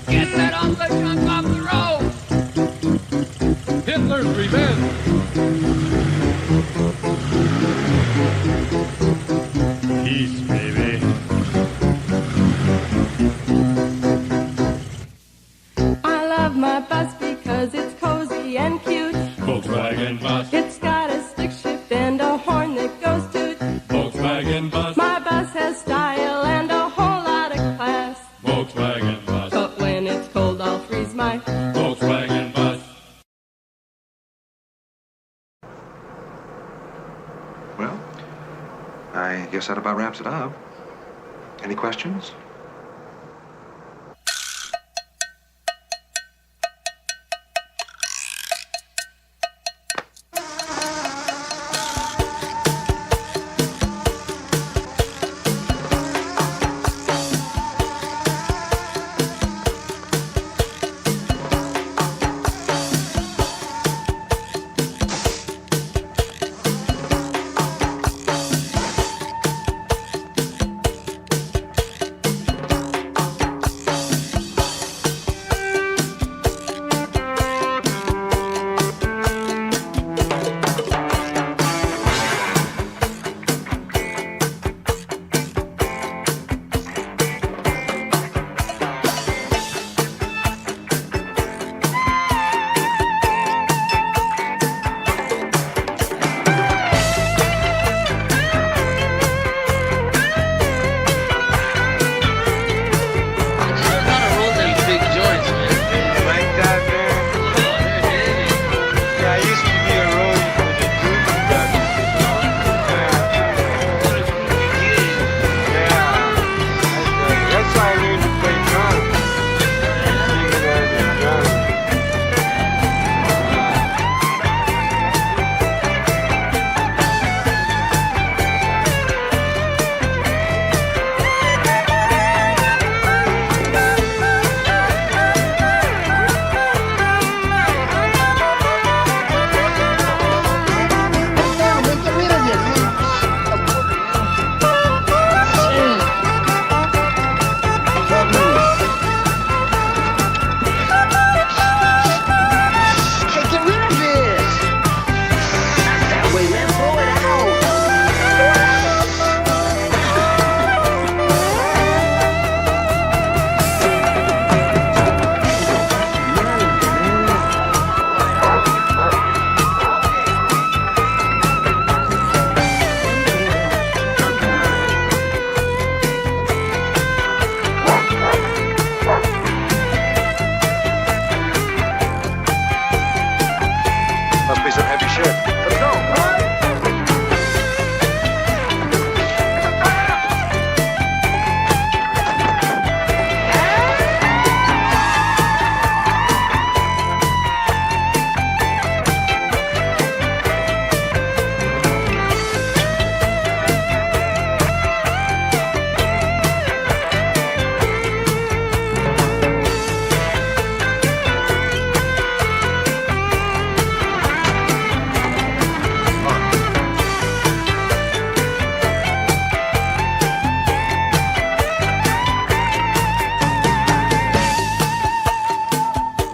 Get that Uncle Junk off the road! Hitler's Revenge. Peace, baby. I love my bus because it's cozy and cute. Volkswagen Bus. It's got a stick shift and a horn that goes toot. Volkswagen Bus. My bus has style and a whole lot of class. Volkswagen Bus. But when it's cold, I'll freeze my Volkswagen Bus. Well, I guess that about wraps it up. Any questions?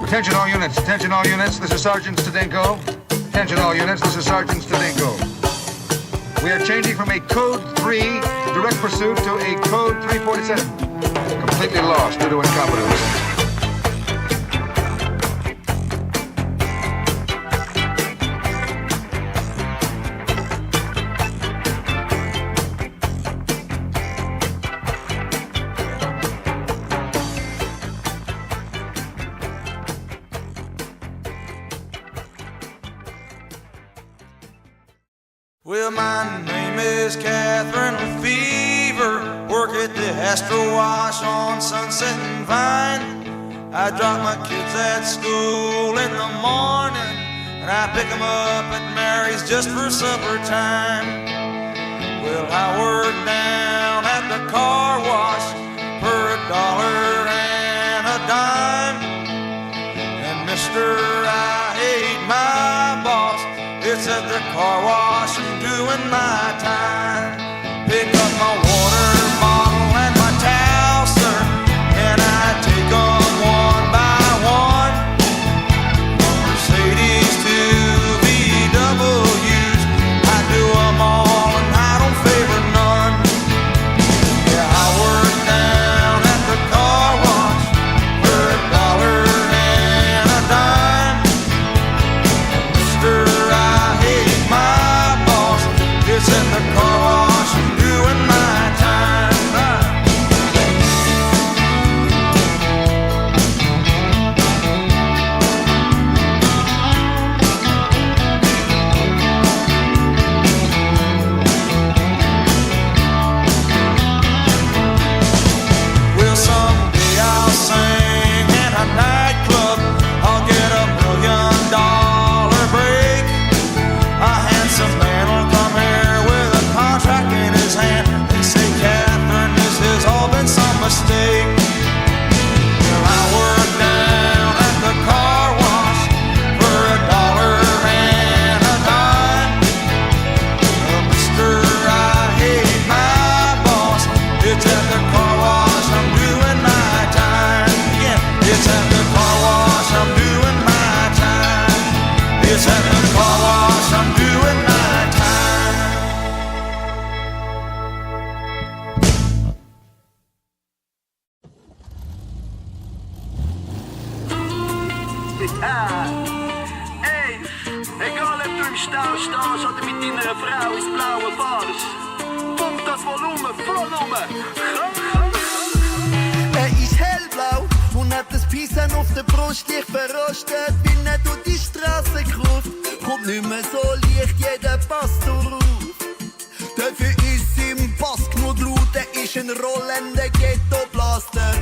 Attention all units, attention all units, this is Sergeant Stadenko. Attention all units, this is Sergeant Stadenko. We are changing from a Code 3 direct pursuit to a Code 347. Completely lost due to incompetence. Well, my name is Catherine Fever. Work at the Astro Wash on Sunset and Vine. I drop my kids at school in the morning, and I pick them up at Mary's just for supper time. Well, I work down at the car wash for $1.10. And mister, I hate my boss. It's at the car wash I'm doing my time. Pick up my water bottle and my towel, sir, and I take them one by one. Mercedes to VWs, I do them all and I don't favor none. Yeah, I work down at the car wash for $1.10. Mister, I hate my boss. It's in the car wash I'm doing my time. Well, someday I'll sing in a nightclub. I'll get $1 million break. A handsome man will come here with a contract in his hand. They say, Catherine, this has all been some mistake. Well, I work down at the car wash for $1.10. Mister, I hate my boss. It's at the car wash I'm doing my time. Yeah, it's at the car wash I'm doing my time. It's at the car wash I'm doing my time. Ey, egal ob du im Stau stehst oder mit deiner Frau ins Blaue fahrst, pump das Volumen voll um. Er ist hellblau und hat das Pissen auf der Brust leicht verrostet, wenn er durch die Straße kruft. Kommt nicht mehr so leicht, jeder passt drauf. Dafür ist ihm Pass genug laut, er ist ein rollender Ghetto-Blaster.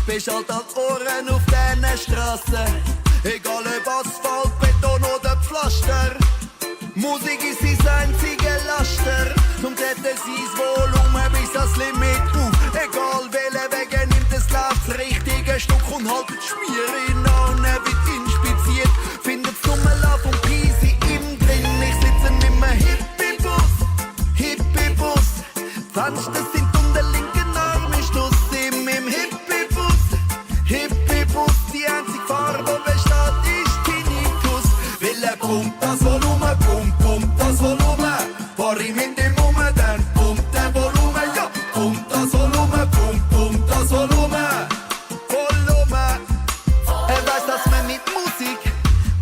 Beschallt an Ohren auf diesen Straßen, egal ob Asphalt, Beton oder Pflaster. Musik ist sein einziger Laster, und hat er sein Volumen bis ans Limit. Egal welcher Weg er nimmt, es läuft das richtige Stück und haltet Schmier in an, er wird inspiziert. Findet's Nummerlauf und Peasy im drin, ich sitze in einem Hippie-Bus, Hippie-Bus. Fenster sind um den linken Arm, ich stoß ihm im Hippie-Bus, Hippie-Bus. Die einzige Farbe, die besteht, ist Tinnitus. Will er pumpt das Volumen, pumpt das Volumen. Fahr ihm in den Mumme, dann pumpt der Volumen, ja. Pumpt das Volumen, pumpt das Volumen. Volumen. Er weiß, dass man mit Musik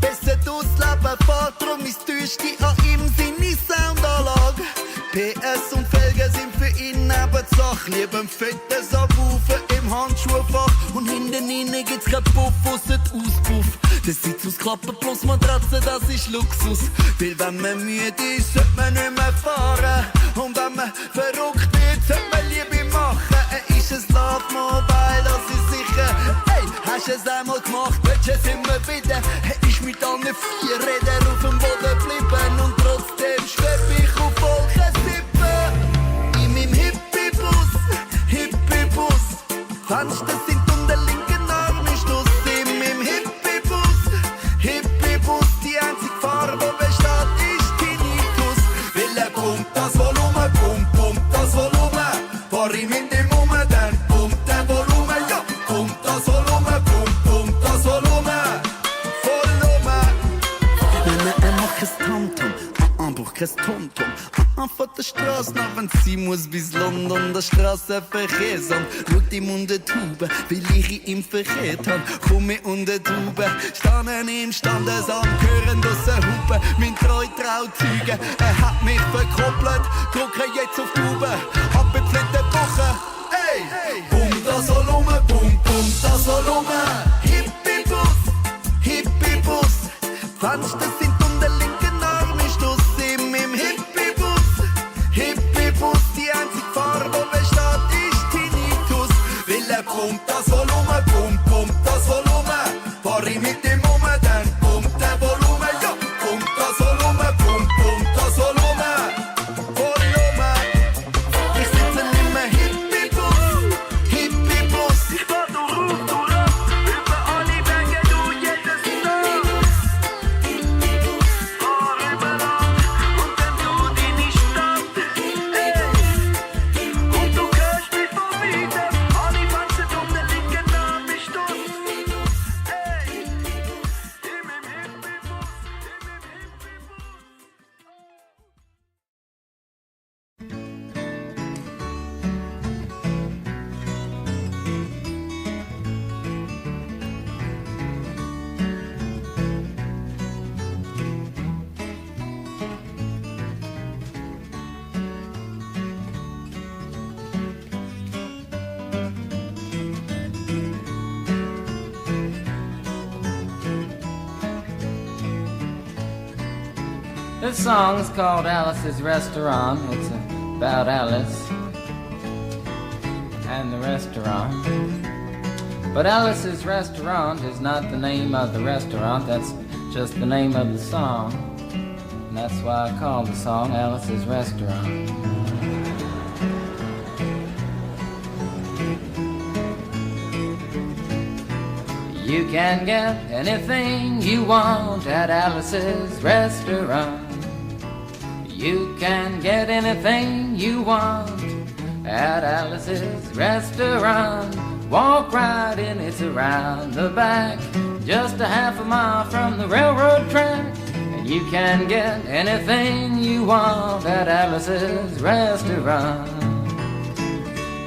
besser durchs Leben fährt, drum ist Tüchti an ihm seine Soundanlage. PS und Felgen sind für ihn Nebensache. Lieber ein fetten Subwoofer im Handschuhfach. Und hinten innen gibt's kein Puff, ausser Auspuff. Der Sitz aus Klappen plus Matratze, das ist Luxus. Weil wenn man müde ist, sollte man nicht mehr fahren. Und wenn man verrückt wird, sollte man Liebe machen. Er ist ein Love Mobile, das ist sicher. Hey, hast du es einmal gemacht, willst du es immer wieder? Er ist mit allen 4 Rädern auf dem Boden geblieben. Und trotzdem schweb ich auf Wolkensippen. In meinem Hippie-Bus, Hippie-Bus. Fenster sind um den linken Arm, ich stoß in meinem Hippie-Bus, Hippie-Bus. Die einzige Farbe, die besteht, ist Tinnitus. Will er pumpt das Volumen, pumpt das Volumen. Fahr ihm in den Mumme, dann pumpt der Volumen, ja. Pumpt das Volumen, pumpt das Volumen. Volumen. Nein, er macht kein Tamtam, braucht kein Tomtom. Von der Straße nach wenn sie muss bis London, der Straßenverkehrsamt schaut ihm unter die Tube, weil ich ihn verkehrt hab. Komm mir unter die Tube, standen im Standesamt, hören aus der Hupe, mein treu Trauzeuge. Er hat mich verkoppelt, drücke jetzt auf die Tube, abgepflegte Woche. Ey, pumpt das Volumen, pumpt das Volumen. Hippie-Bus, Hippie-Bus. Fenster sind um den linken Arm, ich stoß ihm im Hippie-Bus, kommt das Volumen, kommt das Volumen. Fahr ich mit dem um, dann kommt der Volumen, ja, kommt das Volumen, kommt das Volumen. Volumen. Ich sitze in einem Hippie-Bus, Hippie-Bus. Ich fahr durch, über alle Wege, durch jedes Dorf. Fahr überall und dann du deine Stadt. Und du hörst mich von wieder, alle Wanzen um den dicken Namen Stoß. This song is called Alice's Restaurant. It's about Alice and the restaurant. But Alice's Restaurant is not the name of the restaurant, that's just the name of the song. And that's why I call the song Alice's Restaurant. You can get anything you want at Alice's Restaurant. You can get anything you want at Alice's Restaurant. Walk right in, it's around the back, just a half a mile from the railroad track. And you can get anything you want at Alice's Restaurant.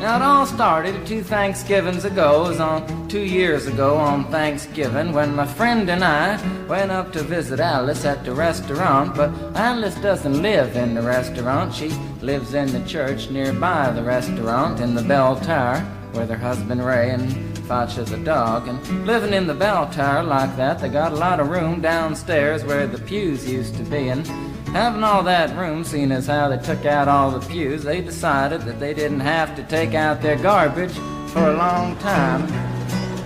Now it all started 2 Thanksgivings ago. It was on 2 years ago on Thanksgiving when my friend and I went up to visit Alice at the restaurant. But Alice doesn't live in the restaurant. She lives in the church nearby the restaurant in the bell tower with her husband Ray and Facha's a dog. And living in the bell tower like that, they got a lot of room downstairs where the pews used to be. And having all that room, seeing as how they took out all the pews, they decided that they didn't have to take out their garbage for a long time.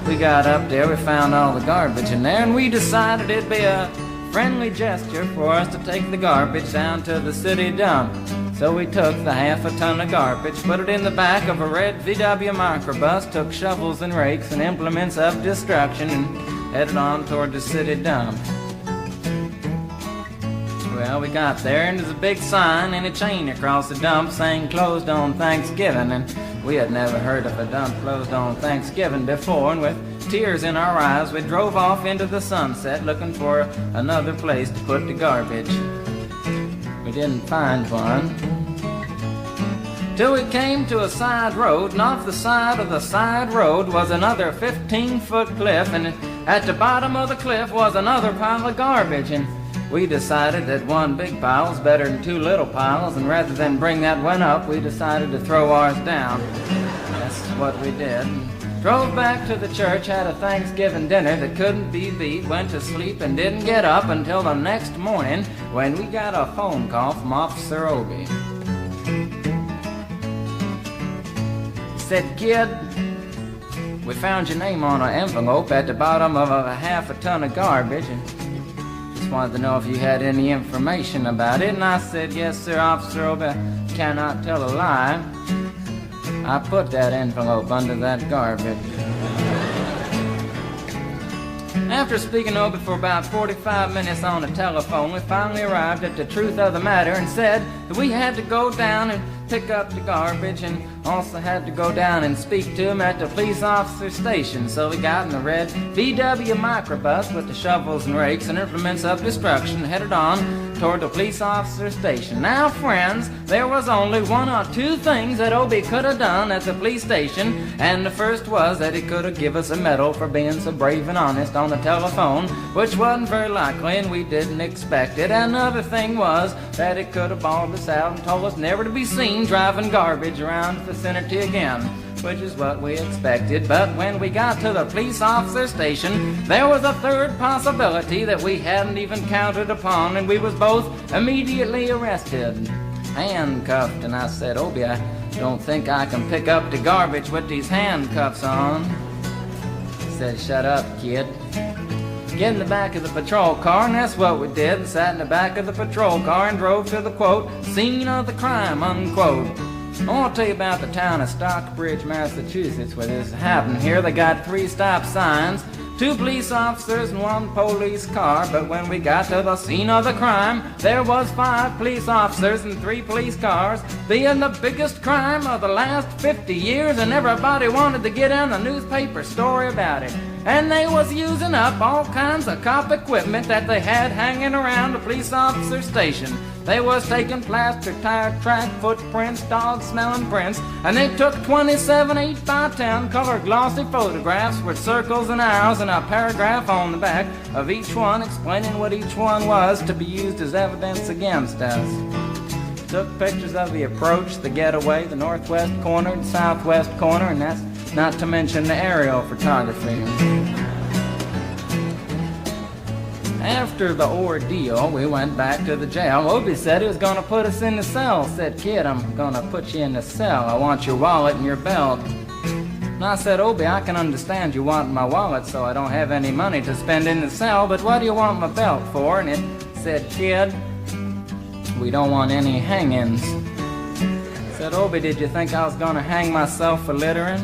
We got up there, we found all the garbage in there, and we decided it'd be a friendly gesture for us to take the garbage down to the city dump. So we took the half a ton of garbage, put it in the back of a red VW Microbus, took shovels and rakes and implements of destruction, and headed on toward the city dump. Well, we got there, and there's a big sign and a chain across the dump saying closed on Thanksgiving, and we had never heard of a dump closed on Thanksgiving before, and with tears in our eyes, we drove off into the sunset looking for another place to put the garbage. We didn't find one till we came to a side road, and off the side of the side road was another 15-foot cliff, and at the bottom of the cliff was another pile of garbage, and we decided that one big pile was better than 2 little piles, and rather than bring that one up, we decided to throw ours down. That's what we did. Drove back to the church, had a Thanksgiving dinner that couldn't be beat, went to sleep and didn't get up until the next morning when we got a phone call from Officer Obie. He said, "Kid, we found your name on an envelope at the bottom of a half a ton of garbage, and just wanted to know if you had any information about it." And I said, "Yes, sir, Officer Obie, cannot tell a lie. I put that envelope under that garbage." After speaking to Obie for about 45 minutes on the telephone, we finally arrived at the truth of the matter and said that we had to go down and pick up the garbage and also had to go down and speak to him at the police officer station. So we got in the red VW Microbus with the shovels and rakes and implements of destruction, headed on toward the police officer station. Now, friends, there was only 1 or 2 things that Obie could have done at the police station, and the first was that he could have given us a medal for being so brave and honest on the telephone, which wasn't very likely and we didn't expect it. Another thing was that he could have bawled us out and told us never to be seen driving garbage around the vicinity again, which is what we expected. But when we got to the police officer station, there was a third possibility that we hadn't even counted upon, and we was both immediately arrested, handcuffed. And I said, "Obie, I Don't think I can pick up the garbage with these handcuffs on. I said, shut up, kid. Get in the back of the patrol car, and that's what we did. Sat in the back of the patrol car and drove to the, quote, scene of the crime, unquote. I want to tell you about the town of Stockbridge, Massachusetts, where this happened. Here they got 3 stop signs, 2 police officers and 1 police car. But when we got to the scene of the crime, there was 5 police officers and 3 police cars, being the biggest crime of the last 50 years, and everybody wanted to get in a newspaper story about it. And they was using up all kinds of cop equipment that they had hanging around the police officer station. They was taking plastic tire track footprints, dog-smelling prints, and they took 27 8x10 color glossy photographs with circles and arrows and a paragraph on the back of each one explaining what each one was to be used as evidence against us. Took pictures of the approach, the getaway, the northwest corner, the southwest corner, and that's not to mention the aerial photography. After the ordeal, we went back to the jail. Obie said he was going to put us in the cell. Said, kid, I'm going to put you in the cell. I want your wallet and your belt. And I said, Obie, I can understand you want my wallet so I don't have any money to spend in the cell, but what do you want my belt for? And it said, kid, we don't want any hangings. Said, Obie, did you think I was going to hang myself for littering?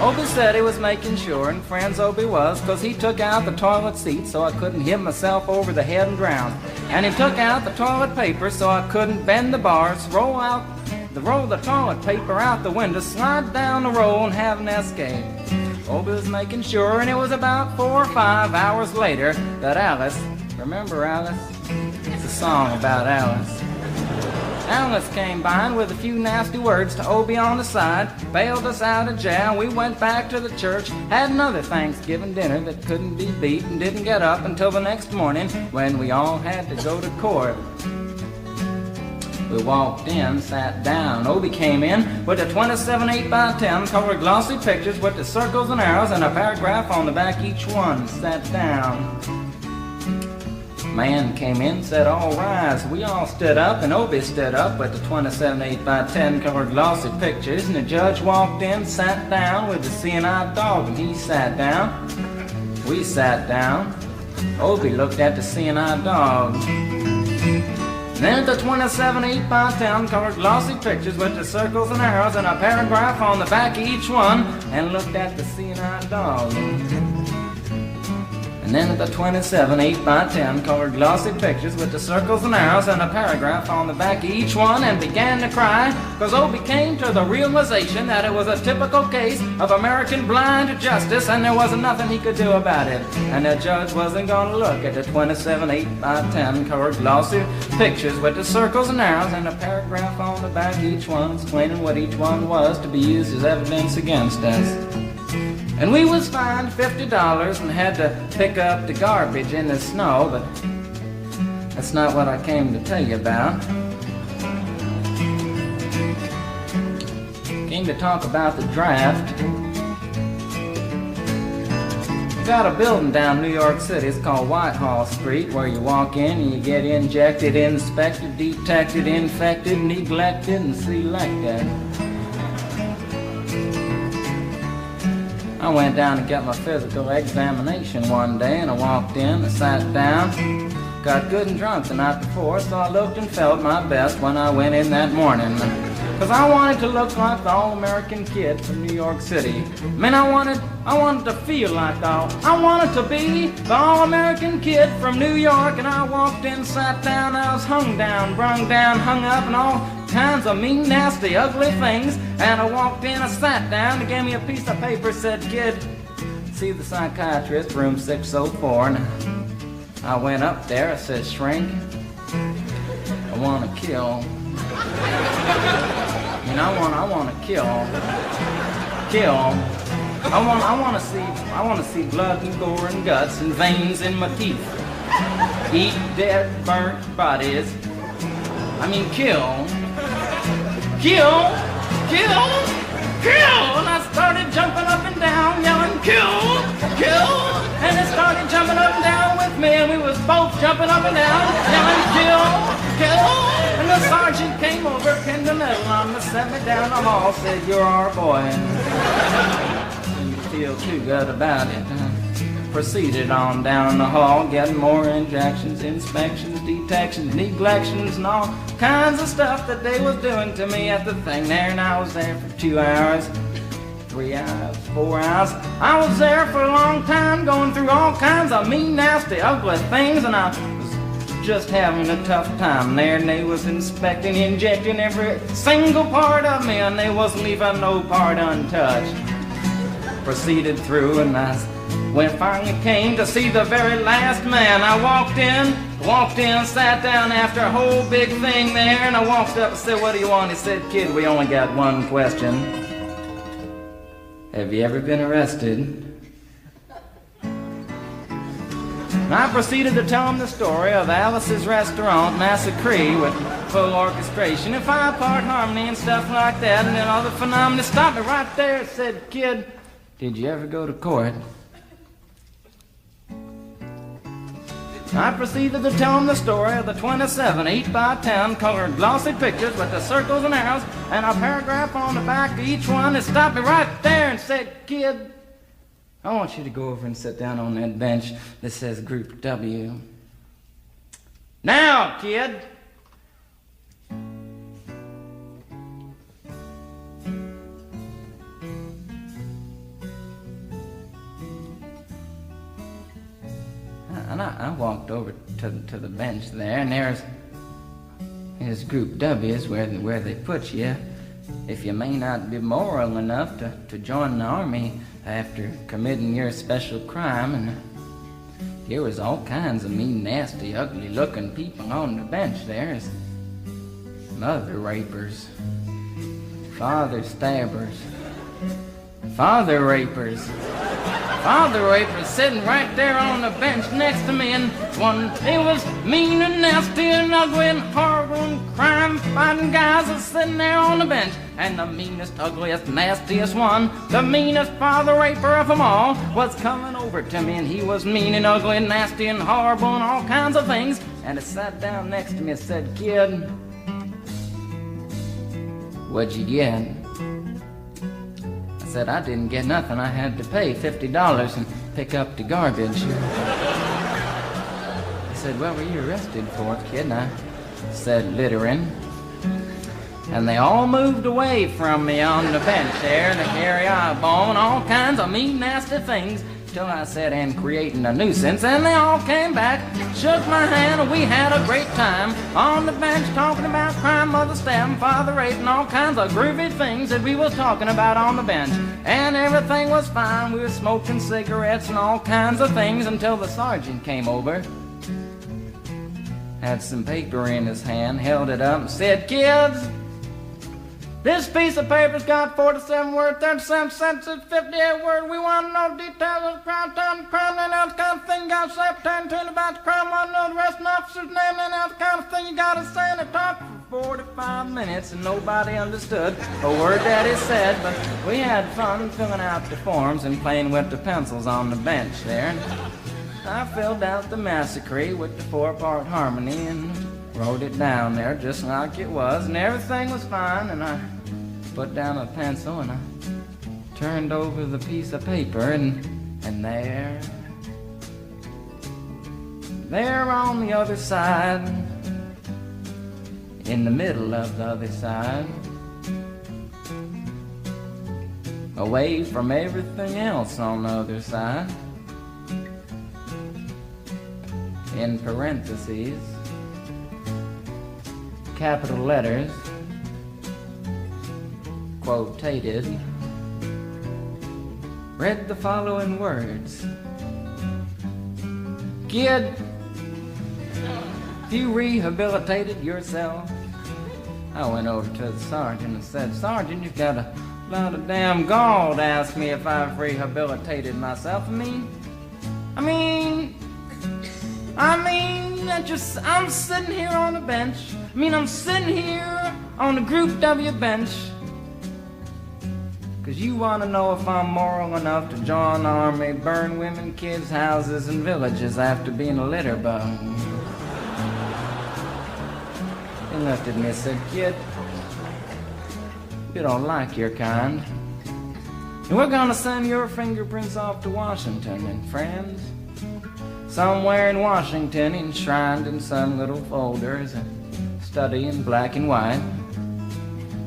Obie said he was making sure, and friends Obie was, because he took out the toilet seat so I couldn't hit myself over the head and drown. And he took out the toilet paper so I couldn't bend the bars, roll the toilet paper out the window, slide down the roll, and have an escape. Obie was making sure, and it was about 4 or 5 hours later that Alice, remember Alice? It's a song about Alice. Alice came by and with a few nasty words to Obie on the side, bailed us out of jail. We went back to the church, had another Thanksgiving dinner that couldn't be beat, and didn't get up until the next morning when we all had to go to court. We walked in, sat down. Obie came in with the 27 8x10 colored glossy pictures with the circles and arrows and a paragraph on the back each one. Sat down. Man came in, said, all rise. We all stood up, and Obie stood up with the 27 8x10 colored glossy pictures, and the judge walked in, sat down with the seeing-eyed dog, and he sat down. We sat down. Obie looked at the seeing-eyed dog. And then the 27 8x10 colored glossy pictures with the circles and arrows and a paragraph on the back of each one, and looked at the seeing-eyed dog. And then the 27 8x10 colored glossy pictures with the circles and arrows and a paragraph on the back of each one, and began to cry, because Obie came to the realization that it was a typical case of American blind justice, and there wasn't nothing he could do about it. And the judge wasn't going to look at the 27 8x10 colored glossy pictures with the circles and arrows and a paragraph on the back of each one explaining what each one was to be used as evidence against us. And we was fined $50 and had to pick up the garbage in the snow, but that's not what I came to tell you about. Came to talk about the draft. We got a building down New York City. It's called Whitehall Street, where you walk in and you get injected, inspected, detected, infected, neglected, and selected. I went down to get my physical examination one day, and I walked in, I sat down, got good and drunk the night before, so I looked and felt my best when I went in that morning. Because I wanted to look like the all-American kid from New York City. I mean, I wanted to feel like I wanted to be the all-American kid from New York, and I walked in, sat down, I was hung down, brung down, hung up, and all kinds of mean, nasty, ugly things. And I walked in, I sat down, they gave me a piece of paper, said, kid, see the psychiatrist, room 604. And I went up there, I said, shrink, I want to kill. And I want to kill. I want to see blood and gore and guts and veins in my teeth. Eat dead, burnt bodies. I mean, kill. Kill! Kill! Kill! And I started jumping up and down, yelling, kill! Kill! And it started jumping up and down with me, and we was both jumping up and down, yelling, kill! Kill! And the sergeant came over, pinned a medal on me, set me down the hall, said, "You're our boy." And didn't feel too good about it. Proceeded on down the hall, getting more injections, inspections, detections, neglections, and all kinds of stuff that they was doing to me at the thing there. And I was there for 2 hours, 3 hours, 4 hours. I was there for a long time, going through all kinds of mean, nasty, ugly things, and I was just having a tough time there. And they was inspecting, injecting every single part of me, and they wasn't leaving no part untouched. Proceeded through, and when finally came to see the very last man, I walked in, sat down after a whole big thing there, and I walked up and said, "What do you want?" He said, "Kid, we only got one question. Have you ever been arrested?" And I proceeded to tell him the story of Alice's Restaurant Massacre with full orchestration and 5-part harmony and stuff like that, and then all the phenomena. Stopped me right there and said, "Kid, did you ever go to court?" I proceeded to tell him the story of the 27 8x10 colored glossy pictures with the circles and arrows and a paragraph on the back of each one. It stopped me right there and said, "Kid, I want you to go over and sit down on that bench that says Group W. Now, kid." And I walked over to the bench there, and there's Group W is where they put you if you may not be moral enough to join the army after committing your special crime. And there was all kinds of mean, nasty, ugly-looking people on the bench there. There's mother rapers, father stabbers, father rapers sitting right there on the bench next to me, and it was mean and nasty and ugly and horrible and crime-fighting guys are sitting there on the bench. And the meanest, ugliest, nastiest one, the meanest father raper of them all, was coming over to me, and he was mean and ugly and nasty and horrible and all kinds of things. And he sat down next to me and said, "Kid, what'd you get?" I said, "I didn't get nothing. I had to pay $50 and pick up the garbage." He said, "What were you arrested for, kid?" And I said, "Littering." And they all moved away from me on the bench there to carry eyeball and all kinds of mean, nasty things, till I said, "And creating a nuisance." And they all came back, shook my hand, and we had a great time on the bench talking about crime, mother stabbing, father rape, and all kinds of groovy things that we was talking about on the bench. And everything was fine. We were smoking cigarettes and all kinds of things until the sergeant came over, had some paper in his hand, held it up and said, "Kids, this piece of paper's got 47 words, 37 sentences, 58 words. We want to know details of the crime, time, crime, and that kind of thing. You got to say pertaining about the crime. Want to know the rest of the officer's name and that kind of thing. You got to say." And it talked for 45 minutes, and nobody understood a word that he said. But we had fun filling out the forms and playing with the pencils on the bench there. And I filled out the massacre with the 4-part harmony and wrote it down there just like it was, and everything was fine. And I put down a pencil and I turned over the piece of paper, and there on the other side, in the middle of the other side, away from everything else on the other side, in parentheses, capital letters, quotated, read the following words: "Kid, you rehabilitated yourself." I went over to the sergeant and said, "Sergeant, you've got a lot of damn gall to ask me if I've rehabilitated myself. I'm sitting here on a bench. I'm sitting here on the Group W bench because you want to know if I'm moral enough to join the army, burn women, kids' houses, and villages after being a litter bug." He looked at me and said, "Kid, we don't like your kind. And we're gonna send your fingerprints off to Washington, and friends, somewhere in Washington, enshrined in some little folder is a study in black and white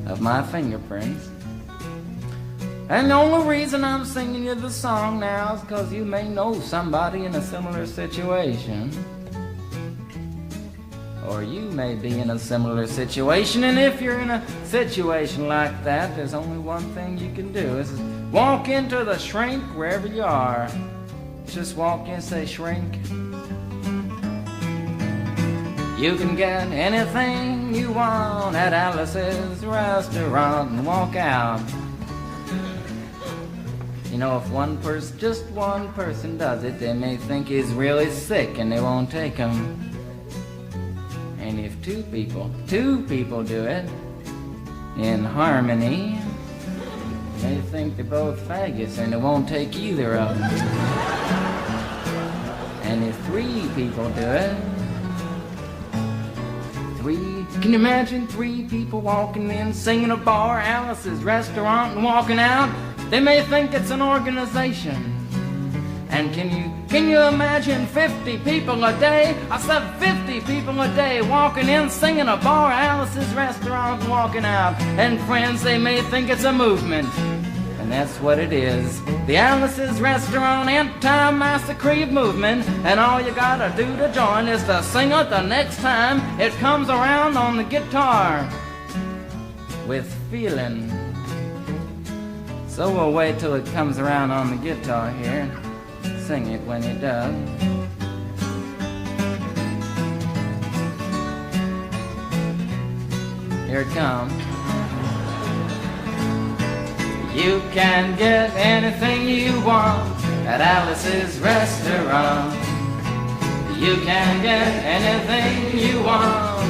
of my fingerprints. And the only reason I'm singing you the song now is because you may know somebody in a similar situation. Or you may be in a similar situation, and if you're in a situation like that, there's only one thing you can do, is walk into the shrink wherever you are. Just walk in and say, 'Shrink, you can get anything you want at Alice's restaurant,' and walk out. You know, if one person, just one person does it, they may think he's really sick and they won't take him. And if two people do it in harmony, they think they're both faggots and they won't take either of them. And if 3 people do it, can you imagine 3 people walking in, singing a bar, Alice's restaurant, and walking out? They may think it's an organization. And can you imagine 50 people a day? I said 50 people a day walking in, singing a bar, Alice's restaurant, and walking out. And friends, they may think it's a movement. And that's what it is. The Alice's Restaurant Anti-Massacre Movement. And all you gotta do to join is to sing it the next time it comes around on the guitar. With feeling. So we'll wait till it comes around on the guitar here. Sing it when it does. Here it comes. You can get anything you want at Alice's Restaurant. You can get anything you want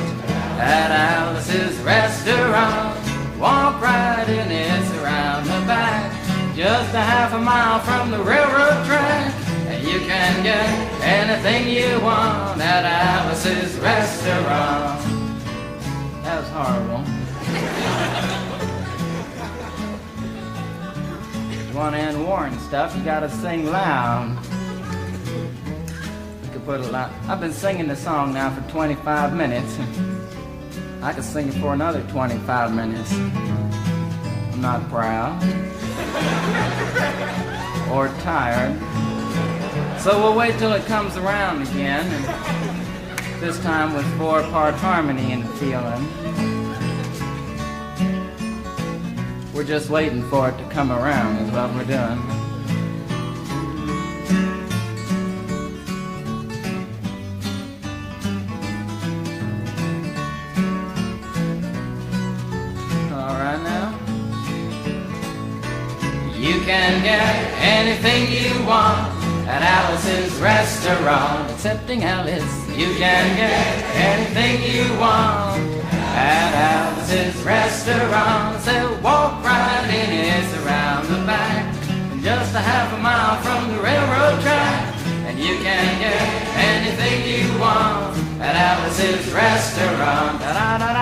at Alice's Restaurant. Walk right in, it's around the back, just a half a mile from the railroad track. And you can get anything you want at Alice's Restaurant. That was horrible. If you want to end war and stuff, you gotta sing loud. You could put a lot. I've been singing the song now for 25 minutes. I could sing it for another 25 minutes. I'm not proud or tired. So we'll wait till it comes around again, and this time with 4-part harmony and feeling. We're just waiting for it to come around is what we're doing. You can get anything you want at Alice's Restaurant. Accepting Alice, you can get anything you want at Alice's Restaurant. So walk right in, it's around the back, just a half a mile from the railroad track. And you can get anything you want at Alice's Restaurant. Da da da da.